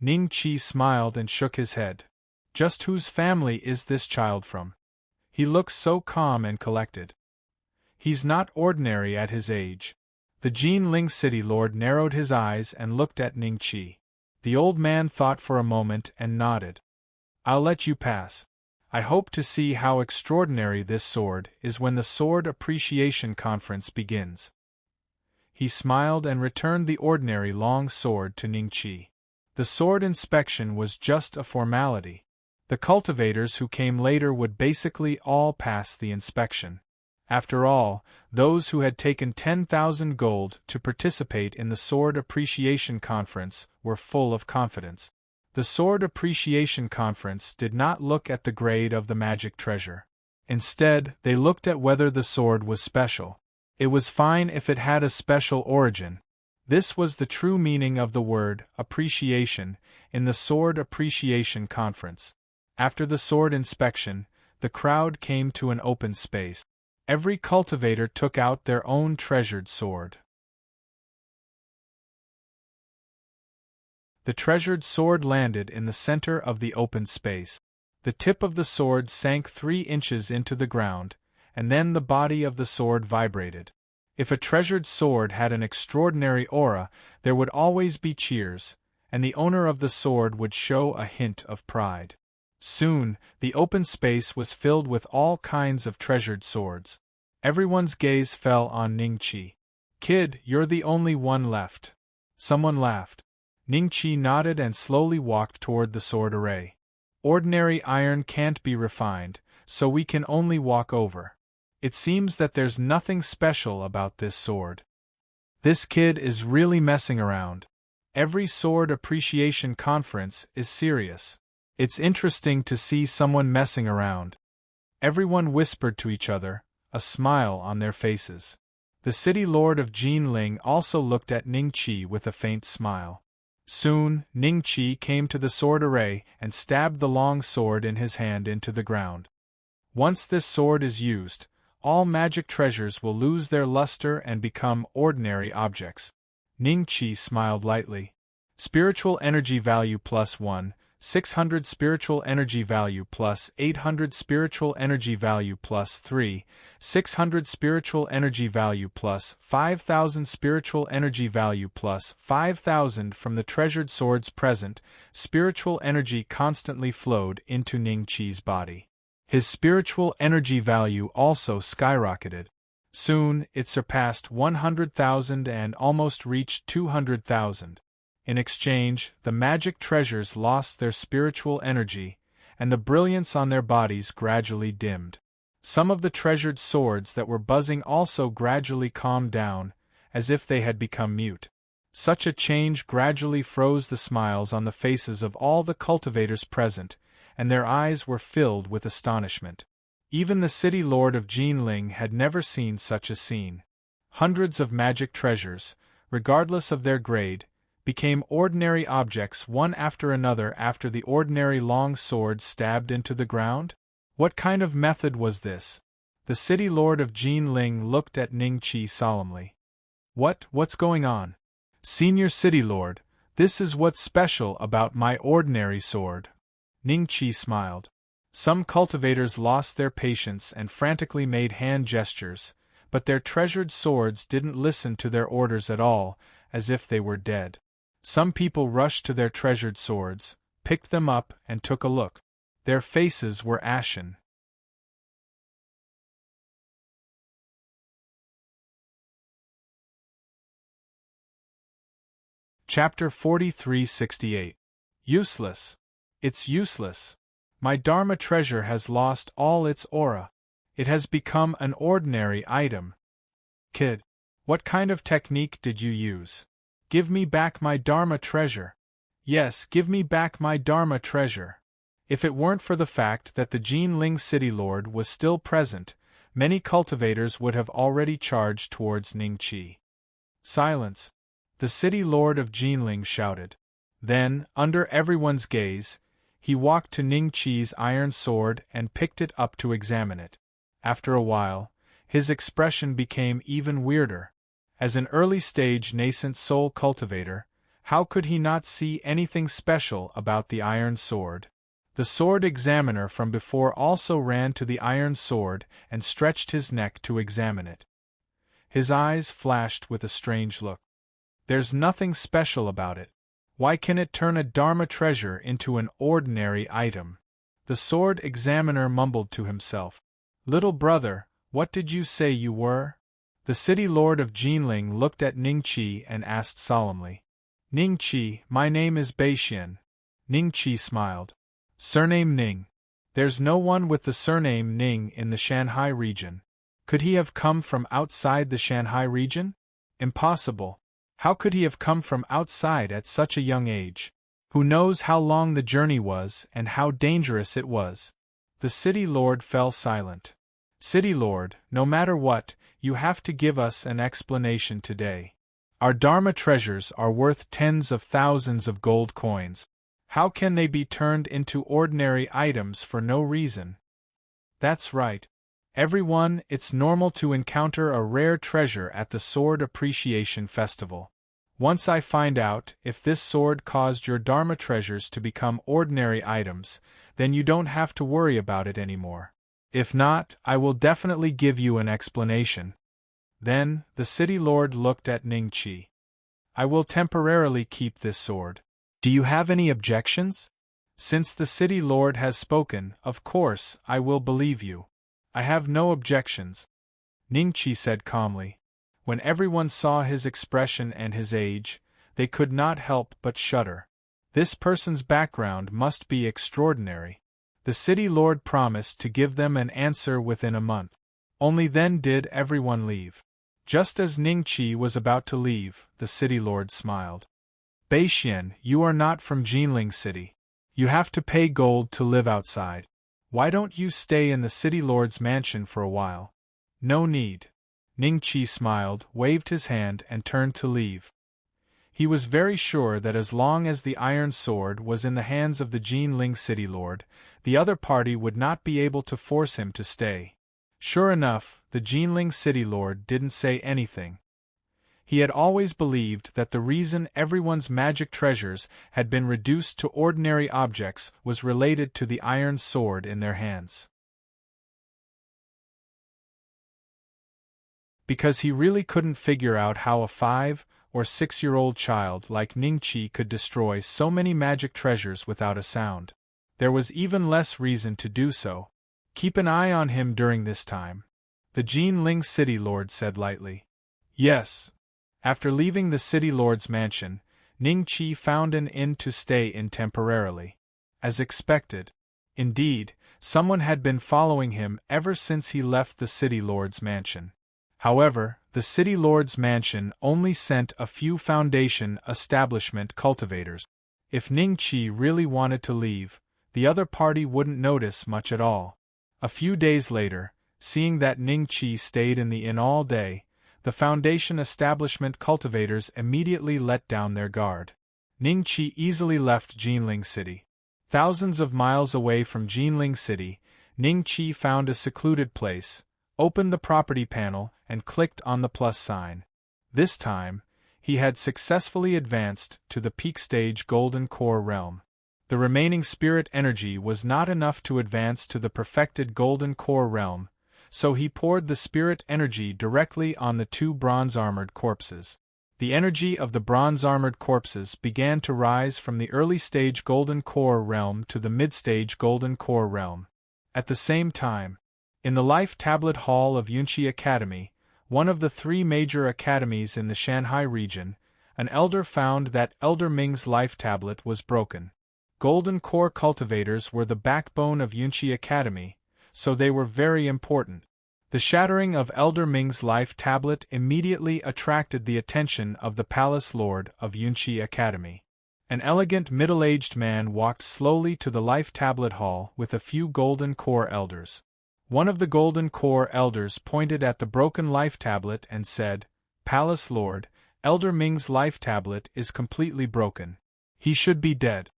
Ning Qi smiled and shook his head. Just whose family is this child from? He looks so calm and collected. He's not ordinary at his age. The Jinling City Lord narrowed his eyes and looked at Ning Qi. The old man thought for a moment and nodded. I'll let you pass. I hope to see how extraordinary this sword is when the Sword Appreciation Conference begins. He smiled and returned the ordinary long sword to Ning Qi. The sword inspection was just a formality. The cultivators who came later would basically all pass the inspection. After all, those who had taken 10,000 gold to participate in the Sword Appreciation Conference were full of confidence. The Sword Appreciation Conference did not look at the grade of the magic treasure. Instead, they looked at whether the sword was special. It was fine if it had a special origin. This was the true meaning of the word appreciation in the Sword Appreciation Conference. After the sword inspection, the crowd came to an open space. Every cultivator took out their own treasured sword. The treasured sword landed in the center of the open space. The tip of the sword sank 3 inches into the ground, and then the body of the sword vibrated. If a treasured sword had an extraordinary aura, there would always be cheers, and the owner of the sword would show a hint of pride. Soon, the open space was filled with all kinds of treasured swords. Everyone's gaze fell on Ning Qi. Kid, you're the only one left. Someone laughed. Ning Qi nodded and slowly walked toward the sword array. Ordinary iron can't be refined, so we can only walk over. It seems that there's nothing special about this sword. This kid is really messing around. Every Sword Appreciation Conference is serious. It's interesting to see someone messing around. Everyone whispered to each other, a smile on their faces. The city lord of Jinling also looked at Ning Qi with a faint smile. Soon, Ning Qi came to the sword array and stabbed the long sword in his hand into the ground. Once this sword is used, all magic treasures will lose their luster and become ordinary objects. Ning Qi smiled lightly. Spiritual energy value +1, 600 spiritual energy value plus 800 spiritual energy value plus 3, 600 spiritual energy value plus 5,000 spiritual energy value plus 5,000 from the treasured swords present. Spiritual energy constantly flowed into Ning Qi's body. His spiritual energy value also skyrocketed. Soon, it surpassed 100,000 and almost reached 200,000. In exchange, the magic treasures lost their spiritual energy, and the brilliance on their bodies gradually dimmed. Some of the treasured swords that were buzzing also gradually calmed down, as if they had become mute. Such a change gradually froze the smiles on the faces of all the cultivators present, and their eyes were filled with astonishment. Even the city lord of Jinling had never seen such a scene. Hundreds of magic treasures, regardless of their grade, became ordinary objects one after another after the ordinary long sword stabbed into the ground? What kind of method was this? The city lord of Jinling looked at Ningqi solemnly. What's going on? Senior city lord, this is what's special about my ordinary sword. Ningqi smiled. Some cultivators lost their patience and frantically made hand gestures, but their treasured swords didn't listen to their orders at all, as if they were dead. Some people rushed to their treasured swords, picked them up, and took a look. Their faces were ashen. Chapter 4368. Useless. It's useless. My Dharma treasure has lost all its aura. It has become an ordinary item. Kid, what kind of technique did you use? Give me back my Dharma treasure. Yes, give me back my Dharma treasure. If it weren't for the fact that the Jinling city lord was still present, many cultivators would have already charged towards Ningqi. Silence! The city lord of Jinling shouted. Then, under everyone's gaze, he walked to Ningqi's iron sword and picked it up to examine it. After a while, his expression became even weirder. As an early-stage nascent soul cultivator, how could he not see anything special about the iron sword? The sword examiner from before also ran to the iron sword and stretched his neck to examine it. His eyes flashed with a strange look. There's nothing special about it. Why can it turn a Dharma treasure into an ordinary item? The sword examiner mumbled to himself. Little brother, what did you say you were? The city lord of Jinling looked at Ningqi and asked solemnly. Ningqi, my name is Beixian. Ningqi smiled. Surname Ning. There's no one with the surname Ning in the Shanghai region. Could he have come from outside the Shanghai region? Impossible. How could he have come from outside at such a young age? Who knows how long the journey was and how dangerous it was? The city lord fell silent. City lord, no matter what, you have to give us an explanation today. Our Dharma treasures are worth tens of thousands of gold coins. How can they be turned into ordinary items for no reason? That's right. Everyone, it's normal to encounter a rare treasure at the Sword Appreciation Festival. Once I find out if this sword caused your Dharma treasures to become ordinary items, then you don't have to worry about it anymore. If not, I will definitely give you an explanation. Then, the city lord looked at Ningqi. I will temporarily keep this sword. Do you have any objections? Since the city lord has spoken, of course, I will believe you. I have no objections, Ningqi said calmly. When everyone saw his expression and his age, they could not help but shudder. This person's background must be extraordinary. The city lord promised to give them an answer within a month. Only then did everyone leave. Just as Ningqi was about to leave, the city lord smiled. Beixian, you are not from Jinling City. You have to pay gold to live outside. Why don't you stay in the city lord's mansion for a while? No need. Ningqi smiled, waved his hand, and turned to leave. He was very sure that as long as the iron sword was in the hands of the Jinling city lord, the other party would not be able to force him to stay. Sure enough, the Jinling city lord didn't say anything. He had always believed that the reason everyone's magic treasures had been reduced to ordinary objects was related to the iron sword in their hands. Because he really couldn't figure out how a 5- or 6-year-old child like Ningqi could destroy so many magic treasures without a sound. There was even less reason to do so. Keep an eye on him during this time, the Jinling city lord said lightly. Yes. After leaving the city lord's mansion, Ningqi found an inn to stay in temporarily. As expected, Indeed, someone had been following him ever since he left the city lord's mansion. However, the city lord's mansion only sent a few foundation establishment cultivators. If Ningqi really wanted to leave, the other party wouldn't notice much at all. A few days later, seeing that Ningqi stayed in the inn all day, the foundation establishment cultivators immediately let down their guard. Ningqi easily left Jinling City. Thousands of miles away from Jinling City, Ningqi found a secluded place, opened the property panel, and clicked on the plus sign. This time, he had successfully advanced to the peak stage Golden Core realm. The remaining spirit energy was not enough to advance to the perfected Golden Core realm, so he poured the spirit energy directly on the two bronze-armored corpses. The energy of the bronze-armored corpses began to rise from the early-stage Golden Core realm to the mid-stage Golden Core realm. At the same time, in the Life Tablet Hall of Yunqi Academy, one of the three major academies in the Shanghai region, an elder found that Elder Ming's life tablet was broken. Golden Core cultivators were the backbone of Yunqi Academy, so they were very important. The shattering of Elder Ming's life tablet immediately attracted the attention of the Palace Lord of Yunqi Academy. An elegant middle-aged man walked slowly to the life tablet hall with a few Golden Core elders. One of the Golden Core elders pointed at the broken life tablet and said, "Palace Lord, Elder Ming's life tablet is completely broken. He should be dead."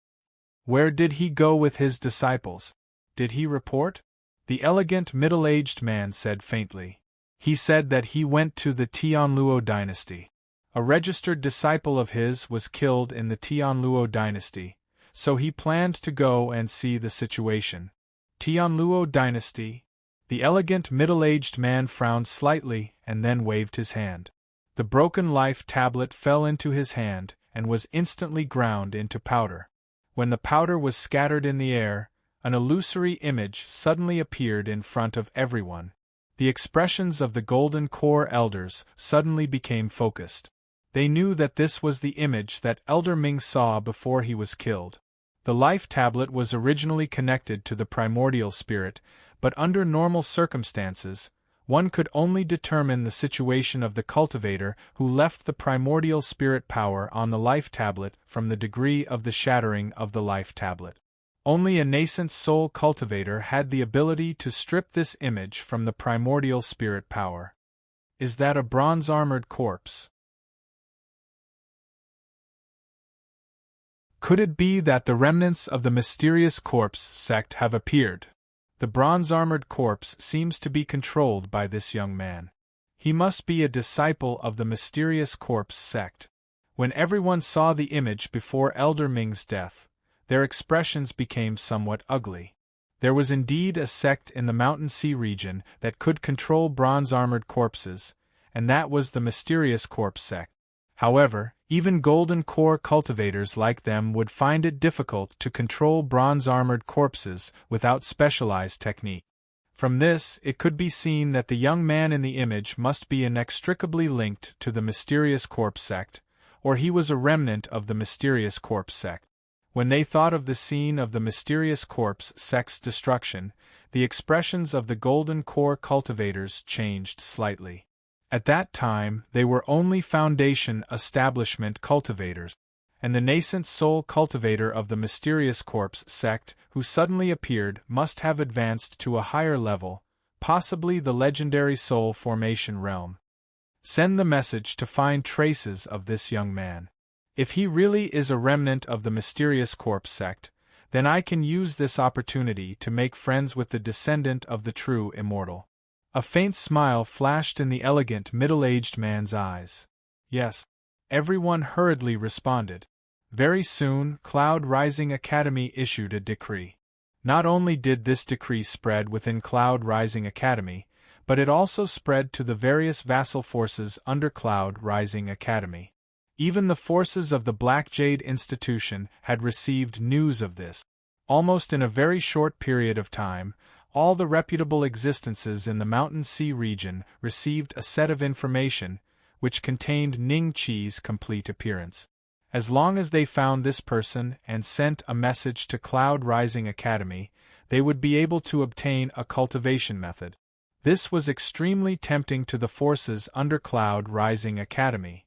"Where did he go with his disciples? Did he report?" The elegant middle-aged man said faintly. "He said that he went to the Tianluo dynasty. A registered disciple of his was killed in the Tianluo dynasty, so he planned to go and see the situation." Tianluo dynasty? The elegant middle-aged man frowned slightly and then waved his hand. The broken life tablet fell into his hand and was instantly ground into powder. When the powder was scattered in the air, an illusory image suddenly appeared in front of everyone. The expressions of the Golden Core elders suddenly became focused. They knew that this was the image that Elder Ming saw before he was killed. The life tablet was originally connected to the primordial spirit, but under normal circumstances, one could only determine the situation of the cultivator who left the primordial spirit power on the life tablet from the degree of the shattering of the life tablet. Only a nascent soul cultivator had the ability to strip this image from the primordial spirit power. Is that a bronze-armored corpse? Could it be that the remnants of the mysterious corpse sect have appeared? The bronze-armored corpse seems to be controlled by this young man. He must be a disciple of the mysterious corpse sect. When everyone saw the image before Elder Ming's death, their expressions became somewhat ugly. There was indeed a sect in the Mountain Sea region that could control bronze-armored corpses, and that was the mysterious corpse sect. However, even Golden Core cultivators like them would find it difficult to control bronze-armored corpses without specialized technique. From this, it could be seen that the young man in the image must be inextricably linked to the mysterious corpse sect, or he was a remnant of the mysterious corpse sect. When they thought of the scene of the mysterious corpse sect's destruction, the expressions of the Golden Core cultivators changed slightly. At that time, they were only foundation establishment cultivators, and the nascent soul cultivator of the mysterious corpse sect who suddenly appeared must have advanced to a higher level, possibly the legendary soul formation realm. Send the message to find traces of this young man. If he really is a remnant of the mysterious corpse sect, then I can use this opportunity to make friends with the descendant of the true immortal. A faint smile flashed in the elegant middle-aged man's eyes. Yes. Everyone hurriedly responded. Very soon, Cloud Rising Academy issued a decree. Not only did this decree spread within Cloud Rising Academy, but it also spread to the various vassal forces under Cloud Rising Academy. Even the forces of the Black Jade Institution had received news of this. Almost in a very short period of time, all the reputable existences in the Mountain Sea region received a set of information, which contained Ning Qi's complete appearance. As long as they found this person and sent a message to Cloud Rising Academy, they would be able to obtain a cultivation method. This was extremely tempting to the forces under Cloud Rising Academy.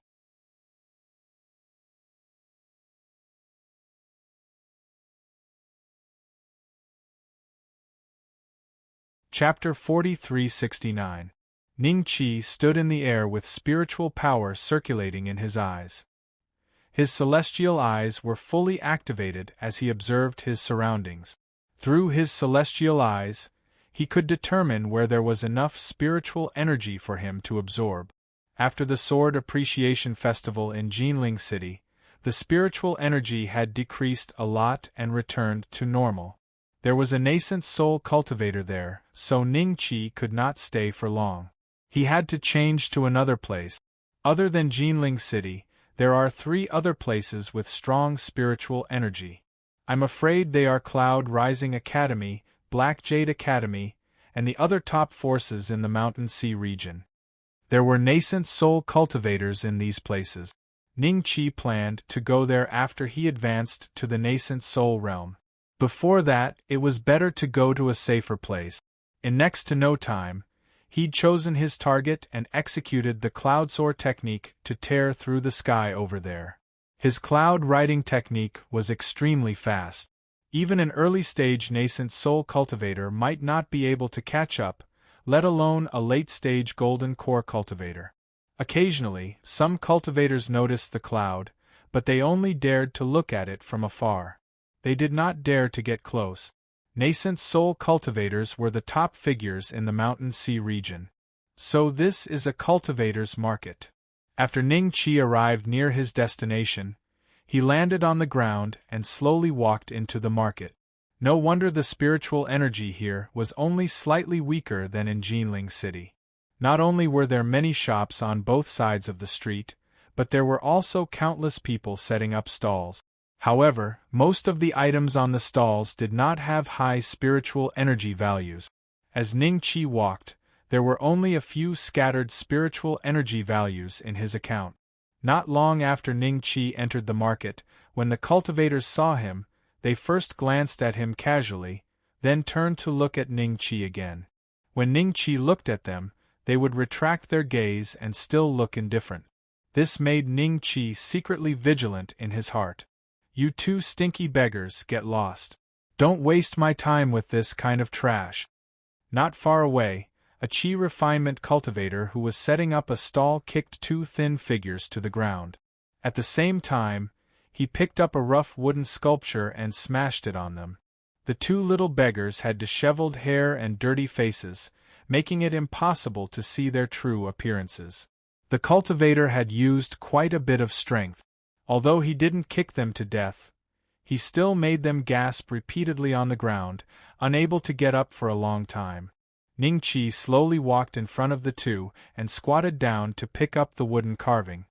Chapter 4369. Ning-Chi stood in the air with spiritual power circulating in his eyes. His celestial eyes were fully activated as he observed his surroundings. Through his celestial eyes, he could determine where there was enough spiritual energy for him to absorb. After the Sword Appreciation Festival in Jinling City, the spiritual energy had decreased a lot and returned to normal. There was a nascent soul cultivator there, so Ning-Chi could not stay for long. He had to change to another place. Other than Jinling City, there are 3 other places with strong spiritual energy. I'm afraid they are Cloud Rising Academy, Black Jade Academy, and the other top forces in the Mountain Sea region. There were nascent soul cultivators in these places. Ning-Chi planned to go there after he advanced to the nascent soul realm. Before that, it was better to go to a safer place. In next to no time, he'd chosen his target and executed the cloud soar technique to tear through the sky over there. His cloud riding technique was extremely fast. Even an early-stage nascent soul cultivator might not be able to catch up, let alone a late-stage golden core cultivator. Occasionally, some cultivators noticed the cloud, but they only dared to look at it from afar. They did not dare to get close. Nascent soul cultivators were the top figures in the Mountain Sea region. So this is a cultivator's market. After Ning-Chi arrived near his destination, he landed on the ground and slowly walked into the market. No wonder the spiritual energy here was only slightly weaker than in Jinling City. Not only were there many shops on both sides of the street, but there were also countless people setting up stalls. However, most of the items on the stalls did not have high spiritual energy values. As Ning-Chi walked, there were only a few scattered spiritual energy values in his account. Not long after Ning-Chi entered the market, when the cultivators saw him, they first glanced at him casually, then turned to look at Ning-Chi again. When Ning-Chi looked at them, they would retract their gaze and still look indifferent. This made Ning-Chi secretly vigilant in his heart. You 2 stinky beggars, get lost. Don't waste my time with this kind of trash. Not far away, a chi refinement cultivator who was setting up a stall kicked 2 thin figures to the ground. At the same time, he picked up a rough wooden sculpture and smashed it on them. The 2 little beggars had disheveled hair and dirty faces, making it impossible to see their true appearances. The cultivator had used quite a bit of strength. Although he didn't kick them to death, he still made them gasp repeatedly on the ground, unable to get up for a long time. Ning-Chi slowly walked in front of the 2 and squatted down to pick up the wooden carving.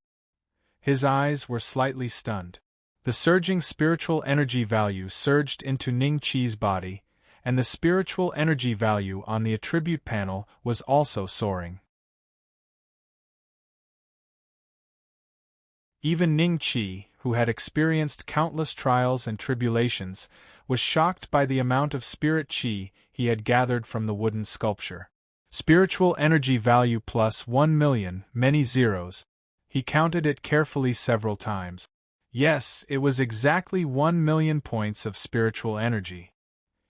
His eyes were slightly stunned. The surging spiritual energy value surged into Ning-Chi's body, and the spiritual energy value on the attribute panel was also soaring. Even Ning-Chi, who had experienced countless trials and tribulations, was shocked by the amount of spirit chi he had gathered from the wooden sculpture. Spiritual energy value plus 1,000,000, many zeros. He counted it carefully several times. Yes, it was exactly 1,000,000 points of spiritual energy.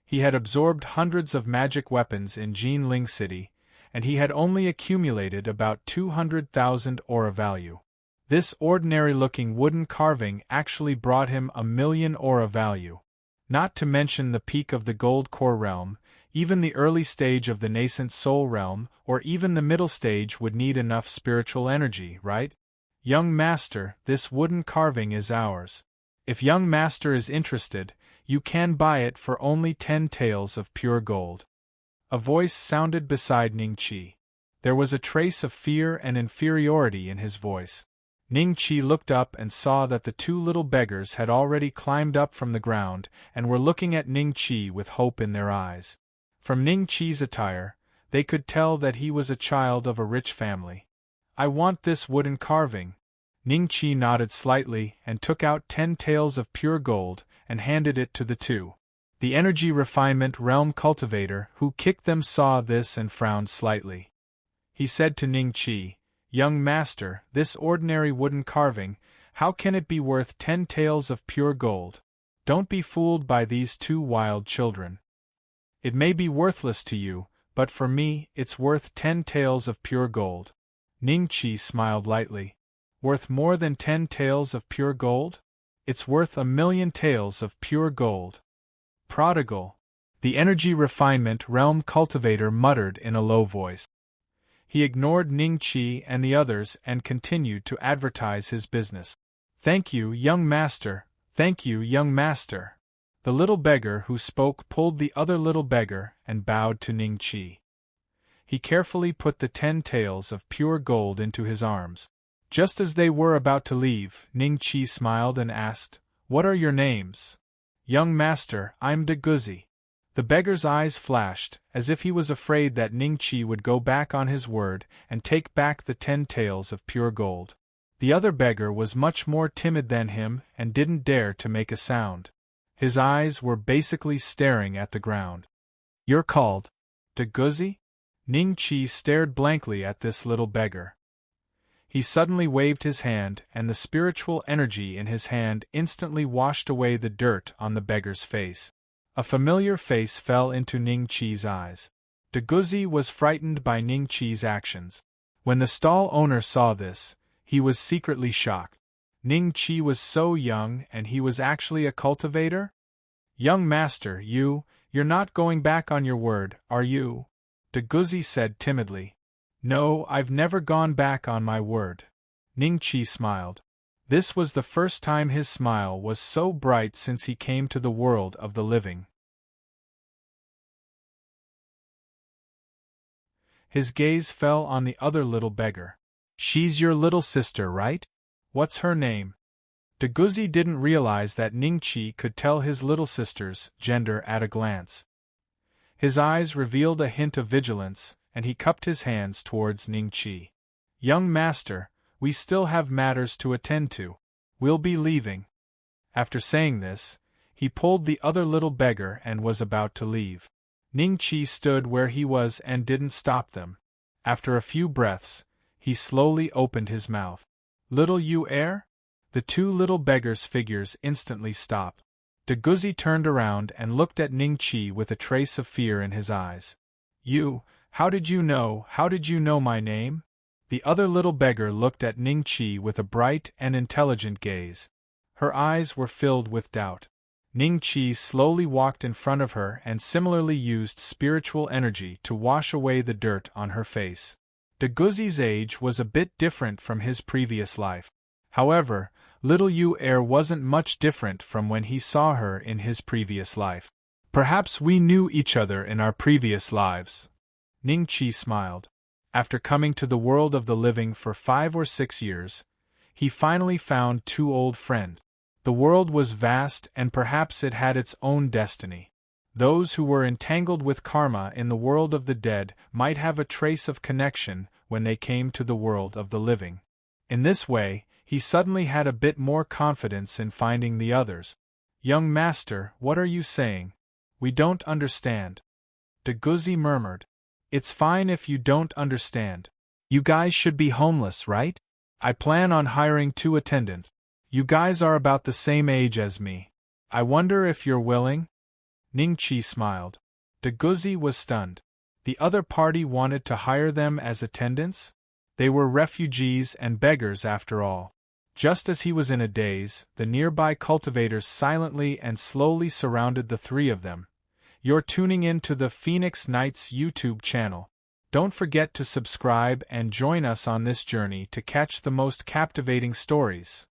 He had absorbed hundreds of magic weapons in Jinling City, and he had only accumulated about 200,000 aura value. This ordinary-looking wooden carving actually brought him 1,000,000 aura value. Not to mention the peak of the gold core realm, even the early stage of the nascent soul realm, or even the middle stage would need enough spiritual energy, right? Young Master, this wooden carving is ours. If Young Master is interested, you can buy it for only 10 taels of pure gold. A voice sounded beside Ning-Chi. There was a trace of fear and inferiority in his voice. Ning-Chi looked up and saw that the 2 little beggars had already climbed up from the ground and were looking at Ning-Chi with hope in their eyes. From Ning-Chi's attire, they could tell that he was a child of a rich family. I want this wooden carving. Ning-Chi nodded slightly and took out 10 taels of pure gold and handed it to the 2. The energy refinement realm cultivator who kicked them saw this and frowned slightly. He said to Ning Qi, "Young master, this ordinary wooden carving, how can it be worth 10 taels of pure gold? Don't be fooled by these two wild children. It may be worthless to you, but for me, it's worth 10 taels of pure gold." Ning Qi smiled lightly. "Worth more than 10 taels of pure gold? It's worth 1,000,000 taels of pure gold." Prodigal. The energy refinement realm cultivator muttered in a low voice. He ignored Ning Qi and the others and continued to advertise his business. "Thank you, young master. Thank you, young master." The little beggar who spoke pulled the other little beggar and bowed to Ning Qi. He carefully put the 10 taels of pure gold into his arms. Just as they were about to leave, Ning Qi smiled and asked, "What are your names?" "Young master, I'm De Guzi." The beggar's eyes flashed, as if he was afraid that Ning Qi would go back on his word and take back the 10 taels of pure gold. The other beggar was much more timid than him and didn't dare to make a sound. His eyes were basically staring at the ground. "You're called De Guzi?" Ning Qi stared blankly at this little beggar. He suddenly waved his hand, and the spiritual energy in his hand instantly washed away the dirt on the beggar's face. A familiar face fell into Ning Qi's eyes. De Guzi was frightened by Ning Qi's actions. When the stall owner saw this, he was secretly shocked. Ning Qi was so young and he was actually a cultivator? "Young master, you're not going back on your word, are you?" De Guzi said timidly. "No, I've never gone back on my word." Ning Qi smiled. This was the first time his smile was so bright since he came to the world of the living. His gaze fell on the other little beggar. "She's your little sister, right? What's her name?" De Guzi didn't realize that Ning Qi could tell his little sister's gender at a glance. His eyes revealed a hint of vigilance, and he cupped his hands towards Ning Qi. "Young master, we still have matters to attend to. We'll be leaving." After saying this, he pulled the other little beggar and was about to leave. Ning Qi stood where he was and didn't stop them. After a few breaths, he slowly opened his mouth. "Little you heir?" The two little beggars' figures instantly stopped. De Guzi turned around and looked at Ning Qi with a trace of fear in his eyes. How did you know my name?" The other little beggar looked at Ning Qi with a bright and intelligent gaze. Her eyes were filled with doubt. Ning Qi slowly walked in front of her and similarly used spiritual energy to wash away the dirt on her face. De Guzi's age was a bit different from his previous life. However, little Yu Er wasn't much different from when he saw her in his previous life. "Perhaps we knew each other in our previous lives." Ning Qi smiled. After coming to the world of the living for 5 or 6 years, he finally found 2 old friends. The world was vast and perhaps it had its own destiny. Those who were entangled with karma in the world of the dead might have a trace of connection when they came to the world of the living. In this way, he suddenly had a bit more confidence in finding the others. "Young master, what are you saying? We don't understand." De Guzi murmured. "It's fine if you don't understand. You guys should be homeless, right? I plan on hiring 2 attendants. You guys are about the same age as me. I wonder if you're willing?" Ning Qi smiled. De Guzi was stunned. The other party wanted to hire them as attendants? They were refugees and beggars after all. Just as he was in a daze, the nearby cultivators silently and slowly surrounded the 3 of them. "You're tuning in to the Phoenix Knights YouTube channel. Don't forget to subscribe and join us on this journey to catch the most captivating stories.